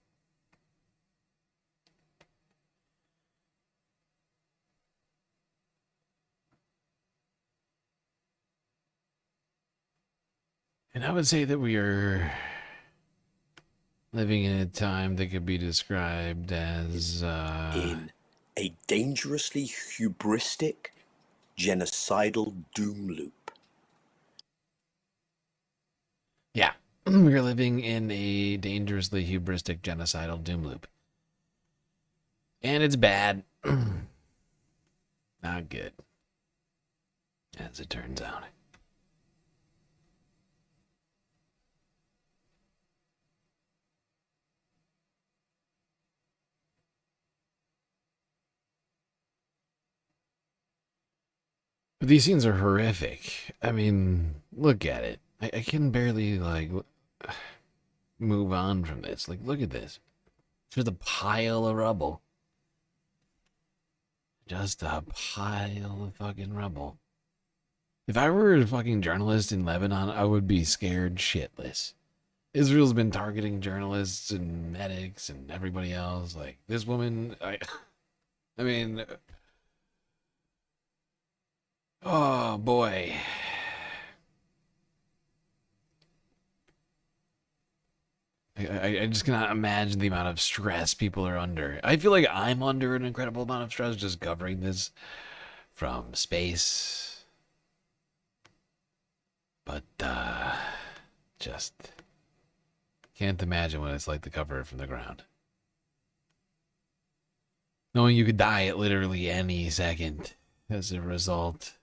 And I would say that we are living in a time that could be described as in a dangerously hubristic, genocidal doom loop. Yeah, we're living in a dangerously hubristic, genocidal doom loop. And it's bad. Not good, as it turns out. But these scenes are horrific. I mean, look at it. I can barely, like, move on from this. Like, look at this. Just a pile of rubble. Just a pile of fucking rubble. If I were a fucking journalist in Lebanon, I would be scared shitless. Israel's been targeting journalists and medics and everybody else. Like, this woman, I mean, oh boy. I just cannot imagine the amount of stress people are under. I feel like I'm under an incredible amount of stress just covering this from space. But, just can't imagine what it's like to cover it from the ground. Knowing you could die at literally any second as a result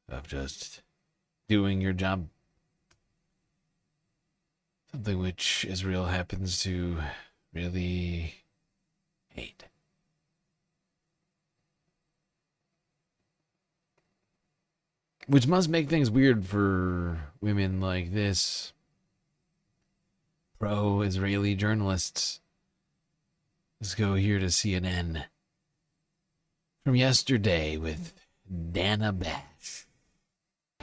of just doing your job. Something which Israel happens to really hate. Which must make things weird for women like this. Pro-Israeli journalists. Let's go here to CNN. From yesterday with Dana Bash.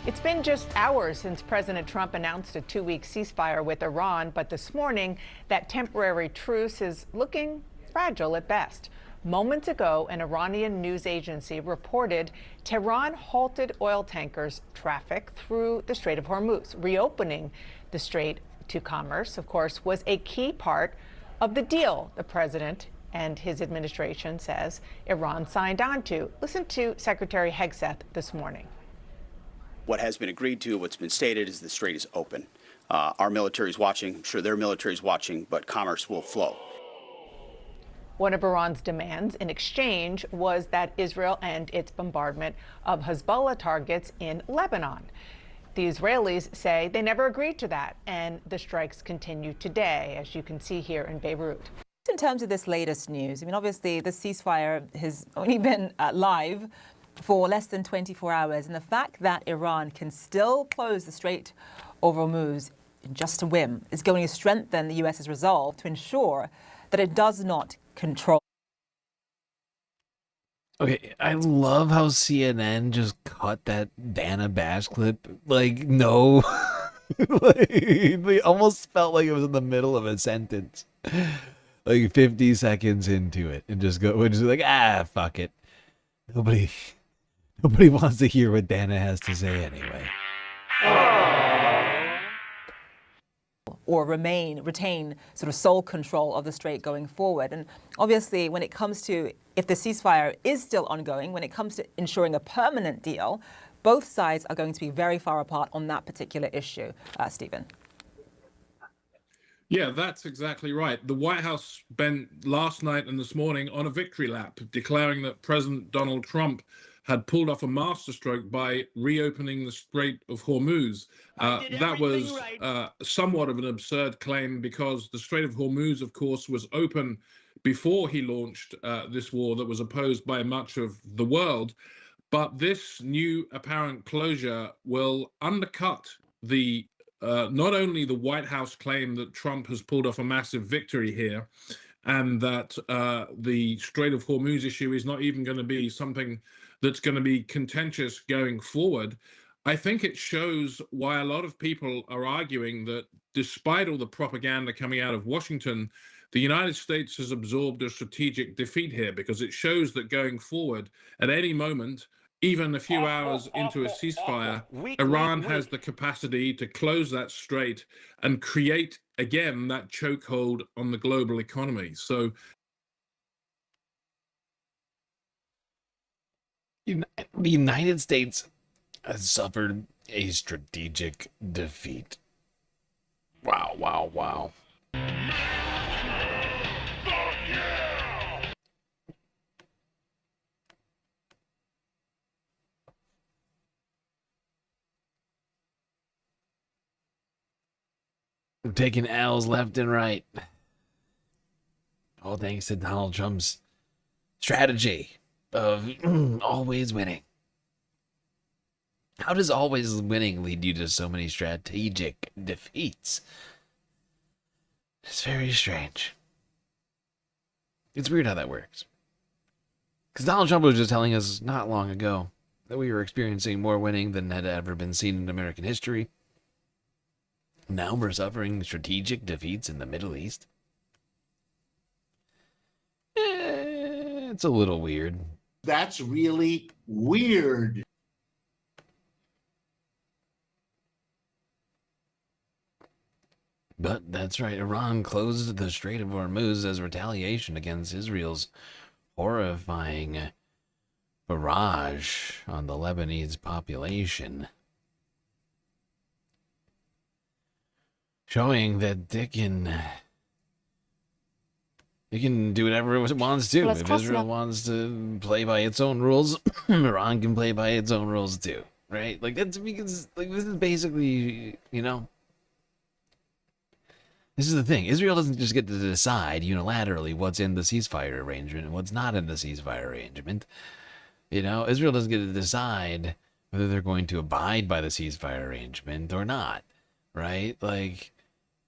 It's been just hours since President Trump announced a 2-week ceasefire with Iran, but this morning, that temporary truce is looking fragile at best. Moments ago, an Iranian news agency reported Tehran halted oil tankers' traffic through the Strait of Hormuz. Reopening the strait to commerce, of course, was a key part of the deal the president and his administration says Iran signed on to. Listen to Secretary Hegseth this morning. What has been agreed to, what's been stated, is the strait is open. Our military is watching. I'm sure their military is watching, but commerce will flow. One of Iran's demands in exchange was that Israel end its bombardment of Hezbollah targets in Lebanon. The Israelis say they never agreed to that, and the strikes continue today, as you can see here in Beirut. In terms of this latest news, I mean, obviously the ceasefire has only been live for less than 24 hours, and the fact that Iran can still close the Strait of Hormuz in just a whim is going to strengthen the US's resolve to ensure that it does not control. Okay, I love how CNN just cut that Dana Bash clip. Like, no. Like, they almost felt like it was in the middle of a sentence. Like 50 seconds into it. And just like, fuck it. Nobody wants to hear what Dana has to say anyway. Or retain sort of sole control of the strait going forward. And obviously, when it comes to if the ceasefire is still ongoing, when it comes to ensuring a permanent deal, both sides are going to be very far apart on that particular issue. Stephen. Yeah, that's exactly right. The White House spent last night and this morning on a victory lap, declaring that President Donald Trump had pulled off a masterstroke by reopening the Strait of Hormuz. That was somewhat of an absurd claim because the Strait of Hormuz, of course, was open before he launched this war that was opposed by much of the world. But this new apparent closure will undercut the not only the White House claim that Trump has pulled off a massive victory here, and that the Strait of Hormuz issue is not even going to be something that's going to be contentious going forward. I think it shows why a lot of people are arguing that despite all the propaganda coming out of Washington, the United States has absorbed a strategic defeat here, because it shows that going forward, at any moment, even a few hours into a ceasefire, Iran has the capacity to close that strait and create, again, that chokehold on the global economy. So the United States has suffered a strategic defeat. Wow, wow, wow. We're taking L's left and right. All thanks to Donald Trump's strategy of always winning. How does always winning lead you to so many strategic defeats? It's very strange. It's weird how that works. Because Donald Trump was just telling us not long ago that we were experiencing more winning than had ever been seen in American history. Now we're suffering strategic defeats in the Middle East. It's a little weird. That's really weird. But that's right, Iran closed the Strait of Hormuz as retaliation against Israel's horrifying barrage on the Lebanese population. Showing that it can do whatever it wants to. Well, if Israel wants to play by its own rules, Iran can play by its own rules too, right? Like, that's because, like, this is basically, you know, this is the thing. Israel doesn't just get to decide unilaterally what's in the ceasefire arrangement and what's not in the ceasefire arrangement. You know, Israel doesn't get to decide whether they're going to abide by the ceasefire arrangement or not, right? Like,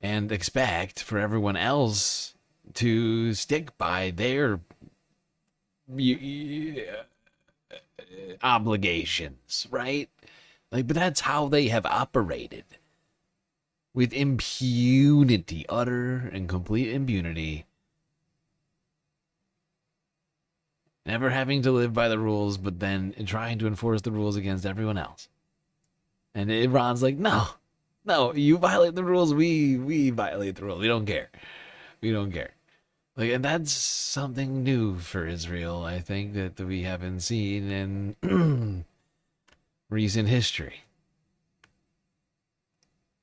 and expect for everyone else to stick by their obligations, right? Like, but that's how they have operated. With impunity, utter and complete impunity. Never having to live by the rules, but then trying to enforce the rules against everyone else. And Iran's like, no, you violate the rules, we violate the rules. We don't care. We don't care. Like, and that's something new for Israel, I think, that we haven't seen in recent history.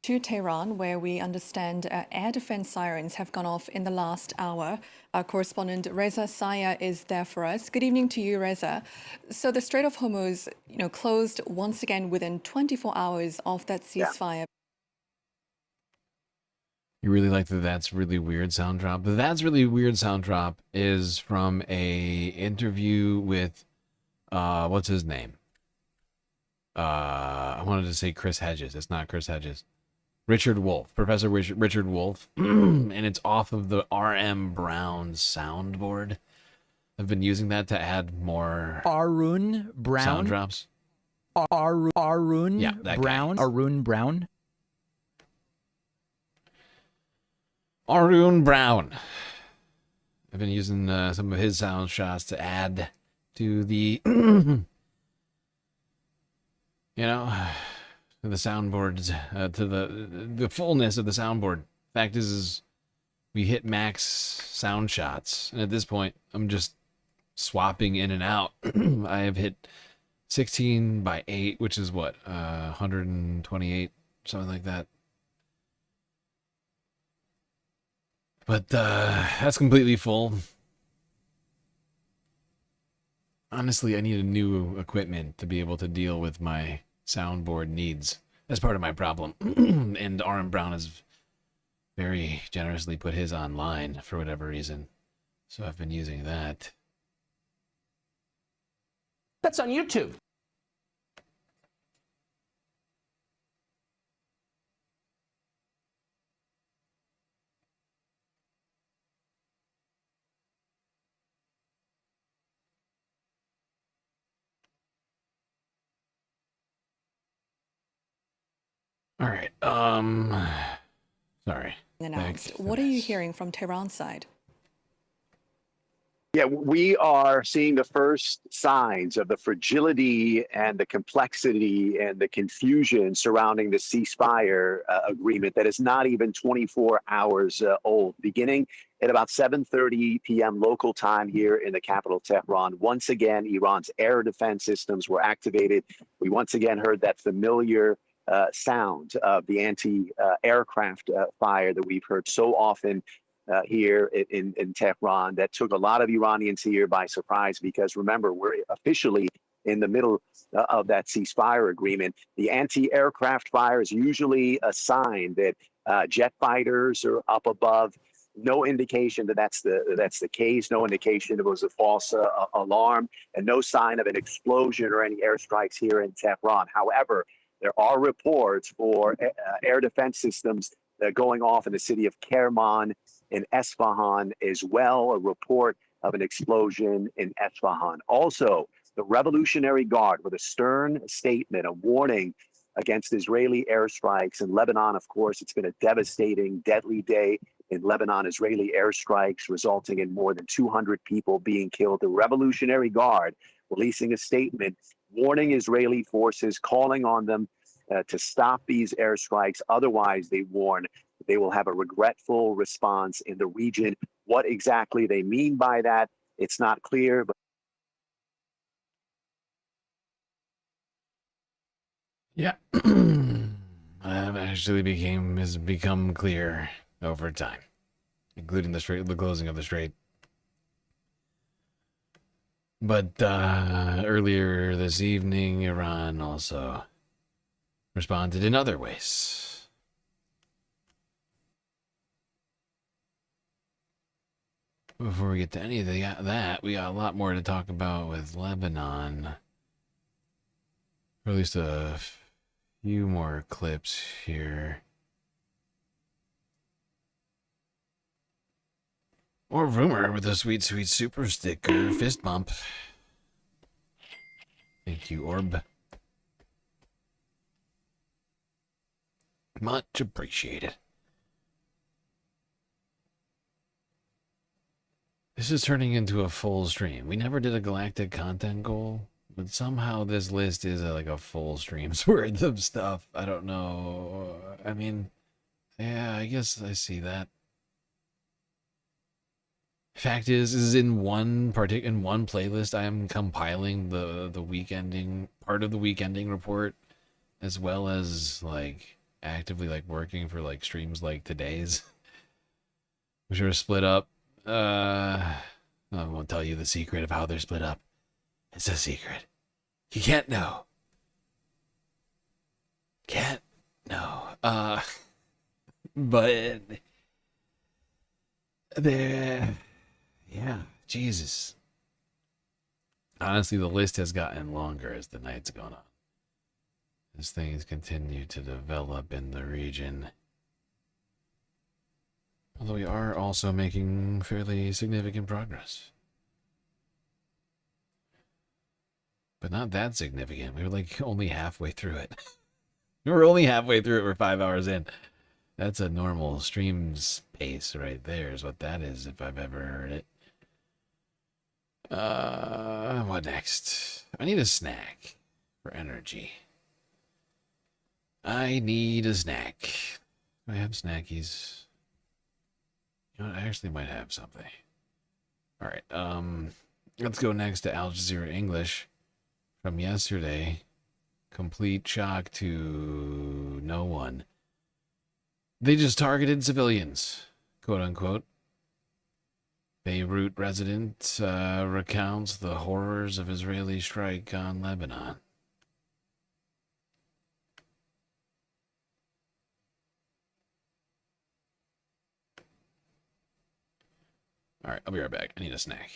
To Tehran, where we understand air defense sirens have gone off in the last hour. Our correspondent Reza Saya is there for us. Good evening to you, Reza. So the Strait of Hormuz, closed once again within 24 hours of that ceasefire. Yeah. You really like the That's Really Weird sound drop? The That's Really Weird sound drop is from a interview with, what's his name? I wanted to say Chris Hedges. It's not Chris Hedges. Richard Wolff, Professor Richard Wolff, and it's off of the R.M. Brown soundboard. I've been using that to add more Arun Brown sound drops. Arun yeah, Brown. Guy. Arun Brown. Arun Brown. I've been using some of his sound shots to add to the, the soundboards, to the fullness of the soundboard. Fact is we hit max sound shots, and at this point, I'm just swapping in and out. I have hit 16 by 8, which is what, 128, something like that. But that's completely full. Honestly, I need a new equipment to be able to deal with my soundboard needs. That's part of my problem. And R.M. Brown has very generously put his online for whatever reason. So I've been using that. That's on YouTube. All right. Sorry. Announced. What are you hearing from Tehran's side? Yeah, we are seeing the first signs of the fragility and the complexity and the confusion surrounding the ceasefire agreement that is not even 24 hours old. Beginning at about 7:30 p.m. local time here in the capital, Tehran, once again, Iran's air defense systems were activated. We once again heard that familiar sound of the anti-aircraft fire that we've heard so often here in Tehran, that took a lot of Iranians here by surprise, because remember, we're officially in the middle of that ceasefire agreement. The anti-aircraft fire is usually a sign that jet fighters are up above No indication that that's the case. No indication it was a false alarm, and no sign of an explosion or any airstrikes here in Tehran. However, there are reports for air defense systems going off in the city of Kerman in Esfahan as well. A report of an explosion in Esfahan. Also, the Revolutionary Guard with a stern statement, a warning against Israeli airstrikes in Lebanon. Of course, it's been a devastating, deadly day in Lebanon. Israeli airstrikes resulting in more than 200 people being killed. The Revolutionary Guard releasing a statement warning Israeli forces, calling on them to stop these airstrikes. Otherwise, they warn they will have a regretful response in the region. What exactly they mean by that, it's not clear. But yeah, that actually has become clear over time, including the closing of the strait. But earlier this evening, Iran also responded in other ways. Before we get to any of that, we got a lot more to talk about with Lebanon. Or at least a few more clips here. Or rumor with a sweet, sweet super sticker fist bump. Thank you, Orb. Much appreciated. This is turning into a full stream. We never did a galactic content goal, but somehow this list is like a full stream's worth of stuff. I don't know. I mean, yeah, I guess I see that. Fact is in one playlist I am compiling the weekending part of the weekending report, as well as like actively like working for like streams like today's, which are split up. I won't tell you the secret of how they're split up. It's a secret. You can't know. Can't know. But there. Yeah, Jesus. Honestly, the list has gotten longer as the night's gone on. As things continue to develop in the region. Although we are also making fairly significant progress. But not that significant. We were like only halfway through it. We're only halfway through it. We're 5 hours in. That's a normal stream's pace right there is what that is if I've ever heard it. What next? I need a snack for energy. I need a snack. Do I have snackies? You know what? I actually might have something. All right. Let's go next to Al Jazeera English from yesterday. Complete shock to no one. They just targeted civilians, quote unquote. Beirut resident recounts the horrors of Israeli strike on Lebanon. All right, I'll be right back. I need a snack.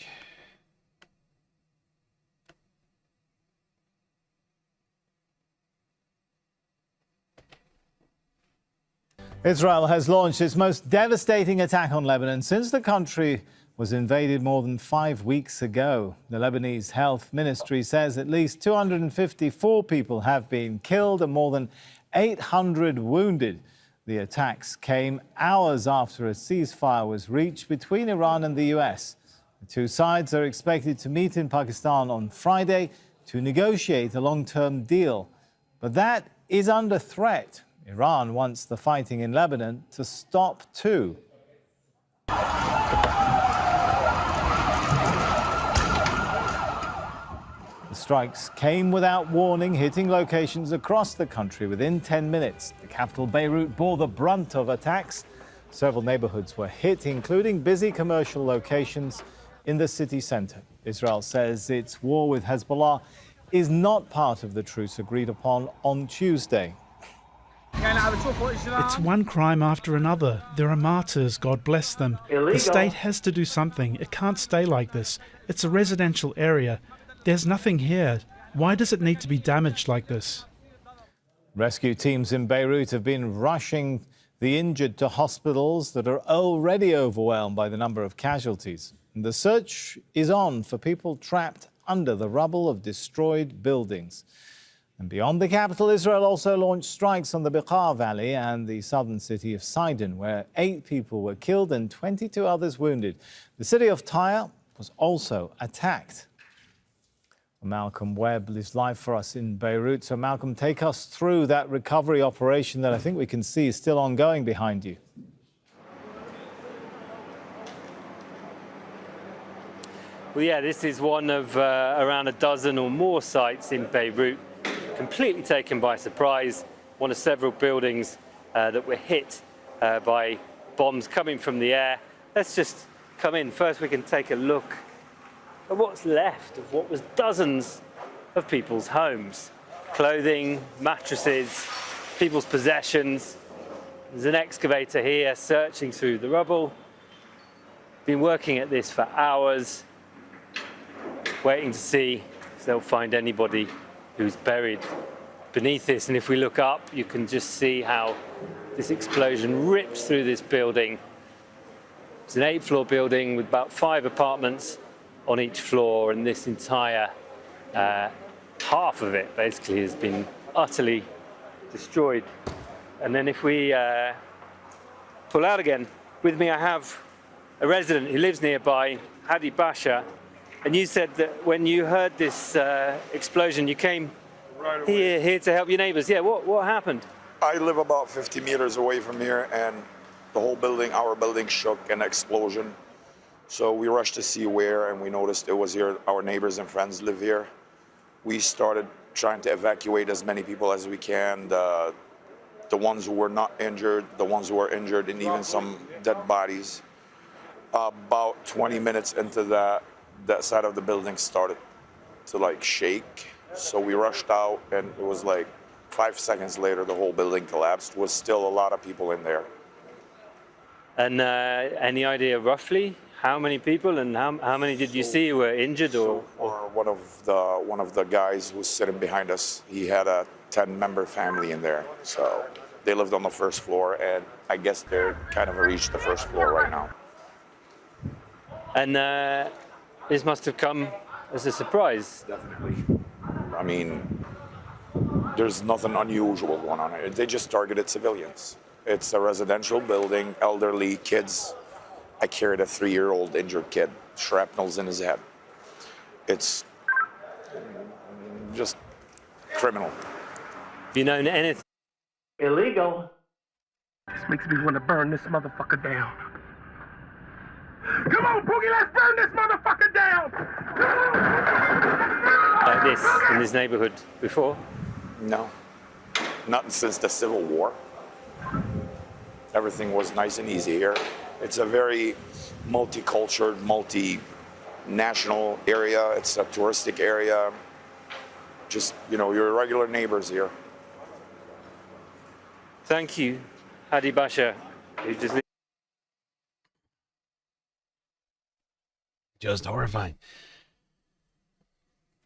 Israel has launched its most devastating attack on Lebanon since the country was invaded more than 5 weeks ago. The Lebanese Health Ministry says at least 254 people have been killed and more than 800 wounded. The attacks came hours after a ceasefire was reached between Iran and the US. The two sides are expected to meet in Pakistan on Friday to negotiate a long-term deal. But that is under threat. Iran wants the fighting in Lebanon to stop too. The strikes came without warning, hitting locations across the country within 10 minutes. The capital, Beirut, bore the brunt of attacks. Several neighborhoods were hit, including busy commercial locations in the city center. Israel says its war with Hezbollah is not part of the truce agreed upon on Tuesday. It's one crime after another. There are martyrs, God bless them. The state has to do something. It can't stay like this. It's a residential area. There's nothing here. Why does it need to be damaged like this? Rescue teams in Beirut have been rushing the injured to hospitals that are already overwhelmed by the number of casualties. And the search is on for people trapped under the rubble of destroyed buildings. And beyond the capital, Israel also launched strikes on the Beqaa Valley and the southern city of Sidon, where 8 people were killed and 22 others wounded. The city of Tyre was also attacked. Malcolm Webb lives live for us in Beirut. So Malcolm, take us through that recovery operation that I think we can see is still ongoing behind you. Well, yeah, this is one of around a dozen or more sites in Beirut, completely taken by surprise. One of several buildings that were hit by bombs coming from the air. Let's just come in. First, we can take a look at what's left of what was dozens of people's homes. Clothing, mattresses, people's possessions. There's an excavator here searching through the rubble. Been working at this for hours, waiting to see if they'll find anybody who's buried beneath this. And if we look up, you can just see how this explosion rips through this building. It's an 8-floor building with about 5 apartments on each floor, and this entire half of it basically has been utterly destroyed. And then if we pull out again, with me I have a resident who lives nearby, Hadi Basha, and you said that when you heard this explosion, you came here to help your neighbors. Yeah, what happened? I live about 50 meters away from here, and the whole building, our building, shook, an explosion. So we rushed to see where, and we noticed it was here. Our neighbors and friends live here. We started trying to evacuate as many people as we can. The ones who were not injured, the ones who were injured, and even some dead bodies. About 20 minutes into that side of the building started to shake. So we rushed out, and it was like 5 seconds later, the whole building collapsed. Was still a lot of people in there. And any idea roughly how many people and how many did you see were injured? Or one of the guys who was sitting behind us, he had a 10-member family in there. So they lived on the first floor, and I guess they're kind of reached the first floor right now. And this must have come as a surprise. Definitely. I mean, there's nothing unusual going on here. They just targeted civilians. It's a residential building, elderly kids. I carried a 3-year-old injured kid, shrapnels in his head. It's just criminal. You know anything? Illegal. This makes me want to burn this motherfucker down. Come on, Boogie, let's burn this motherfucker down! Like this in this neighborhood before? No, not since the Civil War. Everything was nice and easy here. It's a very multicultural, multinational area. It's a touristic area. Just, your regular neighbors here. Thank you, Hadi Basha. Just horrifying.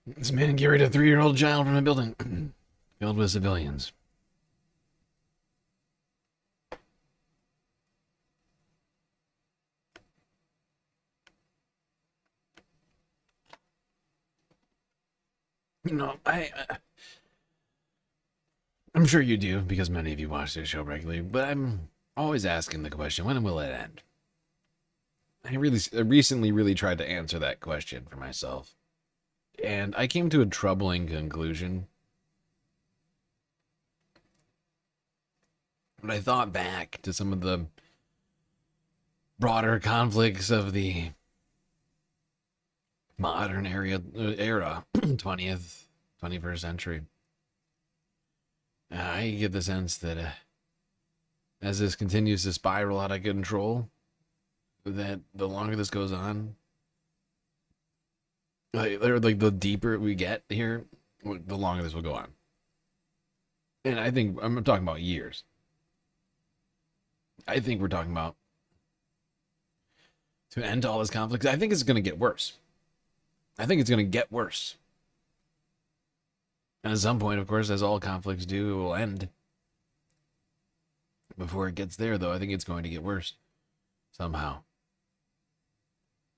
This man carried a 3-year-old child from a building filled with civilians. I'm sure you do, because many of you watch this show regularly, but I'm always asking the question, when will it end? I recently really tried to answer that question for myself, and I came to a troubling conclusion. When I thought back to some of the broader conflicts of the modern era, 21st century, I get the sense that as this continues to spiral out of control, that the longer this goes on, like the deeper we get here, the longer this will go on. And I think I'm talking about years. I think we're talking about to end all this conflict. I think it's going to get worse. I think it's going to get worse. And at some point, of course, as all conflicts do, it will end. Before it gets there, though, I think it's going to get worse. Somehow.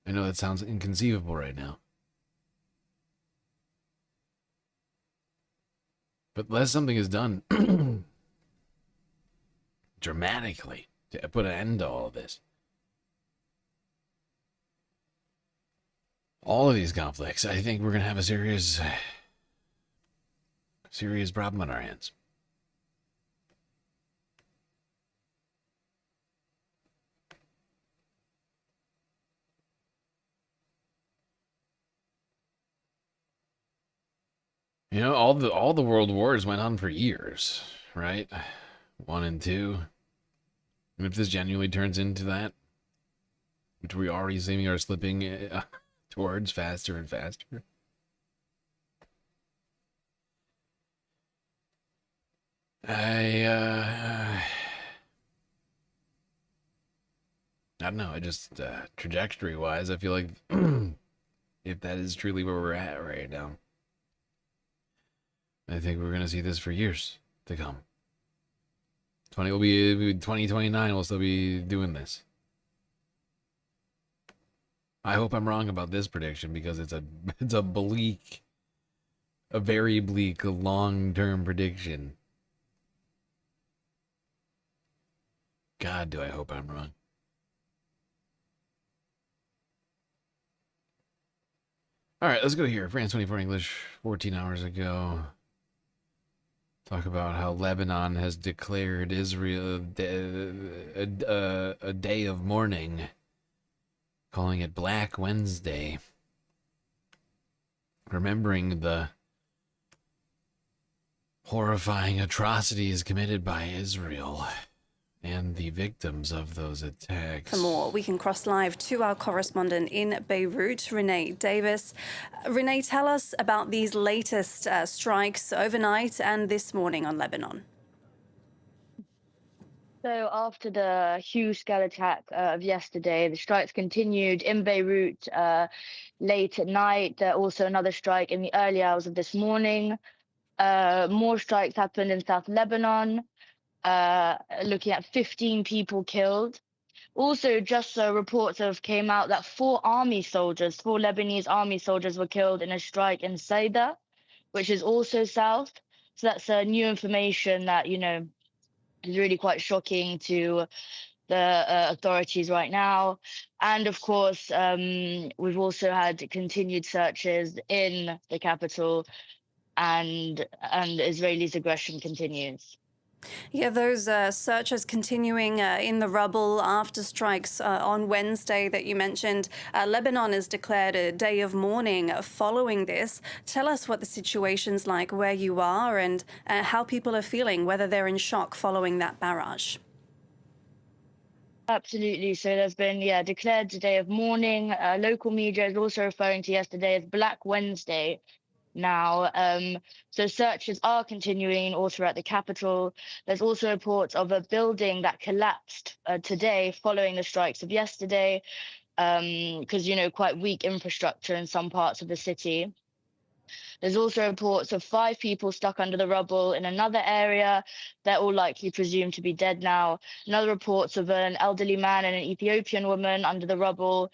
I know that sounds inconceivable right now. But unless something is done dramatically to put an end to all of this, all of these conflicts, I think we're going to have a serious problem on our hands. You know, all the world wars went on for years, right? 1 and 2. And if this genuinely turns into that, which we already seeming are slipping towards faster and faster, I don't know. I just trajectory-wise, I feel like if that is truly where we're at right now, I think we're going to see this for years to come. 2029, we'll still be doing this. I hope I'm wrong about this prediction because it's a very bleak long-term prediction. God, do I hope I'm wrong. All right, let's go here. France 24 English, 14 hours ago. Talk about how Lebanon has declared Israel a day of mourning, calling it Black Wednesday, remembering the horrifying atrocities committed by Israel and the victims of those attacks. For more, we can cross live to our correspondent in Beirut, Renee Davis. Renee, tell us about these latest strikes overnight and this morning on Lebanon. So after the huge scale attack of yesterday, the strikes continued in Beirut late at night. Also another strike in the early hours of this morning. More strikes happened in South Lebanon. Looking at 15 people killed. Also, just reports have came out that 4 Lebanese army soldiers were killed in a strike in Saida, which is also south. So that's new information that, you know, is really quite shocking to the authorities right now. And of course, we've also had continued searches in the capital, and Israelis' aggression continues. Yeah, those searches continuing in the rubble after strikes on Wednesday that you mentioned. Lebanon has declared a day of mourning following this. Tell us what the situation's like where you are and how people are feeling, whether they're in shock following that barrage. Absolutely. So there's been, declared a day of mourning. Local media is also referring to yesterday as Black Wednesday. Now, so searches are continuing all throughout the capital. There's also reports of a building that collapsed today following the strikes of yesterday, because, you know, quite weak infrastructure in some parts of the city. There's also reports of 5 people stuck under the rubble in another area. They're all likely presumed to be dead now. Another reports of an elderly man and an Ethiopian woman under the rubble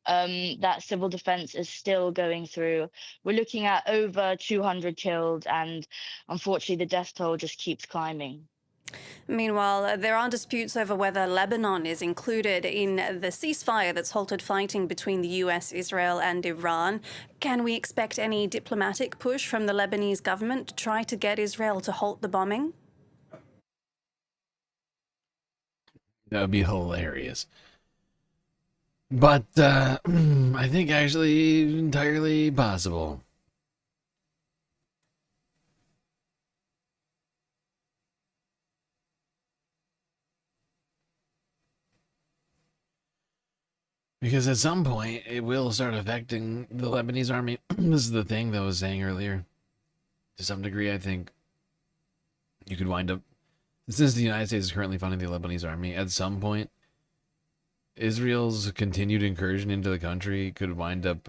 that civil defense is still going through. We're looking at over 200 killed, and unfortunately the death toll just keeps climbing. Meanwhile, there are disputes over whether Lebanon is included in the ceasefire that's halted fighting between the US, Israel, and Iran. Can we expect any diplomatic push from the Lebanese government to try to get Israel to halt the bombing? That would be hilarious. But I think actually entirely possible. Because at some point, it will start affecting the Lebanese army. This is the thing that I was saying earlier. To some degree, I think you could wind up, since the United States is currently funding the Lebanese army, at some point, Israel's continued incursion into the country could wind up,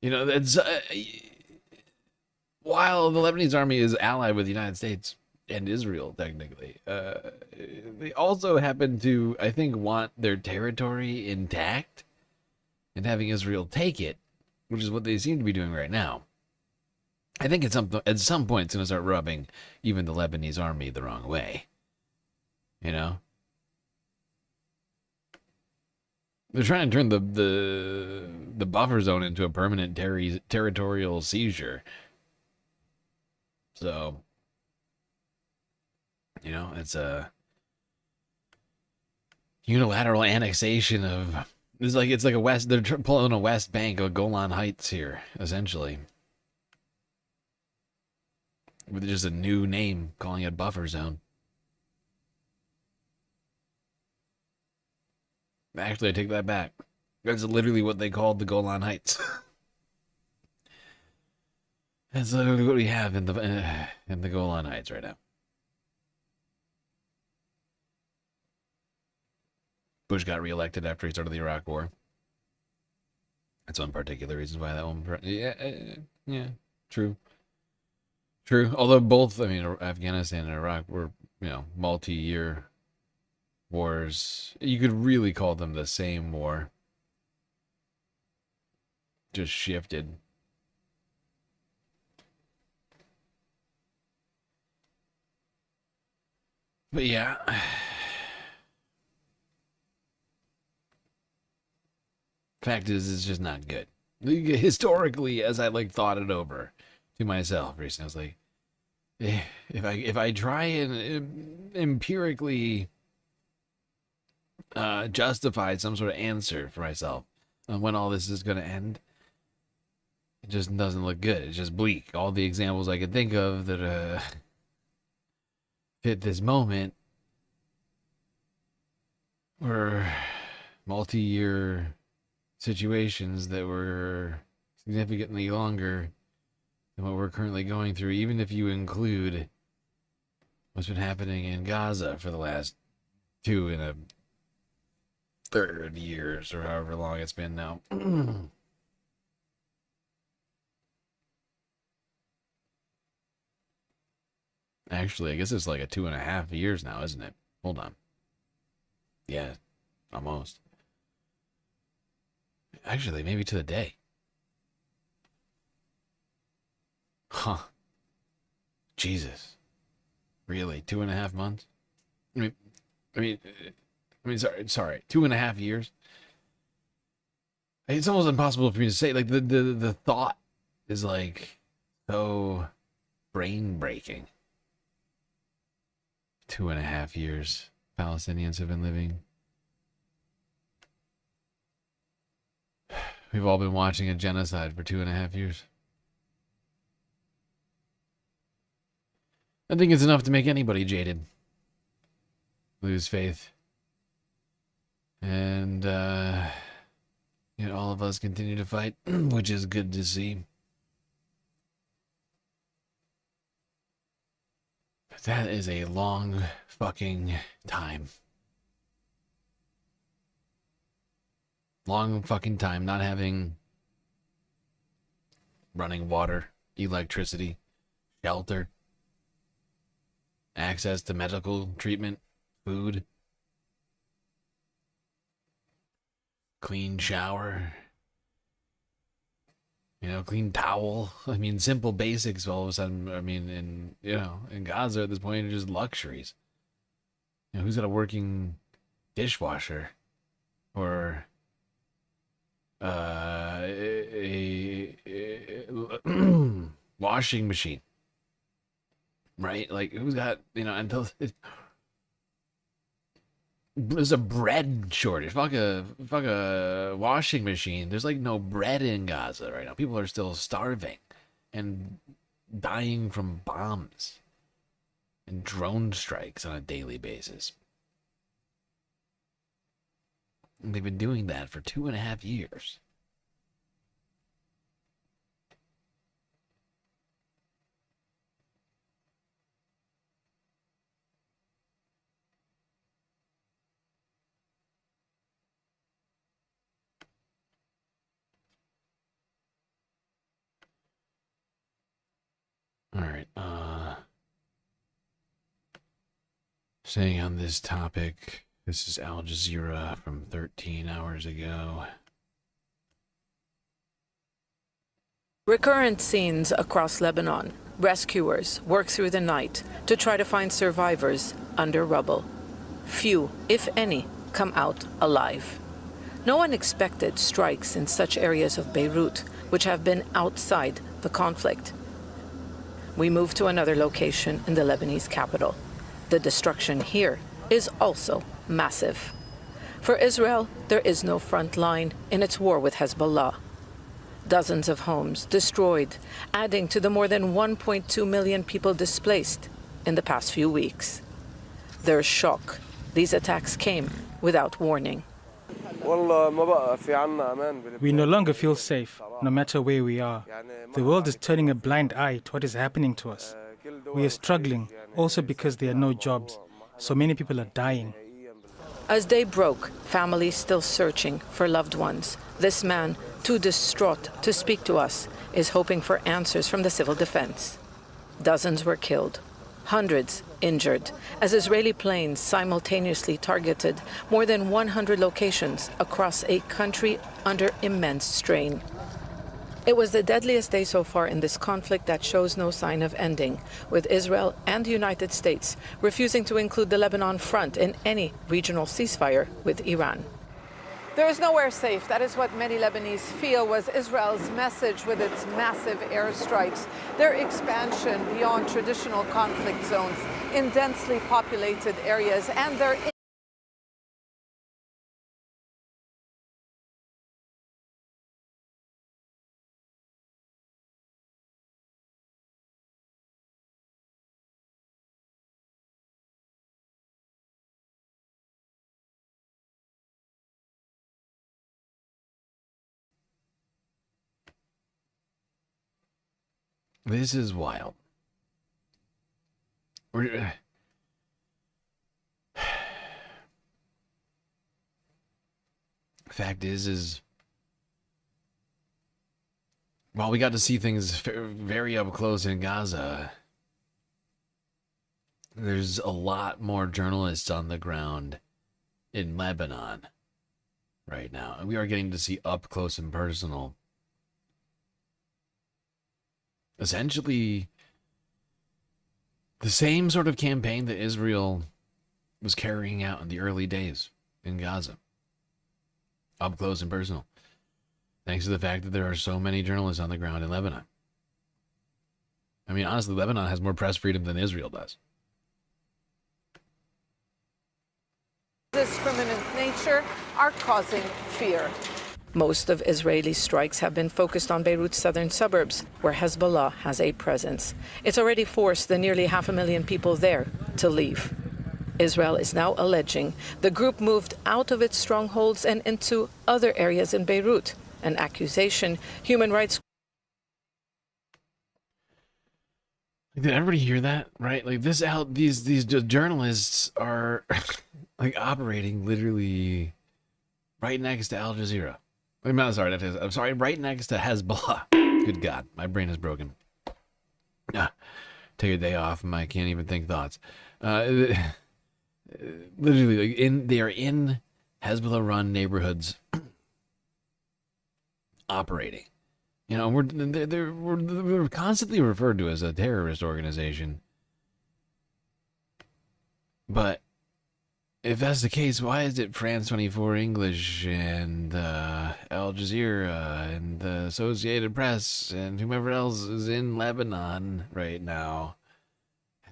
it's, while the Lebanese army is allied with the United States and Israel, technically, they also happen to, I think, want their territory intact and having Israel take it, which is what they seem to be doing right now. I think at some point it's going to start rubbing even the Lebanese army the wrong way. You know? They're trying to turn the buffer zone into a permanent territorial seizure. So, it's a unilateral annexation of... It's like a west... They're pulling a West Bank of Golan Heights here, essentially. With just a new name, calling it buffer zone. Actually, I take that back. That's literally what they called the Golan Heights. That's literally what we have in the Golan Heights right now. Bush got reelected after he started the Iraq War. That's one particular reason why that one... Yeah, true. True. Although both, Afghanistan and Iraq were, multi-year wars. You could really call them the same war. Just shifted. But yeah. Fact is, it's just not good. Historically, as I thought it over to myself recently, I was like, if I try and empirically justify some sort of answer for myself on when all this is going to end, it just doesn't look good. It's just bleak. All the examples I could think of that fit this moment were multi-year situations that were significantly longer than what we're currently going through, even if you include what's been happening in Gaza for the last 2 1/3 years, or however long it's been now. Actually, I guess it's like a 2.5 years now, isn't it? Hold on. Yeah, almost. Actually, maybe to the day. Huh. Jesus. Really? 2.5 months? I mean, sorry. 2.5 years? It's almost impossible for me to say. The thought is so brain breaking. 2.5 years Palestinians have been living. We've all been watching a genocide for 2.5 years. I think it's enough to make anybody jaded. Lose faith. And, all of us continue to fight, which is good to see. But that is a long fucking time. Long fucking time not having running water, electricity, shelter, access to medical treatment, food, clean shower, clean towel. Simple basics all of a sudden, in Gaza at this point are just luxuries. Who's got a working dishwasher or a washing machine, right? Who's got, until there's a bread shortage. Fuck a washing machine. There's no bread in Gaza right now. People are still starving and dying from bombs and drone strikes on a daily basis. And they've been doing that for 2.5 years. Staying on this topic, this is Al Jazeera from 13 hours ago. Recurrent scenes across Lebanon. Rescuers work through the night to try to find survivors under rubble. Few, if any, come out alive. No one expected strikes in such areas of Beirut, which have been outside the conflict. We move to another location in the Lebanese capital. The destruction here is also massive. For Israel, there is no front line in its war with Hezbollah. Dozens of homes destroyed, adding to the more than 1.2 million people displaced in the past few weeks. There's shock. These attacks came without warning. We no longer feel safe, no matter where we are. The world is turning a blind eye to what is happening to us. We are struggling, also because there are no jobs. So many people are dying. As day broke, families still searching for loved ones. This man, too distraught to speak to us, is hoping for answers from the civil defense. Dozens were killed, hundreds injured, as Israeli planes simultaneously targeted more than 100 locations across a country under immense strain. It was the deadliest day so far in this conflict that shows no sign of ending, with Israel and the United States refusing to include the Lebanon front in any regional ceasefire with Iran. There is nowhere safe. That is what many Lebanese feel was Israel's message with its massive airstrikes, their expansion beyond traditional conflict zones in densely populated areas, and their This is wild. Fact is while we got to see things very up close in Gaza, there's a lot more journalists on the ground in Lebanon right now. And we are getting to see up close and personal, essentially, the same sort of campaign that Israel was carrying out in the early days in Gaza. Up close and personal. Thanks to the fact that there are so many journalists on the ground in Lebanon. I mean, honestly, Lebanon has more press freedom than Israel does. discriminant nature are causing fear. Most of Israeli strikes have been focused on Beirut's southern suburbs, where Hezbollah has a presence. It's already forced the nearly 500,000 people there to leave. Israel is now alleging the group moved out of its strongholds and into other areas in Beirut, an accusation human rights. Did everybody hear that? Right? Like these journalists are like operating literally right next to Al Jazeera. I'm sorry, right next to Hezbollah. Good God, my brain is broken. Take a day off, and I can't even think thoughts. Literally, like they are in Hezbollah-run neighborhoods, operating. You know, we're constantly referred to as a terrorist organization. But if that's the case, why is it France 24 English and Al Jazeera and the Associated Press and whomever else is in Lebanon right now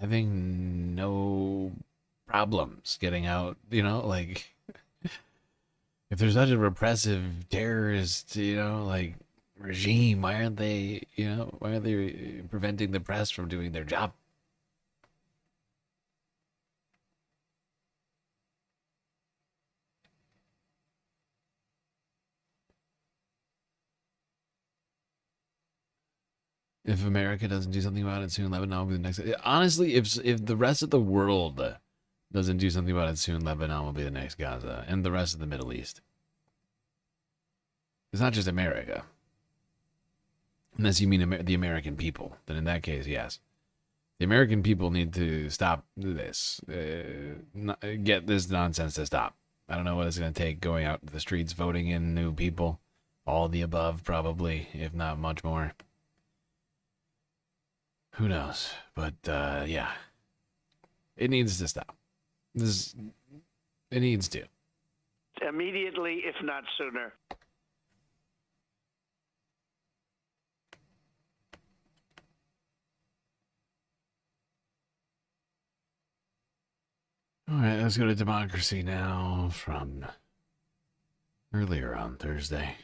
having no problems getting out? You know, like, if there's such a repressive terrorist, you know, like, regime, why aren't they preventing the press from doing their job? If America doesn't do something about it soon, Lebanon will be the next. Honestly, if the rest of the world doesn't do something about it soon, Lebanon will be the next Gaza and the rest of the Middle East. It's not just America. Unless you mean the American people, then in that case, yes. The American people need to stop this. Get this nonsense to stop. I don't know what it's going to take going out to the streets, voting in new people. All the above, probably, if not much more. Who knows? But, yeah. It needs to stop. It needs to. Immediately, if not sooner. All right, let's go to democracy now from earlier on Thursday.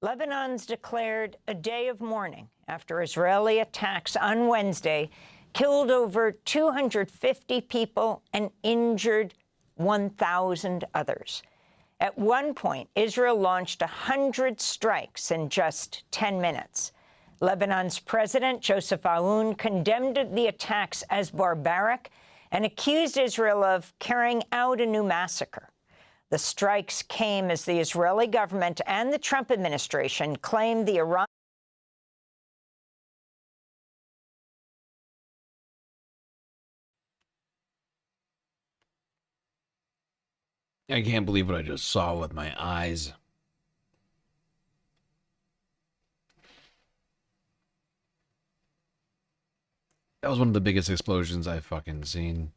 Lebanon's declared a day of mourning after Israeli attacks on Wednesday killed over 250 people and injured 1,000 others. At one point, Israel launched 100 strikes in just 10 minutes. Lebanon's president, Joseph Aoun, condemned the attacks as barbaric and accused Israel of carrying out a new massacre. The strikes came as the Israeli government and the Trump administration claimed the Iran. I can't believe what I just saw with my eyes. That was one of the biggest explosions I've fucking seen.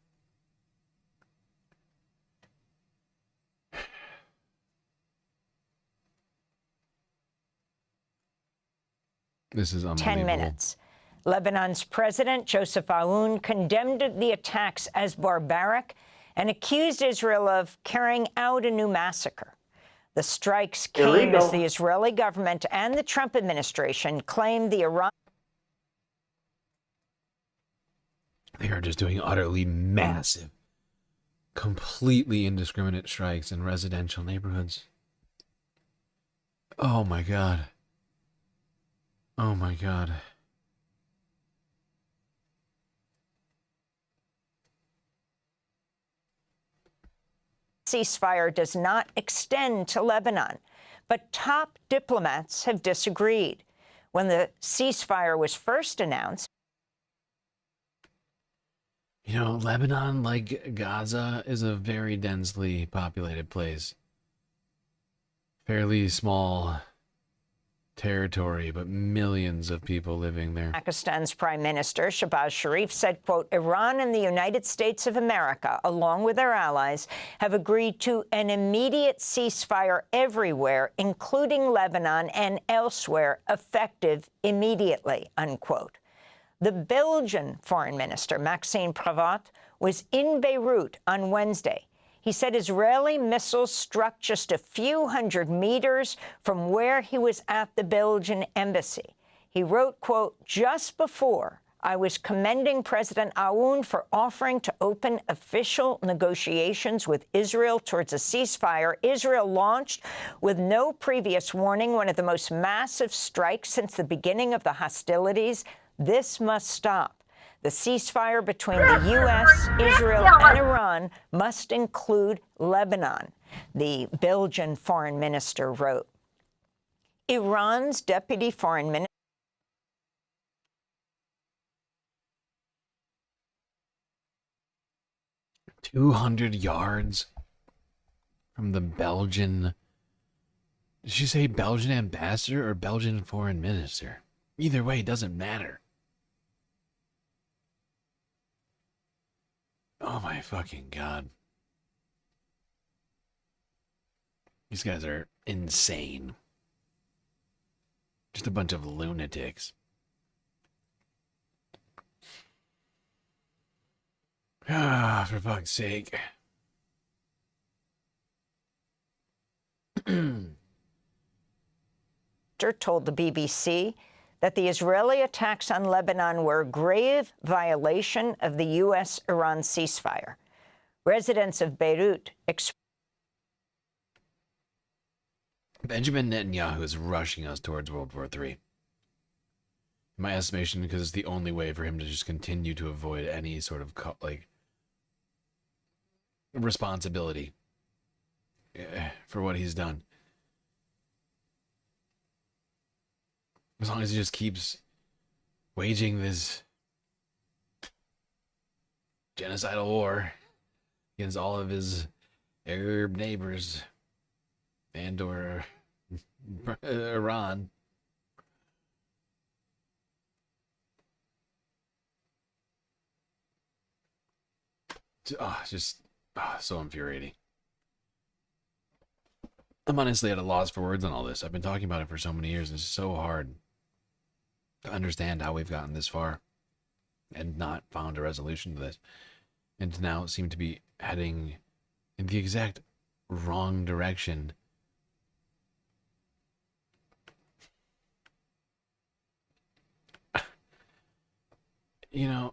This is unbelievable. 10 minutes. Lebanon's president, Joseph Aoun, condemned the attacks as barbaric and accused Israel of carrying out a new massacre. The strikes came as the Israeli government and the Trump administration claimed the Iran. They are just doing utterly massive, completely indiscriminate strikes in residential neighborhoods. Oh my God. Oh my God. Ceasefire does not extend to Lebanon, but top diplomats have disagreed. When the ceasefire was first announced, You know, Lebanon, like Gaza, is a very densely populated place. Fairly small territory, but millions of people living there. Pakistan's Prime Minister Shahbaz Sharif said, quote, Iran and the United States of America, along with their allies, have agreed to an immediate ceasefire everywhere, including Lebanon and elsewhere, effective immediately, unquote. The Belgian Foreign Minister, Maxime Prévost, was in Beirut on Wednesday. He said Israeli missiles struck just a few hundred meters from where he was at the Belgian embassy. He wrote, quote, just before I was commending President Aoun for offering to open official negotiations with Israel towards a ceasefire, Israel launched, with no previous warning, one of the most massive strikes since the beginning of the hostilities. This must stop. The ceasefire between the U.S., Israel, and Iran must include Lebanon, the Belgian foreign minister wrote. Iran's deputy foreign minister 200 yards from the Belgian... Did she say Belgian ambassador or Belgian foreign minister? Either way, it doesn't matter. Oh my fucking God. These guys are insane. Just a bunch of lunatics. Ah, for fuck's sake. told the BBC that the Israeli attacks on Lebanon were a grave violation of the U.S.-Iran ceasefire. Residents of Beirut Benjamin Netanyahu is rushing us towards World War III. In my estimation, because it's the only way for him to just continue to avoid any sort of, responsibility for what he's done. As long as he just keeps waging this genocidal war against all of his Arab neighbors and or Iran. So infuriating. I'm honestly at a loss for words on all this. I've been talking about it for so many years. It's so hard to understand how we've gotten this far and not found a resolution to this, and to now seem to be heading in the exact wrong direction. You know,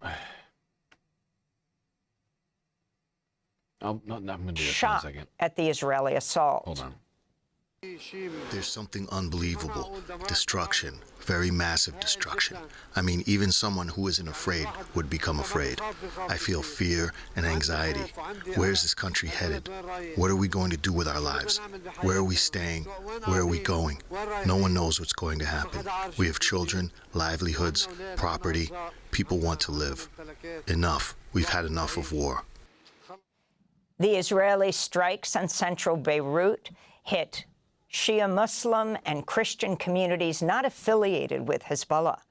I'm going to do this Shock in a second. at the Israeli assault. Hold on. There's something unbelievable. Destruction. Very massive destruction. I mean, even someone who isn't afraid would become afraid. I feel fear and anxiety. Where is this country headed? What are we going to do with our lives? Where are we staying? Where are we going? No one knows what's going to happen. We have children, livelihoods, property. People want to live. Enough. We've had enough of war. The Israeli strikes on central Beirut hit Shia Muslim and Christian communities not affiliated with Hezbollah.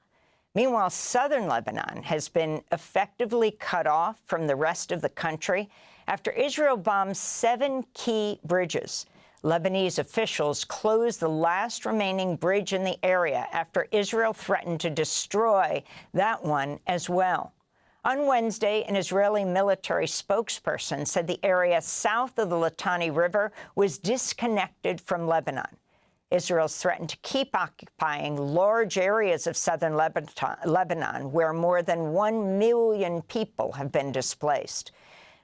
Meanwhile, southern Lebanon has been effectively cut off from the rest of the country after Israel bombed 7 key bridges. Lebanese officials closed the last remaining bridge in the area after Israel threatened to destroy that one as well. On Wednesday, an Israeli military spokesperson said the area south of the Litani River was disconnected from Lebanon. Israel's threatened to keep occupying large areas of southern Lebanon, where more than 1 million people have been displaced.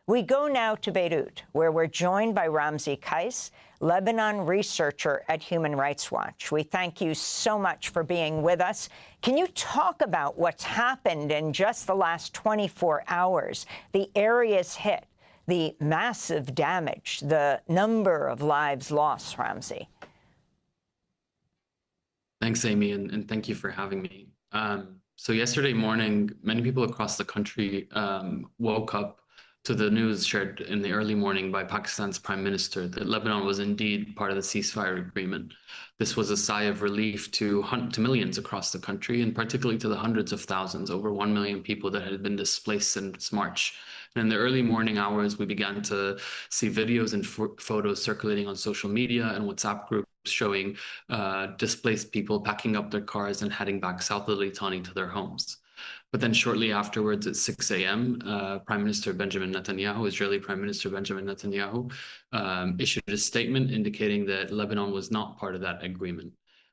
We go now to Beirut, where we're joined by Ramzi Kais, Lebanon researcher at Human Rights Watch. We thank you so much for being with us. Can you talk about what's happened in just the last 24 hours? The areas hit, the massive damage, the number of lives lost, Ramzi. Thanks, Amy, and thank you for having me. So yesterday morning, many people across the country woke up to the news shared in the early morning by Pakistan's Prime Minister that Lebanon was indeed part of the ceasefire agreement. This was a sigh of relief to millions across the country, and particularly to the hundreds of thousands, over 1 million people that had been displaced since March. And in the early morning hours, we began to see videos and photos circulating on social media and WhatsApp groups showing displaced people packing up their cars and heading back south of the Litani to their homes. But then shortly afterwards at 6 a.m., Prime Minister Benjamin Netanyahu, Israeli Prime Minister Benjamin Netanyahu, issued a statement indicating that Lebanon was not part of that agreement.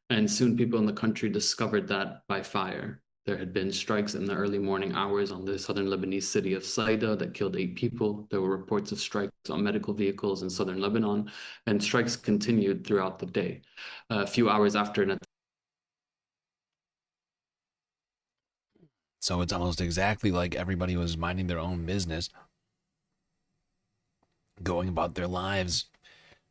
And soon people in the country discovered that by fire. There had been strikes in the early morning hours on the southern Lebanese city of Saida that killed 8 people. There were reports of strikes on medical vehicles in southern Lebanon, and strikes continued throughout the day. A few hours after So it's almost exactly like everybody was minding their own business, going about their lives,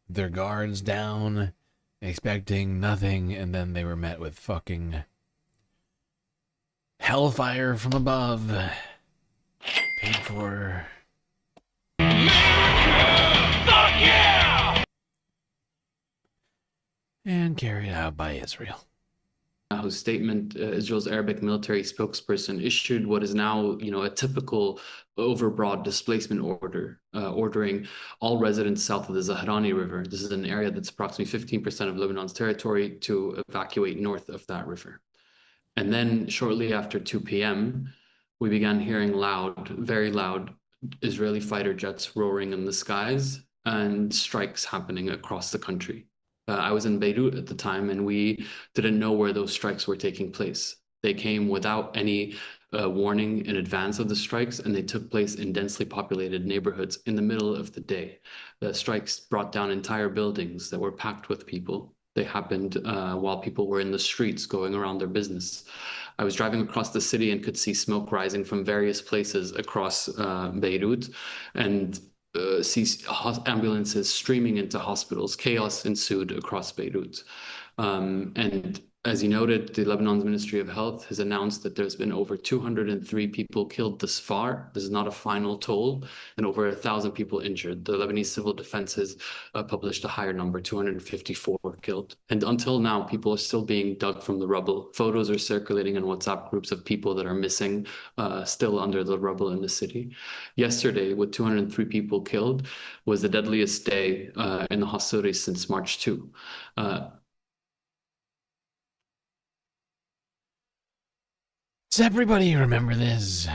their guards down, expecting nothing, and then they were met with fucking hellfire from above, paid for. Fuck yeah! And carried out by Israel. Whose statement, Israel's Arabic military spokesperson issued what is now, a typical overbroad displacement order, ordering all residents south of the Zahrani River. This is an area that's approximately 15% of Lebanon's territory, to evacuate north of that river. And then shortly after 2 p.m., we began hearing loud, very loud Israeli fighter jets roaring in the skies and strikes happening across the country. I was in Beirut at the time, and we didn't know where those strikes were taking place. They came without any warning in advance of the strikes, and they took place in densely populated neighborhoods in the middle of the day. The strikes brought down entire buildings that were packed with people. They happened while people were in the streets going around their business. I was driving across the city and could see smoke rising from various places across Beirut, and ambulances streaming into hospitals. Chaos ensued across Beirut. And as you noted, the Lebanon's Ministry of Health has announced that there's been over 203 people killed thus far. This is not a final toll, and over 1,000 people injured. The Lebanese Civil Defense has published a higher number, 254 killed. And until now, people are still being dug from the rubble. Photos are circulating in WhatsApp groups of people that are missing, still under the rubble in the city. Yesterday, with 203 people killed, was the deadliest day in the hostilities since March 2. Does everybody remember this?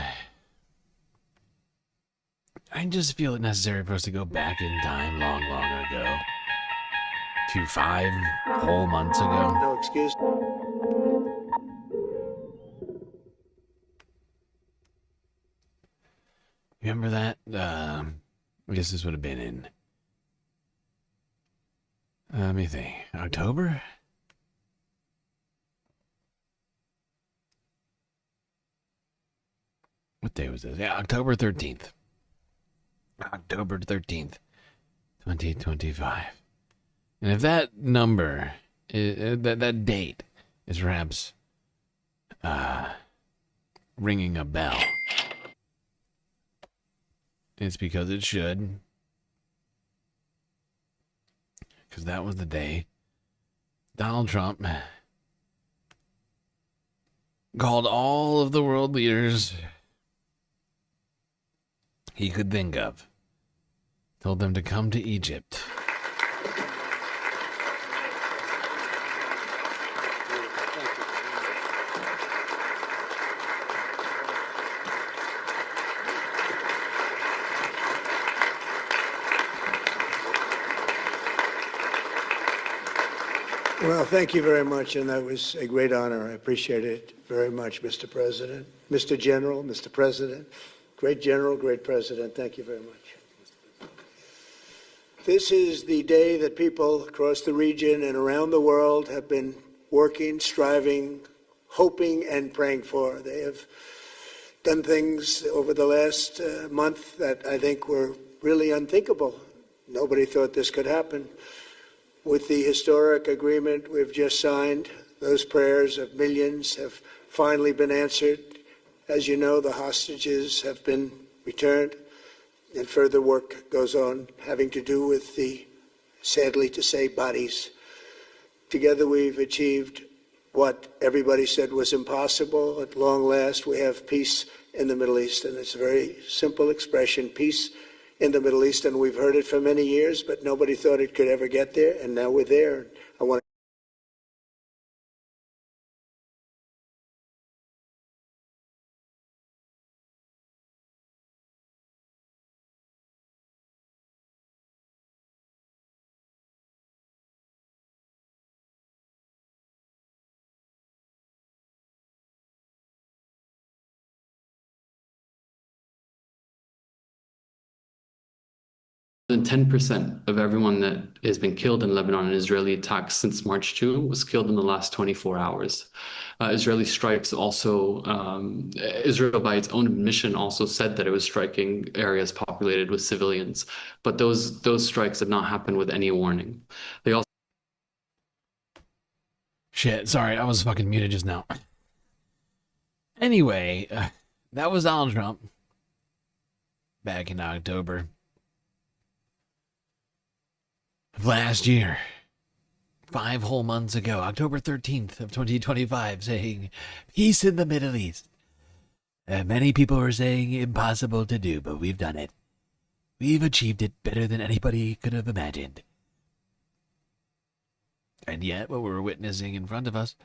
I just feel it necessary for us to go back in time long ago. To 5 whole months ago. No excuse. Remember that? I guess this would have been in... let me think. October? What day was this? Yeah, October 13th. October 13th, 2025. And if that number, that date is perhaps ringing a bell, it's because it should. Because that was the day Donald Trump called all of the world leaders he could think of, told them to come to Egypt. Well, thank you very much, and that was a great honor. I appreciate it very much, Mr. President, Mr. General, Mr. President. Great General, great President, thank you very much. This is the day that people across the region and around the world have been working, striving, hoping, and praying for. They have done things over the last month that I think were really unthinkable. Nobody thought this could happen. With the historic agreement we've just signed, those prayers of millions have finally been answered. As you know, the hostages have been returned, and further work goes on having to do with the, sadly to say, bodies. Together we've achieved what everybody said was impossible. At long last, we have peace in the Middle East, and it's a very simple expression, peace in the Middle East, and we've heard it for many years, but nobody thought it could ever get there, and now we're there. I want than 10% of everyone that has been killed in Lebanon in Israeli attacks since March 2 was killed in the last 24 hours. Israeli strikes also, Israel by its own admission also said that it was striking areas populated with civilians, but those strikes did not happen with any warning. They also... Shit, sorry, I was fucking muted just now. Anyway, that was Donald Trump back in October of last year, 5 whole months ago, October 13th of 2025, saying peace in the Middle East. Many people were saying impossible to do, but we've done it. We've achieved it better than anybody could have imagined. And yet, what we're witnessing in front of us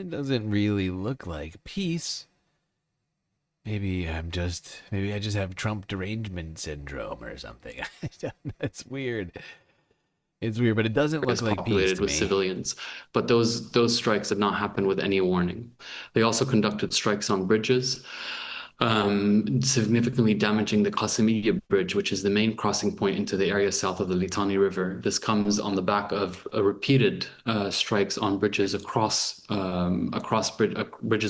doesn't really look like peace. Maybe I just have Trump derangement syndrome or something. It's weird. It's weird, but it doesn't look like peace to with me. Civilians, but those strikes did not happen with any warning. They also conducted strikes on bridges. significantly damaging the Qasimiya Bridge, which is the main crossing point into the area south of the Litani River. This comes on the back of repeated strikes on bridges bridges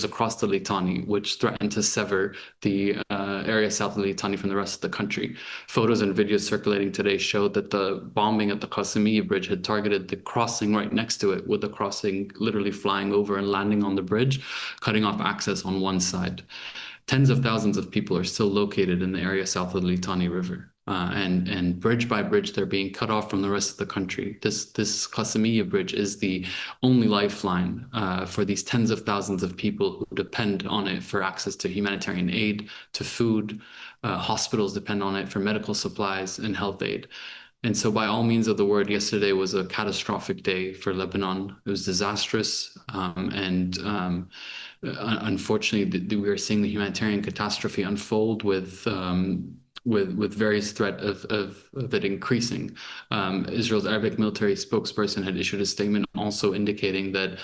across the Litani, which threaten to sever the area south of the Litani from the rest of the country. Photos and videos circulating today showed that the bombing at the Qasimiya Bridge had targeted the crossing right next to it, with the crossing literally flying over and landing on the bridge, cutting off access on one side. Tens of thousands of people are still located in the area south of the Litani River. And bridge by bridge, they're being cut off from the rest of the country. This Qasimiya Bridge is the only lifeline for these tens of thousands of people who depend on it for access to humanitarian aid, to food. Hospitals depend on it for medical supplies and health aid. And so by all means of the word, yesterday was a catastrophic day for Lebanon. It was disastrous. Unfortunately, we are seeing the humanitarian catastrophe unfold with various threat of it increasing. Israel's Arabic military spokesperson had issued a statement also indicating that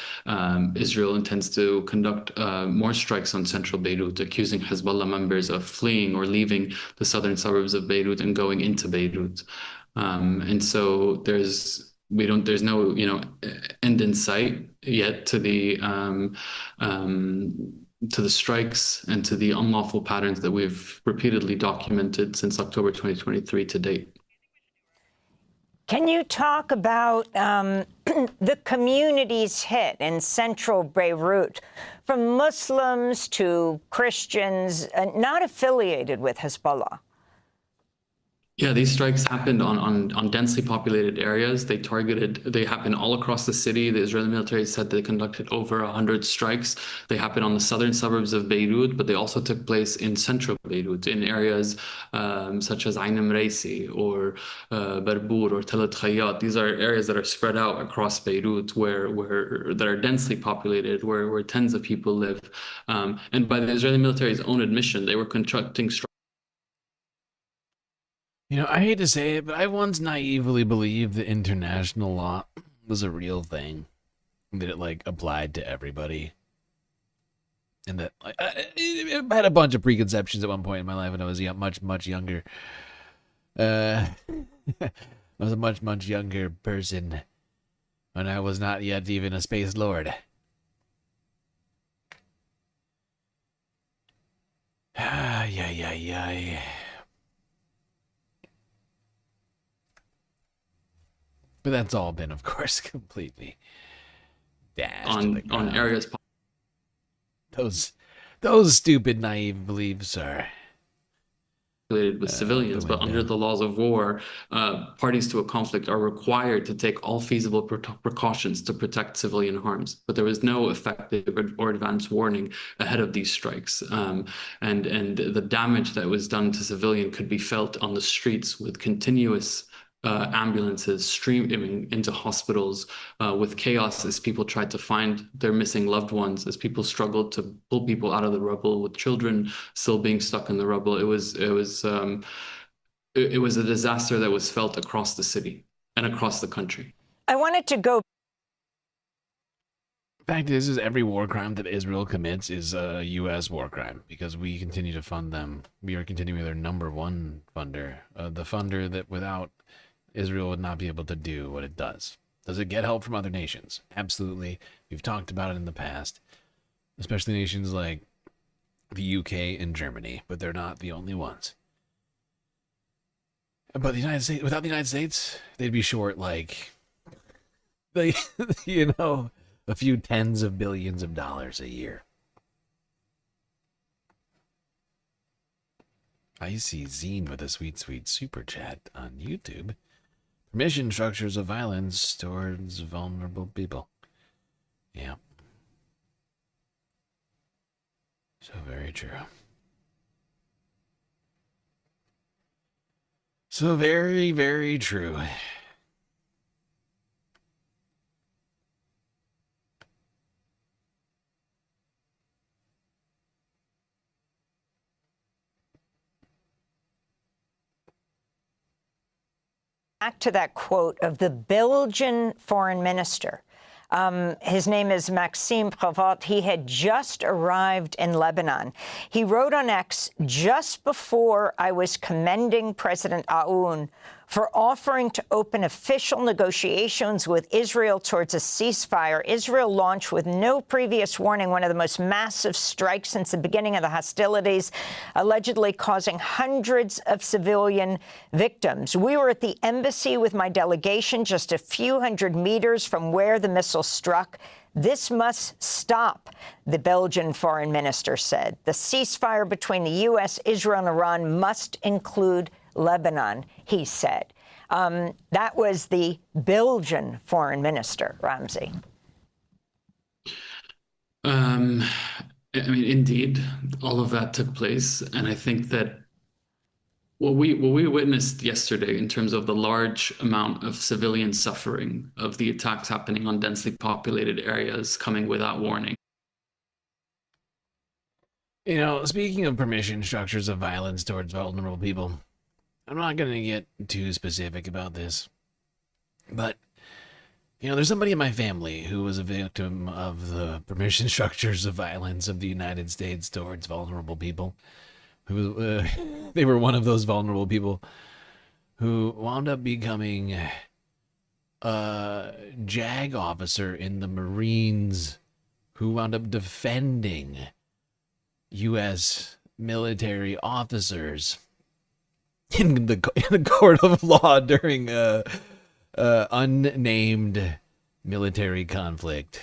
Israel intends to conduct more strikes on central Beirut, accusing Hezbollah members of fleeing or leaving the southern suburbs of Beirut and going into Beirut. And so there's no end in sight yet to the strikes and to the unlawful patterns that we've repeatedly documented since October 2023 to date. Can you talk about the communities hit in central Beirut, from Muslims to Christians not affiliated with Hezbollah? Yeah, these strikes happened on densely populated areas. They happened all across the city. The Israeli military said they conducted over 100 strikes. They happened on the southern suburbs of Beirut, but they also took place in central Beirut, in areas such as Ain Mreisi or Barbour or Talat Khayyat. These are areas that are spread out across Beirut that are densely populated, where tens of people live. And by the Israeli military's own admission, they were conducting strikes. You know, I hate to say it, but I once naively believed that international law was a real thing, that it like applied to everybody, and that I had a bunch of preconceptions at one point in my life when I was much younger. I was a much younger person when I was not yet even a space lord. Yeah. But that's all been, of course, completely dashed on areas. Those stupid, naive beliefs are related with civilians, but under the laws of war, parties to a conflict are required to take all feasible precautions to protect civilian harms. But there was no effective or advance warning ahead of these strikes, and the damage that was done to civilian could be felt on the streets, with continuous ambulances streaming into hospitals, with chaos as people tried to find their missing loved ones, as people struggled to pull people out of the rubble, with children still being stuck in the rubble. It was a disaster that was felt across the city and across the country. I wanted to go. The fact is every war crime that Israel commits is a U.S. war crime, because we continue to fund them. We are continuing their number one funder, the funder that without Israel would not be able to do what it does. Does it get help from other nations? Absolutely. We've talked about it in the past, especially nations like the UK and Germany, but they're not the only ones. But the United States, without the United States, they'd be short like, a few tens of billions of dollars a year. I see Zine with a sweet super chat on YouTube. Permission structures of violence towards vulnerable people. Yeah. So very true. So very, very true. Back to that quote of the Belgian foreign minister. His name is Maxime Prévost. He had just arrived in Lebanon. He wrote on X, just before I was commending President Aoun for offering to open official negotiations with Israel towards a ceasefire, Israel launched with no previous warning one of the most massive strikes since the beginning of the hostilities, allegedly causing hundreds of civilian victims. We were at the embassy with my delegation just a few hundred meters from where the missile struck. This must stop, the Belgian foreign minister said. The ceasefire between the U.S., Israel, and Iran must include Lebanon, he said. That was the Belgian foreign minister, Ramsey. I mean, indeed, all of that took place. And I think that what we witnessed yesterday in terms of the large amount of civilian suffering of the attacks happening on densely populated areas coming without warning. You know, speaking of permission structures of violence towards vulnerable people, I'm not going to get too specific about this, but, you know, there's somebody in my family who was a victim of the permission structures of violence of the United States towards vulnerable people. They were one of those vulnerable people who wound up becoming a JAG officer in the Marines who wound up defending U.S. military officers in the court of law during a unnamed military conflict.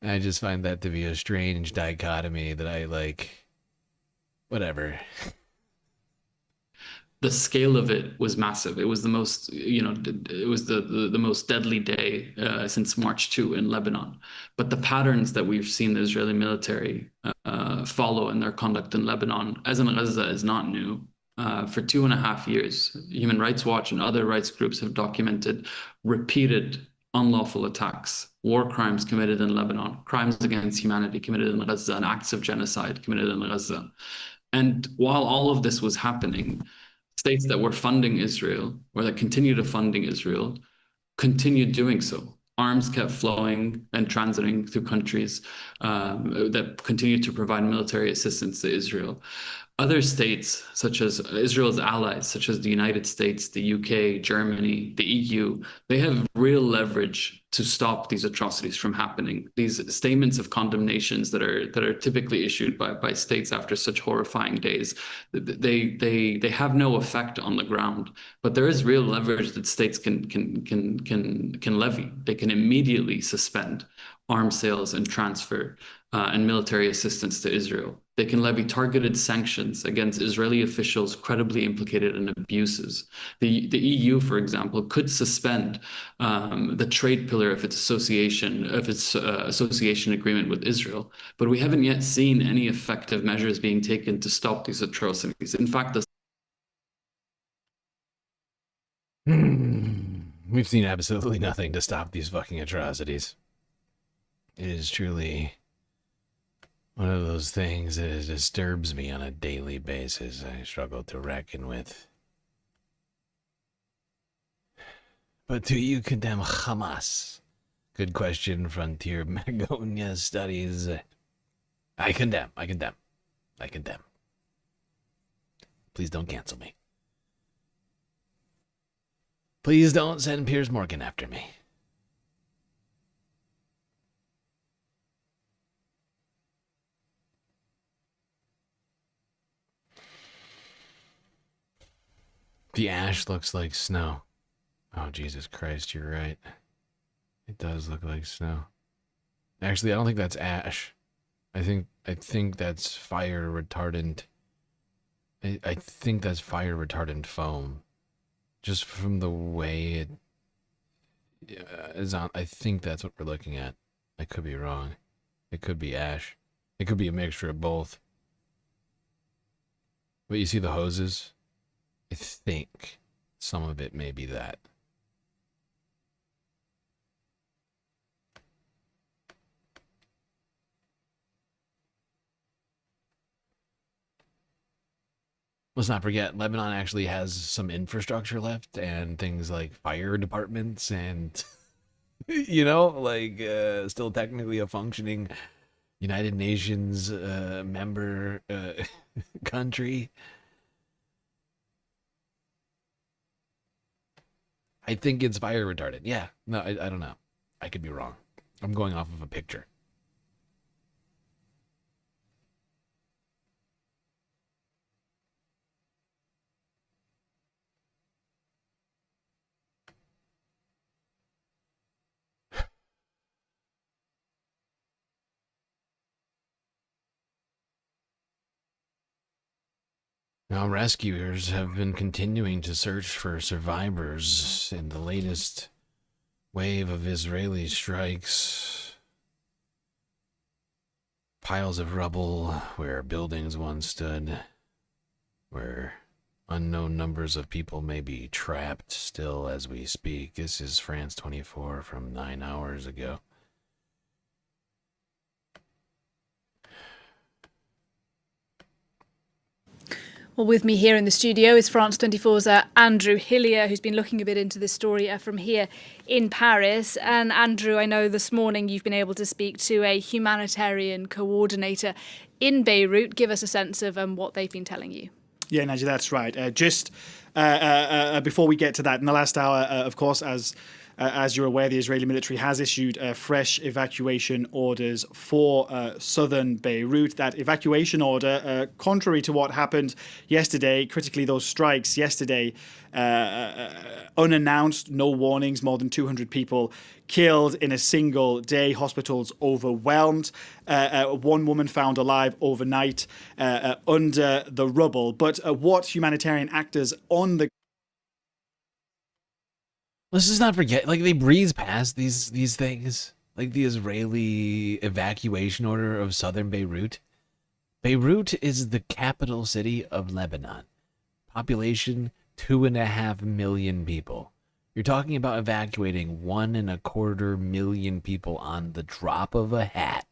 I just find that to be a strange dichotomy that I like. Whatever. The scale of it was massive. It was the most, it was the most deadly day since March 2 in Lebanon. But the patterns that we've seen the Israeli military follow in their conduct in Lebanon, as in Gaza, is not new. For 2.5 years, Human Rights Watch and other rights groups have documented repeated unlawful attacks, war crimes committed in Lebanon, crimes against humanity committed in Gaza, and acts of genocide committed in Gaza. And while all of this was happening, states that were funding Israel, or that continue to funding Israel, continued doing so. Arms kept flowing and transiting through countries that continued to provide military assistance to Israel. Other states, such as Israel's allies, such as the United States, the UK, Germany, the EU, they have real leverage to stop these atrocities from happening. These statements of condemnations that are typically issued by states after such horrifying days, they have no effect on the ground. But there is real leverage that states can levy. They can immediately suspend arms sales and transfer and military assistance to Israel. They can levy targeted sanctions against Israeli officials credibly implicated in abuses. The EU, for example, could suspend the trade pillar of its association agreement with Israel, but we haven't yet seen any effective measures being taken to stop these atrocities. In fact, we've seen absolutely nothing to stop these fucking atrocities. It is truly one of those things that disturbs me on a daily basis. I struggle to reckon with. But do you condemn Hamas? Good question, Frontier Magonia Studies. I condemn. Please don't cancel me. Please don't send Piers Morgan after me. The ash looks like snow. Oh, Jesus Christ, you're right. It does look like snow. Actually, I don't think that's ash. I think that's fire retardant. I think that's fire retardant foam. Just from the way it is on. I think that's what we're looking at. I could be wrong. It could be ash. It could be a mixture of both. But you see the hoses? I think some of it may be that. Let's not forget, Lebanon actually has some infrastructure left and things like fire departments and You know, like still technically a functioning United Nations member country. I think it's fire retardant. Yeah. No, I don't know. I could be wrong. I'm going off of a picture. Now, rescuers have been continuing to search for survivors in the latest wave of Israeli strikes. Piles of rubble where buildings once stood, where unknown numbers of people may be trapped still as we speak. This is France 24 from 9 hours ago. Well, with me here in the studio is France 24's Andrew Hillier, who's been looking a bit into this story from here in Paris. And Andrew, I know this morning you've been able to speak to a humanitarian coordinator in Beirut. Give us a sense of what they've been telling you. Yeah, Nadia, that's right. Just before we get to that, in the last hour, of course, as you're aware, the Israeli military has issued fresh evacuation orders for southern Beirut. That evacuation order, contrary to what happened yesterday, critically those strikes yesterday, unannounced, no warnings, more than 200 people killed in a single day, hospitals overwhelmed, one woman found alive overnight under the rubble. But what humanitarian actors on the Let's just not forget, like, they breeze past these things, like the Israeli evacuation order of southern Beirut. Beirut is the capital city of Lebanon. Population 2.5 million people. You're talking about evacuating 1.25 million people on the drop of a hat.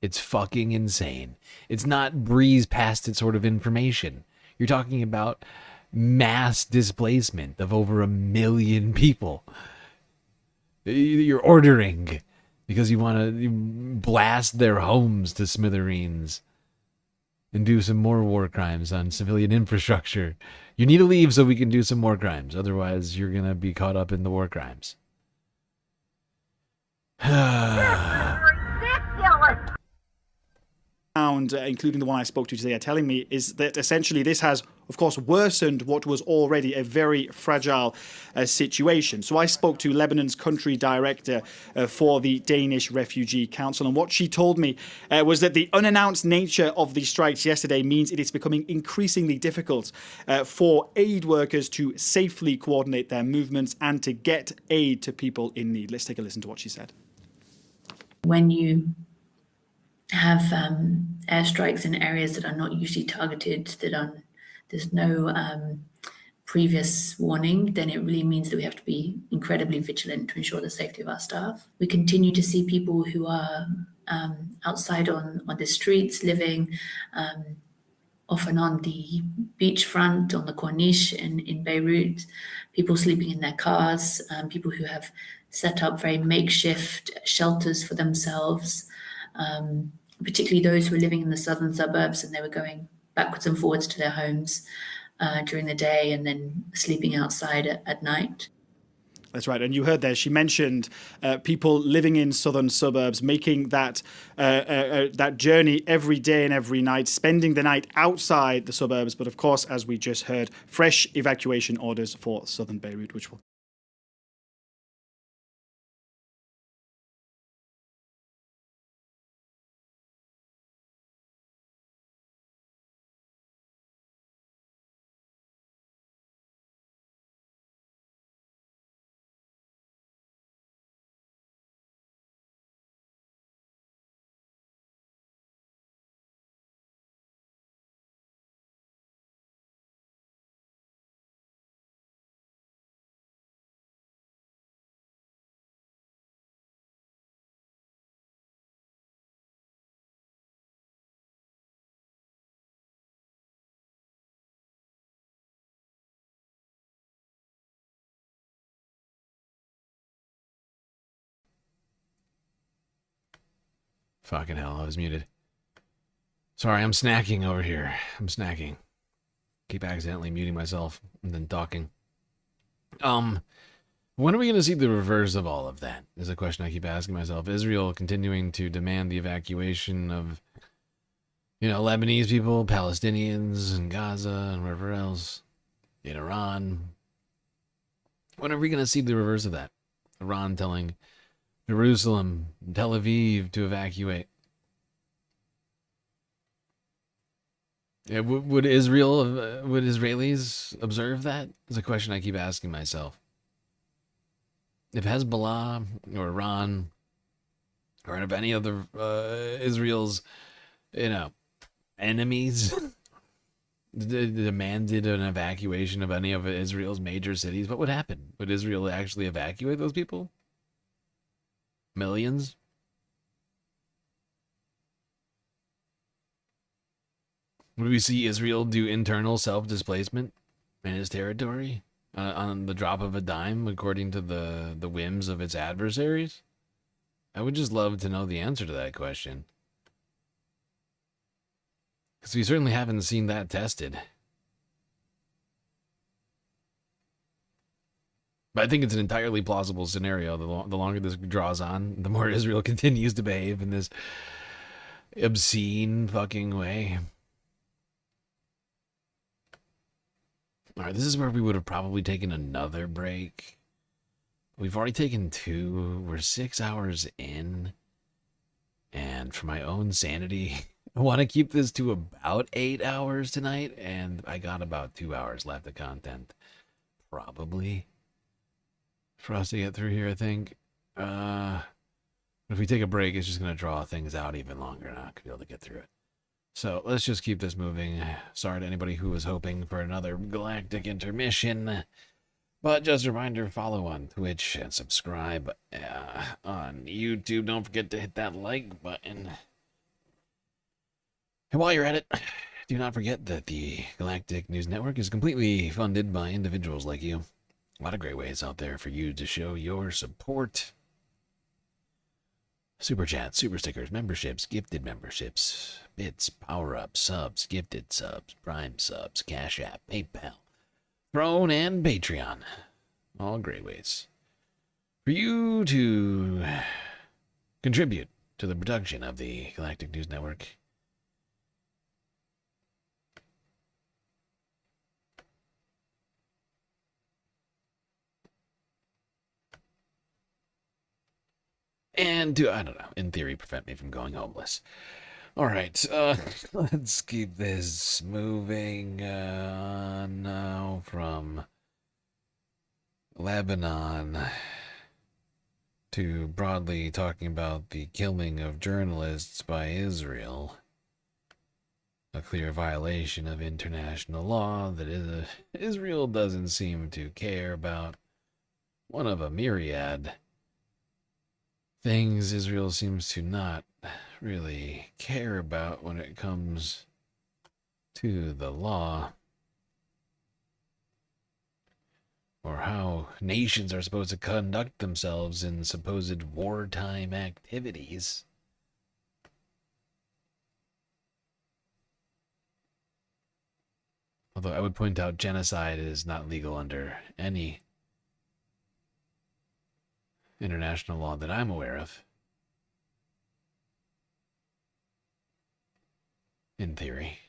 It's fucking insane. It's not breeze past it sort of information. You're talking about mass displacement of over 1 million people. You're ordering because you want to blast their homes to smithereens and do some more war crimes on civilian infrastructure. You need to leave so we can do some more crimes. Otherwise, you're going to be caught up in the war crimes. including the one I spoke to today, are telling me is that essentially this has, of course, worsened what was already a very fragile situation. So I spoke to Lebanon's country director for the Danish Refugee Council, and what she told me was that the unannounced nature of the strikes yesterday means it is becoming increasingly difficult for aid workers to safely coordinate their movements and to get aid to people in need. Let's take a listen to what she said. When you have airstrikes in areas that are not usually targeted, there's no previous warning, then it really means that we have to be incredibly vigilant to ensure the safety of our staff. We continue to see people who are outside on the streets, living often on the beachfront, on the Corniche in Beirut, people sleeping in their cars, people who have set up very makeshift shelters for themselves, particularly those who were living in the southern suburbs and they were going backwards and forwards to their homes during the day and then sleeping outside at night. That's right. And you heard there, she mentioned people living in southern suburbs, making that journey every day and every night, spending the night outside the suburbs. But of course, as we just heard, fresh evacuation orders for southern Beirut, which will Fucking hell, I was muted. Sorry, I'm snacking over here. I'm snacking. Keep accidentally muting myself and then talking. When are we going to see the reverse of all of that? Is a question I keep asking myself. Israel continuing to demand the evacuation of, Lebanese people, Palestinians, and Gaza, and wherever else. In Iran. When are we going to see the reverse of that? Iran telling Jerusalem, Tel Aviv to evacuate. Yeah, would Israelis observe that? Is a question I keep asking myself. If Hezbollah or Iran or if any other Israel's, enemies demanded an evacuation of any of Israel's major cities, what would happen? Would Israel actually evacuate those people? Millions? Would we see Israel do internal self-displacement in its territory on the drop of a dime, according to the whims of its adversaries? I would just love to know the answer to that question. Because we certainly haven't seen that tested. But I think it's an entirely plausible scenario. The longer this draws on, the more Israel continues to behave in this obscene fucking way. All right, this is where we would have probably taken another break. We've already taken 2. We're 6 hours in. And for my own sanity, I want to keep this to about 8 hours tonight. And I got about 2 hours left of content. Probably. For us to get through here, I think. If we take a break, it's just going to draw things out even longer. Not going to be able to get through it. So let's just keep this moving. Sorry to anybody who was hoping for another galactic intermission. But just a reminder, follow on Twitch and subscribe on YouTube. Don't forget to hit that like button. And while you're at it, do not forget that the Galactic News Network is completely funded by individuals like you. A lot of great ways out there for you to show your support. Super chats, super stickers, memberships, gifted memberships, bits, power-ups, subs, gifted subs, prime subs, Cash App, PayPal, Throne, and Patreon. All great ways for you to contribute to the production of the Galactic News Network. And to, I don't know, in theory, prevent me from going homeless. All right, let's keep this moving on now from Lebanon to broadly talking about the killing of journalists by Israel. A clear violation of international law that Israel doesn't seem to care about. One of a myriad things Israel seems to not really care about when it comes to the law, or how nations are supposed to conduct themselves in supposed wartime activities. Although I would point out genocide is not legal under any international law that I'm aware of. In theory.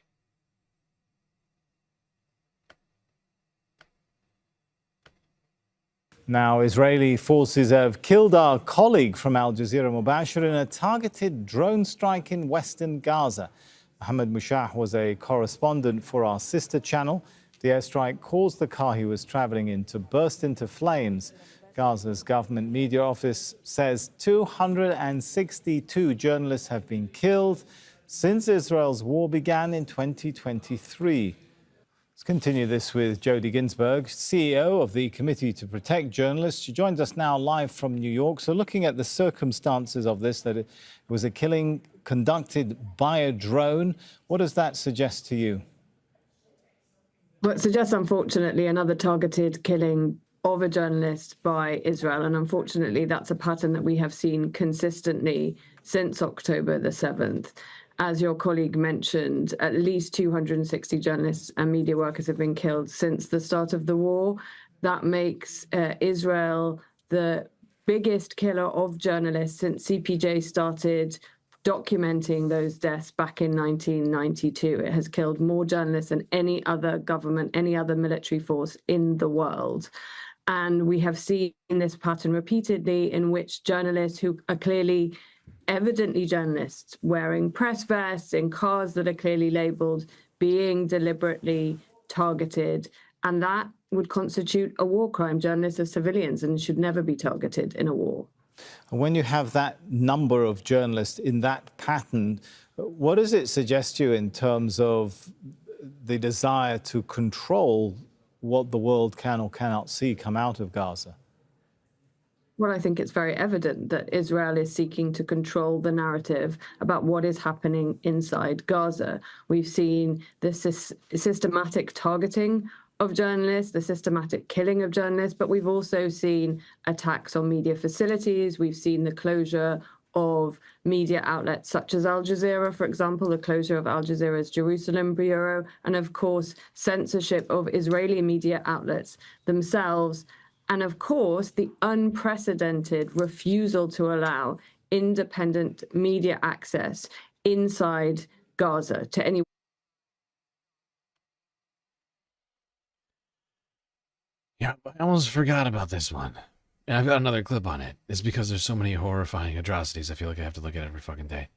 Now, Israeli forces have killed our colleague from Al Jazeera Mubashir in a targeted drone strike in western Gaza. Mohammed Mushah was a correspondent for our sister channel. The airstrike caused the car he was traveling in to burst into flames. Gaza's government media office says 262 journalists have been killed since Israel's war began in 2023. Let's continue this with Jody Ginsburg, CEO of the Committee to Protect Journalists. She joins us now live from New York. So looking at the circumstances of this, that it was a killing conducted by a drone, what does that suggest to you? Well, it suggests, unfortunately, another targeted killing of a journalist by Israel. And unfortunately, that's a pattern that we have seen consistently since October the 7th. As your colleague mentioned, at least 260 journalists and media workers have been killed since the start of the war. That makes Israel the biggest killer of journalists since CPJ started documenting those deaths back in 1992. It has killed more journalists than any other government, any other military force in the world. And we have seen this pattern repeatedly in which journalists who are clearly, evidently journalists, wearing press vests in cars that are clearly labeled, being deliberately targeted. And that would constitute a war crime. Journalists are civilians and should never be targeted in a war. When you have that number of journalists in that pattern, what does it suggest to you in terms of the desire to control what the world can or cannot see come out of Gaza? Well, I think it's very evident that Israel is seeking to control the narrative about what is happening inside Gaza. We've seen the systematic targeting of journalists, the systematic killing of journalists, but we've also seen attacks on media facilities. We've seen the closure of media outlets such as Al Jazeera, for example, the closure of Al Jazeera's Jerusalem bureau, and of course, censorship of Israeli media outlets themselves. And of course, the unprecedented refusal to allow independent media access inside Gaza to anyone. Yeah, I almost forgot about this one. And I've got another clip on it. It's because there's so many horrifying atrocities. I feel like I have to look at it every fucking day.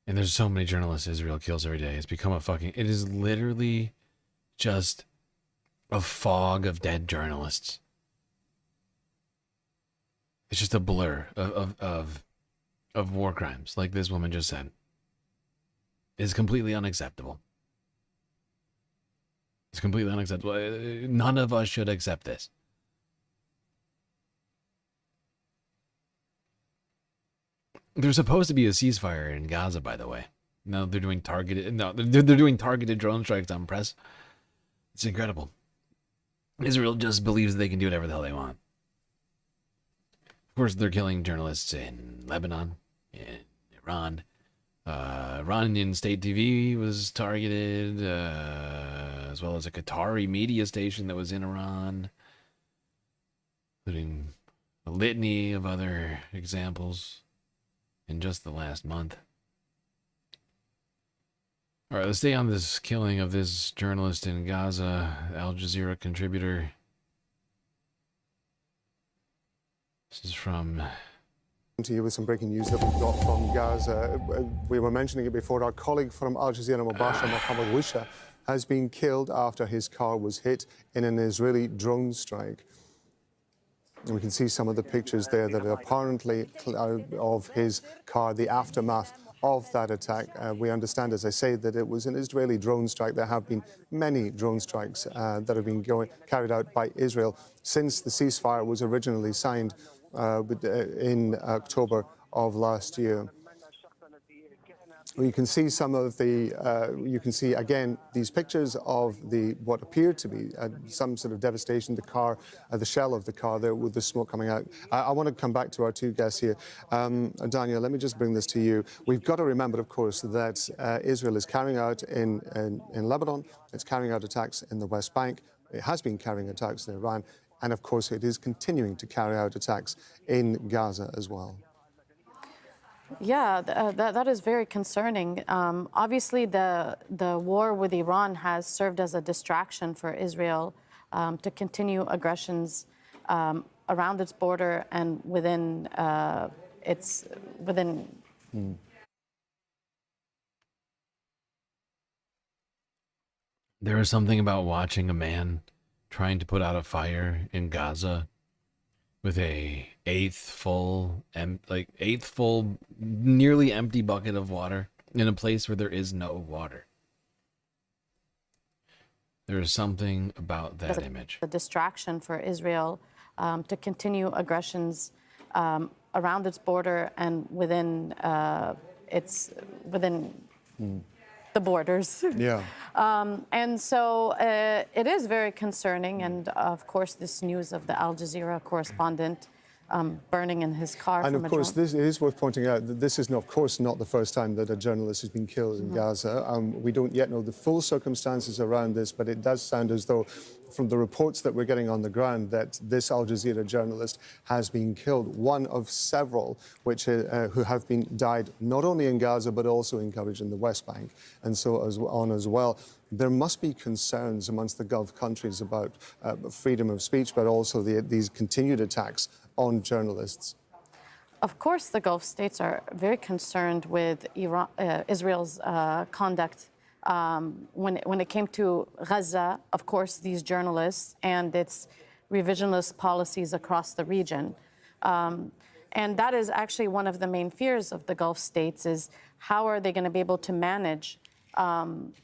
And there's so many journalists Israel kills every day. It's become a fucking... It is literally just a fog of dead journalists. It's just a blur of war crimes, like this woman just said. It's completely unacceptable. It's completely unacceptable. None of us should accept this. There's supposed to be a ceasefire in Gaza, by the way. No, they're doing targeted. No, they're doing targeted drone strikes on press. It's incredible. Israel just believes they can do whatever the hell they want. Of course, they're killing journalists in Lebanon, in Iran. Iranian state TV was targeted, as well as a Qatari media station that was in Iran, including a litany of other examples in just the last month. All right, let's stay on this killing of this journalist in Gaza, Al Jazeera contributor. This is from... To you with some breaking news that we've got from Gaza. We were mentioning it before. Our colleague from Al Jazeera, Mubasher Mohammed Wisha, has been killed after his car was hit in an Israeli drone strike. And we can see some of the pictures there that are apparently of his car, the aftermath of that attack. We understand, as I say, that it was an Israeli drone strike. There have been many drone strikes that have been carried out by Israel since the ceasefire was originally signed in October of last year. You can see some of the, you can see again these pictures of what appeared to be some sort of devastation. The car, the shell of the car there with the smoke coming out. I want to come back to our two guests here. Daniel, let me just bring this to you. We've got to remember, of course, that Israel is carrying out in Lebanon. It's carrying out attacks in the West Bank. It has been carrying attacks in Iran. And of course, it is continuing to carry out attacks in Gaza as well. Yeah, that is very concerning. Obviously, the war with Iran has served as a distraction for Israel to continue aggressions around its border and within There is something about watching a man trying to put out a fire in Gaza with a eighth full, nearly empty bucket of water in a place where there is no water. There is something about that image. A distraction for Israel to continue aggressions around its border and within the borders. Yeah. And so it is very concerning. And of course, this news of the Al Jazeera correspondent burning in his car. And from of course, a drone. this is worth pointing out that this is, of course, not the first time that a journalist has been killed in Gaza. We don't yet know the full circumstances around this, but it does sound as though, from the reports that we're getting on the ground, that this Al Jazeera journalist has been killed, one of several who have been died not only in Gaza but also in coverage in the West Bank and so on as well. There must be concerns amongst the Gulf countries about freedom of speech, but also these continued attacks on journalists. Of course, the Gulf states are very concerned with Israel's conduct when it came to Gaza. Of course, these journalists and its revisionist policies across the region. And that is actually one of the main fears of the Gulf states, is how are they going to be able to manage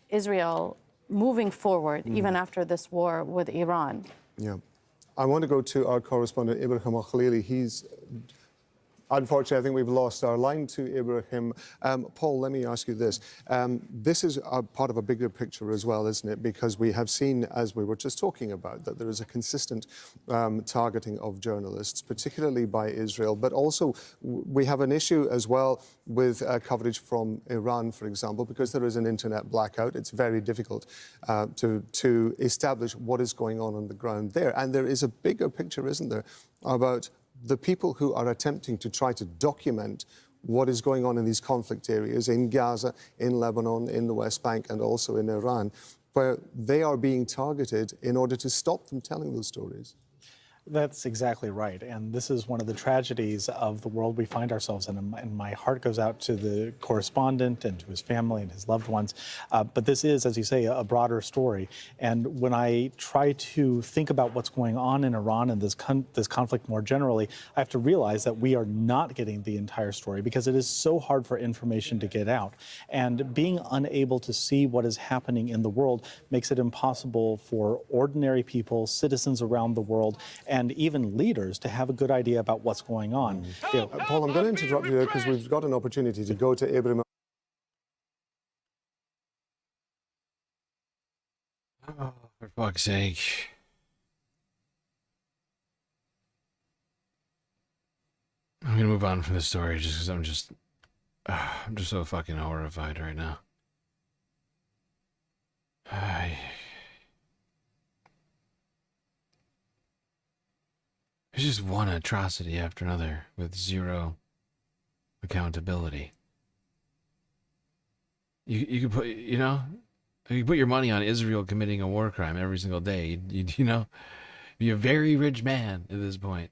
Israel moving forward, even after this war with Iran. Yeah. I want to go to our correspondent, Ibrahim Al-Khalili. Unfortunately, I think we've lost our line to Ibrahim. Paul, let me ask you this. This is a part of a bigger picture as well, isn't it? Because we have seen, as we were just talking about, that there is a consistent targeting of journalists, particularly by Israel. But also, we have an issue as well with coverage from Iran, for example, because there is an internet blackout. It's very difficult to establish what is going on the ground there. And there is a bigger picture, isn't there, about the people who are attempting to try to document what is going on in these conflict areas, in Gaza, in Lebanon, in the West Bank, and also in Iran, where they are being targeted in order to stop them telling those stories. That's exactly right. And this is one of the tragedies of the world we find ourselves in. And my heart goes out to the correspondent and to his family and his loved ones. But this is, as you say, a broader story. And when I try to think about what's going on in Iran and this conflict more generally, I have to realize that we are not getting the entire story because it is so hard for information to get out. And being unable to see what is happening in the world makes it impossible for ordinary people, citizens around the world, and even leaders to have a good idea about what's going on. Paul, I'm going to interrupt you there because we've got an opportunity to go to Ibrahim. Oh, for fuck's sake. I'm going to move on from this story just because I'm just so fucking horrified right now. It's just one atrocity after another with zero accountability. You could put, you could put your money on Israel committing a war crime every single day. You'd be a very rich man at this point.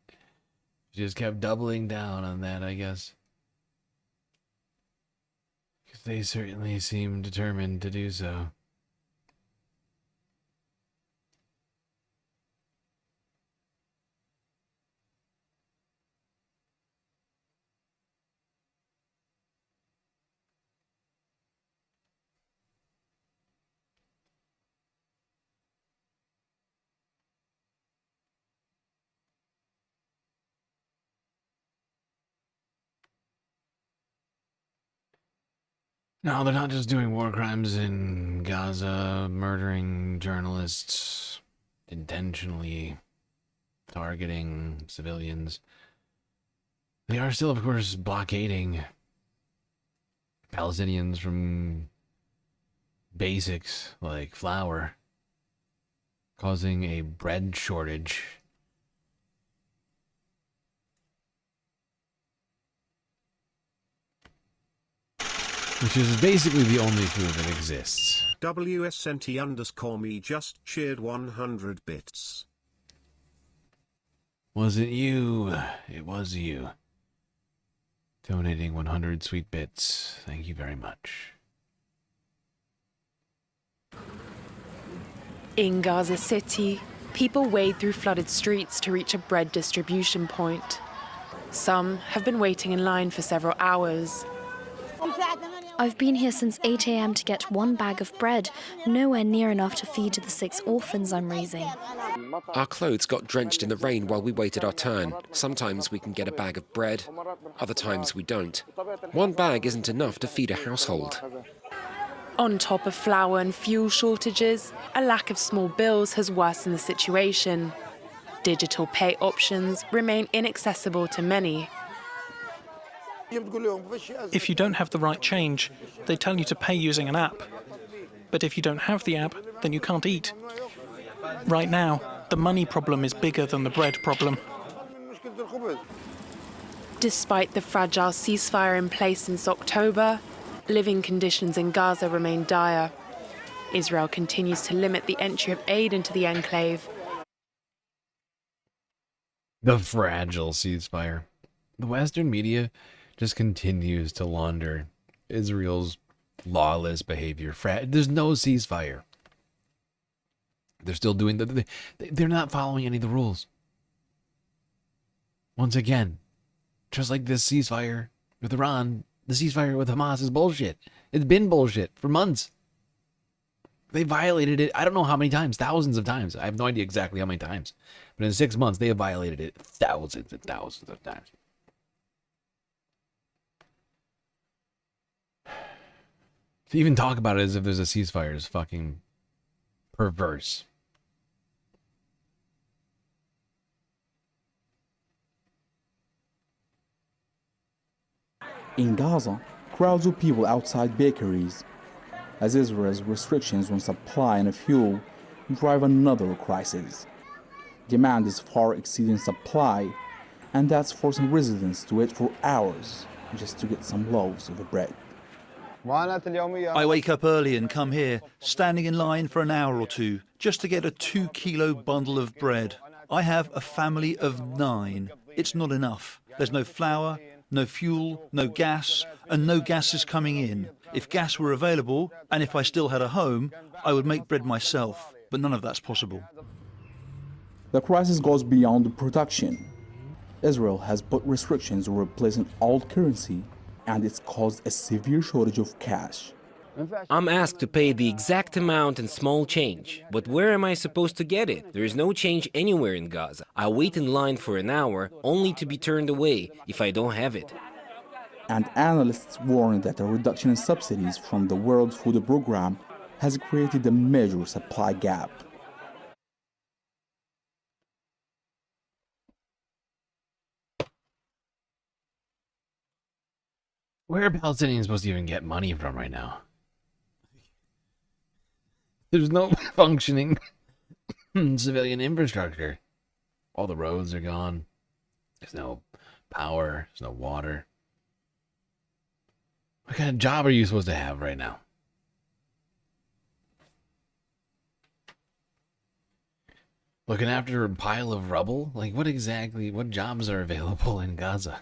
You just kept doubling down on that, I guess. Because they certainly seem determined to do so. No, they're not just doing war crimes in Gaza, murdering journalists, intentionally targeting civilians. They are still, of course, blockading Palestinians from basics like flour, causing a bread shortage. Which is basically the only food that exists. WSNT_me just cheered 100 bits. Was it you? It was you. Donating 100 sweet bits. Thank you very much. In Gaza City, people wade through flooded streets to reach a bread distribution point. Some have been waiting in line for several hours. I've been here since 8 a.m. to get one bag of bread, nowhere near enough to feed the 6 orphans I'm raising. Our clothes got drenched in the rain while we waited our turn. Sometimes we can get a bag of bread, other times we don't. One bag isn't enough to feed a household. On top of flour and fuel shortages, a lack of small bills has worsened the situation. Digital pay options remain inaccessible to many. If you don't have the right change, they tell you to pay using an app. But if you don't have the app, then you can't eat. Right now, the money problem is bigger than the bread problem. Despite the fragile ceasefire in place since October, living conditions in Gaza remain dire. Israel continues to limit the entry of aid into the enclave. The fragile ceasefire. The Western media just continues to launder Israel's lawless behavior. There's no ceasefire. They're still doing they're not following any of the rules. Once again, just like this ceasefire with Iran, the ceasefire with Hamas is bullshit. It's been bullshit for months. They violated it, I don't know how many times, thousands of times. I have no idea exactly how many times. But in 6 months, they have violated it thousands and thousands of times. To even talk about it as if there's a ceasefire is fucking perverse. In Gaza, crowds of people outside bakeries, as Israel's restrictions on supply and fuel drive another crisis. Demand is far exceeding supply, and that's forcing residents to wait for hours just to get some loaves of bread. I wake up early and come here, standing in line for an hour or two, just to get a 2-kilo bundle of bread. I have a family of 9. It's not enough. There's no flour, no fuel, no gas, and no gas is coming in. If gas were available, and if I still had a home, I would make bread myself, but none of that's possible. The crisis goes beyond production. Israel has put restrictions on replacing old currency, and it's caused a severe shortage of cash. I'm asked to pay the exact amount in small change, but where am I supposed to get it? There is no change anywhere in Gaza. I wait in line for an hour, only to be turned away if I don't have it. And analysts warn that a reduction in subsidies from the World Food Programme has created a major supply gap. Where are Palestinians supposed to even get money from right now? There's no functioning civilian infrastructure. All the roads are gone. There's no power. There's no water. What kind of job are you supposed to have right now? Looking after a pile of rubble? Like, what jobs are available in Gaza?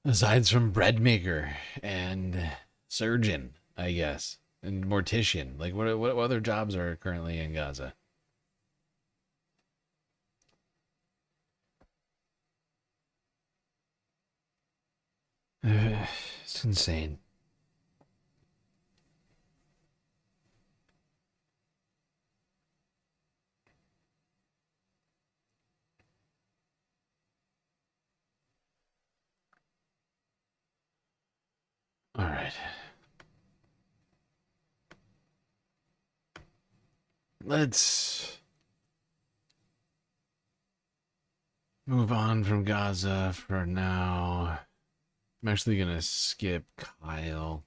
Aside from bread maker and surgeon, I guess, and mortician. Like, what other jobs are currently in Gaza? It's insane. All right. Let's move on from Gaza for now. I'm actually going to skip Kyle.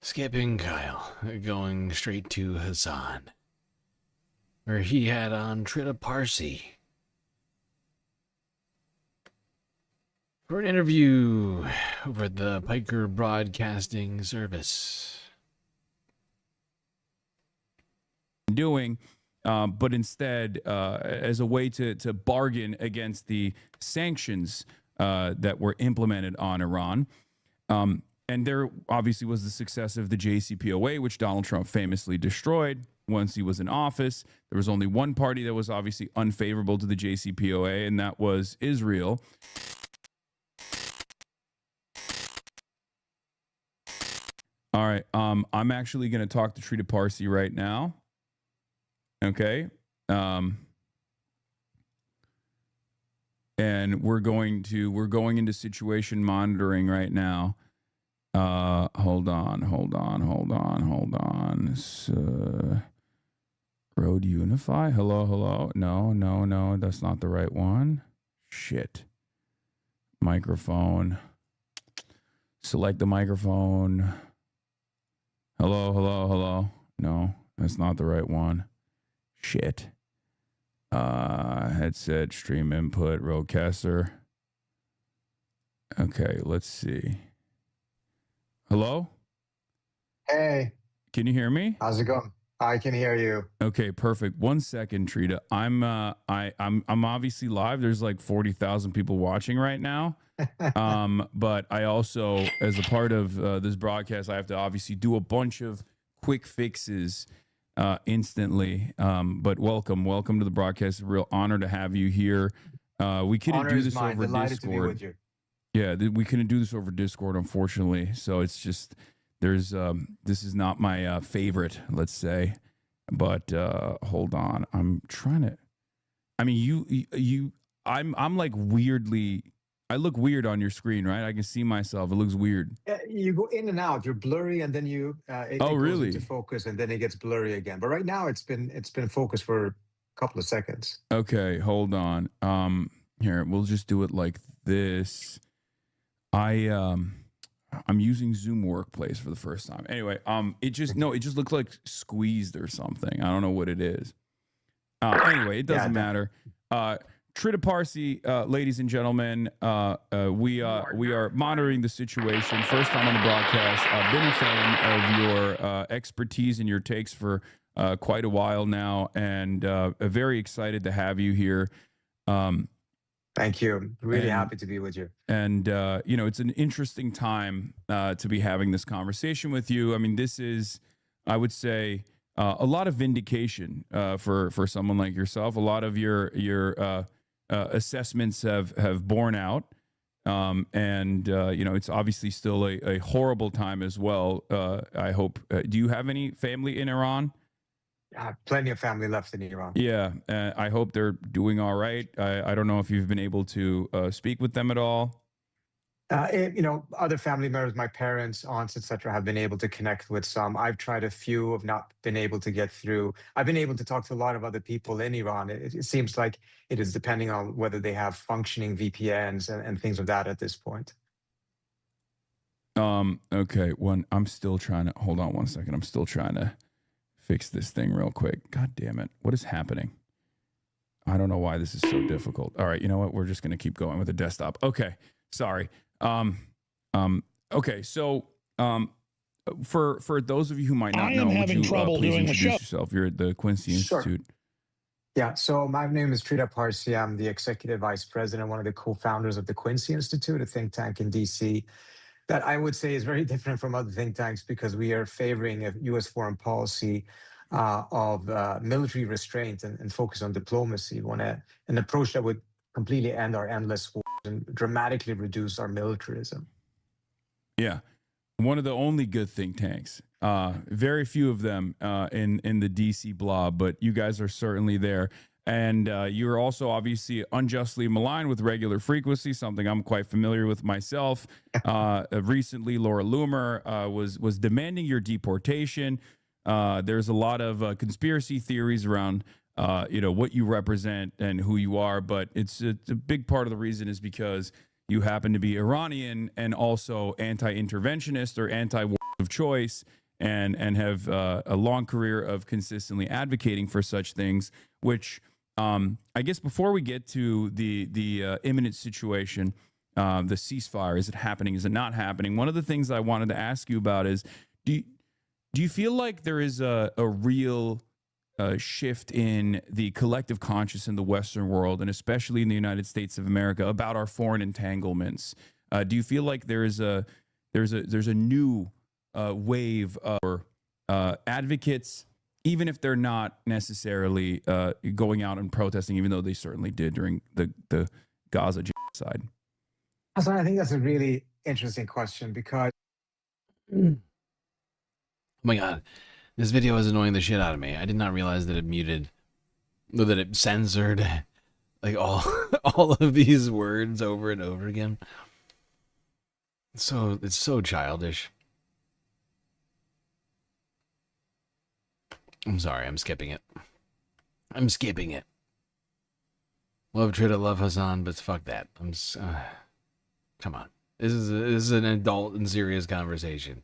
Skipping Kyle, going straight to Hassan, where he had on Trita Parsi for an interview over the Piker Broadcasting Service. Doing, but instead, as a way to bargain against the sanctions that were implemented on Iran. And there obviously was the success of the JCPOA, which Donald Trump famously destroyed once he was in office. There was only one party that was obviously unfavorable to the JCPOA, and that was Israel. All right, I'm actually going to talk to Trita Parsi right now. Okay. and we're going into situation monitoring right now. Hold on. Road Unify. Hello. No, that's not the right one. Shit. Microphone. Select the microphone. Hello. No, that's not the right one. Shit. Headset, stream input, roadcaster. Okay, let's see. Hello? Hey. Can you hear me? How's it going? I can hear you. Okay, perfect. 1 second, Trita. I'm obviously live. There's like 40,000 people watching right now. But I also, as a part of this broadcast, I have to obviously do a bunch of quick fixes instantly. But welcome to the broadcast. A real honor to have you here. We couldn't do this over Delighted to be with Discord. you. Yeah, we couldn't do this over Discord, unfortunately. So it's just there's this is not my favorite, let's say. But hold on, I'm trying to. I mean, I'm like weirdly. I look weird on your screen, right? I can see myself. It looks weird. You go in and out. You're blurry, and then it goes really? into focus, and then it gets blurry again. But right now, it's been focused for a couple of seconds. Okay, hold on. Here, we'll just do it like this. I'm using Zoom Workplace for the first time. Anyway, it just looks like squeezed or something. I don't know what it is. Anyway, it doesn't matter. Trita Parsi, ladies and gentlemen, we are monitoring the situation. First time on the broadcast. I've been a fan of your expertise and your takes for quite a while now, and very excited to have you here. Thank you. Really happy to be with you. And it's an interesting time to be having this conversation with you. I mean, this is, I would say, a lot of vindication for someone like yourself. A lot of your assessments have borne out, and it's obviously still a horrible time as well. I hope. Do you have any family in Iran? I have plenty of family left in Iran. Yeah, I hope they're doing all right. I don't know if you've been able to speak with them at all. Other family members, my parents, aunts, etc., have been able to connect with some. I've tried a few, have not been able to get through. I've been able to talk to a lot of other people in Iran. It seems like it is depending on whether they have functioning VPNs and things of that at this point. Okay, I'm still trying to, hold on 1 second. I'm still trying to fix this thing real quick. God damn it. What is happening? I don't know why this is so difficult. All right, you know what? We're just going to keep going with the desktop. Okay, sorry. Okay, so for those of you who might not know, would you please introduce yourself? You're at the Quincy Institute. Yeah, so my name is Trita Parsi. I'm the executive vice president, one of the co-founders of the Quincy Institute, a think tank in DC that I would say is very different from other think tanks because we are favoring a U.S. foreign policy of military restraint and focus on diplomacy. We want an approach that would completely end our endless wars and dramatically reduce our militarism. Yeah, one of the only good think tanks. Very few of them in the DC blob, but you guys are certainly there. And you're also obviously unjustly maligned with regular frequency, something I'm quite familiar with myself. Recently, Laura Loomer was demanding your deportation. There's a lot of conspiracy theories around what you represent and who you are, but it's a big part of the reason is because you happen to be Iranian and also anti-interventionist or anti-war of choice, and have a long career of consistently advocating for such things, which I guess before we get to the imminent situation, the ceasefire, is it happening? Is it not happening? One of the things I wanted to ask you about is, do you feel like there is a real shift in the collective conscious in the Western world, and especially in the United States of America, about our foreign entanglements? Do you feel like there's a new wave of advocates, even if they're not necessarily going out and protesting, even though they certainly did during the Gaza genocide? Hassan, I think that's a really interesting question because... Oh my God, this video is annoying the shit out of me. I did not realize that it censored Like all of these words over and over again. So it's so childish. I'm sorry, I'm skipping it. I'm skipping it. Love Trita, love Hassan, but fuck that. Come on. This is an adult and serious conversation.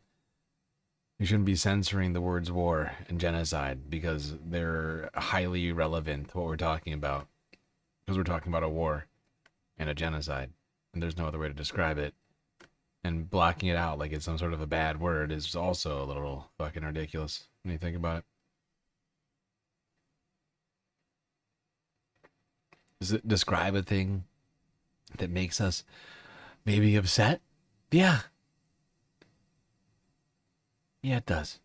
We shouldn't be censoring the words war and genocide because they're highly relevant to what we're talking about. Because we're talking about a war and a genocide, and there's no other way to describe it. And blocking it out like it's some sort of a bad word is also a little fucking ridiculous when you think about it. Does it describe a thing that makes us maybe upset? Yeah. Yeah, it does.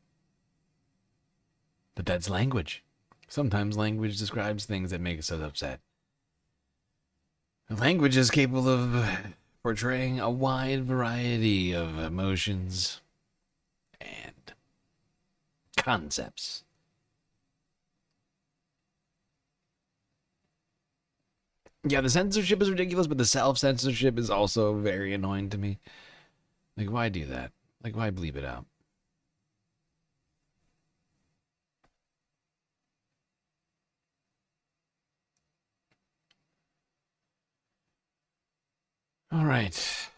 But that's language. Sometimes language describes things that make us upset. Language is capable of portraying a wide variety of emotions and concepts. Yeah, the censorship is ridiculous, but the self-censorship is also very annoying to me. Like, why do that? Like, why bleep it out? All right.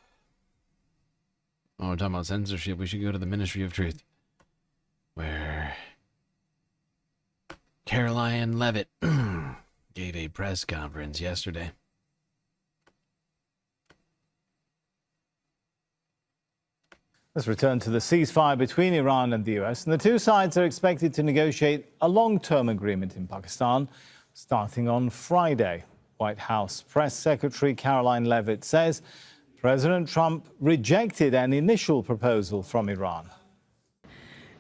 Oh, we're talking about censorship. We should go to the Ministry of Truth, where Caroline Levitt gave a press conference yesterday. Let's return to the ceasefire between Iran and the US. And the two sides are expected to negotiate a long-term agreement in Pakistan starting on Friday. White House Press Secretary Caroline Levitt says President Trump rejected an initial proposal from Iran.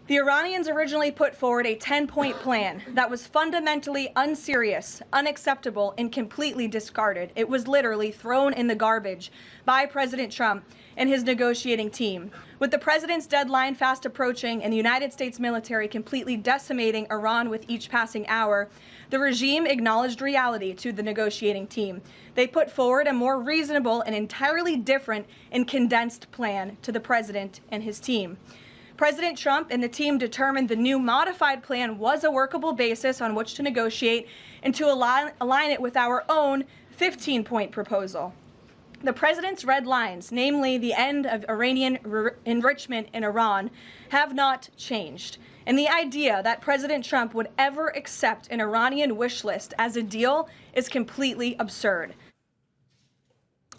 The Iranians originally put forward a 10-point plan that was fundamentally unserious, unacceptable, and completely discarded. It was literally thrown in the garbage by President Trump and his negotiating team. With the president's deadline fast approaching and the United States military completely decimating Iran with each passing hour, the regime acknowledged reality to the negotiating team. They put forward a more reasonable and entirely different and condensed plan to the president and his team. President Trump and the team determined the new modified plan was a workable basis on which to negotiate and to align it with our own 15-point proposal. The president's red lines, namely the end of Iranian enrichment in Iran, have not changed. And the idea that President Trump would ever accept an Iranian wish list as a deal is completely absurd.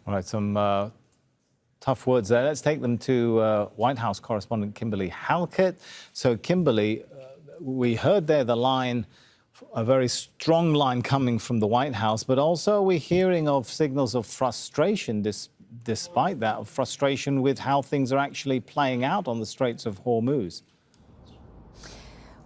All right, some tough words there. Let's take them to White House correspondent Kimberly Halkett. So, Kimberly, we heard there the line, a very strong line coming from the White House, but also we're hearing of signals of frustration, despite that, of frustration with how things are actually playing out on the Straits of Hormuz.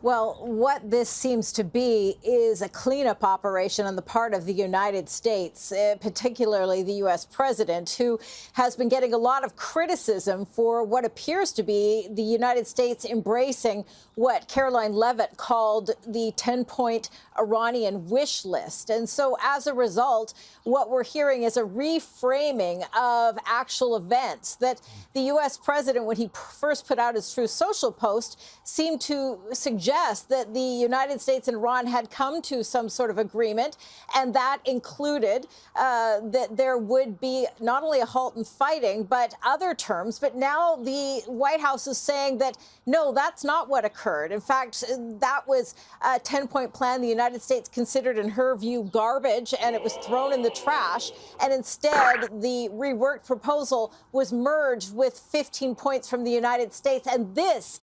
Well, what this seems to be is a cleanup operation on the part of the United States, particularly the U.S. president, who has been getting a lot of criticism for what appears to be the United States embracing what Caroline Levitt called the 10-point Iranian wish list. And so as a result, what we're hearing is a reframing of actual events that the U.S. president, when he first put out his Truth Social post, seemed to suggest that the United States and Iran had come to some sort of agreement, and that included that there would be not only a halt in fighting, but other terms. But now the White House is saying that, no, that's not what occurred. In fact, that was a 10-point plan the United States considered, in her view, garbage, and it was thrown in the trash. And instead, the reworked proposal was merged with 15 points from the United States. And this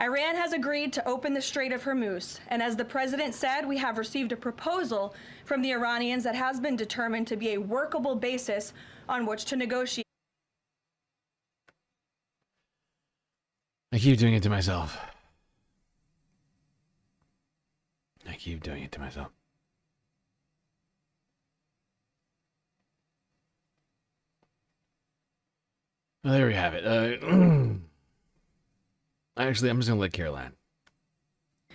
Iran has agreed to open the Strait of Hormuz, and as the president said, we have received a proposal from the Iranians that has been determined to be a workable basis on which to negotiate. I keep doing it to myself. I keep doing it to myself. Well, there we have it. Actually, I'm just going to let Caroline.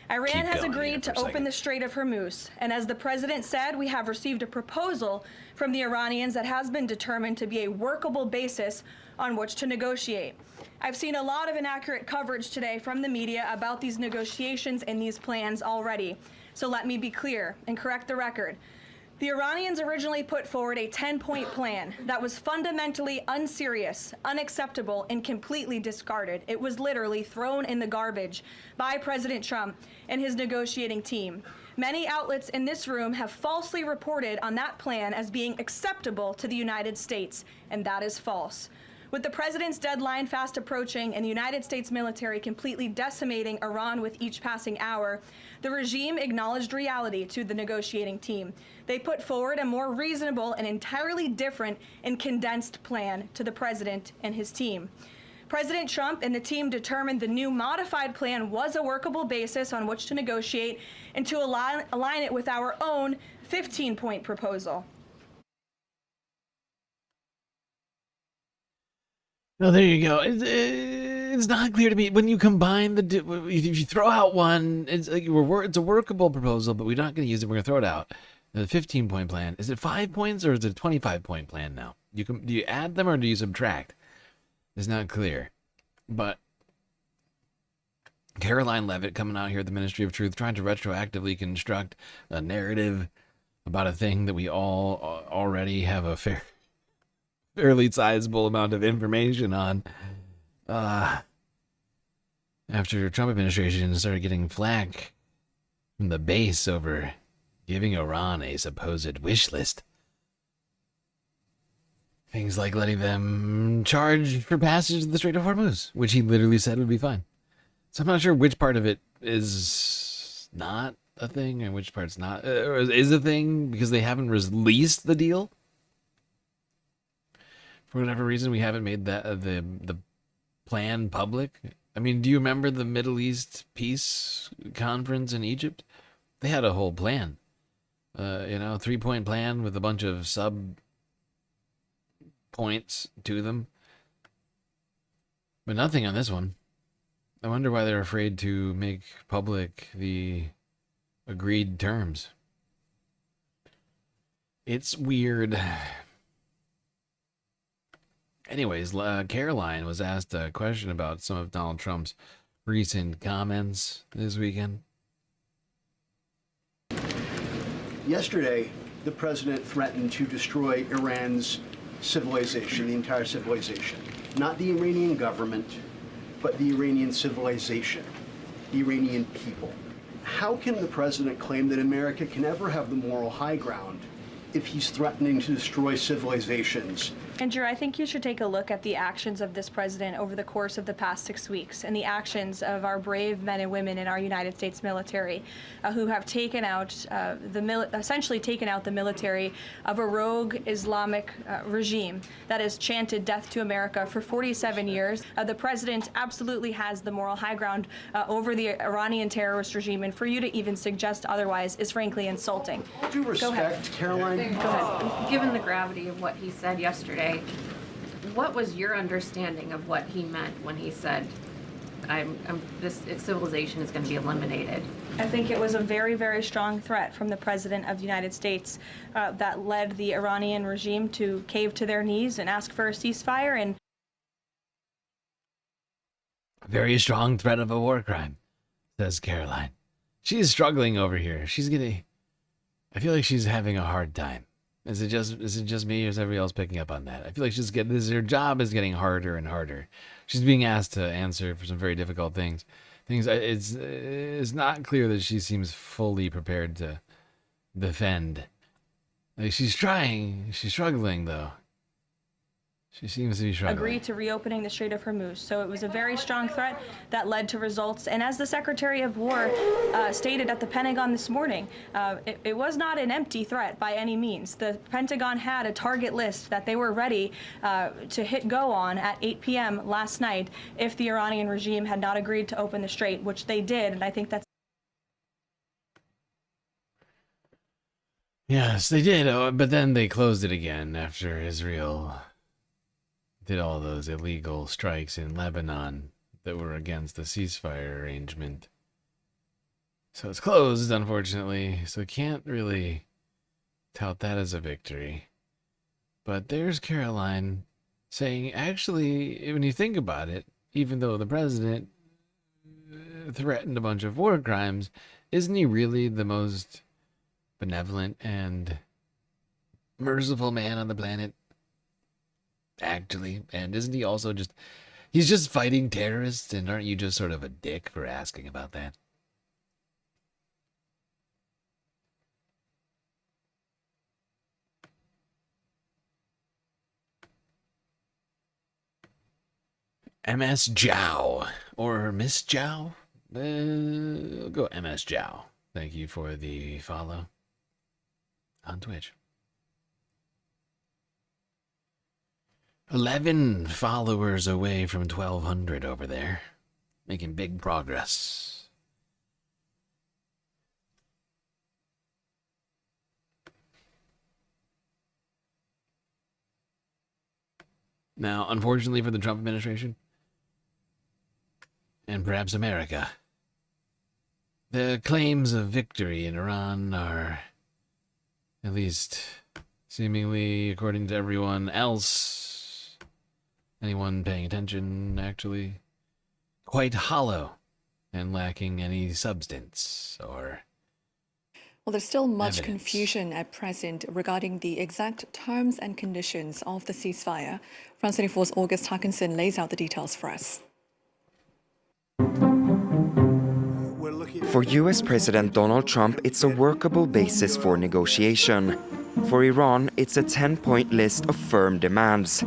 Iran has agreed to open the Strait of Hormuz, and as the president said, we have received a proposal from the Iranians that has been determined to be a workable basis on which to negotiate. I've seen a lot of inaccurate coverage today from the media about these negotiations and these plans already. So let me be clear and correct the record. The Iranians originally put forward a 10-point plan that was fundamentally unserious, unacceptable, and completely discarded. It was literally thrown in the garbage by President Trump and his negotiating team. Many outlets in this room have falsely reported on that plan as being acceptable to the United States, and that is false. With the president's deadline fast approaching and the United States military completely decimating Iran with each passing hour, the regime acknowledged reality to the negotiating team. They put forward a more reasonable and entirely different and condensed plan to the president and his team. President Trump and the team determined the new modified plan was a workable basis on which to negotiate and to align it with our own 15-point proposal. Oh, there you go. It's not clear to me when you combine if you throw out one, it's like it's a workable proposal, but we're not going to use it. We're going to throw it out. The 15-point plan, is it 5 points or is it a 25-point plan now? Do you add them or do you subtract? It's not clear. But Caroline Levitt coming out here at the Ministry of Truth, trying to retroactively construct a narrative about a thing that we all already have a fairly sizable amount of information on. After the Trump administration started getting flack from the base over giving Iran a supposed wish list. Things like letting them charge for passage of the Strait of Hormuz, which he literally said would be fine. So I'm not sure which part of it is not a thing and which part's not, or is a thing because they haven't released the deal. For whatever reason, we haven't made that the plan public. I mean, do you remember the Middle East peace conference in Egypt? They had a whole plan. 3-point plan with a bunch of sub points to them. But nothing on this one. I wonder why they're afraid to make public the agreed terms. It's weird. Anyways, Caroline was asked a question about some of Donald Trump's recent comments this weekend. Yesterday, the president threatened to destroy Iran's civilization, the entire civilization. Not the Iranian government, but the Iranian civilization, the Iranian people. How can the president claim that America can ever have the moral high ground if he's threatening to destroy civilizations? Andrew, I think you should take a look at the actions of this president over the course of the past 6 weeks and the actions of our brave men and women in our United States military who have taken out essentially taken out the military of a rogue Islamic regime that has chanted death to America for 47 years. The president absolutely has the moral high ground over the Iranian terrorist regime, and for you to even suggest otherwise is frankly insulting. Due respect, Caroline. Go ahead. Given the gravity of what he said yesterday, what was your understanding of what he meant when he said, this civilization is going to be eliminated? I think it was a very, very strong threat from the President of the United States that led the Iranian regime to cave to their knees and ask for a ceasefire. And very strong threat of a war crime, says Caroline. She's struggling over here. I feel like she's having a hard time. Is it just me, or is everybody else picking up on that? I feel like her job is getting harder and harder. She's being asked to answer for some very difficult things. It's not clear that she seems fully prepared to defend. Like she's trying, she's struggling though. She seems to be struggling. Agree to reopening the Strait of Hormuz. So it was a very strong threat that led to results. And as the Secretary of War stated at the Pentagon this morning, it was not an empty threat by any means. The Pentagon had a target list that they were ready to hit go on at 8 p.m. last night if the Iranian regime had not agreed to open the strait, which they did. And I think that's... Yes, they did, but then they closed it again after Israel did all those illegal strikes in Lebanon that were against the ceasefire arrangement. So it's closed, unfortunately, so can't really tout that as a victory. But there's Caroline saying, actually, when you think about it, even though the president threatened a bunch of war crimes, isn't he really the most benevolent and merciful man on the planet? Actually, and isn't he also he's just fighting terrorists, and aren't you just sort of a dick for asking about that? MS Zhao, or Miss Zhao? I'll go MS Zhao. Thank you for the follow on Twitch. 11 followers away from 1,200 over there. Making big progress. Now, unfortunately for the Trump administration, and perhaps America, the claims of victory in Iran are, at least seemingly according to everyone else, anyone paying attention, actually, quite hollow and lacking any substance or Well, there's still much evidence. confusion at present regarding the exact terms and conditions of the ceasefire. France 24's August Hackinson lays out the details for us. For US President Donald Trump, it's a workable basis for negotiation. For Iran, it's a 10-point list of firm demands.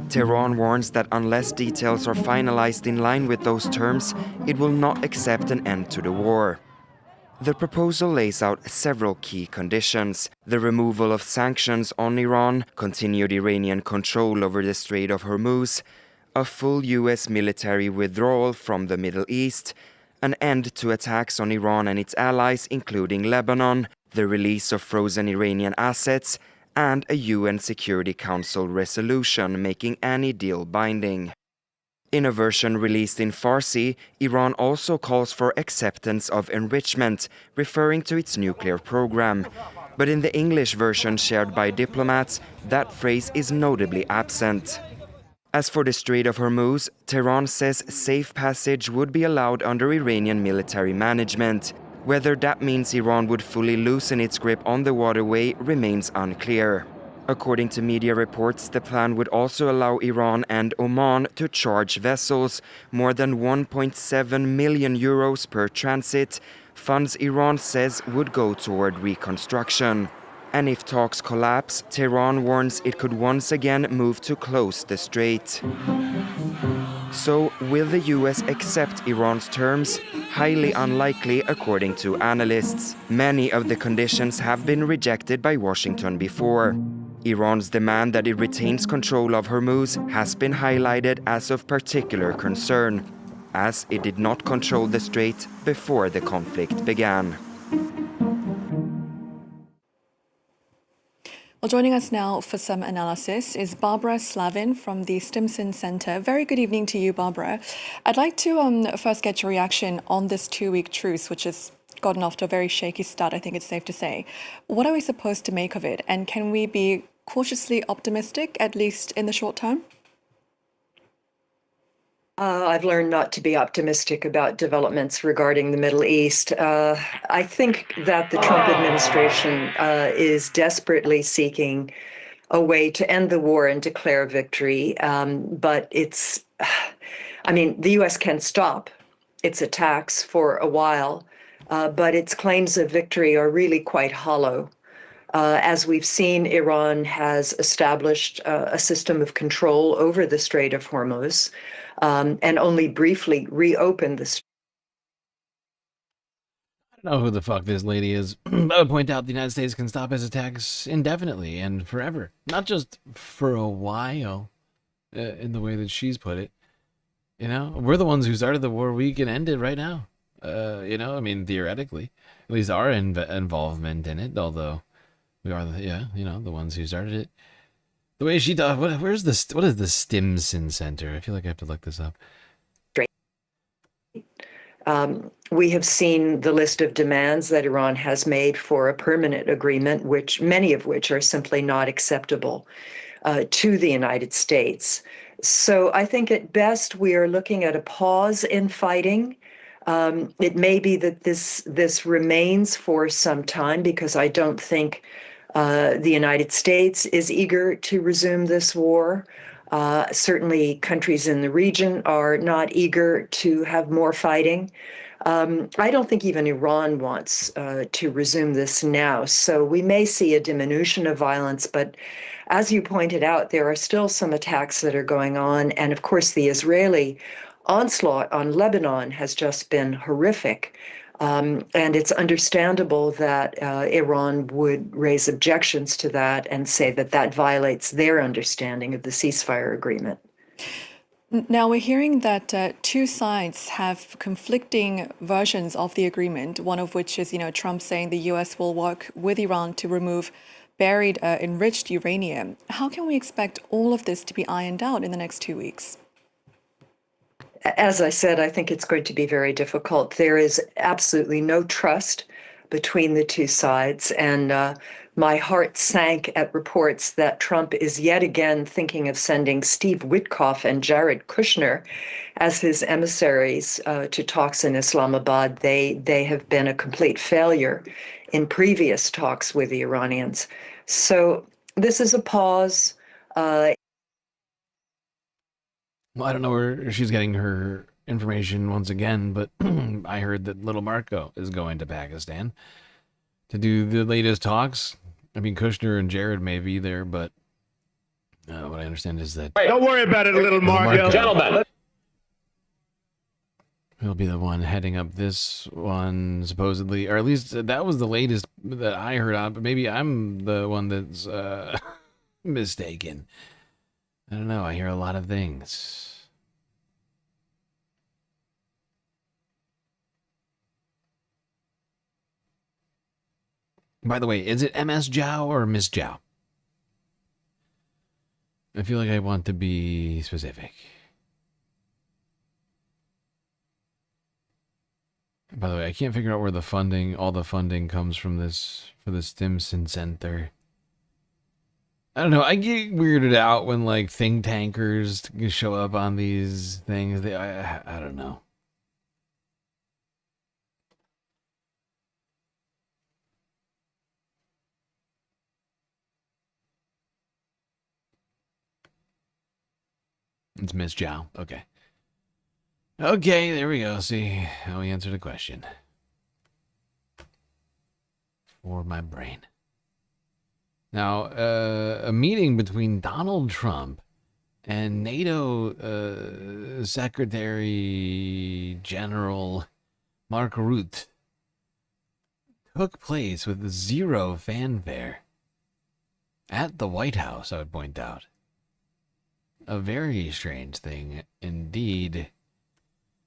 Tehran warns that unless details are finalized in line with those terms, it will not accept an end to the war. The proposal lays out several key conditions: the removal of sanctions on Iran, continued Iranian control over the Strait of Hormuz, a full US military withdrawal from the Middle East, an end to attacks on Iran and its allies, including Lebanon, the release of frozen Iranian assets, and a UN Security Council resolution making any deal binding. In a version released in Farsi, Iran also calls for acceptance of enrichment, referring to its nuclear program. But in the English version shared by diplomats, that phrase is notably absent. As for the Strait of Hormuz, Tehran says safe passage would be allowed under Iranian military management. Whether that means Iran would fully loosen its grip on the waterway remains unclear. According to media reports, the plan would also allow Iran and Oman to charge vessels more than 1.7 million euros per transit, funds Iran says would go toward reconstruction. And if talks collapse, Tehran warns it could once again move to close the strait. So, will the US accept Iran's terms? Highly unlikely, according to analysts. Many of the conditions have been rejected by Washington before. Iran's demand that it retains control of Hormuz has been highlighted as of particular concern, as it did not control the strait before the conflict began. Well, joining us now for some analysis is Barbara Slavin from the Stimson Center. Very good evening to you, Barbara. I'd like to first get your reaction on this two-week truce, which has gotten off to a very shaky start, I think it's safe to say. What are we supposed to make of it? And can we be cautiously optimistic, at least in the short term? I've learned not to be optimistic about developments regarding the Middle East. I think that the Trump administration is desperately seeking a way to end the war and declare victory. But the U.S. can stop its attacks for a while, but its claims of victory are really quite hollow. As we've seen, Iran has established a system of control over the Strait of Hormuz and only briefly reopened the strait. I don't know who the fuck this lady is. I would point out the United States can stop its attacks indefinitely and forever. Not just for a while, in the way that she's put it. You know, we're the ones who started the war. We can end it right now. You know, I mean, theoretically. At least our involvement in it, although we are, the ones who started it. The way she does, what is the Stimson Center? I feel like I have to look this up. We have seen the list of demands that Iran has made for a permanent agreement, many of which are simply not acceptable to the United States. So I think at best we are looking at a pause in fighting. It may be that this remains for some time because I don't think the United States is eager to resume this war. Certainly countries in the region are not eager to have more fighting. I don't think even Iran wants to resume this now. So we may see a diminution of violence, but as you pointed out, there are still some attacks that are going on. And of course, the Israeli onslaught on Lebanon has just been horrific. And it's understandable that Iran would raise objections to that and say that that violates their understanding of the ceasefire agreement. Now, we're hearing that two sides have conflicting versions of the agreement, one of which is, Trump saying the U.S. will work with Iran to remove buried enriched uranium. How can we expect all of this to be ironed out in the next 2 weeks? As I said, I think it's going to be very difficult. There is absolutely no trust between the two sides, and my heart sank at reports that Trump is yet again thinking of sending Steve Witkoff and Jared Kushner as his emissaries to talks in Islamabad. They have been a complete failure in previous talks with the Iranians. So this is a pause. Well, I don't know where she's getting her information once again, but I heard that little Marco is going to Pakistan to do the latest talks. I mean, Kushner and Jared may be there, but what I understand is that... Don't worry about it, little Marco. Gentlemen. He'll be the one heading up this one, supposedly, or at least that was the latest that I heard on, but maybe I'm the one that's mistaken. I don't know, I hear a lot of things. By the way, is it MS Zhao or Miss Zhao? I feel like I want to be specific. By the way, I can't figure out where all the funding comes from for the Stimson Center. I don't know, I get weirded out when like think tankers show up on these things. I don't know. It's Miss Zhao. Okay. Okay, there we go. See how we answered a question. For my brain. Now, a meeting between Donald Trump and NATO Secretary General Mark Rutte took place with zero fanfare at the White House, I would point out. A very strange thing indeed.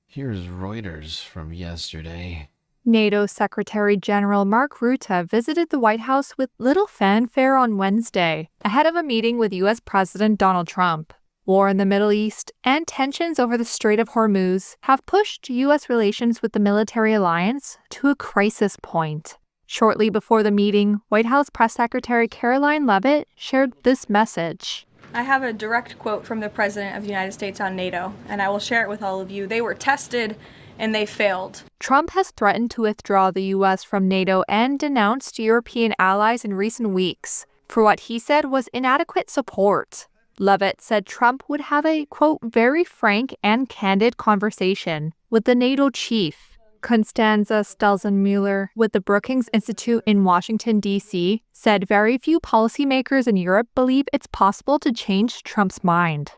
Here's Reuters from yesterday. NATO Secretary General Mark Rutte visited the White House with little fanfare on Wednesday, ahead of a meeting with U.S. President Donald Trump. War in the Middle East and tensions over the Strait of Hormuz have pushed U.S. relations with the military alliance to a crisis point. Shortly before the meeting, White House Press Secretary Caroline Leavitt shared this message. I have a direct quote from the President of the United States on NATO, and I will share it with all of you. They were tested, and they failed. Trump has threatened to withdraw the U.S. from NATO and denounced European allies in recent weeks for what he said was inadequate support. Leavitt said Trump would have a, quote, very frank and candid conversation with the NATO chief. Constanza Stelzenmüller with the Brookings Institute in Washington, D.C., said very few policymakers in Europe believe it's possible to change Trump's mind.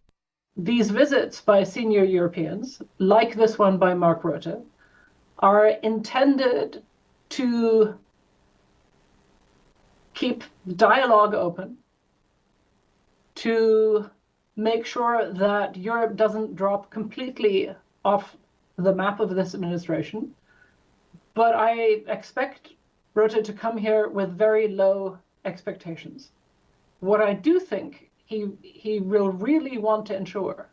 These visits by senior Europeans, like this one by Mark Rutte, are intended to keep dialogue open, to make sure that Europe doesn't drop completely off the map of this administration. But I expect Rutte to come here with very low expectations. What I do think he will really want to ensure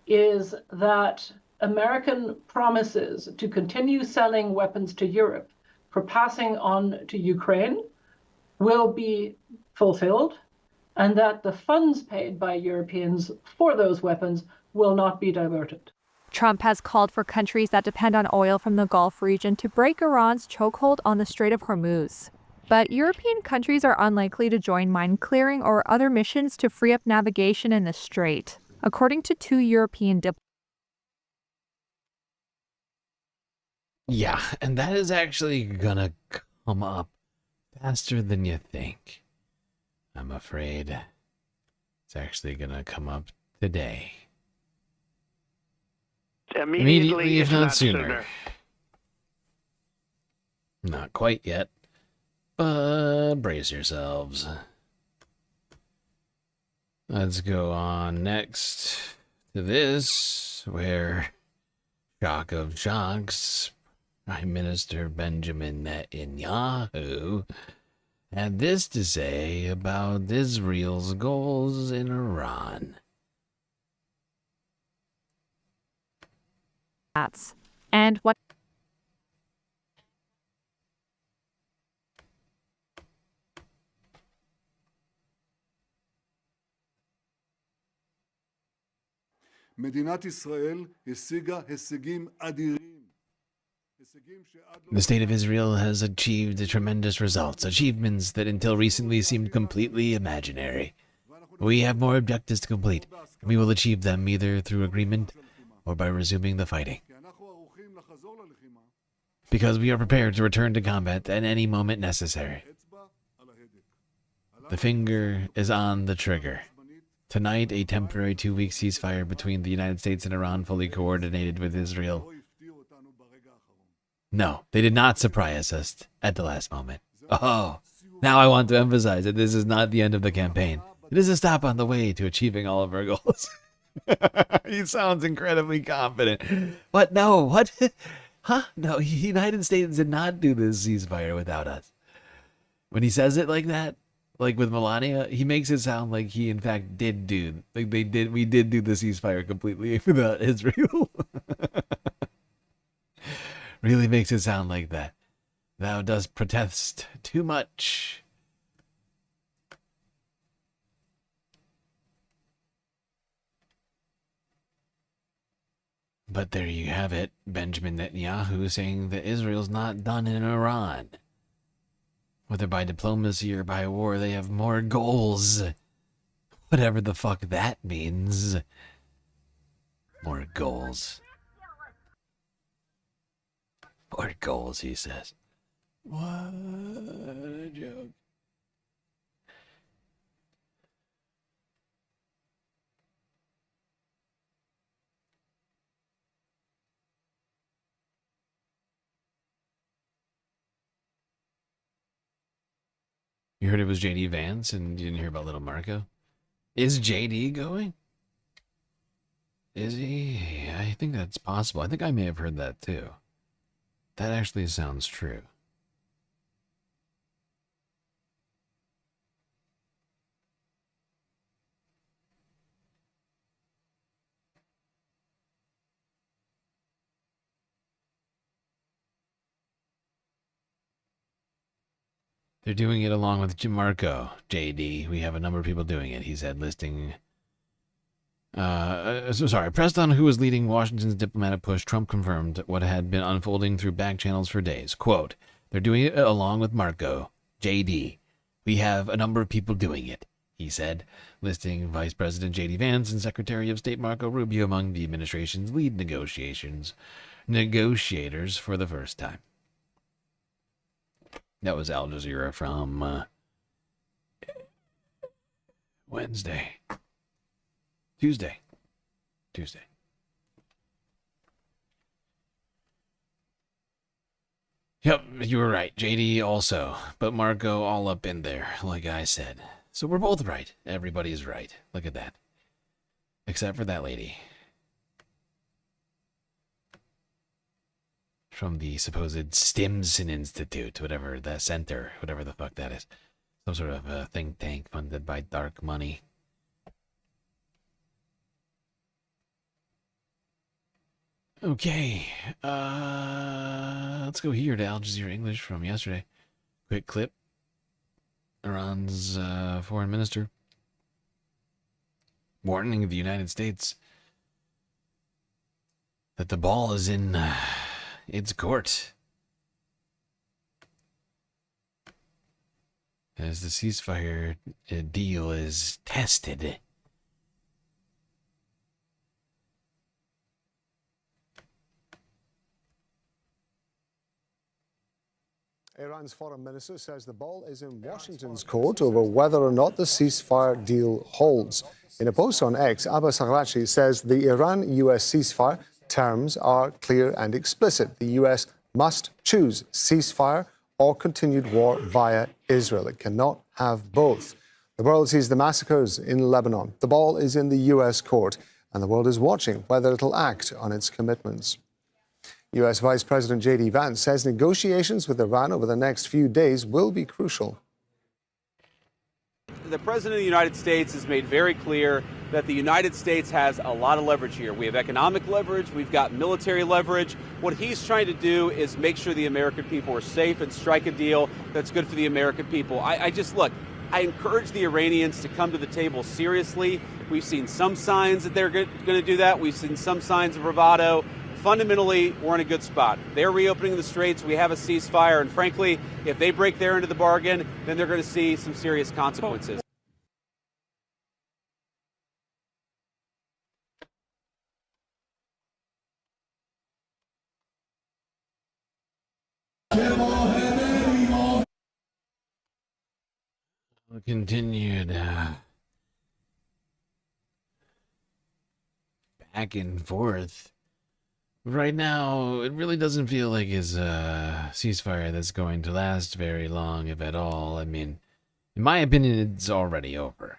is that American promises to continue selling weapons to Europe for passing on to Ukraine will be fulfilled, and that the funds paid by Europeans for those weapons will not be diverted. Trump has called for countries that depend on oil from the Gulf region to break Iran's chokehold on the Strait of Hormuz. But European countries are unlikely to join mine clearing or other missions to free up navigation in the strait, according to 2 European diplomats. Yeah, and that is actually gonna come up faster than you think. I'm afraid it's actually gonna come up today. Immediately, if not sooner. Not quite yet, but brace yourselves. Let's go on next to this, where shock of shocks, Prime Minister Benjamin Netanyahu had this to say about Israel's goals in Iran. And what The state of Israel has achieved tremendous results, achievements that until recently seemed completely imaginary. We have more objectives to complete, and we will achieve them either through agreement or by resuming the fighting. Because we are prepared to return to combat at any moment necessary. The finger is on the trigger. Tonight, a temporary 2-week ceasefire between the United States and Iran, fully coordinated with Israel. No, they did not surprise us at the last moment. Oh, now I want to emphasize that this is not the end of the campaign. It is a stop on the way to achieving all of our goals. He sounds incredibly confident. What? No, what? Huh? No, the United States did not do this ceasefire without us. When he says it like that, like with Melania, he makes it sound like he in fact did do, like we did do the ceasefire completely without Israel. Really makes it sound like that. Thou dost protest too much. But there you have it, Benjamin Netanyahu saying that Israel's not done in Iran. Whether by diplomacy or by war, they have more goals. Whatever the fuck that means. More goals. More goals, he says. What a joke. You heard it was JD Vance and you didn't hear about little Marco? Is JD going? Is he? I think that's possible. I think I may have heard that too. That actually sounds true. They're doing it along with Marco, JD. We have a number of people doing it, he said, listing... Pressed on who was leading Washington's diplomatic push, Trump confirmed what had been unfolding through back channels for days. Quote, they're doing it along with Marco, JD. We have a number of people doing it, he said, listing Vice President J.D. Vance and Secretary of State Marco Rubio among the administration's lead negotiators negotiators for the first time. That was Al Jazeera from Tuesday. Yep, you were right. JD also, but Marco all up in there, like I said. So we're both right. Everybody's right. Look at that. Except for that lady. From the supposed Stimson Institute, whatever, the center, whatever the fuck that is. Some sort of a think tank funded by dark money. Okay, let's go here to Al Jazeera English from yesterday. Quick clip. Iran's foreign minister warning the United States that the ball is in its court as the ceasefire deal is tested. Iran's foreign minister says the ball is in Washington's court over whether or not the ceasefire deal holds. In a post on X, Abbas Araghchi says the Iran-US ceasefire terms are clear and explicit. The US must choose ceasefire or continued war via Israel. It cannot have both. The world sees the massacres in Lebanon. The ball is in the US court, and the world is watching whether it'll act on its commitments. U.S. Vice President J.D. Vance says negotiations with Iran over the next few days will be crucial. The President of the United States has made very clear that the United States has a lot of leverage here. We have economic leverage, we've got military leverage. What he's trying to do is make sure the American people are safe and strike a deal that's good for the American people. I I encourage the Iranians to come to the table seriously. We've seen some signs that they're going to do that. We've seen some signs of bravado. Fundamentally, we're in a good spot. They're reopening the straits. We have a ceasefire. And frankly, if they break their end of the bargain, then they're going to see some serious consequences. Continued back and forth. Right now, it really doesn't feel like it's a ceasefire that's going to last very long, if at all. I mean, in my opinion, it's already over.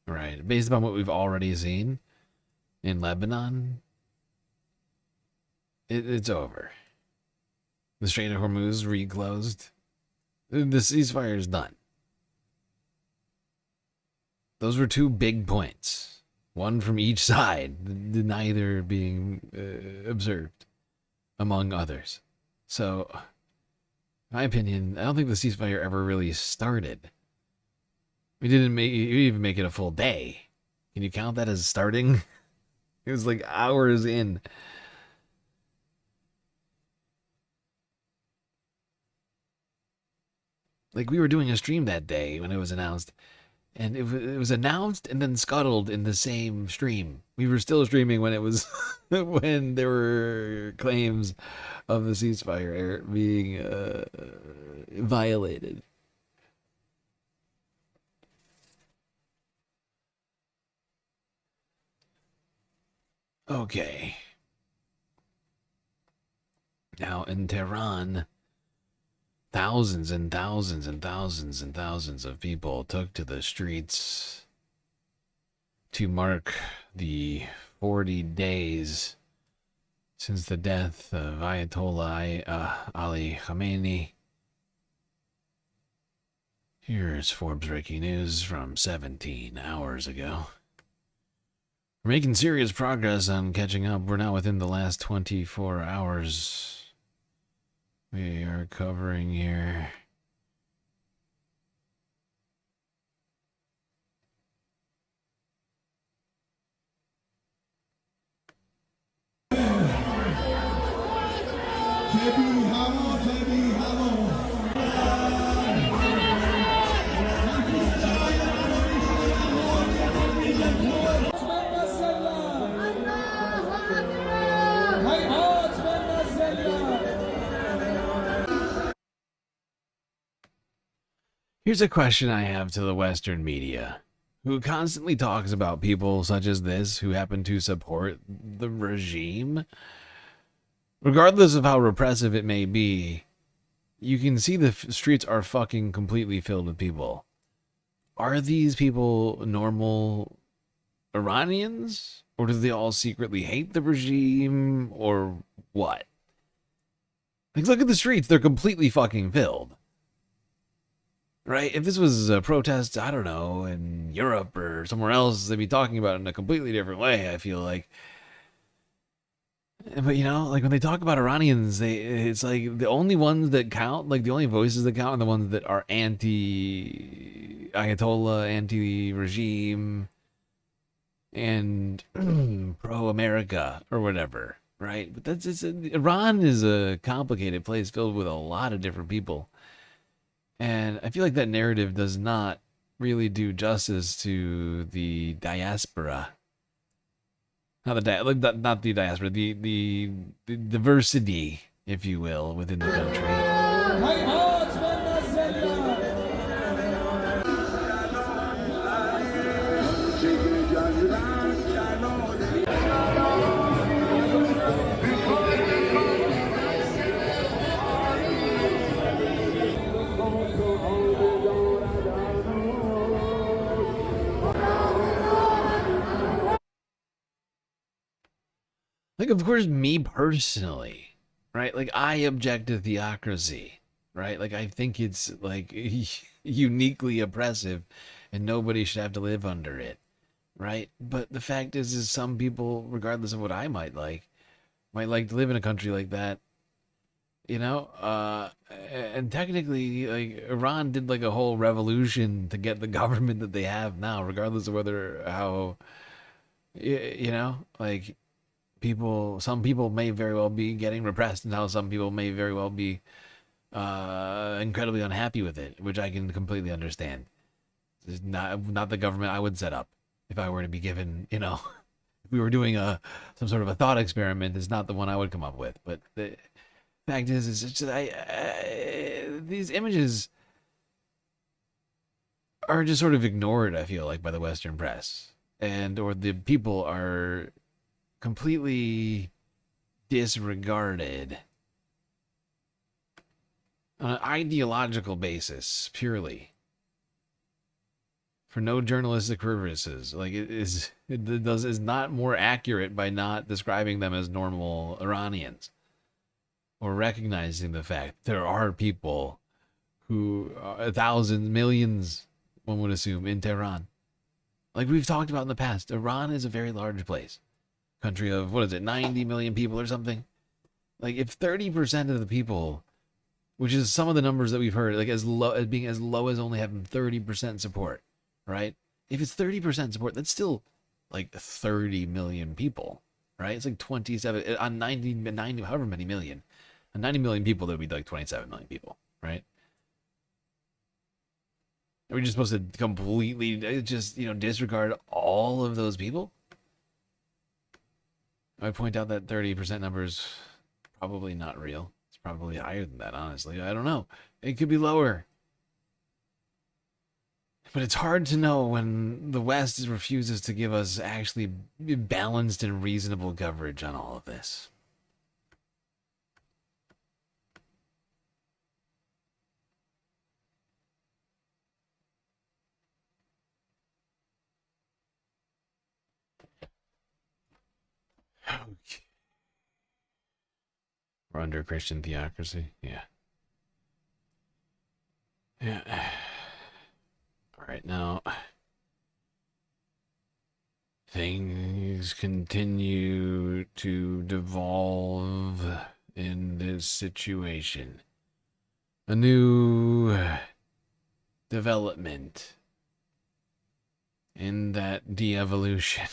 Right? Based upon what we've already seen in Lebanon, it's over. The Strait of Hormuz reclosed. The ceasefire is done. Those were two big points. One from each side, neither being observed, among others. So, in my opinion, I don't think the ceasefire ever really started. We didn't even make it a full day. Can you count that as starting? It was like hours in. Like, we were doing a stream that day when it was announced. And it was announced and then scuttled in the same stream. We were still streaming when it was when there were claims of the ceasefire being violated. Okay. Now in Tehran, thousands and thousands and thousands and thousands of people took to the streets to mark the 40 days since the death of Ayatollah Ali Khamenei. Here's Forbes breaking news from 17 hours ago. We're making serious progress on catching up. We're now within the last 24 hours. We are covering here. Here's a question I have to the Western media, who constantly talks about people such as this who happen to support the regime. Regardless of how repressive it may be, you can see the streets are fucking completely filled with people. Are these people normal Iranians? Or do they all secretly hate the regime? Or what? Like, look at the streets. They're completely fucking filled. Right? If this was a protest, I don't know, in Europe or somewhere else, they'd be talking about it in a completely different way, I feel like. But, you know, like when they talk about Iranians, it's like the only ones that count, like the only voices that count are the ones that are anti-Ayatollah, anti-regime, and pro-America or whatever, right? But Iran is a complicated place filled with a lot of different people. And I feel like that narrative does not really do justice to the diaspora. Not the diaspora, the diversity, if you will, within the country. Like, of course, me personally, right? Like, I object to theocracy, right? Like, I think it's, like, uniquely oppressive, and nobody should have to live under it, right? But the fact is some people, regardless of what I might like to live in a country like that, you know? And technically, like, Iran did, like, a whole revolution to get the government that they have now, regardless of how, you know, like... some people may very well be getting repressed, and how some people may very well be incredibly unhappy with it, which I can completely understand. It's not the government I would set up if I were to be given, you know, if we were doing some sort of a thought experiment. It's not the one I would come up with. But the fact is it's just these images are just sort of ignored, I feel like, by the Western press, or the people are completely disregarded on an ideological basis, purely for no journalistic purposes. Like, it is not more accurate by not describing them as normal Iranians, or recognizing the fact there are people who are thousands, millions, one would assume, in Tehran. Like we've talked about in the past, Iran is a very large place. Country of, 90 million people or something? Like, if 30% of the people, which is some of the numbers that we've heard, like as being as low as only having 30% support, right? If it's 30% support, that's still like 30 million people, right? It's like 27 on 90, however many million. On 90 million people, that would be like 27 million people, right? Are we just supposed to completely just, disregard all of those people? I point out that 30% number is probably not real. It's probably higher than that, honestly. I don't know. It could be lower. But it's hard to know when the West refuses to give us actually balanced and reasonable coverage on all of this. Okay. We're under Christian theocracy. Yeah. All right, now things continue to devolve in this situation. A new development in that de-evolution.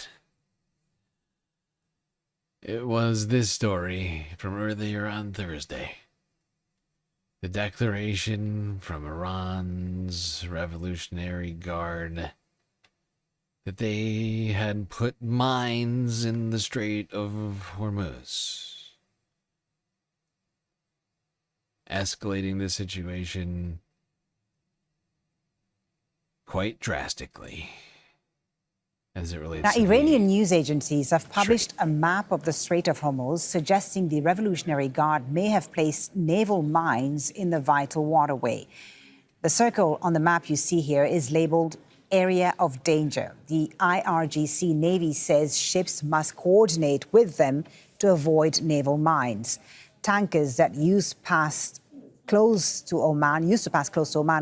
It was this story from earlier on Thursday. The declaration from Iran's Revolutionary Guard that they had put mines in the Strait of Hormuz, escalating the situation quite drastically as it relates Now, to Iranian news agencies have published a map of the Strait of Hormuz, suggesting the Revolutionary Guard may have placed naval mines in the vital waterway. The circle on the map you see here is labeled Area of Danger. The IRGC Navy says ships must coordinate with them to avoid naval mines. Tankers that used to pass close to Oman,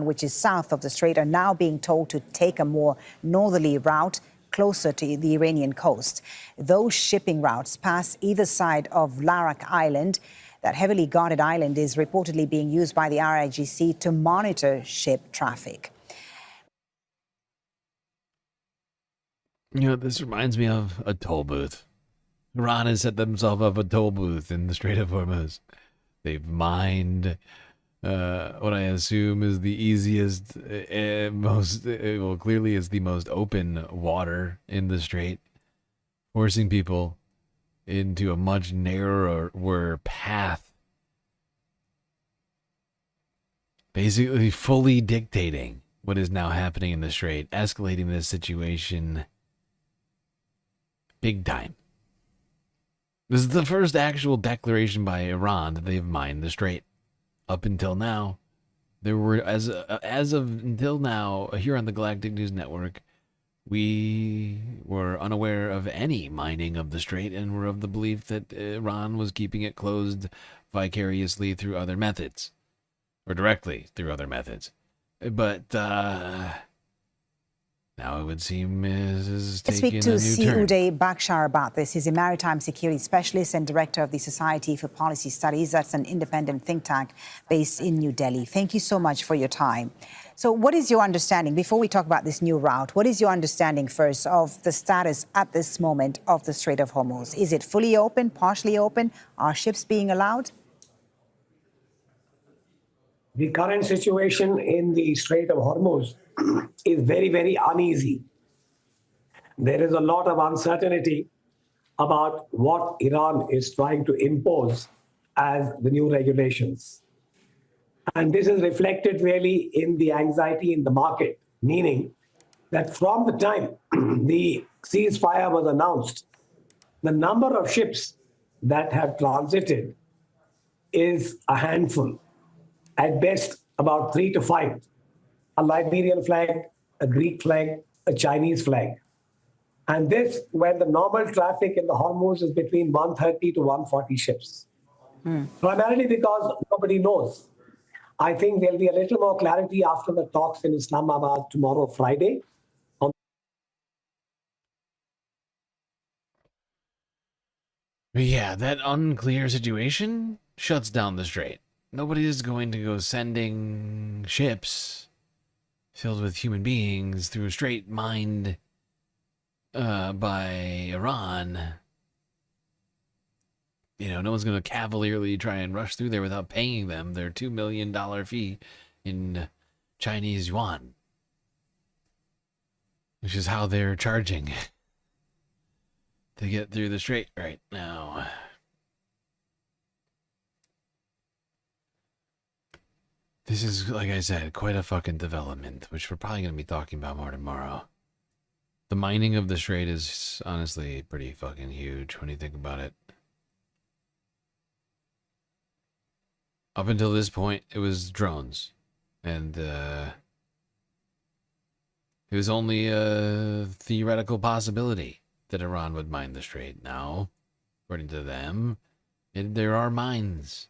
which is south of the strait, are now being told to take a more northerly route closer to the Iranian coast. Those shipping routes pass either side of Larak Island. That heavily guarded island is reportedly being used by the IRGC to monitor ship traffic. You know, this reminds me of a toll booth. Iran has set themselves up a toll booth in the Strait of Hormuz. They've mined what I assume is the easiest, clearly is the most open water in the strait, forcing people into a much narrower path. Basically fully dictating what is now happening in the strait, escalating this situation big time. This is the first actual declaration by Iran that they've mined the strait. Up until now, there were, as of until now, here on the Galactic News Network, we were unaware of any mining of the strait and were of the belief that Iran was keeping it closed vicariously through other methods, or directly through other methods. But now it would seem is Let's taking speak to a new C. turn. Uday Bakshar about this. He's a maritime security specialist and director of the Society for Policy Studies. That's an independent think tank based in New Delhi. Thank you so much for your time. So what is your understanding, before we talk about this new route, what is your understanding first of the status at this moment of the Strait of Hormuz? Is it fully open, partially open? Are ships being allowed? The current situation in the Strait of Hormuz is very, very uneasy. There is a lot of uncertainty about what Iran is trying to impose as the new regulations. And this is reflected really in the anxiety in the market, meaning that from the time the ceasefire was announced, the number of ships that have transited is a handful. At best, about 3 to 5. A Liberian flag, a Greek flag, a Chinese flag. And this, when the normal traffic in the Hormuz is between 130 to 140 ships. Primarily because nobody knows. I think there'll be a little more clarity after the talks in Islamabad tomorrow, Friday. Yeah, that unclear situation shuts down the strait. Nobody is going to go sending ships filled with human beings through a strait mined by Iran. You know, no one's going to cavalierly try and rush through there without paying them their $2 million fee in Chinese yuan, which is how they're charging to get through the strait right now. This is, like I said, quite a fucking development, which we're probably going to be talking about more tomorrow. The mining of the strait is honestly pretty fucking huge when you think about it. Up until this point, it was drones. And it was only a theoretical possibility that Iran would mine the strait. Now, according to them, there are mines.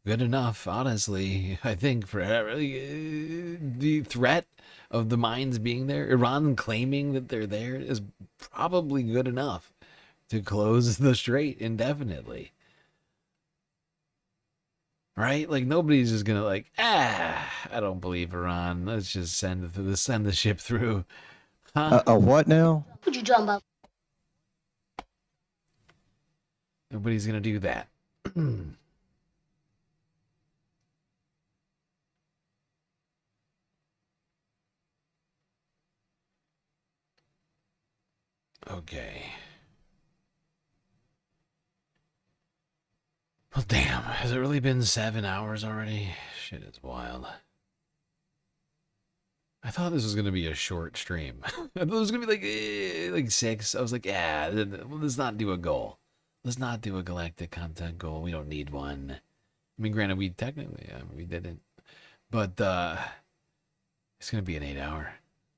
Good enough, honestly, I think, for the threat of the mines being there. Iran claiming that they're there is probably good enough to close the strait indefinitely. Right? Like, nobody's just gonna I don't believe Iran. Let's just send the ship through. Huh? What now? What you talking about? Nobody's gonna do that. Okay. Well, damn. Has it really been 7 hours already? Shit, it's wild. I thought this was gonna be a short stream. I thought it was gonna be like 6. I was like, yeah, let's not do a goal. Let's not do a galactic content goal. We don't need one. I mean, granted, we technically we didn't, but it's gonna be an 8-hour.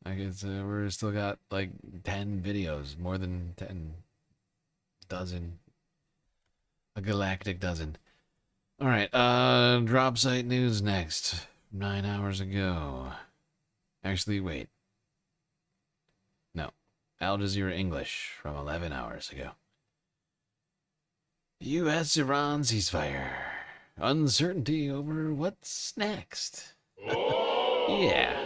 I guess we're still got like 10 videos, more than 10 dozen, a galactic dozen. All right, drop site news next. 9 hours ago. Actually, wait. No, Al Jazeera English from 11 hours ago. U.S.-Iran ceasefire. Uncertainty over what's next. Yeah.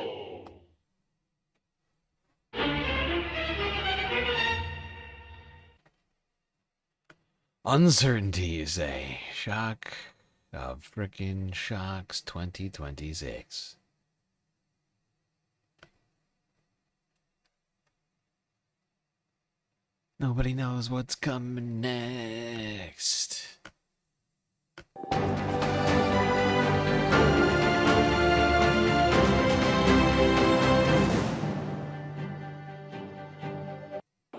Uncertainty, you say. Shock of frickin' shocks 2026. Nobody knows what's coming next.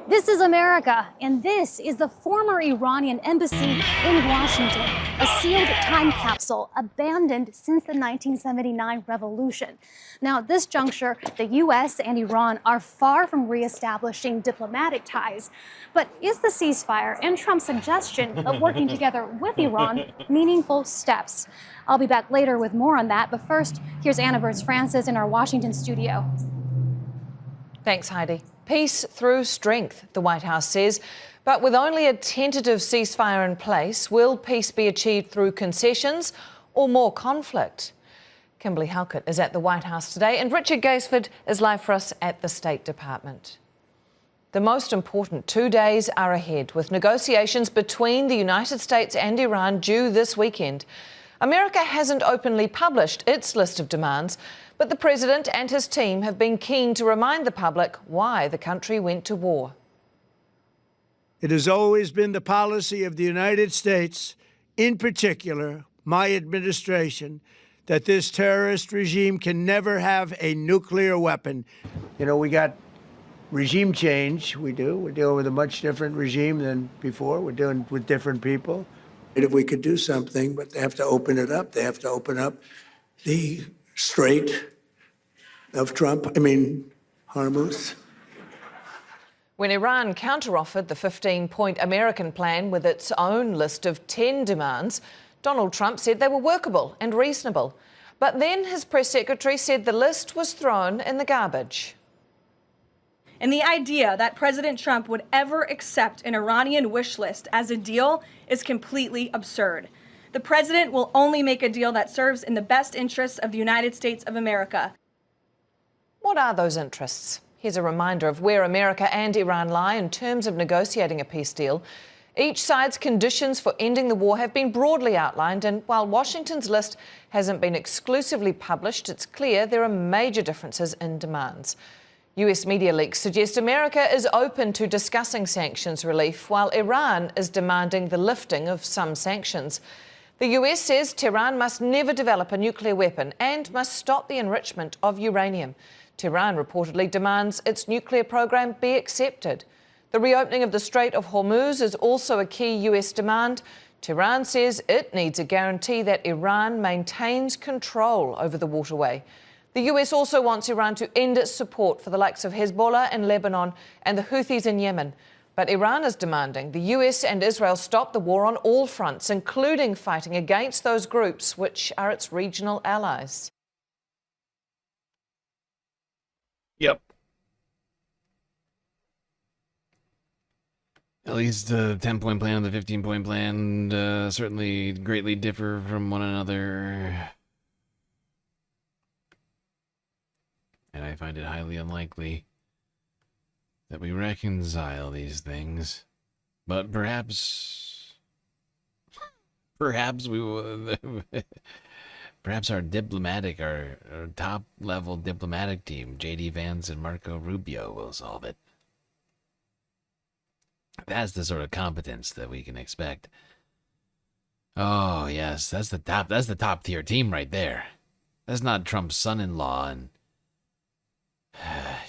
This is America, and this is the former Iranian embassy in Washington, a sealed time capsule abandoned since the 1979 revolution. Now, at this juncture, the U.S. and Iran are far from reestablishing diplomatic ties. But is the ceasefire and Trump's suggestion of working together with Iran meaningful steps? I'll be back later with more on that, but first, here's Anna Burns-Francis in our Washington studio. Thanks, Heidi. Peace through strength, the White House says. But with only a tentative ceasefire in place, will peace be achieved through concessions or more conflict? Kimberly Halkett is at the White House today, and Richard Gaisford is live for us at the State Department. The most important 2 days are ahead, with negotiations between the United States and Iran due this weekend. America hasn't openly published its list of demands, but the president and his team have been keen to remind the public why the country went to war. It has always been the policy of the United States, in particular, my administration, that this terrorist regime can never have a nuclear weapon. You know, we got regime change, we do. We're dealing with a much different regime than before. We're dealing with different people. And if we could do something, but they have to open it up. They have to open up the Strait of Hormuz. When Iran counteroffered the 15-point American plan with its own list of 10 demands, Donald Trump said they were workable and reasonable. But then his press secretary said the list was thrown in the garbage. And the idea that President Trump would ever accept an Iranian wish list as a deal is completely absurd. The president will only make a deal that serves in the best interests of the United States of America. What are those interests? Here's a reminder of where America and Iran lie in terms of negotiating a peace deal. Each side's conditions for ending the war have been broadly outlined, and while Washington's list hasn't been exclusively published, it's clear there are major differences in demands. US media leaks suggest America is open to discussing sanctions relief, while Iran is demanding the lifting of some sanctions. The US says Tehran must never develop a nuclear weapon and must stop the enrichment of uranium. Tehran reportedly demands its nuclear program be accepted. The reopening of the Strait of Hormuz is also a key US demand. Tehran says it needs a guarantee that Iran maintains control over the waterway. The US also wants Iran to end its support for the likes of Hezbollah in Lebanon and the Houthis in Yemen. But Iran is demanding the US and Israel stop the war on all fronts, including fighting against those groups which are its regional allies. Yep. At least the 10-point plan and the 15-point plan certainly greatly differ from one another. And I find it highly unlikely that we reconcile these things. But perhaps we will. Perhaps our top-level diplomatic team, J.D. Vance and Marco Rubio, will solve it. That's the sort of competence that we can expect. Oh yes, that's the top tier team right there. That's not Trump's son-in-law and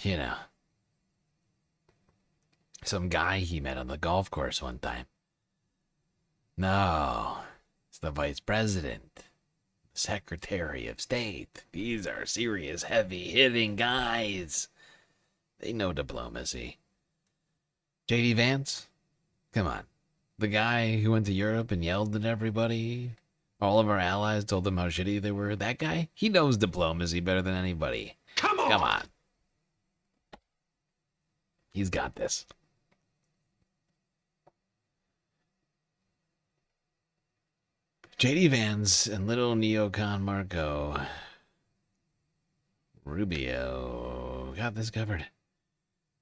You know, some guy he met on the golf course one time. No, it's the vice president, secretary of state. These are serious, heavy-hitting guys. They know diplomacy. J.D. Vance? Come on. The guy who went to Europe and yelled at everybody, all of our allies told them how shitty they were. That guy, he knows diplomacy better than anybody. Come on. He's got this. J.D. Vance and little neocon Marco Rubio got this covered.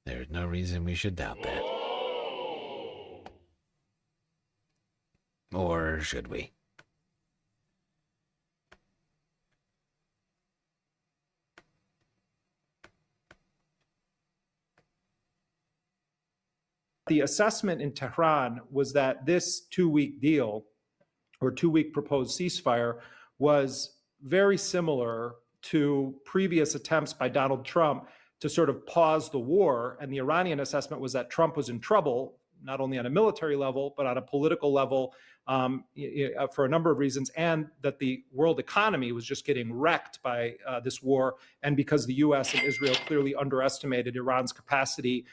There's no reason we should doubt that. Or should we? The assessment in Tehran was that this two-week deal or two-week proposed ceasefire was very similar to previous attempts by Donald Trump to sort of pause the war. And the Iranian assessment was that Trump was in trouble, not only on a military level, but on a political level for a number of reasons, and that the world economy was just getting wrecked by this war. And because the US and Israel clearly underestimated Iran's capacity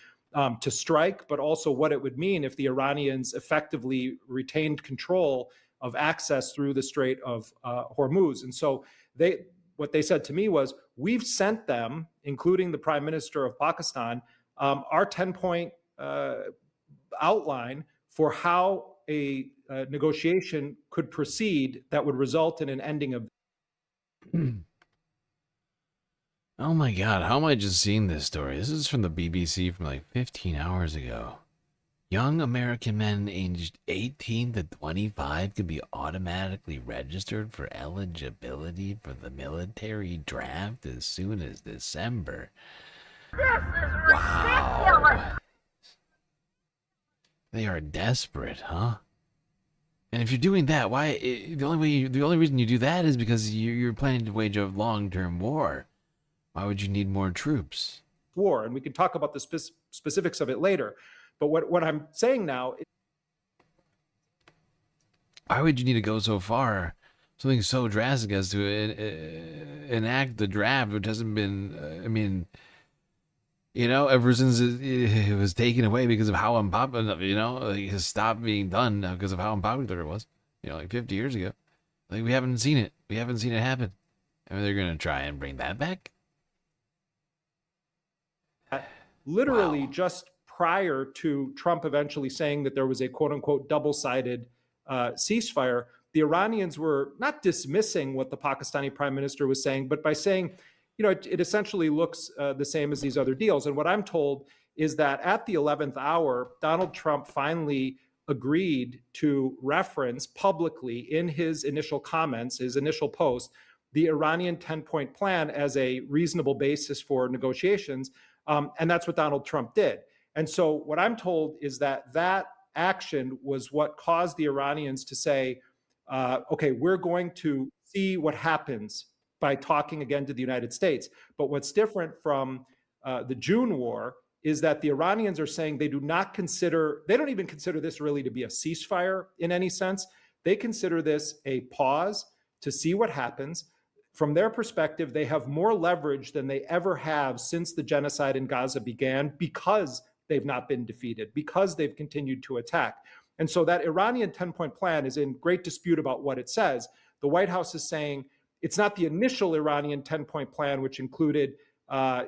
to strike, but also what it would mean if the Iranians effectively retained control of access through the Strait of Hormuz. And so what they said to me was, we've sent them, including the Prime Minister of Pakistan, our 10-point outline for how a negotiation could proceed that would result in an ending of. Oh my God, how am I just seeing this story? This is from the BBC from like 15 hours ago. Young American men aged 18 to 25 could be automatically registered for eligibility for the military draft as soon as December. This is ridiculous! Wow. They are desperate, huh? And if you're doing that, why? The only reason you do that is because you're planning to wage a long-term war. Why would you need more troops? War, and we can talk about the specifics of it later. But what I'm saying now, why would you need to go so far, something so drastic as to enact the draft, which hasn't been, I mean, you know, ever since it was taken away because of how unpopular, you know, like it has stopped being done because of how unpopular it was, you know, like 50 years ago. Like we haven't seen it. We haven't seen it happen. I mean, they're going to try and bring that back? Literally just prior to Trump eventually saying that there was a quote unquote double-sided ceasefire, the Iranians were not dismissing what the Pakistani prime minister was saying, but by saying, you know, it essentially looks the same as these other deals. And what I'm told is that at the 11th hour, Donald Trump finally agreed to reference publicly in his initial comments, his initial post, the Iranian 10-point plan as a reasonable basis for negotiations. And that's what Donald Trump did. And so what I'm told is that that action was what caused the Iranians to say, okay, we're going to see what happens by talking again to the United States. But what's different from the June war is that the Iranians are saying they don't even consider this really to be a ceasefire in any sense. They consider this a pause to see what happens. From their perspective, they have more leverage than they ever have since the genocide in Gaza began because they've not been defeated, because they've continued to attack. And so that Iranian 10-point plan is in great dispute about what it says. The White House is saying it's not the initial Iranian 10-point plan, which included a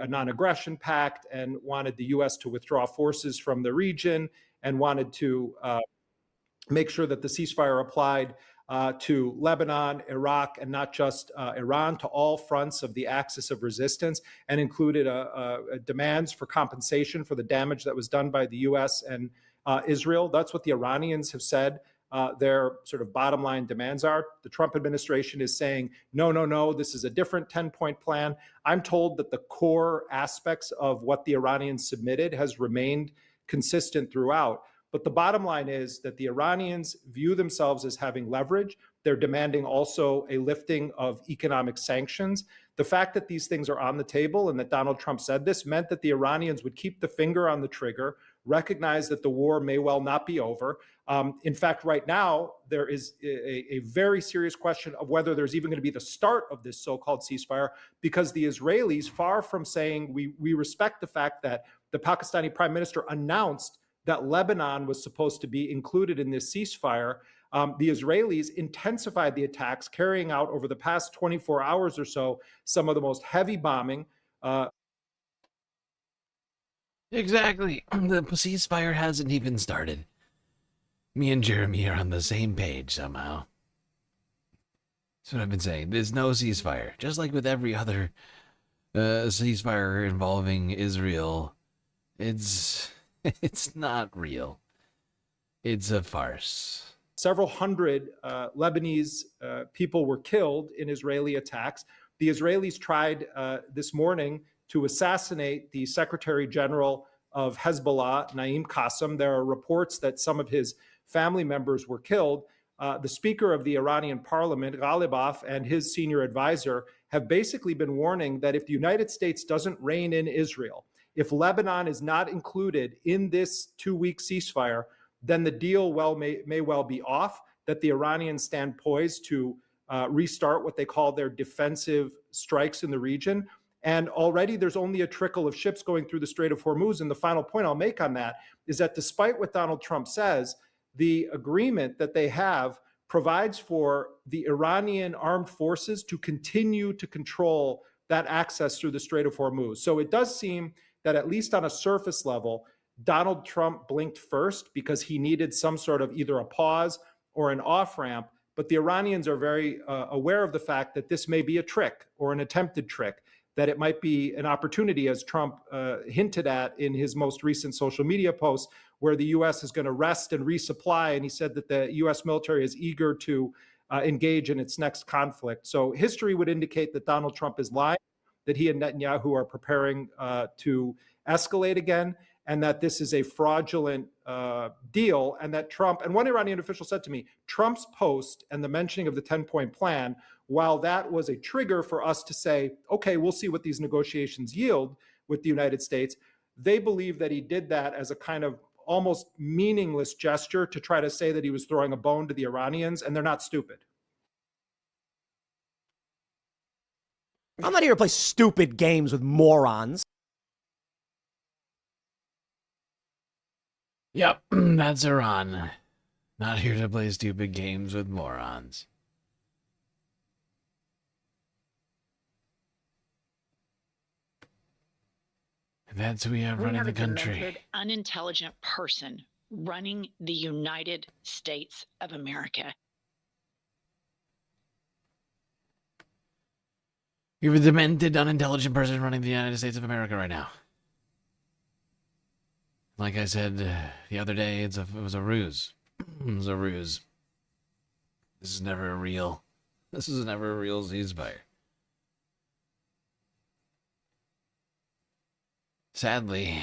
non-aggression pact and wanted the U.S. to withdraw forces from the region and wanted to make sure that the ceasefire applied to Lebanon, Iraq, and not just Iran, to all fronts of the axis of resistance, and included demands for compensation for the damage that was done by the U.S. and Israel. That's what the Iranians have said their sort of bottom line demands are. The Trump administration is saying, no, this is a different 10-point plan. I'm told that the core aspects of what the Iranians submitted has remained consistent throughout. But the bottom line is that the Iranians view themselves as having leverage. They're demanding also a lifting of economic sanctions. The fact that these things are on the table and that Donald Trump said this meant that the Iranians would keep the finger on the trigger, recognize that the war may well not be over. In fact, right now, there is a very serious question of whether there's even going to be the start of this so-called ceasefire, because the Israelis, far from saying we respect the fact that the Pakistani prime minister announced that Lebanon was supposed to be included in this ceasefire, the Israelis intensified the attacks, carrying out over the past 24 hours or so some of the most heavy bombing. Exactly. The ceasefire hasn't even started. Me and Jeremy are on the same page somehow. That's what I've been saying. There's no ceasefire. Just like with every other ceasefire involving Israel, it's not real. It's a farce. Several hundred Lebanese people were killed in Israeli attacks. The Israelis tried this morning to assassinate the Secretary General of Hezbollah, Naim Qassem. There are reports that some of his family members were killed. The Speaker of the Iranian Parliament, Ghalibaf, and his senior advisor have basically been warning that if the United States doesn't rein in Israel, if Lebanon is not included in this 2-week ceasefire, then the deal may well be off, that the Iranians stand poised to restart what they call their defensive strikes in the region. And already there's only a trickle of ships going through the Strait of Hormuz. And the final point I'll make on that is that despite what Donald Trump says, the agreement that they have provides for the Iranian armed forces to continue to control that access through the Strait of Hormuz. So it does seem that at least on a surface level, Donald Trump blinked first because he needed some sort of either a pause or an off-ramp. But the Iranians are very aware of the fact that this may be a trick or an attempted trick, that it might be an opportunity, as Trump hinted at in his most recent social media post, where the U.S. is going to rest and resupply. And he said that the U.S. military is eager to engage in its next conflict. So history would indicate that Donald Trump is lying, that he and Netanyahu are preparing to escalate again, and that this is a fraudulent deal, and that Trump, and one Iranian official said to me, Trump's post and the mentioning of the 10-point plan, while that was a trigger for us to say, okay, we'll see what these negotiations yield with the United States, they believe that he did that as a kind of almost meaningless gesture to try to say that he was throwing a bone to the Iranians, and they're not stupid. I'm not here to play stupid games with morons. Yep, that's Iran. Not here to play stupid games with morons. And that's who we have running the country. We have a demented, unintelligent person running the United States of America. We have a demented, unintelligent person running the United States of America right now. Like I said the other day, it was a ruse. It was a ruse. This is never a real ceasefire. Sadly,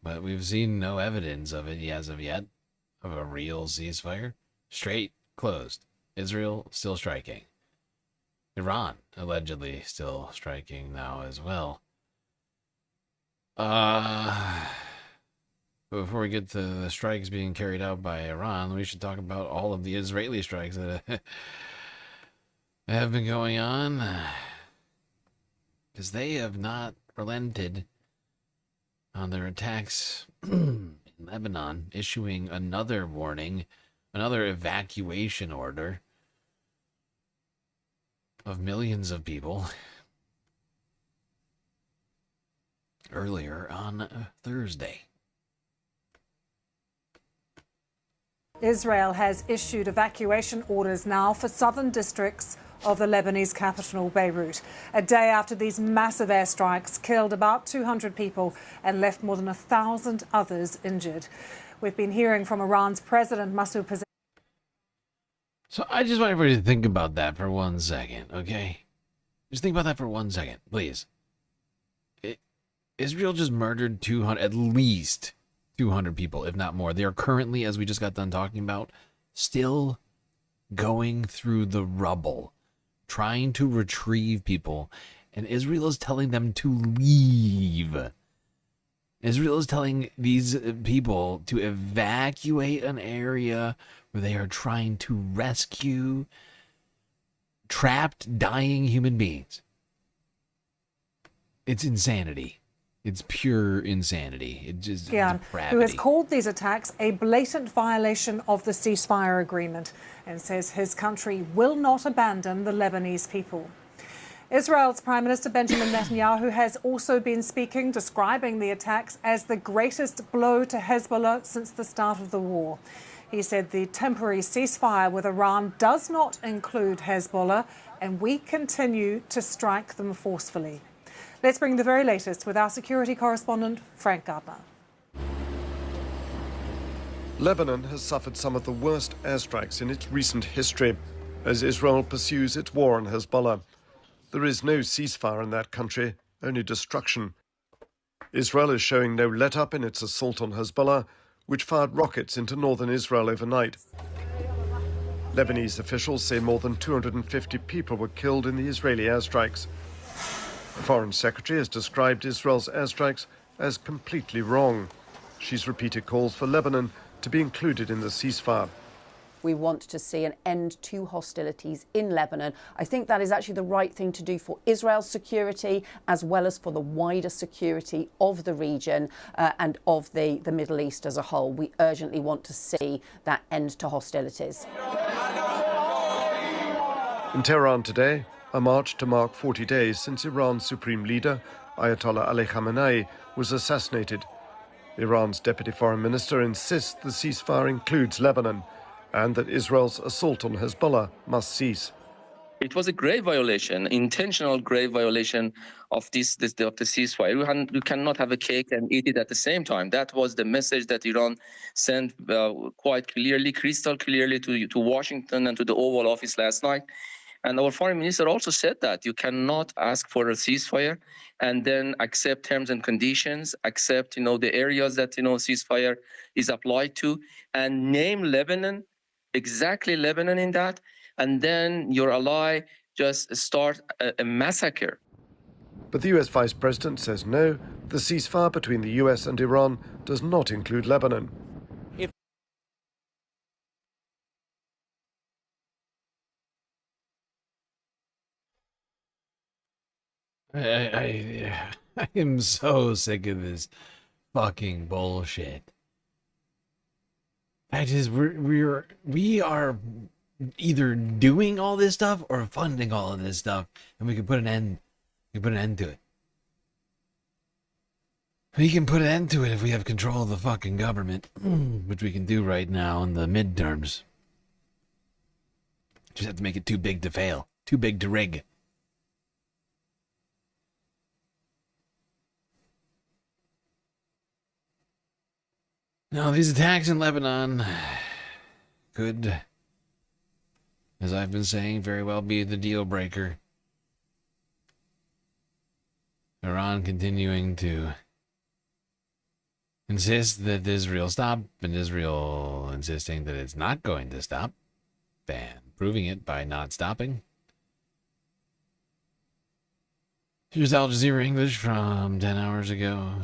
but we've seen no evidence of it as of yet, of a real ceasefire. Strait closed. Israel still striking. Iran allegedly still striking now as well. Before we get to the strikes being carried out by Iran, we should talk about all of the Israeli strikes that have been going on. Because they have not relented on their attacks in Lebanon, issuing another warning, another evacuation order of millions of people earlier on Thursday. Israel has issued evacuation orders now for southern districts of the Lebanese capital, Beirut, a day after these massive airstrikes killed about 200 people and left more than 1,000 others injured. We've been hearing from Iran's President Masoud Pezeshkian. So I just want everybody to think about that for 1 second, okay? Just think about that for 1 second, please. Israel just murdered at least 200 people, if not more. They are currently, as we just got done talking about, still going through the rubble, trying to retrieve people, and Israel is telling them to leave. Israel is telling these people to evacuate an area where they are trying to rescue trapped, dying human beings. It's insanity. It's pure insanity. It's just depravity. Who has called these attacks a blatant violation of the ceasefire agreement and says his country will not abandon the Lebanese people. Israel's Prime Minister Benjamin Netanyahu has also been speaking, describing the attacks as the greatest blow to Hezbollah since the start of the war. He said the temporary ceasefire with Iran does not include Hezbollah, and we continue to strike them forcefully. Let's bring the very latest with our security correspondent, Frank Gardner. Lebanon has suffered some of the worst airstrikes in its recent history as Israel pursues its war on Hezbollah. There is no ceasefire in that country, only destruction. Israel is showing no let-up in its assault on Hezbollah, which fired rockets into northern Israel overnight. Lebanese officials say more than 250 people were killed in the Israeli airstrikes. The Foreign Secretary has described Israel's airstrikes as completely wrong. She's repeated calls for Lebanon to be included in the ceasefire. We want to see an end to hostilities in Lebanon. I think that is actually the right thing to do for Israel's security, as well as for the wider security of the region and of the Middle East as a whole. We urgently want to see that end to hostilities. In Tehran today, a march to mark 40 days since Iran's supreme leader, Ayatollah Ali Khamenei, was assassinated. Iran's deputy foreign minister insists the ceasefire includes Lebanon, and that Israel's assault on Hezbollah must cease. It was a grave violation, intentional grave violation of the ceasefire. You cannot have a cake and eat it at the same time. That was the message that Iran sent quite clearly, crystal clearly to Washington and to the Oval Office last night. And our foreign minister also said that you cannot ask for a ceasefire and then accept terms and conditions, accept the areas that ceasefire is applied to, and name Lebanon, exactly Lebanon in that, and then your ally just start a massacre. But the US Vice President says no, the ceasefire between the US and Iran does not include Lebanon. I am so sick of this fucking bullshit. Fact is, we are either doing all this stuff or funding all of this stuff, and we can put an end. We can put an end to it. We can put an end to it if we have control of the fucking government, which we can do right now in the midterms. Just have to make it too big to fail, too big to rig. Now, these attacks in Lebanon could, as I've been saying, very well be the deal breaker. Iran continuing to insist that Israel stop, and Israel insisting that it's not going to stop, and proving it by not stopping. Here's Al Jazeera English from 10 hours ago.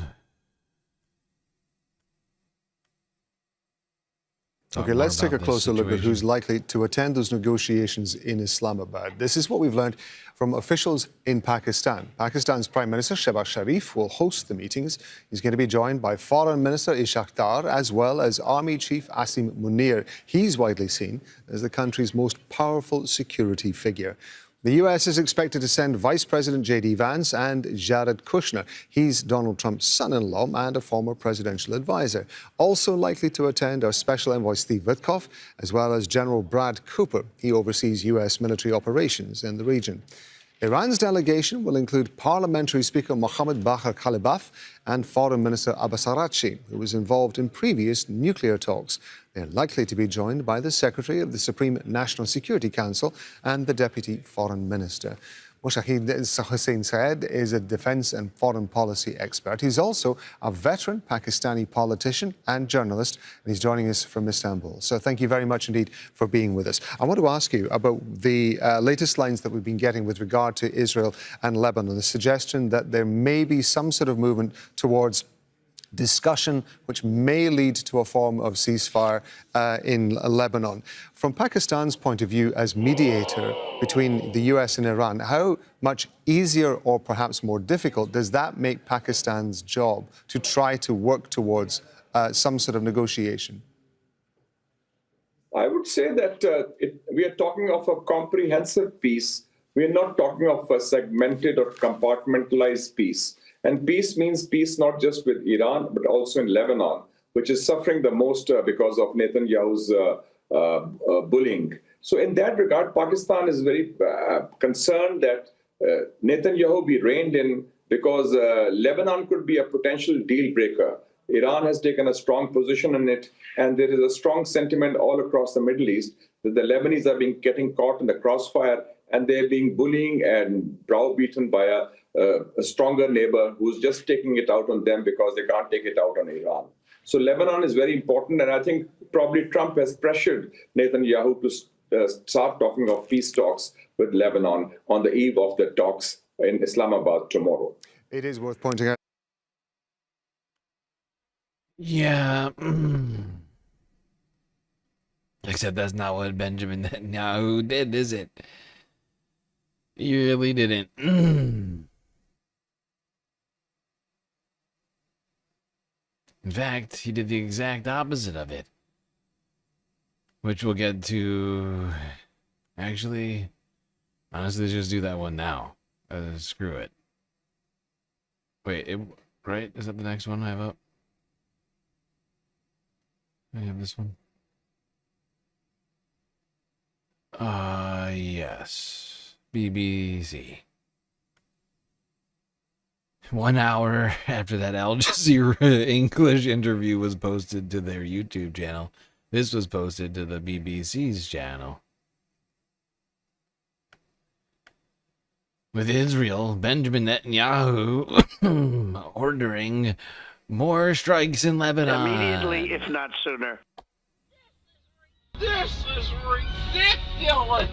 Okay, let's take a closer look at who's likely to attend those negotiations in Islamabad. This is what we've learned from officials in Pakistan. Pakistan's Prime Minister Shehbaz Sharif will host the meetings. He's going to be joined by Foreign Minister Ishaq Dar, as well as Army Chief Asim Munir. He's widely seen as the country's most powerful security figure. The US is expected to send Vice President J.D. Vance and Jared Kushner. He's Donald Trump's son-in-law and a former presidential advisor. Also likely to attend are Special Envoy Steve Witkoff, as well as General Brad Cooper. He oversees US military operations in the region. Iran's delegation will include Parliamentary Speaker Mohammad Bagher Khalibaf and Foreign Minister Abbas Araghchi, who was involved in previous nuclear talks. They're likely to be joined by the Secretary of the Supreme National Security Council and the Deputy Foreign Minister. Moshahid Hussain Saeed is a defense and foreign policy expert. He's also a veteran Pakistani politician and journalist, and he's joining us from Istanbul. So thank you very much indeed for being with us. I want to ask you about the latest lines that we've been getting with regard to Israel and Lebanon, the suggestion that there may be some sort of movement towards discussion which may lead to a form of ceasefire in Lebanon. From Pakistan's point of view as mediator between the US and Iran, how much easier or perhaps more difficult does that make Pakistan's job to try to work towards some sort of negotiation? I would say that we are talking of a comprehensive peace. We are not talking of a segmented or compartmentalized peace. And peace means peace not just with Iran, but also in Lebanon, which is suffering the most because of Netanyahu's bullying. So in that regard, Pakistan is very concerned that Netanyahu be reined in because Lebanon could be a potential deal breaker. Iran has taken a strong position in it, and there is a strong sentiment all across the Middle East that the Lebanese are getting caught in the crossfire, and they're being bullying and browbeaten by a stronger neighbor who's just taking it out on them because they can't take it out on Iran. So Lebanon is very important, and I think probably Trump has pressured Netanyahu to start talking of peace talks with Lebanon on the eve of the talks in Islamabad tomorrow. It is worth pointing out. Yeah. Except that's not what Benjamin Netanyahu did, is it? He really didn't. In fact, he did the exact opposite of it. Which we'll get to... Actually, honestly, let's just do that one now. Screw it. Wait, right? Is that the next one I have up? I have this one. Yes. BBC. 1 hour after that Al Jazeera English interview was posted to their YouTube channel, this was posted to the BBC's channel. With Israel, Benjamin Netanyahu ordering more strikes in Lebanon. Immediately, if not sooner. This is ridiculous!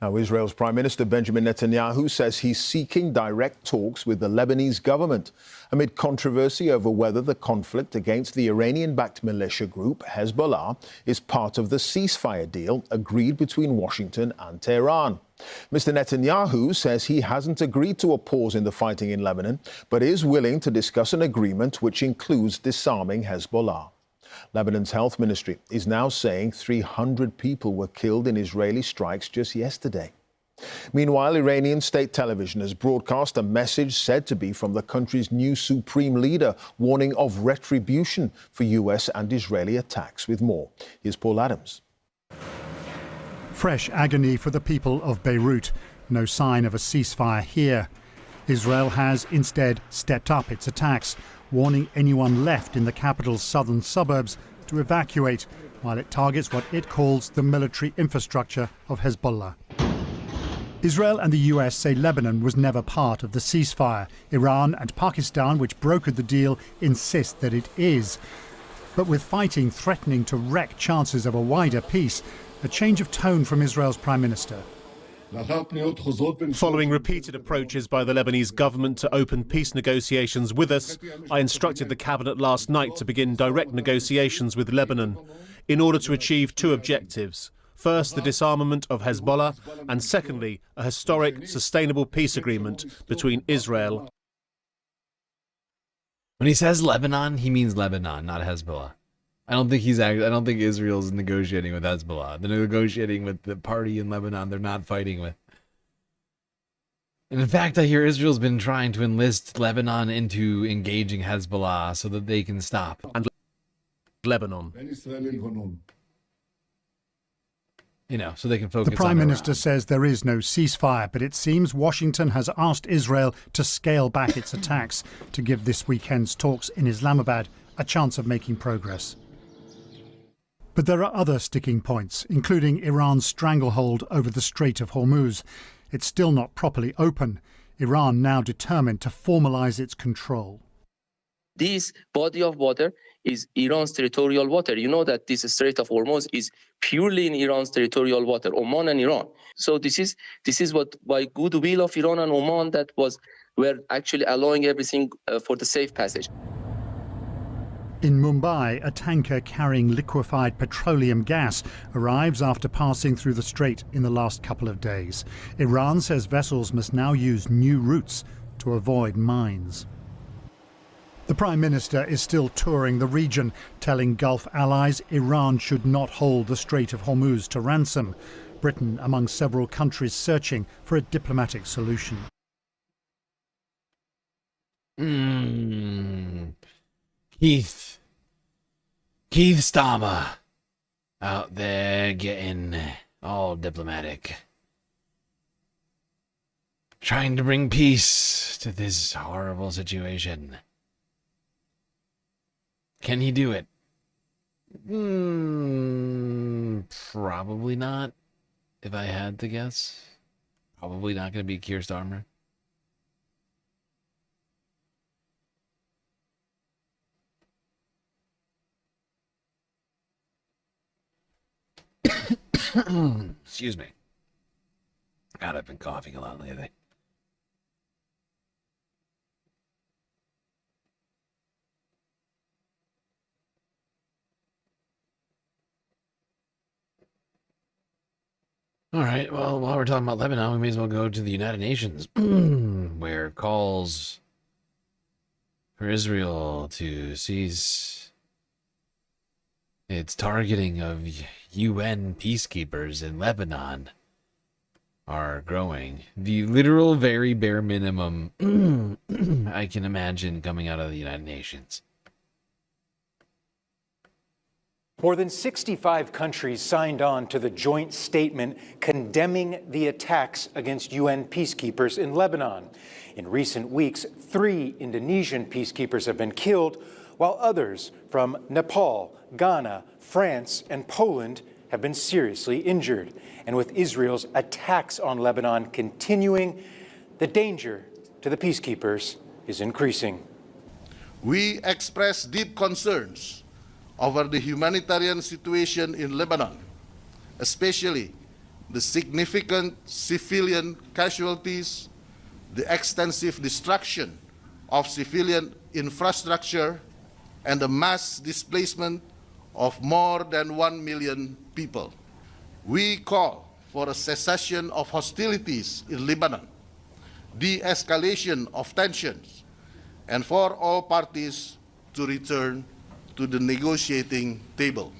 Now, Israel's Prime Minister Benjamin Netanyahu says he's seeking direct talks with the Lebanese government amid controversy over whether the conflict against the Iranian-backed militia group Hezbollah is part of the ceasefire deal agreed between Washington and Tehran. Mr. Netanyahu says he hasn't agreed to a pause in the fighting in Lebanon, but is willing to discuss an agreement which includes disarming Hezbollah. Lebanon's health ministry is now saying 300 people were killed in Israeli strikes just yesterday. Meanwhile, Iranian state television has broadcast a message said to be from the country's new supreme leader, warning of retribution for US and Israeli attacks. With more, here's Paul Adams. Fresh agony for the people of Beirut. No sign of a ceasefire here. Israel has instead stepped up its attacks, warning anyone left in the capital's southern suburbs to evacuate, while it targets what it calls the military infrastructure of Hezbollah. Israel and the US say Lebanon was never part of the ceasefire. Iran and Pakistan, which brokered the deal, insist that it is. But with fighting threatening to wreck chances of a wider peace, a change of tone from Israel's Prime Minister. Following repeated approaches by the Lebanese government to open peace negotiations with us, I instructed the cabinet last night to begin direct negotiations with Lebanon in order to achieve two objectives. First, the disarmament of Hezbollah, and secondly, a historic, sustainable peace agreement between Israel. When he says Lebanon, he means Lebanon, not Hezbollah. I don't think Israel's negotiating with Hezbollah. They're negotiating with the party in Lebanon they're not fighting with. And in fact, I hear Israel's been trying to enlist Lebanon into engaging Hezbollah so that they can stop. And Lebanon. You know, so they can focus The Prime on Minister Iran. says there is no ceasefire, but it seems Washington has asked Israel to scale back its attacks to give this weekend's talks in Islamabad a chance of making progress. But there are other sticking points, including Iran's stranglehold over the Strait of Hormuz. It's still not properly open. Iran now determined to formalize its control. This body of water is Iran's territorial water. You know that this Strait of Hormuz is purely in Iran's territorial water, Oman and Iran. So this is what, by goodwill of Iran and Oman, that we're actually allowing everything for the safe passage. In Mumbai, a tanker carrying liquefied petroleum gas arrives after passing through the strait in the last couple of days. Iran says vessels must now use new routes to avoid mines. The Prime Minister is still touring the region, telling Gulf allies Iran should not hold the Strait of Hormuz to ransom. Britain among several countries searching for a diplomatic solution. Keith Starmer out there getting all diplomatic, trying to bring peace to this horrible situation. Can he do it? Probably not. If I had to guess, probably not going to be Keir Starmer. Excuse me. God, I've been coughing a lot lately. All right, well, while we're talking about Lebanon, we may as well go to the United Nations, where calls for Israel to cease its targeting of UN peacekeepers in Lebanon are growing. The literal very bare minimum I can imagine coming out of the United Nations. More than 65 countries signed on to the joint statement condemning the attacks against UN peacekeepers in Lebanon. In recent weeks, 3 Indonesian peacekeepers have been killed, while others from Nepal, Ghana, France, and Poland have been seriously injured. And with Israel's attacks on Lebanon continuing, the danger to the peacekeepers is increasing. We express deep concerns over the humanitarian situation in Lebanon, especially the significant civilian casualties, the extensive destruction of civilian infrastructure, and the mass displacement of more than 1 million people. We call for a cessation of hostilities in Lebanon, de-escalation of tensions, and for all parties to return to the negotiating table.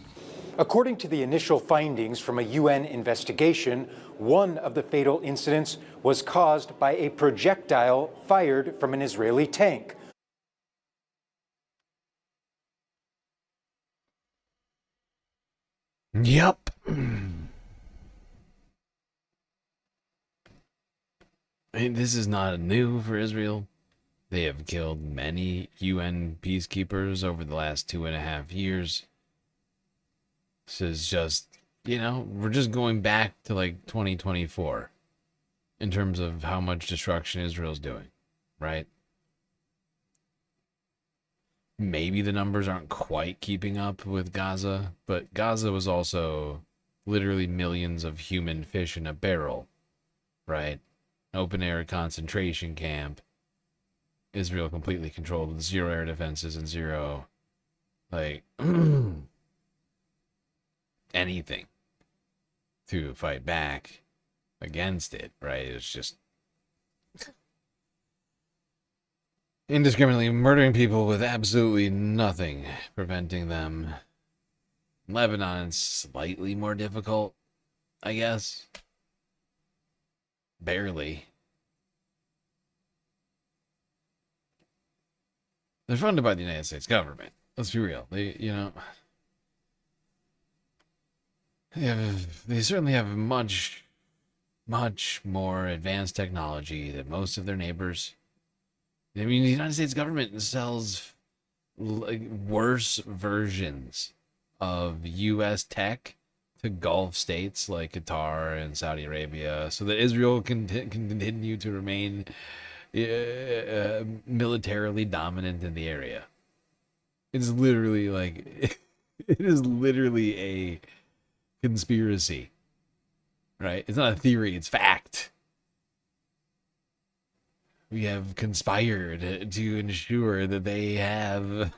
According to the initial findings from a UN investigation, one of the fatal incidents was caused by a projectile fired from an Israeli tank. Yep. This is not new for Israel. They have killed many UN peacekeepers over the last 2.5 years. This is just, we're just going back to like 2024 in terms of how much destruction Israel's doing, right? Maybe the numbers aren't quite keeping up with Gaza, but Gaza was also literally millions of human fish in a barrel, right? Open air concentration camp. Israel completely controlled with 0 air defenses and 0, anything to fight back against it, right? It's just indiscriminately murdering people with absolutely nothing preventing them. Lebanon is slightly more difficult, I guess. Barely. They're funded by the United States government. Let's be real. They, They certainly have much more advanced technology than most of their neighbors. I mean, the United States government sells like worse versions of U.S. tech to Gulf states like Qatar and Saudi Arabia, so that Israel can continue to remain militarily dominant in the area. It's literally like it is literally a conspiracy, right? It's not a theory; it's fact. We have conspired to ensure that they have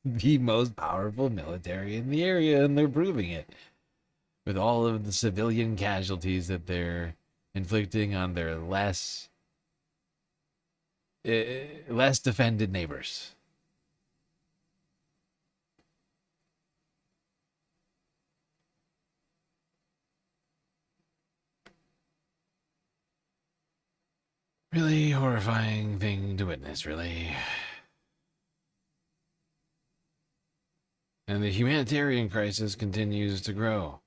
the most powerful military in the area, and they're proving it with all of the civilian casualties that they're inflicting on their less defended neighbors. Really horrifying thing to witness, really. And the humanitarian crisis continues to grow,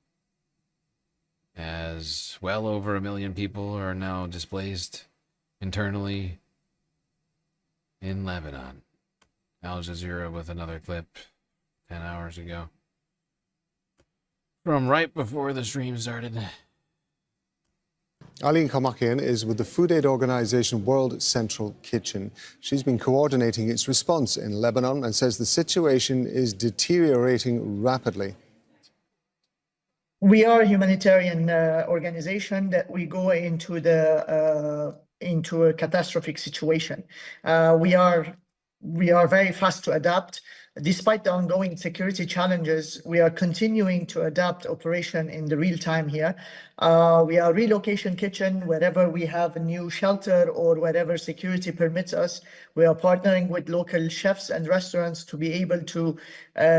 as well over 1 million people are now displaced internally in Lebanon. Al Jazeera with another clip 10 hours ago. From right before the stream started. Aline Kamakian is with the food aid organization World Central Kitchen. She's been coordinating its response in Lebanon and says the situation is deteriorating rapidly. We are a humanitarian organization that we go into a catastrophic situation. We are very fast to adapt. Despite the ongoing security challenges, we are continuing to adapt operation in the real time here. We are relocation kitchen wherever we have a new shelter or wherever security permits us. We are partnering with local chefs and restaurants to be able to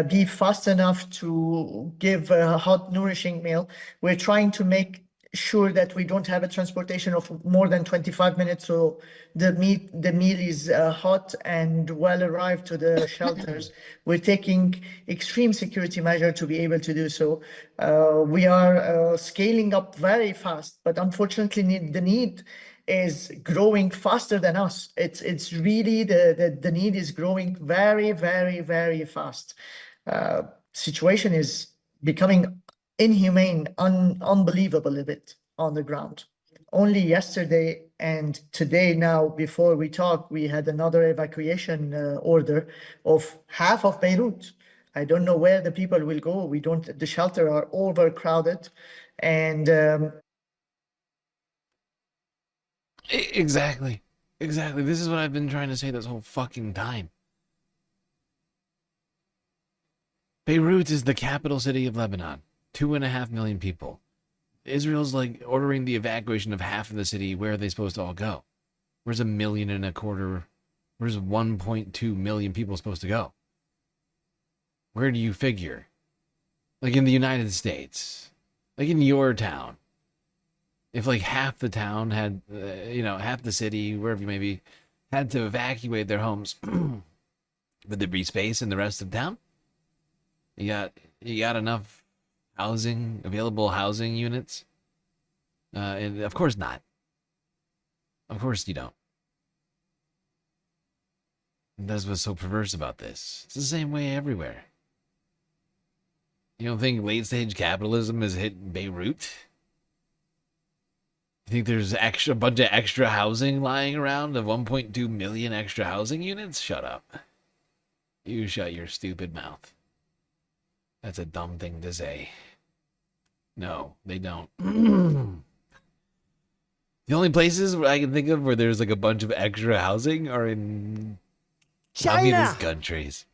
be fast enough to give a hot, nourishing meal. We're trying to make sure that we don't have a transportation of more than 25 minutes, so the meal is hot and well arrived to the shelters. We're taking extreme security measure to be able to do so. We are scaling up very fast, but unfortunately the need is growing faster than us. It's really the need is growing very, very, very fast. Situation is becoming inhumane, unbelievable a bit on the ground. Only yesterday and today now, before we talk, we had another evacuation order of half of Beirut. I don't know where the people will go. The shelters are overcrowded and Exactly. This is what I've been trying to say this whole fucking time. Beirut is the capital city of Lebanon. 2.5 million people. Israel's like ordering the evacuation of half of the city. Where are they supposed to all go? Where's 1.25 million? Where's 1.2 million people supposed to go? Where do you figure? Like in the United States, like in your town, if like half the town had, half the city, wherever you may be, had to evacuate their homes, would there be space in the rest of town? You got enough available housing units? And of course not. Of course you don't. And that's what's so perverse about this. It's the same way everywhere. You don't think late stage capitalism has hit Beirut? You think there's a bunch of extra housing lying around of 1.2 million extra housing units? Shut up. You shut your stupid mouth. That's a dumb thing to say. No, they don't. The only places I can think of where there's like a bunch of extra housing are in communist countries.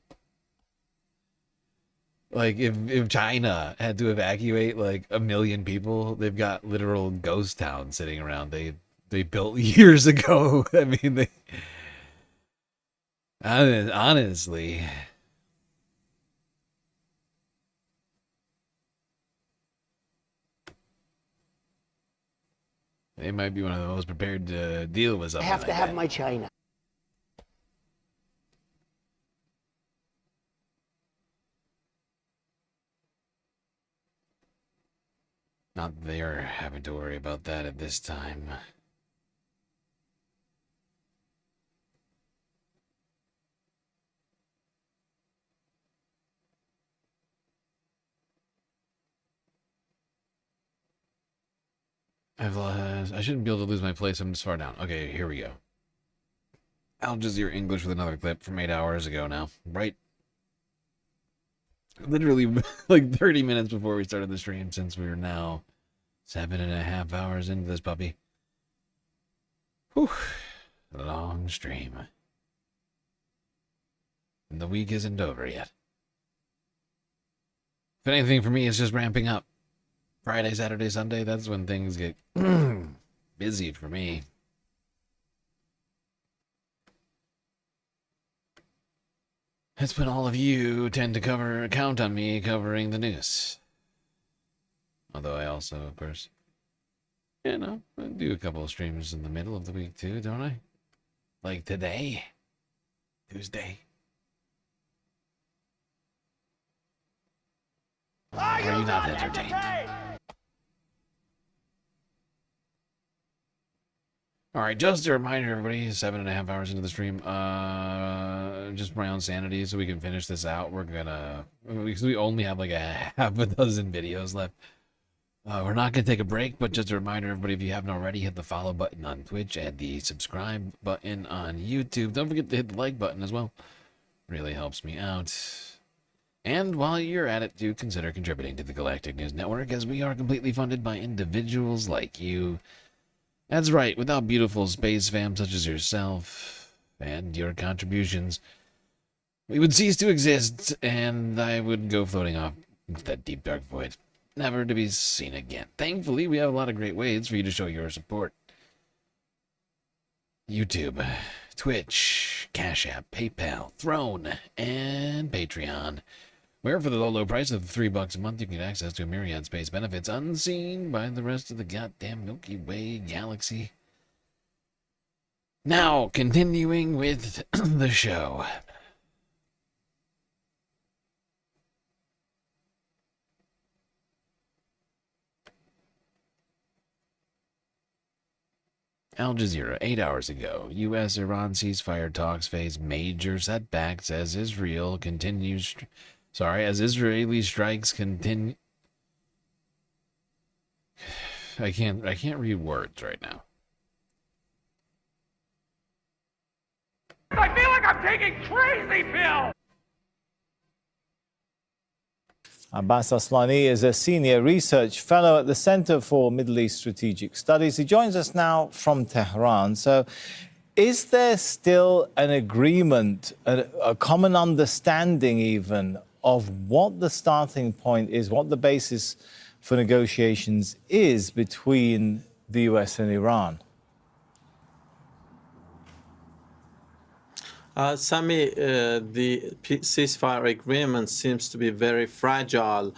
Like if China had to evacuate like 1 million people, they've got literal ghost towns sitting around. They built years ago. I mean, honestly. They might be one of the most prepared to deal with something. I have like to have that. my China. Not that they are having to worry about that at this time. I shouldn't be able to lose my place. I'm this far down. Okay, here we go. Al Jazeera English with another clip from 8 hours ago now. Right? Literally like 30 minutes before we started the stream, since we are now 7.5 hours into this puppy. Whew. Long stream. And the week isn't over yet. If anything, for me, it's just ramping up. Friday, Saturday, Sunday, that's when things get busy for me. That's when all of you tend to count on me covering the news. Although I also, of course, I do a couple of streams in the middle of the week too, don't I? Like today, Tuesday. Are you not entertained? Alright, just a reminder, everybody, 7.5 hours into the stream, just my own sanity, so we can finish this out. Because we only have like a half a dozen videos left. We're not going to take a break, but just a reminder, everybody, if you haven't already, hit the follow button on Twitch and the subscribe button on YouTube. Don't forget to hit the like button as well. Really helps me out. And while you're at it, do consider contributing to the Galactic News Network, as we are completely funded by individuals like you. That's right, without beautiful space fam such as yourself and your contributions, we would cease to exist, and I would go floating off into that deep dark void, never to be seen again. Thankfully, we have a lot of great ways for you to show your support. YouTube, Twitch, Cash App, PayPal, Throne, and Patreon, where for the low price of $3 a month, you can get access to a myriad space benefits unseen by the rest of the goddamn Milky Way galaxy. Now, continuing with the show. Al Jazeera, 8 hours ago, U.S.-Iran ceasefire talks face major setbacks as Israeli strikes continue. I can't read words right now. I feel like I'm taking crazy pills! Abbas Aslani is a senior research fellow at the Center for Middle East Strategic Studies. He joins us now from Tehran. So, is there still an agreement, a common understanding even, of what the starting point is, what the basis for negotiations is between the US and Iran? Sami, the ceasefire agreement seems to be very fragile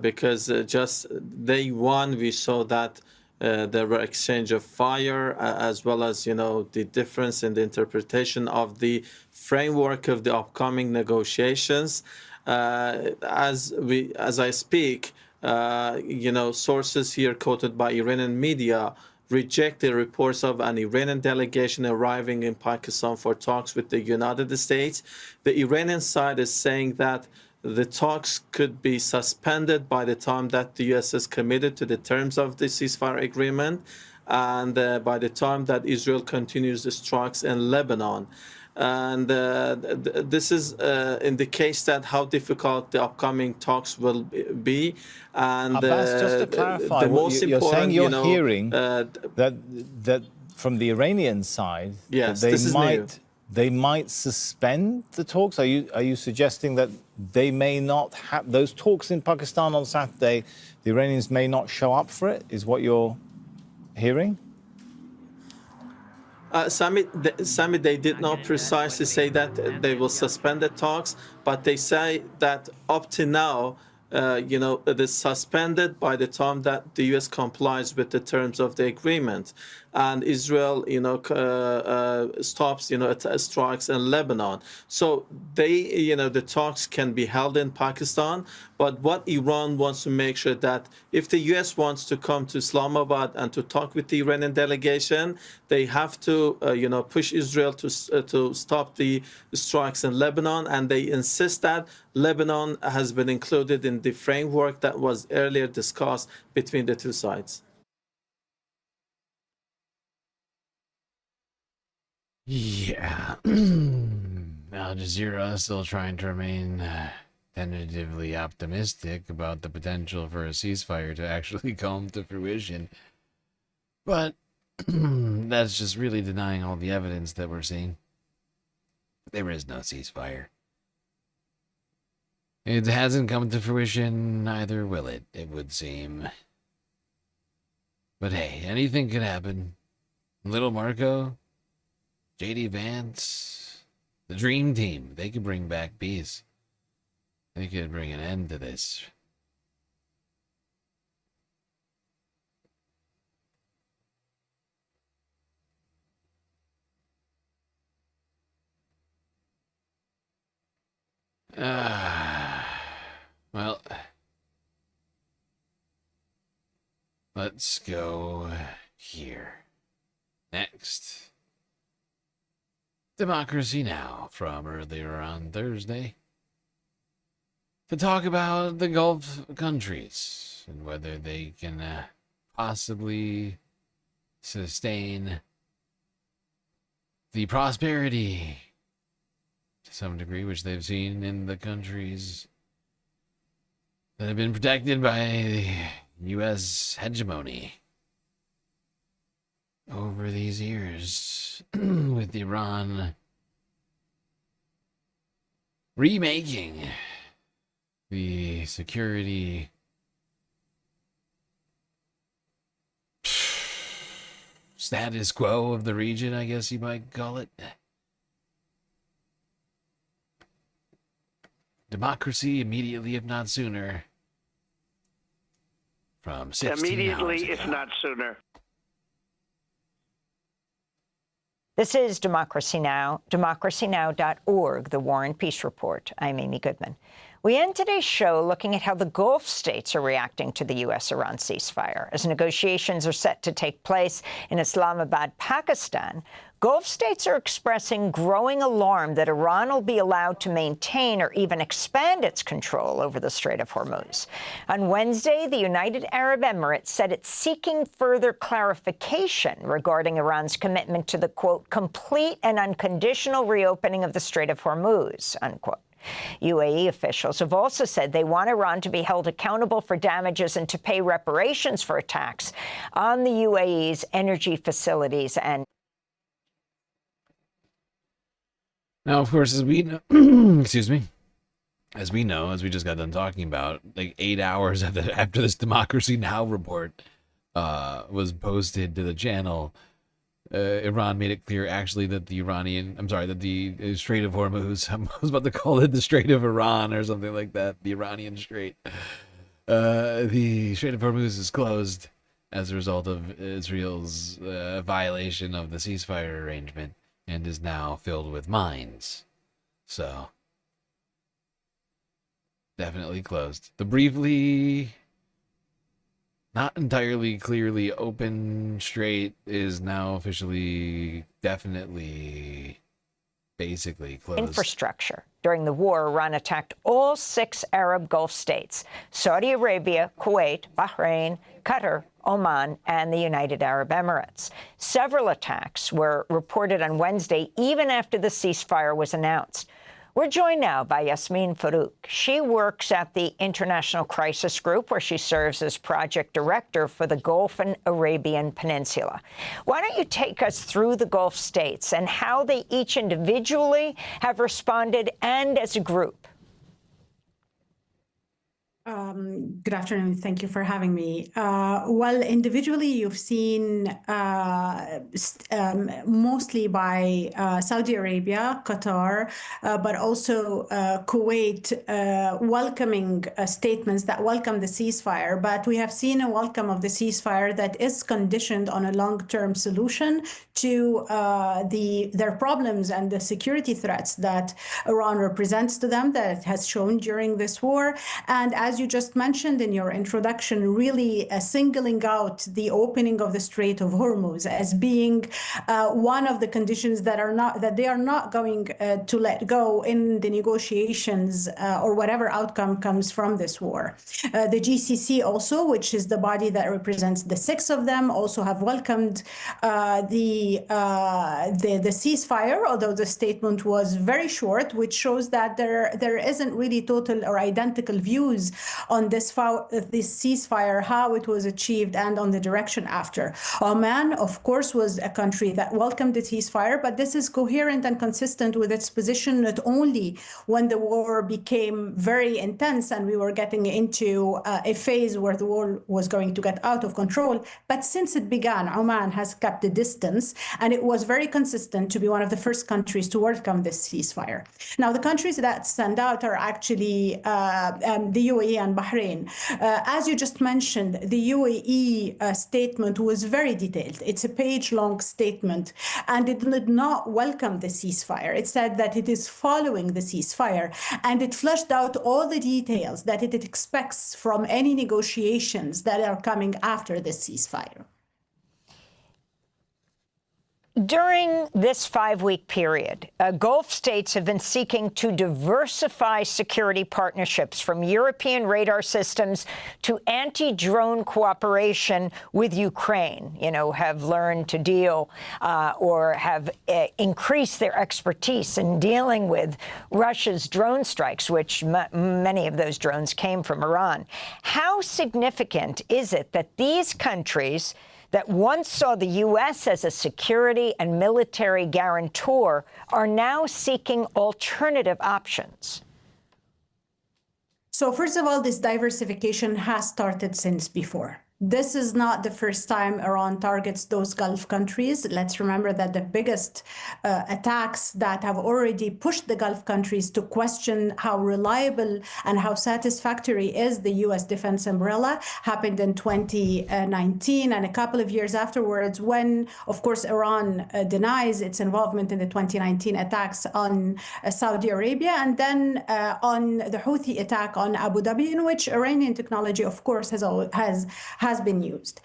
because just day one we saw that there were exchange of fire as well as, the difference in the interpretation of the framework of the upcoming negotiations. As I speak, sources here quoted by Iranian media reject the reports of an Iranian delegation arriving in Pakistan for talks with the United States. The Iranian side is saying that the talks could be suspended by the time that the U.S. is committed to the terms of the ceasefire agreement and by the time that Israel continues the strikes in Lebanon. And this is indicates that how difficult the upcoming talks will be. And Abbas, just to clarify, the most you're saying you're hearing that from the Iranian side, yes, that they might suspend the talks. Are you suggesting that they may not have those talks in Pakistan on Saturday? The Iranians may not show up for it. Is what you're hearing? Sami, they did not precisely say that they will suspend the talks, but they say that up to now, it is suspended by the time that the U.S. complies with the terms of the agreement. and Israel, stops, strikes in Lebanon. So the talks can be held in Pakistan. But what Iran wants to make sure that if the U.S. wants to come to Islamabad and to talk with the Iranian delegation, they have to, push Israel to stop the strikes in Lebanon, and they insist that Lebanon has been included in the framework that was earlier discussed between the two sides. Yeah. Al Jazeera still trying to remain tentatively optimistic about the potential for a ceasefire to actually come to fruition. But that's just really denying all the evidence that we're seeing. There is no ceasefire. It hasn't come to fruition, neither will it, it would seem. But hey, anything could happen. Little Marco, J.D. Vance, the Dream Team, they could bring back peace. They could bring an end to this. Well, let's go here. Next. Democracy Now! From earlier on Thursday. To talk about the Gulf countries and whether they can possibly sustain the prosperity to some degree which they've seen in the countries that have been protected by the U.S. hegemony over these years, with Iran remaking the security status quo of the region, I guess you might call it. Democracy immediately, if not sooner. From 16 Immediately, hours ago. if not sooner. This is Democracy Now!, democracynow.org, the War and Peace Report. I'm Amy Goodman. We end today's show looking at how the Gulf states are reacting to the U.S.-Iran ceasefire. As negotiations are set to take place in Islamabad, Pakistan, Gulf states are expressing growing alarm that Iran will be allowed to maintain or even expand its control over the Strait of Hormuz. On Wednesday, the United Arab Emirates said it's seeking further clarification regarding Iran's commitment to the, quote, complete and unconditional reopening of the Strait of Hormuz, unquote. UAE officials have also said they want Iran to be held accountable for damages and to pay reparations for attacks on the UAE's energy facilities and... Now, of course, as we know, excuse me, as we know, as we just got done talking about, like 8 hours after this Democracy Now! Report was posted to the channel, Iran made it clear actually that the Strait of Hormuz, I was about to call it the Strait of Iran or something like that, the Iranian Strait. The Strait of Hormuz is closed as a result of Israel's violation of the ceasefire arrangement, and is now filled with mines. So, definitely closed. The briefly, not entirely clearly open strait is now officially, definitely, basically closed. Infrastructure. During the war, Iran attacked all 6 Arab Gulf states: Saudi Arabia, Kuwait, Bahrain, Qatar, Oman, and the United Arab Emirates. Several attacks were reported on Wednesday, even after the ceasefire was announced. We're joined now by Yasmin Farouk. She works at the International Crisis Group, where she serves as project director for the Gulf and Arabian Peninsula. Why don't you take us through the Gulf states and how they each individually have responded and as a group? Good afternoon. Thank you for having me. Well, individually, you've seen mostly by Saudi Arabia, Qatar, but also Kuwait welcoming statements that welcome the ceasefire. But we have seen a welcome of the ceasefire that is conditioned on a long-term solution to their problems and the security threats that Iran represents to them, that it has shown during this war. And as you just mentioned in your introduction, really singling out the opening of the Strait of Hormuz as being one of the conditions that they are not going to let go in the negotiations or whatever outcome comes from this war. The GCC also, which is the body that represents the six of them, also have welcomed the ceasefire, although the statement was very short, which shows that there isn't really total or identical views on this ceasefire, how it was achieved, and on the direction after. Oman, of course, was a country that welcomed the ceasefire, but this is coherent and consistent with its position not only when the war became very intense and we were getting into a phase where the war was going to get out of control, but since it began, Oman has kept a distance, and it was very consistent to be one of the first countries to welcome this ceasefire. Now, the countries that stand out are actually the UAE and Bahrain. As you just mentioned, the UAE statement was very detailed. It's a page-long statement, and it did not welcome the ceasefire. It said that it is following the ceasefire, and it fleshed out all the details that it expects from any negotiations that are coming after the ceasefire. During this 5-week period, Gulf states have been seeking to diversify security partnerships from European radar systems to anti-drone cooperation with Ukraine, have learned to deal or have increased their expertise in dealing with Russia's drone strikes, which many of those drones came from Iran. How significant is it that these countries that once saw the U.S. as a security and military guarantor are now seeking alternative options? So first of all, this diversification has started since before. This is not the first time Iran targets those Gulf countries. Let's remember that the biggest attacks that have already pushed the Gulf countries to question how reliable and how satisfactory is the U.S. defense umbrella happened in 2019 and a couple of years afterwards when, of course, Iran denies its involvement in the 2019 attacks on Saudi Arabia and then on the Houthi attack on Abu Dhabi, in which Iranian technology, of course, has been used.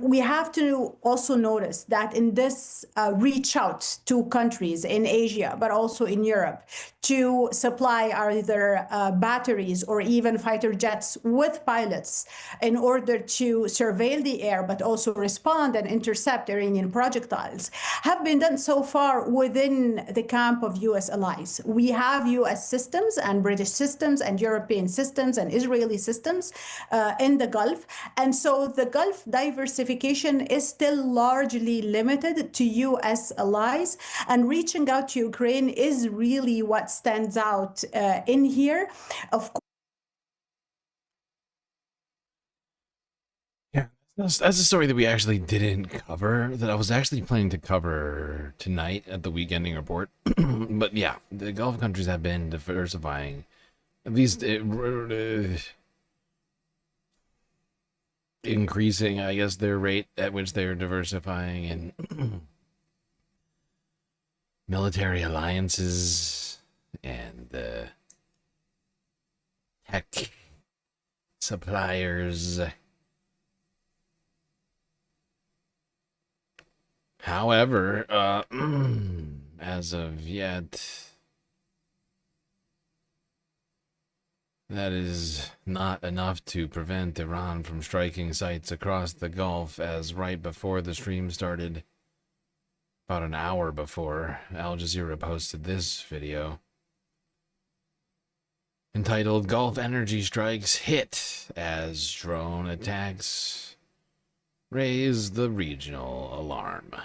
We have to also notice that in this reach out to countries in Asia, but also in Europe, to supply either batteries or even fighter jets with pilots in order to surveil the air, but also respond and intercept Iranian projectiles, have been done so far within the camp of U.S. allies. We have U.S. systems and British systems and European systems and Israeli systems in the Gulf. And so the Gulf diversification is still largely limited to U.S. allies, and reaching out to Ukraine is really what stands out in here. Of course, that's a story that we actually didn't cover, that I was actually planning to cover tonight at the week ending report. But yeah, the Gulf countries have been diversifying, at least increasing, I guess, their rate at which they're diversifying and military alliances and tech suppliers. However, as of yet, that is not enough to prevent Iran from striking sites across the Gulf, as right before the stream started, about an hour before, Al Jazeera posted this video entitled "Gulf Energy Strikes Hit as Drone Attacks Raise the Regional Alarm."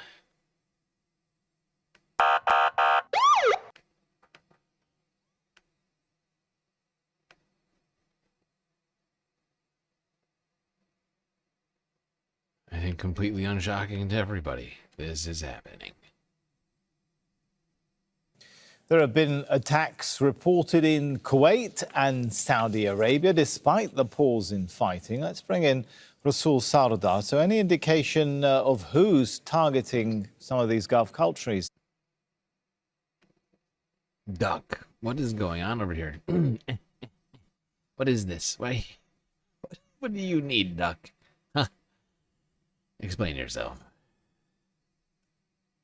and completely unshocking to everybody. This is happening. There have been attacks reported in Kuwait and Saudi Arabia, despite the pause in fighting. Let's bring in Rasul Sardar. So any indication of who's targeting some of these Gulf countries? Duck, what is going on over here? What is this? Why? What do you need, Duck? Huh? Explain yourself.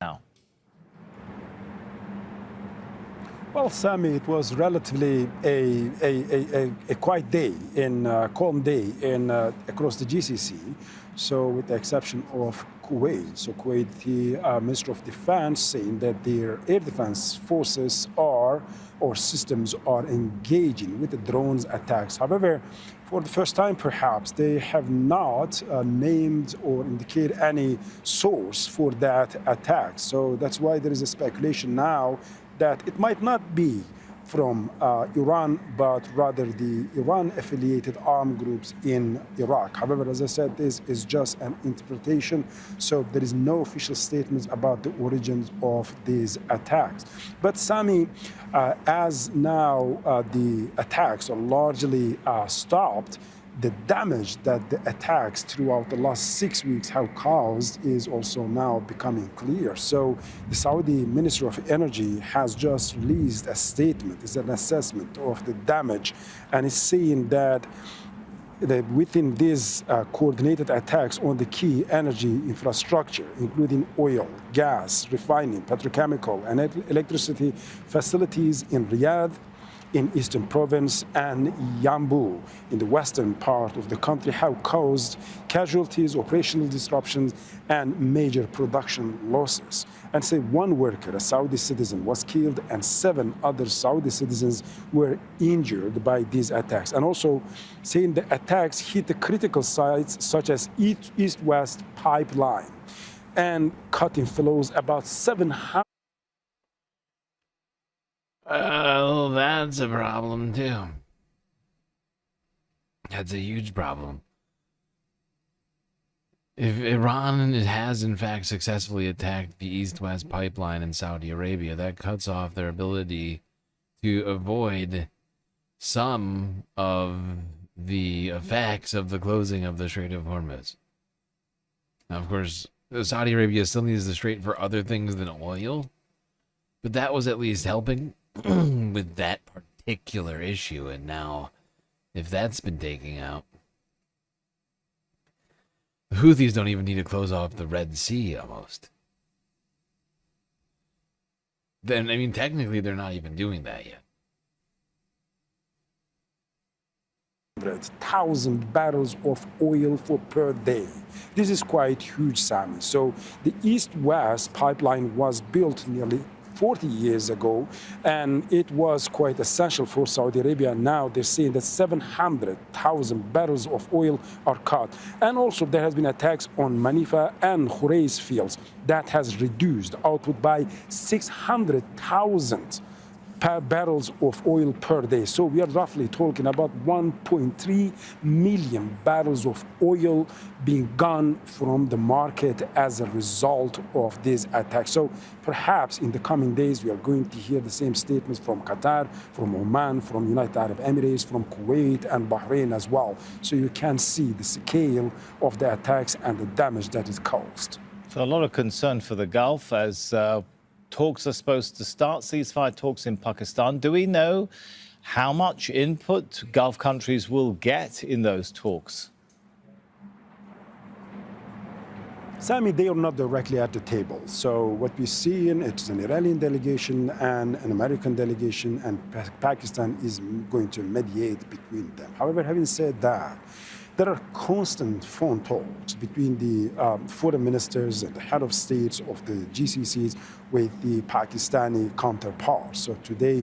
Now. Well, Sammy, it was relatively a quiet day, calm day across the GCC. So, with the exception of Kuwait. So, Kuwait, the Minister of Defense saying that their air defense forces or systems are engaging with the drones attacks. However, for the first time, perhaps, they have not named or indicated any source for that attack. So that's why there is a speculation now that it might not be from Iran, but rather the Iran-affiliated armed groups in Iraq. However, as I said, this is just an interpretation, so there is no official statements about the origins of these attacks. But Sami, as now the attacks are largely stopped, the damage that the attacks throughout the last 6 weeks have caused is also now becoming clear. So the Saudi Ministry of Energy has just released a statement. It's an assessment of the damage, and it's saying that within these coordinated attacks on the key energy infrastructure, including oil, gas, refining, petrochemical, and electricity facilities in Riyadh, in Eastern Province, and Yanbu in the western part of the country have caused casualties, operational disruptions, and major production losses. And say one worker, a Saudi citizen, was killed and 7 other Saudi citizens were injured by these attacks. And also saying the attacks hit the critical sites such as East-West pipeline and cutting flows about 700. Well, that's a problem, too. That's a huge problem. If Iran has, in fact, successfully attacked the East-West pipeline in Saudi Arabia, that cuts off their ability to avoid some of the effects of the closing of the Strait of Hormuz. Now, of course, Saudi Arabia still needs the Strait for other things than oil, but that was at least helping with that particular issue. And now, if that's been taken out, the Houthis don't even need to close off the Red Sea almost. Then, I mean, technically, they're not even doing that yet. 100,000 barrels of oil per day. This is quite huge, Sami. So the East-West pipeline was built nearly 40 years ago, and it was quite essential for Saudi Arabia. Now they're saying that 700,000 barrels of oil are cut. And also there has been attacks on Manifa and Khurais fields that has reduced output by 600,000 barrels of oil per day. So we are roughly talking about 1.3 million barrels of oil being gone from the market as a result of these attacks. So perhaps in the coming days, we are going to hear the same statements from Qatar, from Oman, from United Arab Emirates, from Kuwait and Bahrain as well. So you can see the scale of the attacks and the damage that is caused. So a lot of concern for the Gulf as talks are supposed to start, ceasefire talks in Pakistan. Do we know how much input Gulf countries will get in those talks? Sami, they are not directly at the table. So what we see it's an Iranian delegation and an American delegation, and Pakistan is going to mediate between them. However, having said that, there are constant phone talks between the foreign ministers and the head of states of the GCCs with the Pakistani counterparts. So today,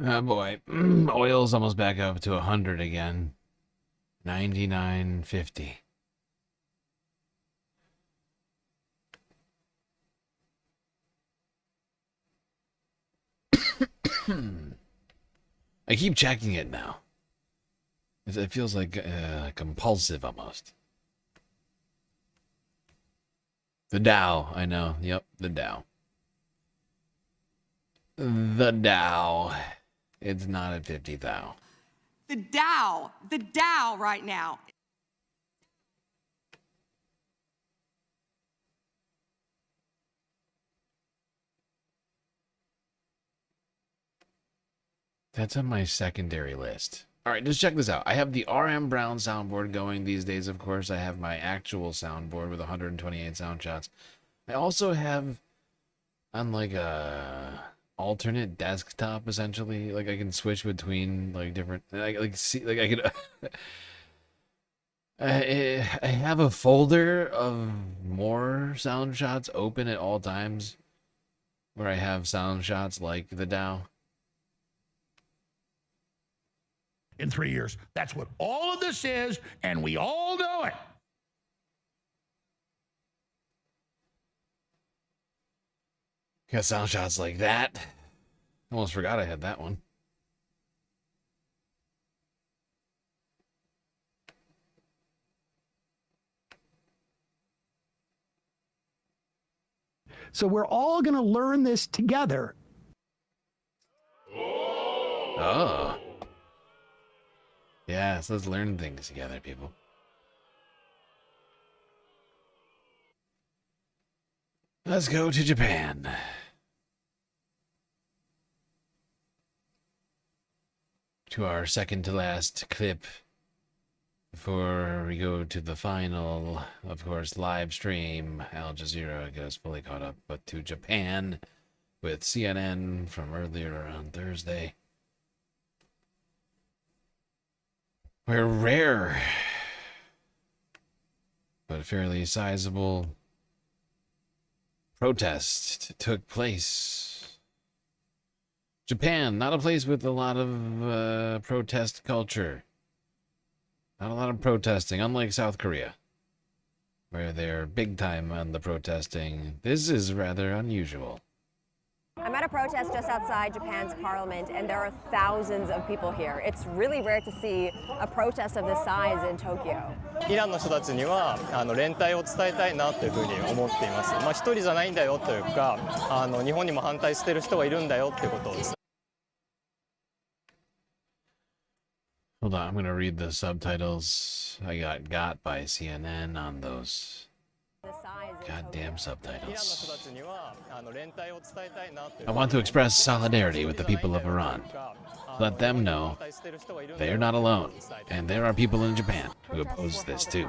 oh boy, oil's almost back up to 100 again. 99.50. I keep checking it now. It feels like compulsive almost. The Dow, I know. Yep, the Dow. The Dow. It's not at 50 thou. The Dow right now. That's on my secondary list. All right, just check this out. I have the RM Brown soundboard going these days, of course. I have my actual soundboard with 128 sound shots. I also have on like a alternate desktop, essentially. Like I can switch between like different, like I could. I have a folder of more sound shots open at all times, where I have sound shots like the Dow. In 3 years. That's what all of this is, and we all know it. Got sound shots like that. Almost forgot I had that one. So we're all going to learn this together. Oh. Yeah, so let's learn things together, people. Let's go to Japan. To our second to last clip before we go to the final, of course, live stream. Al Jazeera gets fully caught up, but to Japan with CNN from earlier on Thursday. Where rare but fairly sizable protest took place. Japan, not a place with a lot of protest culture. Not a lot of protesting, unlike South Korea, where they're big time on the protesting. This is rather unusual. I'm at a protest just outside Japan's parliament, and there are thousands of people here. It's really rare to see a protest of this size in Tokyo. イランの人たちには連帯を伝えたいなというふうに思っています。まあ一人じゃないんだよというか、日本にも反対している人がいるんだよっていうことを。Hold on, I'm going to read the subtitles. I got by CNN on those goddamn subtitles. I want to express solidarity with the people of Iran. Let them know they are not alone, and there are people in Japan who oppose this too.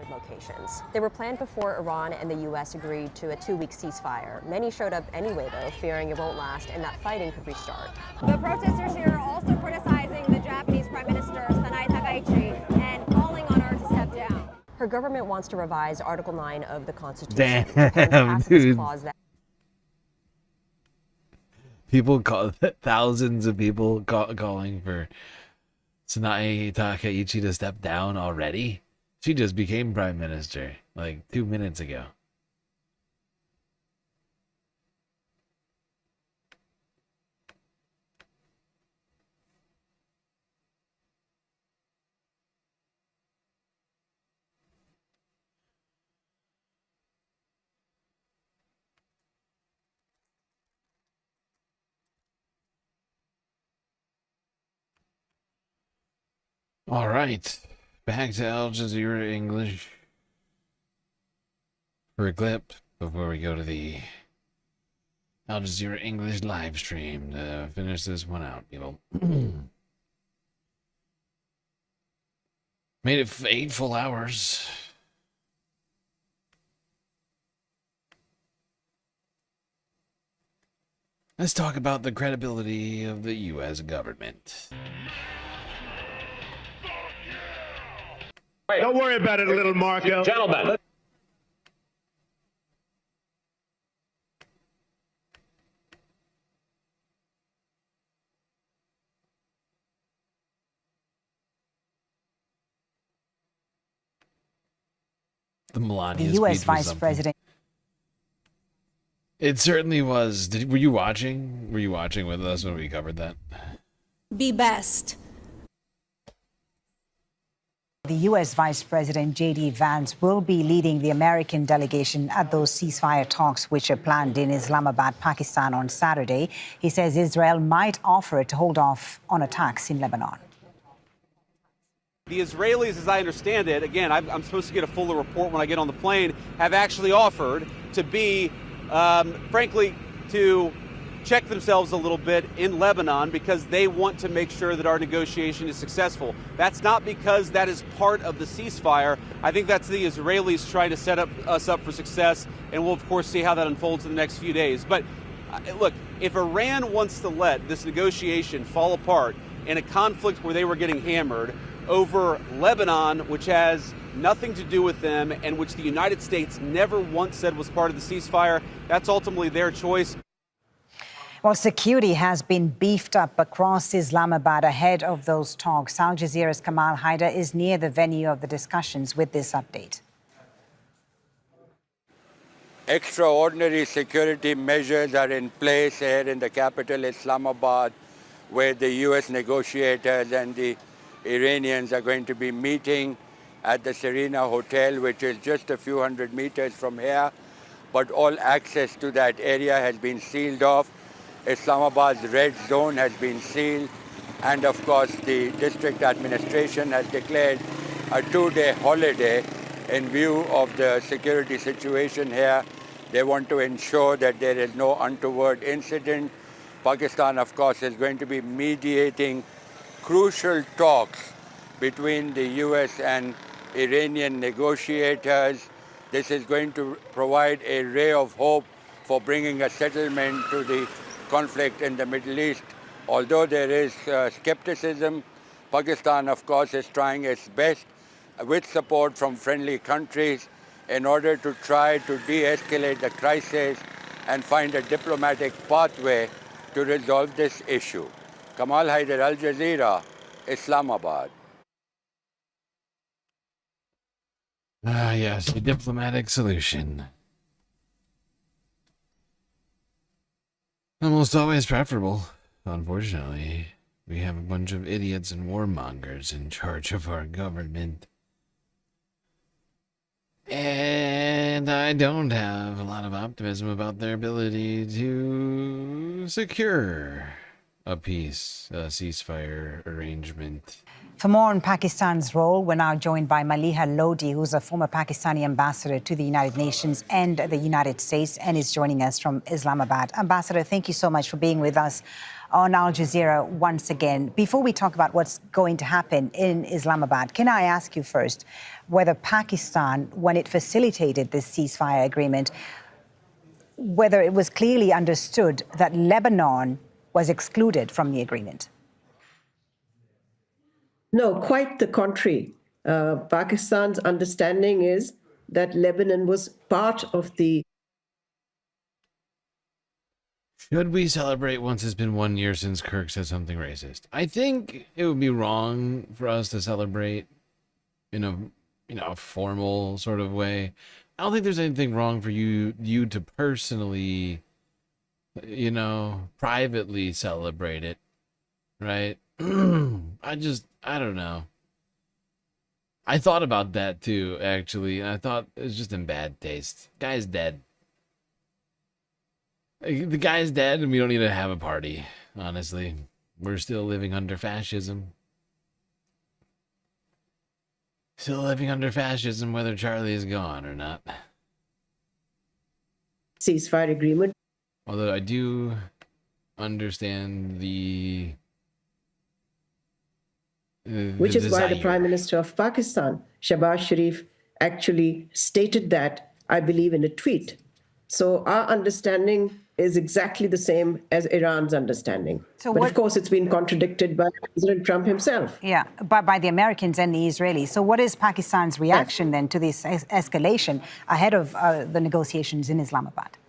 Locations. They were planned before Iran and the U.S. agreed to a 2-week ceasefire. Many showed up anyway, though, fearing it won't last and that fighting could restart. The protesters here are also criticizing the Japanese Prime Minister, Sanai Takaichi, and calling on her to step down. Her government wants to revise Article 9 of the Constitution. Damn, dude. People call thousands of people calling for Sanai Takaichi to step down already. She just became prime minister like 2 minutes ago. All right, back to Al Jazeera English for a clip before we go to the Al Jazeera English live stream to finish this one out, people. Made it 8 full hours. Let's talk about the credibility of the U.S. government. Wait. Don't worry about it, little Marco. Gentlemen. The Melania The U.S. speech was Vice something. President. It certainly was. Were you watching? Were you watching with us when we covered that? Be best. The U.S. Vice President J.D. Vance will be leading the American delegation at those ceasefire talks which are planned in Islamabad, Pakistan on Saturday. He says Israel might offer to hold off on attacks in Lebanon. The Israelis, as I understand it, again, I'm supposed to get a fuller report when I get on the plane, have actually offered to be, frankly, to check themselves a little bit in Lebanon because they want to make sure that our negotiation is successful. That's not because that is part of the ceasefire. I think that's the Israelis trying to set us up for success, and we'll, of course, see how that unfolds in the next few days. But look, if Iran wants to let this negotiation fall apart in a conflict where they were getting hammered over Lebanon, which has nothing to do with them and which the United States never once said was part of the ceasefire, that's ultimately their choice. Well, security has been beefed up across Islamabad ahead of those talks. Al Jazeera's Kamal Haider is near the venue of the discussions with this update. Extraordinary security measures are in place here in the capital, Islamabad, where the U.S. negotiators and the Iranians are going to be meeting at the Serena Hotel, which is just a few hundred meters from here. But all access to that area has been sealed off. Islamabad's red zone has been sealed, and of course the district administration has declared a two-day holiday in view of the security situation here. They want to ensure that there is no untoward incident. Pakistan, of course, is going to be mediating crucial talks between the US and Iranian negotiators. This is going to provide a ray of hope for bringing a settlement to the conflict in the Middle East. Although there is skepticism, Pakistan, of course, is trying its best with support from friendly countries in order to try to de-escalate the crisis and find a diplomatic pathway to resolve this issue. Kamal Haider, Al Jazeera, Islamabad. Yes, a diplomatic solution. Almost always preferable. Unfortunately, we have a bunch of idiots and warmongers in charge of our government. And I don't have a lot of optimism about their ability to secure a peace, a ceasefire arrangement. For more on Pakistan's role, we're now joined by Maliha Lodi, who's a former Pakistani ambassador to the United Nations and the United States, and is joining us from Islamabad. Ambassador, thank you so much for being with us on Al Jazeera once again. Before we talk about what's going to happen in Islamabad, can I ask you first whether Pakistan, when it facilitated this ceasefire agreement, whether it was clearly understood that Lebanon was excluded from the agreement? No, quite the contrary. Pakistan's understanding is that Lebanon was part of the... Should we celebrate once it's been 1 year since Kirk said something racist? I think it would be wrong for us to celebrate in a formal sort of way. I don't think there's anything wrong for you to personally, privately celebrate it, right? I don't know. I thought about that too, actually, and I thought it was just in bad taste. Guy's dead. The guy's dead, and we don't need to have a party, honestly. We're still living under fascism. Still living under fascism, whether Charlie is gone or not. Ceasefire agreement. Although I do understand which is why the Prime Minister of Pakistan, Shehbaz Sharif, actually stated that, I believe, in a tweet. So our understanding is exactly the same as Iran's understanding. But of course, it's been contradicted by President Trump himself. Yeah, by the Americans and the Israelis. So what is Pakistan's reaction then to this escalation ahead of the negotiations in Islamabad?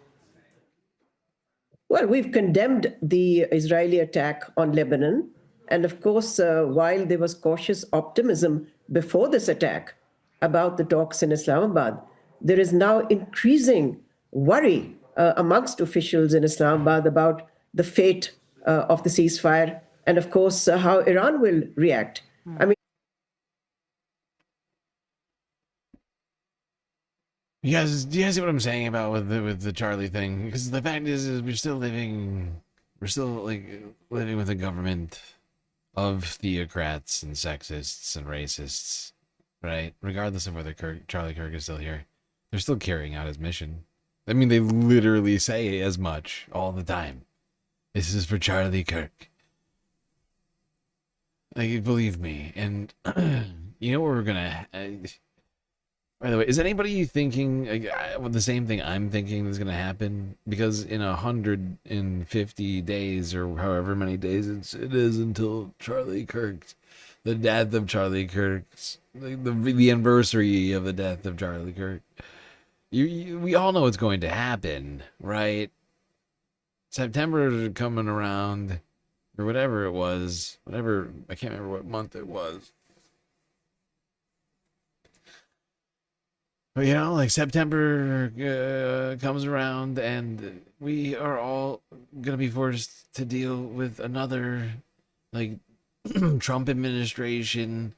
Well, we've condemned the Israeli attack on Lebanon. And of course, while there was cautious optimism before this attack about the talks in Islamabad, there is now increasing worry amongst officials in Islamabad about the fate of the ceasefire and, of course, how Iran will react. I mean, do you guys see what I'm saying about with the Charlie thing? Because the fact is we're still like living with a government of theocrats and sexists and racists, right? Regardless of whether Charlie Kirk is still here, they're still carrying out his mission. I mean, they literally say as much all the time. This is for Charlie Kirk. Like, believe me. And you know what we're gonna. By the way, is anybody thinking the same thing I'm thinking is going to happen? Because in 150 days or however many days it is until Charlie Kirk's, the death of Charlie Kirk's, the anniversary of the death of Charlie Kirk. We all know what's going to happen, right? September coming around, or whatever it was, I can't remember what month it was. But, you know, like September comes around and we are all going to be forced to deal with another, like, Trump administration,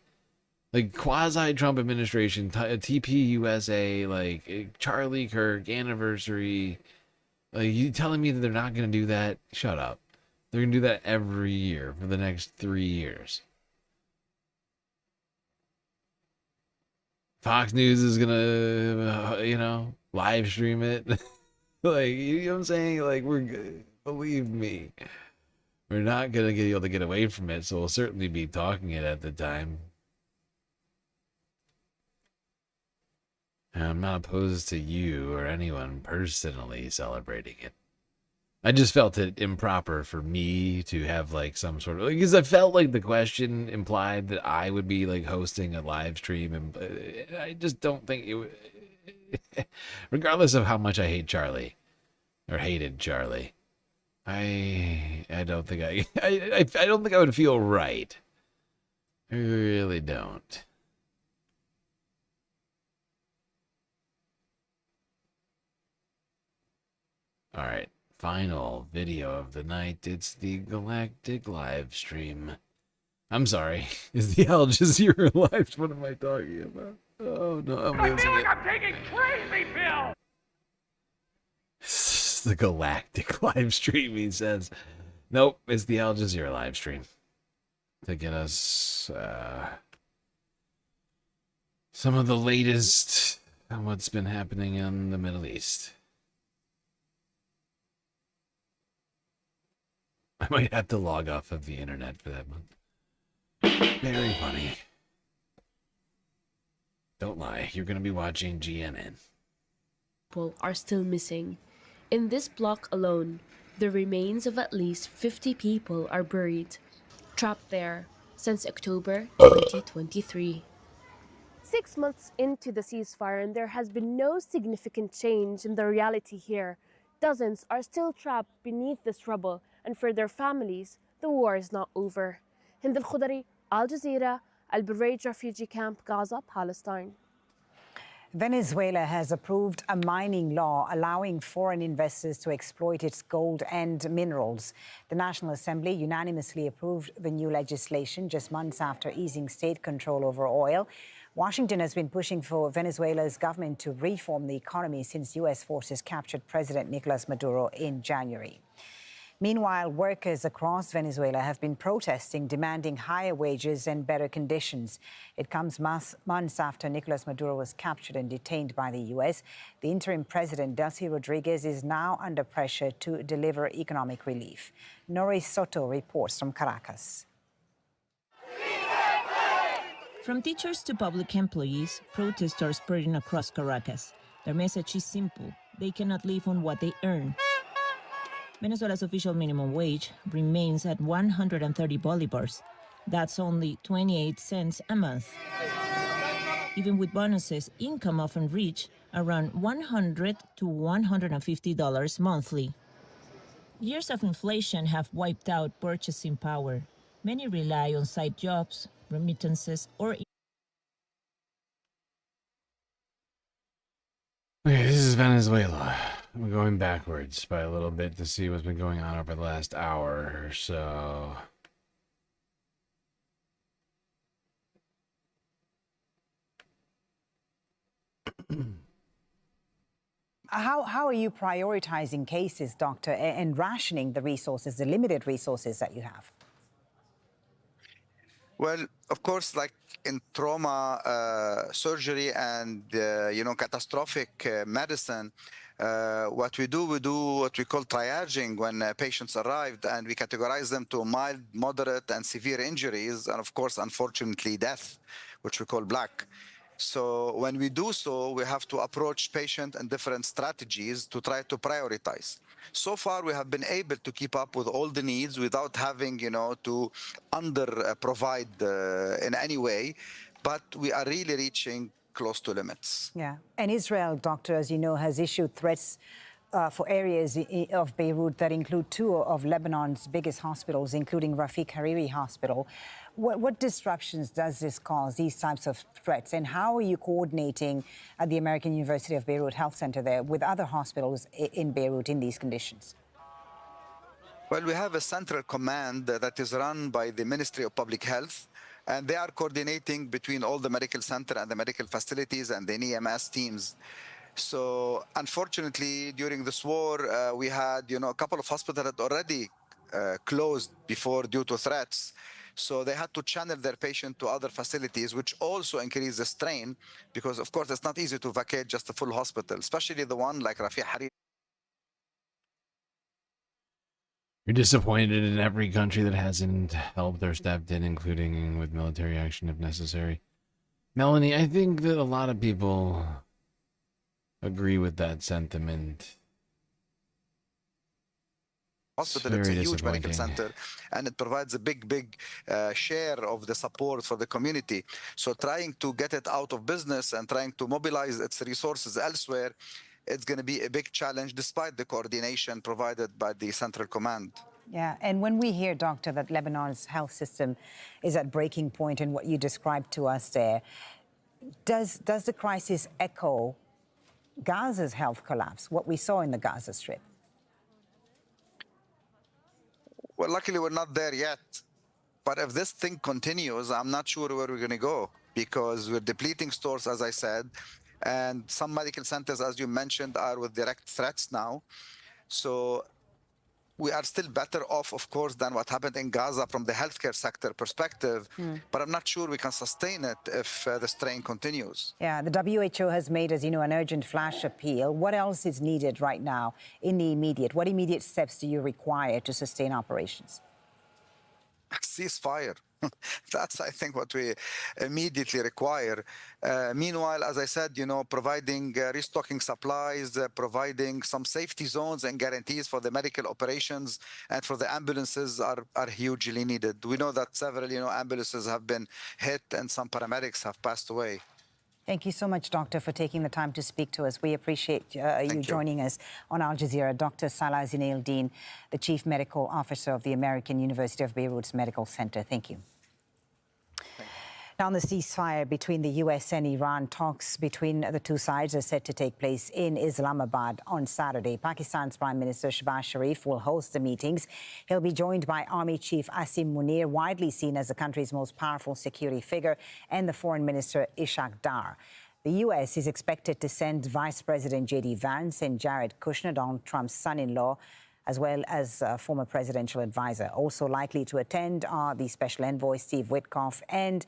like quasi-Trump administration, TPUSA, like Charlie Kirk anniversary. Like, you telling me that they're not going to do that? Shut up. They're going to do that every year for the next 3 years. Fox News is gonna, live stream it. Like, you know what I'm saying? Like, believe me, we're not gonna be able to get away from it, so we'll certainly be talking it at the time. And I'm not opposed to you or anyone personally celebrating it. I just felt it improper for me to have like some sort of, because I felt like the question implied that I would be like hosting a live stream, and I just don't think it would, regardless of how much I hate Charlie or hated Charlie, I don't think I don't think I would feel right. I really don't. All right. Final video of the night. It's the Galactic live stream. I'm sorry. Is the Al Jazeera live? What am I talking about? Oh no, I'm losing it. I'm taking crazy pills. It's the Galactic live stream, he says. Nope, it's the Al Jazeera live stream to get us some of the latest on what's been happening in the Middle East. I might have to log off of the internet for that month. Very funny. Don't lie, you're going to be watching GNN. People are still missing. In this block alone, the remains of at least 50 people are buried, trapped there since October 2023. 6 months into the ceasefire, and there has been no significant change in the reality here. Dozens are still trapped beneath this rubble, and for their families, the war is not over. Hind al-Khudari, Al Jazeera, Al-Burraj refugee camp, Gaza, Palestine. Venezuela has approved a mining law allowing foreign investors to exploit its gold and minerals. The National Assembly unanimously approved the new legislation just months after easing state control over oil. Washington has been pushing for Venezuela's government to reform the economy since U.S. forces captured President Nicolas Maduro in January. Meanwhile, workers across Venezuela have been protesting, demanding higher wages and better conditions. It comes months after Nicolas Maduro was captured and detained by the U.S. The interim president, Delcy Rodriguez, is now under pressure to deliver economic relief. Nori Soto reports from Caracas. From teachers to public employees, protests are spreading across Caracas. Their message is simple: they cannot live on what they earn. Venezuela's official minimum wage remains at 130 bolivars. That's only 28 cents a month. Even with bonuses, income often reaches around $100 to $150 monthly. Years of inflation have wiped out purchasing power. Many rely on side jobs, remittances, or... Okay, this is Venezuela. I'm going backwards by a little bit to see what's been going on over the last hour or so. How are you prioritizing cases, Doctor, and rationing the resources, the limited resources that you have? Well, of course, like in trauma surgery and catastrophic medicine, what we do what we call triaging when patients arrived, and we categorize them to mild, moderate, and severe injuries, and of course, unfortunately, death, which we call black. So when we do so, we have to approach patient and different strategies to try to prioritize. So far, we have been able to keep up with all the needs without having, to under provide in any way, but we are really reaching close to limits. Yeah, and Israel, Doctor, as you know, has issued threats for areas of Beirut that include two of Lebanon's biggest hospitals, including Rafiq Hariri Hospital. What disruptions does this cause, these types of threats? And how are you coordinating at the American University of Beirut Health Center there with other hospitals in Beirut in these conditions? Well, we have a central command that is run by the Ministry of Public Health, and they are coordinating between all the medical center and the medical facilities and the EMS teams. So unfortunately, during this war, we had, a couple of hospitals that already closed before due to threats. So they had to channel their patient to other facilities, which also increased the strain because, of course, it's not easy to vacate just a full hospital, especially the one like Rafiq Hariri. You're disappointed in every country that hasn't helped or stepped in, including with military action if necessary. Melanie, I think that a lot of people agree with that sentiment. Hospital, it's a huge medical center, and it provides a big share of the support for the community. So trying to get it out of business and trying to mobilize its resources elsewhere, it's going to be a big challenge despite the coordination provided by the Central Command. Yeah, and when we hear, Doctor, that Lebanon's health system is at breaking point and what you described to us there, does the crisis echo Gaza's health collapse, what we saw in the Gaza Strip? Well, luckily, we're not there yet. But if this thing continues, I'm not sure where we're going to go because we're depleting stores, as I said, and some medical centers, as you mentioned, are with direct threats now. So we are still better off, of course, than what happened in Gaza from the healthcare sector perspective. But I'm not sure we can sustain it if the strain continues. Yeah, the WHO has made, as you know, an urgent flash appeal. What else is needed right now in the immediate? What immediate steps do you require to sustain operations? Ceasefire. That's, I think, what we immediately require. Meanwhile, as I said, providing restocking supplies, providing some safety zones and guarantees for the medical operations and for the ambulances are hugely needed. We know that several, ambulances have been hit and some paramedics have passed away. Thank you so much, Doctor, for taking the time to speak to us. We appreciate you joining us on Al Jazeera. Dr. Salah Zinealdin, the Chief Medical Officer of the American University of Beirut's Medical Center. Thank you. Now, on the ceasefire between the U.S. and Iran, talks between the two sides are set to take place in Islamabad on Saturday. Pakistan's Prime Minister Shehbaz Sharif will host the meetings. He'll be joined by Army Chief Asim Munir, widely seen as the country's most powerful security figure, and the Foreign Minister Ishaq Dar. The U.S. is expected to send Vice President J.D. Vance and Jared Kushner, Donald Trump's son-in-law, as well as former presidential advisor. Also likely to attend are the Special Envoy Steve Witkoff and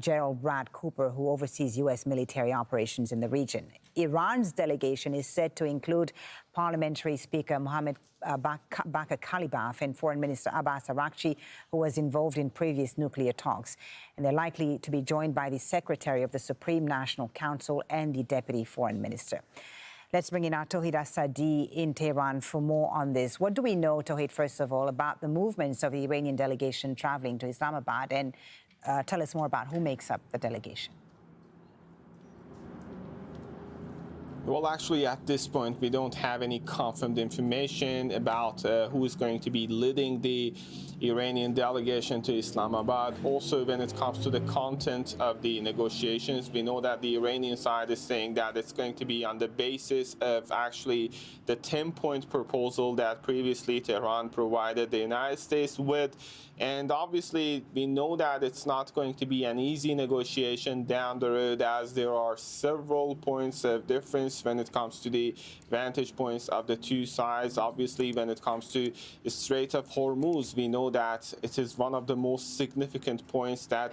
Gerald Brad Cooper, who oversees U.S. military operations in the region. Iran's delegation is said to include Parliamentary Speaker Mohammad Bakr Kalibaf and Foreign Minister Abbas Araghchi, who was involved in previous nuclear talks. And they're likely to be joined by the Secretary of the Supreme National Council and the Deputy Foreign Minister. Let's bring in our Tawhid Asadi in Tehran for more on this. What do we know, Tawhid, first of all, about the movements of the Iranian delegation traveling to Islamabad? And tell us more about who makes up the delegation. Well, actually, at this point, we don't have any confirmed information about who is going to be leading the Iranian delegation to Islamabad. Also, when it comes to the content of the negotiations, we know that the Iranian side is saying that it's going to be on the basis of actually the 10-point proposal that previously Tehran provided the United States with. And obviously, we know that it's not going to be an easy negotiation down the road, as there are several points of difference dangerous when it comes to the vantage points of the two sides. Obviously, when it comes to the Strait of Hormuz, we know that it is one of the most significant points that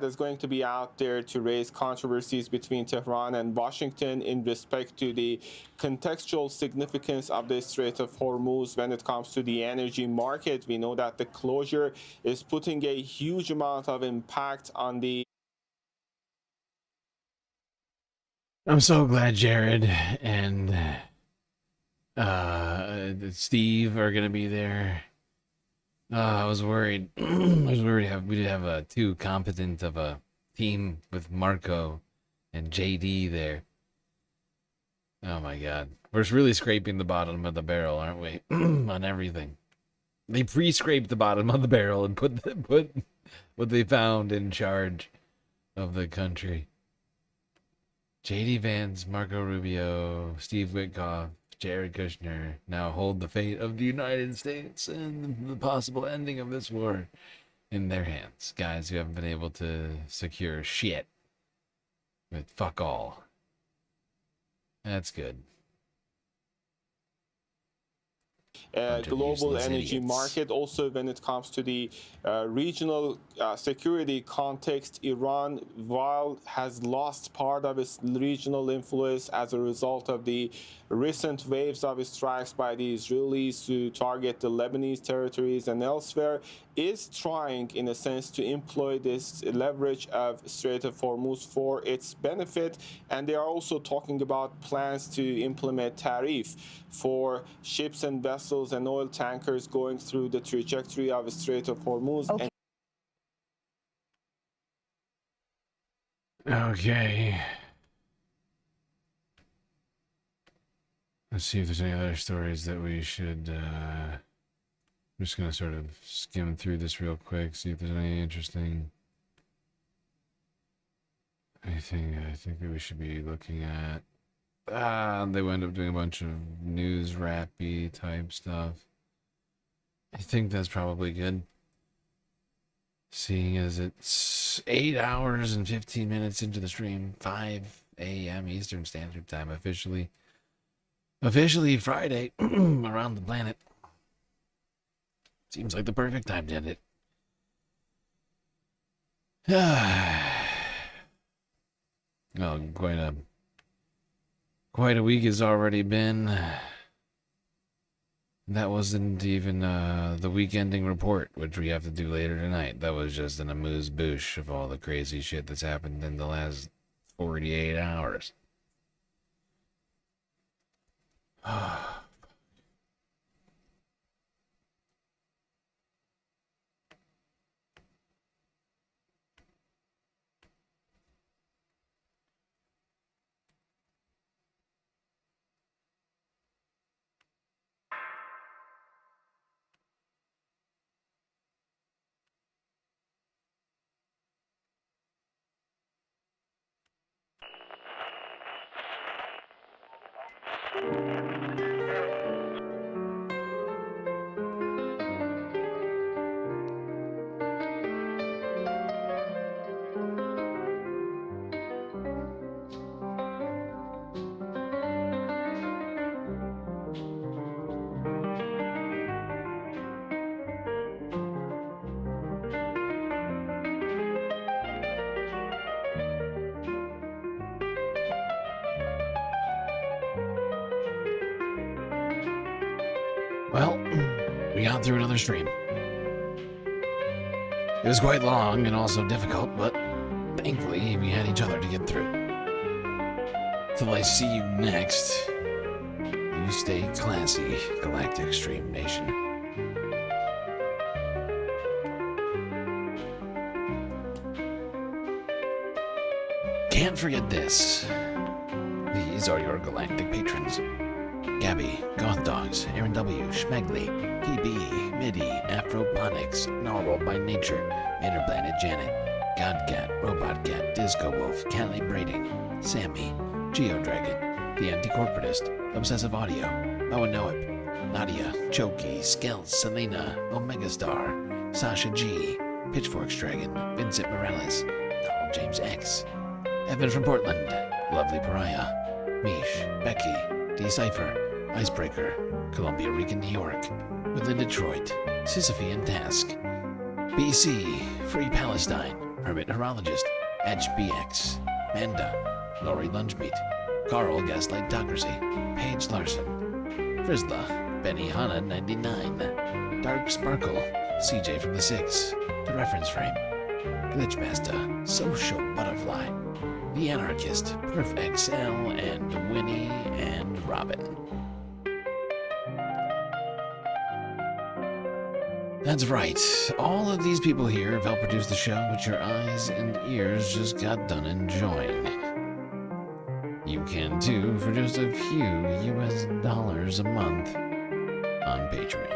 is going to be out there to raise controversies between Tehran and Washington in respect to the contextual significance of the Strait of Hormuz when it comes to the energy market. We know that the closure is putting a huge amount of impact on the... I'm so glad Jared and Steve are gonna be there. I was worried. We did have too competent of a team with Marco and JD there. Oh my God, we're really scraping the bottom of the barrel, aren't we? On everything. They pre-scraped the bottom of the barrel and put what they found in charge of the country. J.D. Vance, Marco Rubio, Steve Witkoff, Jared Kushner now hold the fate of the United States and the possible ending of this war in their hands. Guys who haven't been able to secure shit with fuck all. That's good. Global energy market. Also, when it comes to the regional security context, Iran, while has lost part of its regional influence as a result of the recent waves of strikes by the Israelis to target the Lebanese territories and elsewhere, is trying, in a sense, to employ this leverage of Strait of Hormuz for its benefit. And they are also talking about plans to implement tariff for ships and vessels and oil tankers going through the trajectory of Strait of Hormuz. Okay. Okay. Let's see if there's any other stories that we should... I'm just going to sort of skim through this real quick, see if there's any interesting... anything I think that we should be looking at. They wound up doing a bunch of news rappy type stuff. I think that's probably good. Seeing as it's 8 hours and 15 minutes into the stream, 5 a.m. Eastern Standard Time, officially Friday around the planet. Seems like the perfect time to end it. Well, quite a week has already been. That wasn't even the week-ending report, which we have to do later tonight. That was just an amuse-bouche of all the crazy shit that's happened in the last 48 hours. Well, we got through another stream. It was quite long and also difficult, but thankfully we had each other to get through. Till I see you next, you stay classy, Galactic Stream Nation. Can't forget this. These are your galactic patrons. Gabby, Goth Dogs, Aaron W, Schmegley, PB, Midi, Afroponics, Gnarlworld by Nature, Interplanet Janet, Godcat, Robot Cat, Disco Wolf, Calibrating, Sammy, Geodragon, The Anticorporatist, Obsessive Audio, Noah Noip, Nadia, Choki, Skells, Selena, Omega Star, Sasha G, Pitchforks Dragon, Vincent Morales, Donald James X, Evan from Portland, Lovely Pariah, Mish, Becky, Decipher, Icebreaker, Columbia Regan, New York, Woodland, Detroit, Sisyphean Task, BC, Free Palestine, Hermit Neurologist, HBX, Manda, Lori Lunchmeat, Carl Gaslight Docracy, Paige Larson, Frizzla, Benny Hanna 99, Dark Sparkle, CJ from the Six, The Reference Frame, Glitchmaster, Social Butterfly, The Anarchist, Perf XL, and Winnie and Robin. That's right. All of these people here have helped produce the show which your eyes and ears just got done enjoying. You can too for just a few US dollars a month on Patreon.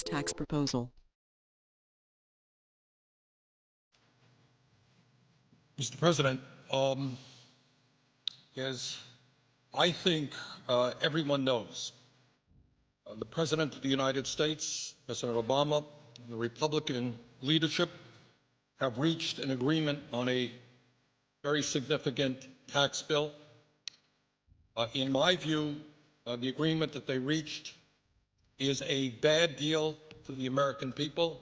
Tax proposal. Mr. President, as I think everyone knows, the President of the United States, President Obama, and the Republican leadership have reached an agreement on a very significant tax bill. In my view, the agreement that they reached is a bad deal for the American people.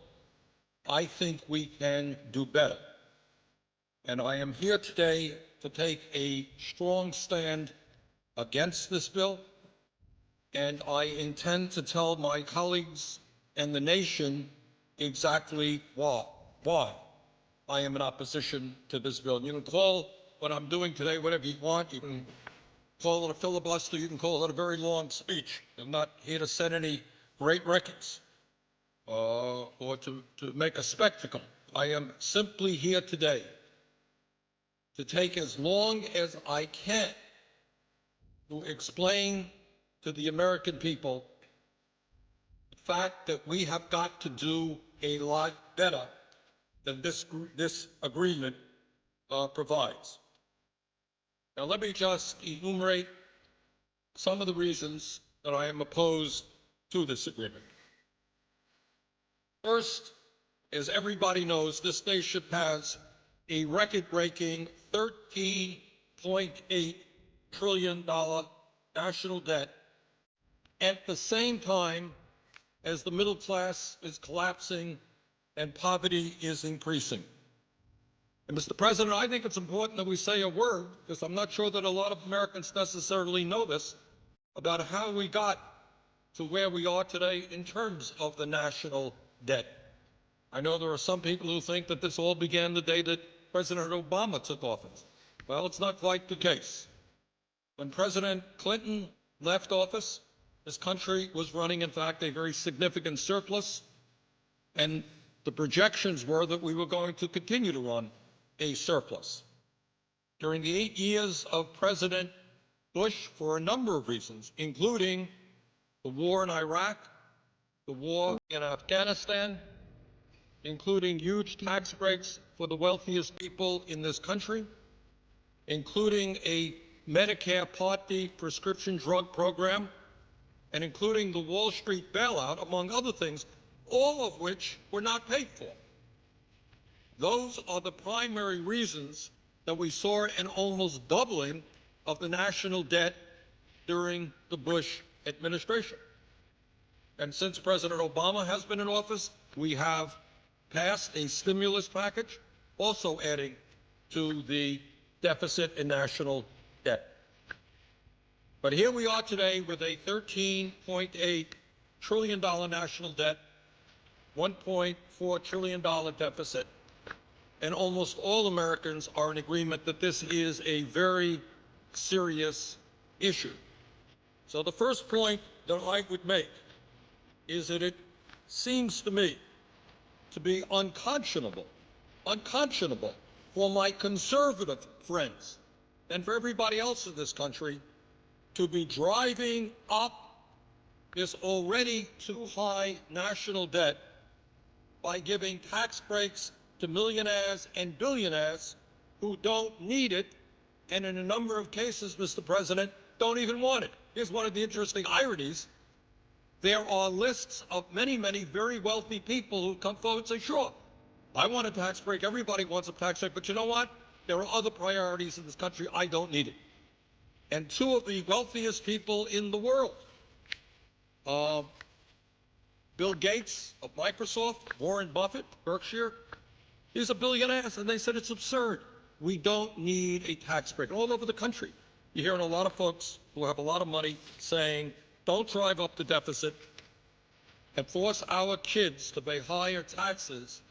I think we can do better. And I am here today to take a strong stand against this bill. And I intend to tell my colleagues and the nation exactly why I am in opposition to this bill. And you can call what I'm doing today whatever you want. You can call it a filibuster. You can call it a very long speech. I'm not here to set any great records or to make a spectacle. I am simply here today to take as long as I can to explain to the American people the fact that we have got to do a lot better than this agreement provides. Now, let me just enumerate some of the reasons that I am opposed to this agreement. First, as everybody knows, this nation has a record-breaking $13.8 trillion national debt at the same time as the middle class is collapsing and poverty is increasing. And Mr. President, I think it's important that we say a word, because I'm not sure that a lot of Americans necessarily know this, about how we got to where we are today in terms of the national debt. I know there are some people who think that this all began the day that President Obama took office. Well, it's not quite the case. When President Clinton left office, this country was running, in fact, a very significant surplus, and the projections were that we were going to continue to run a surplus. During the 8 years of President Bush, for a number of reasons, including the war in Iraq, the war in Afghanistan, including huge tax breaks for the wealthiest people in this country, including a Medicare Part D prescription drug program, and including the Wall Street bailout, among other things, all of which were not paid for. Those are the primary reasons that we saw an almost doubling of the national debt during the Bush administration. And since President Obama has been in office, we have passed a stimulus package, also adding to the deficit in national debt. But here we are today with a $13.8 trillion national debt, $1.4 trillion deficit, and almost all Americans are in agreement that this is a very serious issue. So the first point that I would make is that it seems to me to be unconscionable for my conservative friends and for everybody else in this country to be driving up this already too high national debt by giving tax breaks to millionaires and billionaires who don't need it, and in a number of cases, Mr. President, don't even want it. Here's one of the interesting ironies. There are lists of many, many very wealthy people who come forward and say, sure, I want a tax break. Everybody wants a tax break. But you know what? There are other priorities in this country. I don't need it. And two of the wealthiest people in the world, Bill Gates of Microsoft, Warren Buffett, Berkshire, he's a billionaire, and they said it's absurd. We don't need a tax break. All over the country, you're hearing a lot of folks who have a lot of money saying, don't drive up the deficit and force our kids to pay higher taxes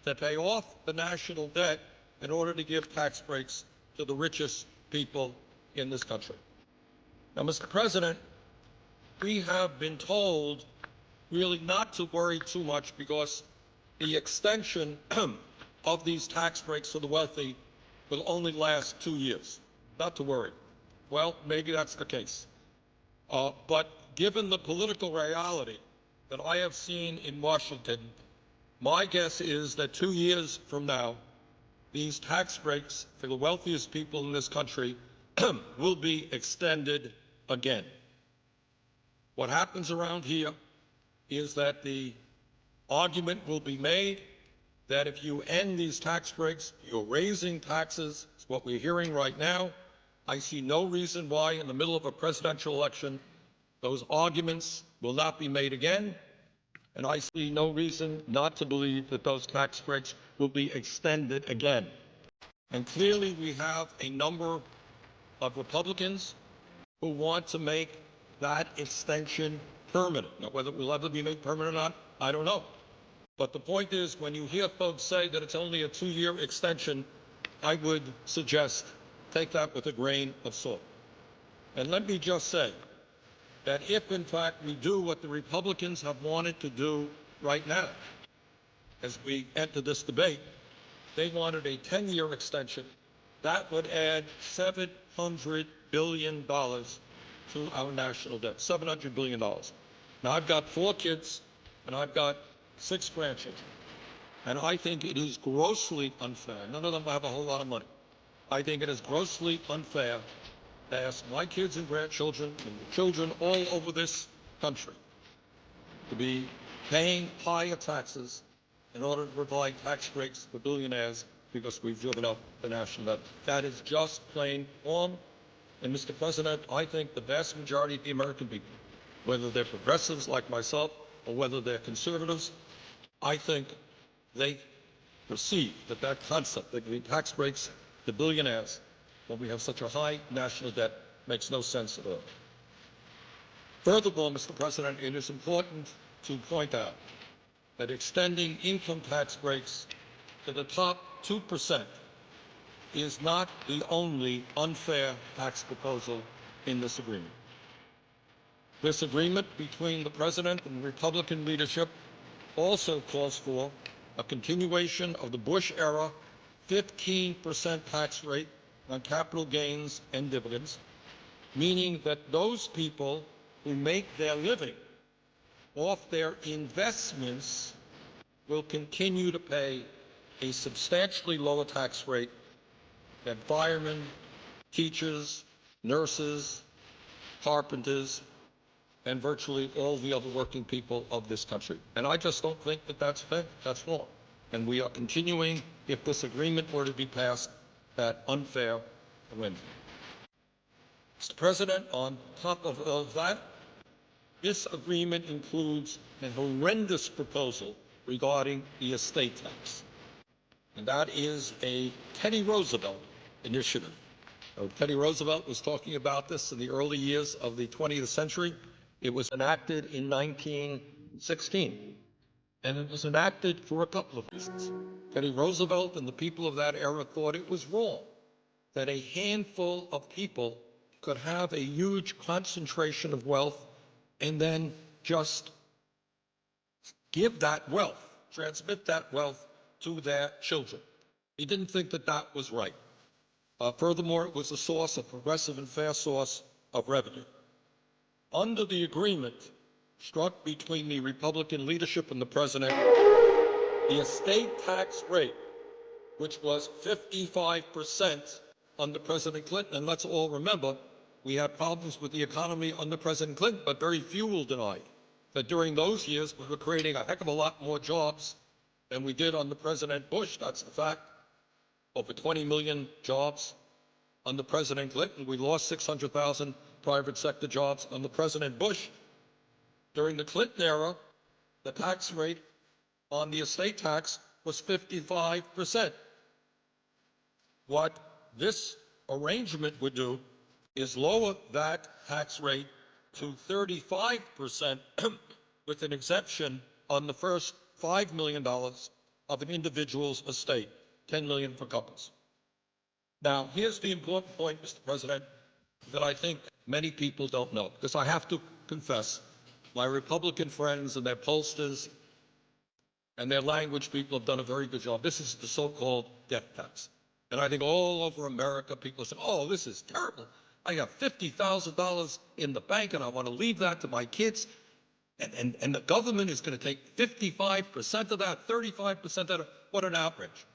to pay off the national debt in order to give tax breaks to the richest people in this country. Now, Mr. President, we have been told really not to worry too much because the extension of these tax breaks for the wealthy will only last 2 years. Not to worry. Well, maybe that's the case. But given the political reality that I have seen in Washington, my guess is that 2 years from now, these tax breaks for the wealthiest people in this country will be extended again. What happens around here is that the argument will be made that if you end these tax breaks, you're raising taxes. It's what we're hearing right now. I see no reason why in the middle of a presidential election, those arguments will not be made again. And I see no reason not to believe that those tax breaks will be extended again. And clearly we have a number of Republicans who want to make that extension permanent. Now, whether it will ever be made permanent or not, I don't know. But the point is, when you hear folks say that it's only a 2-year extension, I would suggest take that with a grain of salt. And let me just say that if, in fact, we do what the Republicans have wanted to do right now, as we enter this debate, they wanted a 10-year extension. That would add $700 billion to our national debt, $700 billion. Now, I've got 4 kids, and I've got 6 grandchildren. And I think it is grossly unfair. None of them have a whole lot of money. I think it is grossly unfair to ask my kids and grandchildren and children all over this country to be paying higher taxes in order to provide tax breaks for billionaires because we've driven up the national debt. That is just plain wrong. And Mr. President, I think the vast majority of the American people, whether they're progressives like myself or whether they're conservatives, I think they perceive that that concept, that giving tax breaks to billionaires when we have such a high national debt, makes no sense at all. Furthermore, Mr. President, it is important to point out that extending income tax breaks to the top 2% is not the only unfair tax proposal in this agreement. This agreement between the President and the Republican leadership also calls for a continuation of the Bush-era 15% tax rate on capital gains and dividends, meaning that those people who make their living off their investments will continue to pay a substantially lower tax rate than firemen, teachers, nurses, carpenters, and virtually all the other working people of this country. And I just don't think that that's fair. That's wrong. And we are continuing, if this agreement were to be passed, that unfair win. Mr. President, on top of that, this agreement includes a horrendous proposal regarding the estate tax. And that is a Teddy Roosevelt initiative. Teddy Roosevelt was talking about this in the early years of the 20th century. It was enacted in 1916. And it was enacted for a couple of reasons. Teddy Roosevelt and the people of that era thought it was wrong that a handful of people could have a huge concentration of wealth and then just give that wealth, transmit that wealth to their children. He didn't think that that was right. Furthermore, it was a source, a progressive and fair source of revenue. Under the agreement struck between the Republican leadership and the president, the estate tax rate, which was 55% under President Clinton, and let's all remember, we had problems with the economy under President Clinton, but very few will deny that during those years we were creating a heck of a lot more jobs than we did under President Bush. That's the fact. Over 20 million jobs under President Clinton. We lost 600,000 private sector jobs under President Bush. During the Clinton era, the tax rate on the estate tax was 55%. What this arrangement would do is lower that tax rate to 35% with an exemption on the first $5 million of an individual's estate, $10 million for couples. Now, here's the important point, Mr. President, that I think many people don't know, because I have to confess, my Republican friends and their pollsters and their language people have done a very good job. This is the so-called death tax. And I think all over America, people say, oh, this is terrible. I have $50,000 in the bank and I want to leave that to my kids. And the government is going to take 55% of that, 35% of that. What an outrage.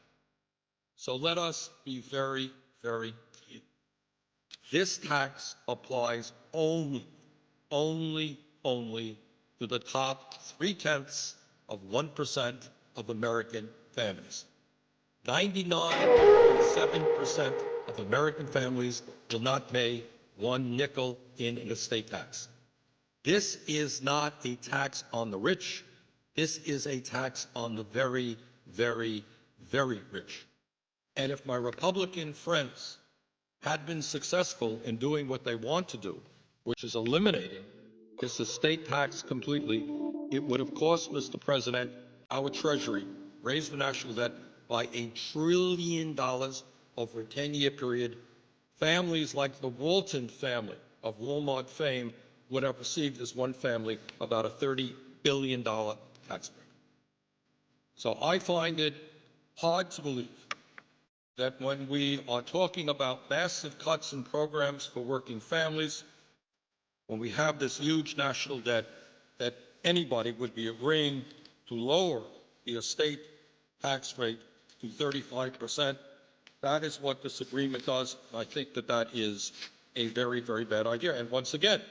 So let us be very, very clear. This tax applies only to the top 0.3% of American families. 99.7% of American families will not pay one nickel in an estate tax. This is not a tax on the rich. This is a tax on the very, very, very rich. And if my Republican friends had been successful in doing what they want to do, which is eliminating this estate tax completely, it would have cost, Mr. President, our Treasury, raise the national debt by $1 trillion over a 10-year period. Families like the Walton family of Walmart fame would have received as one family about a $30 billion tax break. So I find it hard to believe that when we are talking about massive cuts in programs for working families, when we have this huge national debt, that anybody would be agreeing to lower the estate tax rate to 35%. That is what this agreement does. I think that that is a very, very bad idea. And once again,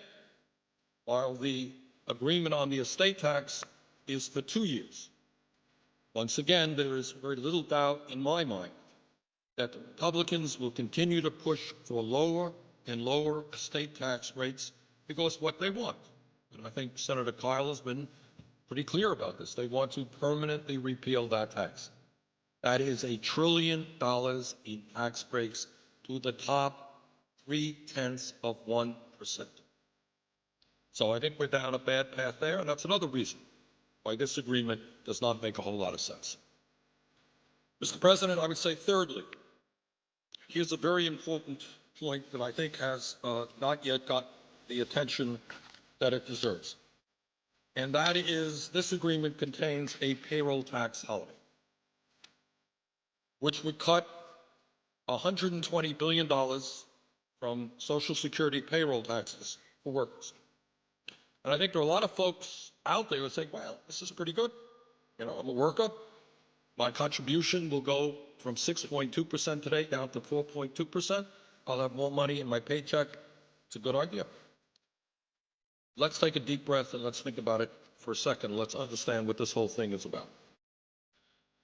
while the agreement on the estate tax is for 2 years, once again, there is very little doubt in my mind that the Republicans will continue to push for lower and lower estate tax rates because what they want, and I think Senator Kyle has been pretty clear about this, they want to permanently repeal that tax. That is $1 trillion in tax breaks to the top 0.3%. So I think we're down a bad path there, and that's another reason why this agreement does not make a whole lot of sense. Mr. President, I would say thirdly, here's a very important point that I think has not yet got the attention that it deserves. And that is, this agreement contains a payroll tax holiday, which would cut $120 billion from Social Security payroll taxes for workers. And I think there are a lot of folks out there who say, well, this is pretty good. You know, I'm a worker. My contribution will go from 6.2% today down to 4.2%. I'll have more money in my paycheck. It's a good idea. Let's take a deep breath and let's think about it for a second. Let's understand what this whole thing is about.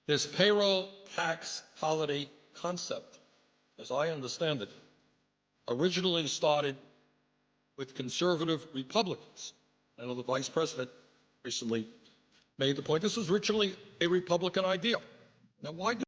This payroll tax holiday concept, as I understand it, originally started with conservative Republicans. I know the Vice President recently made the point this was originally a Republican idea. Now, why do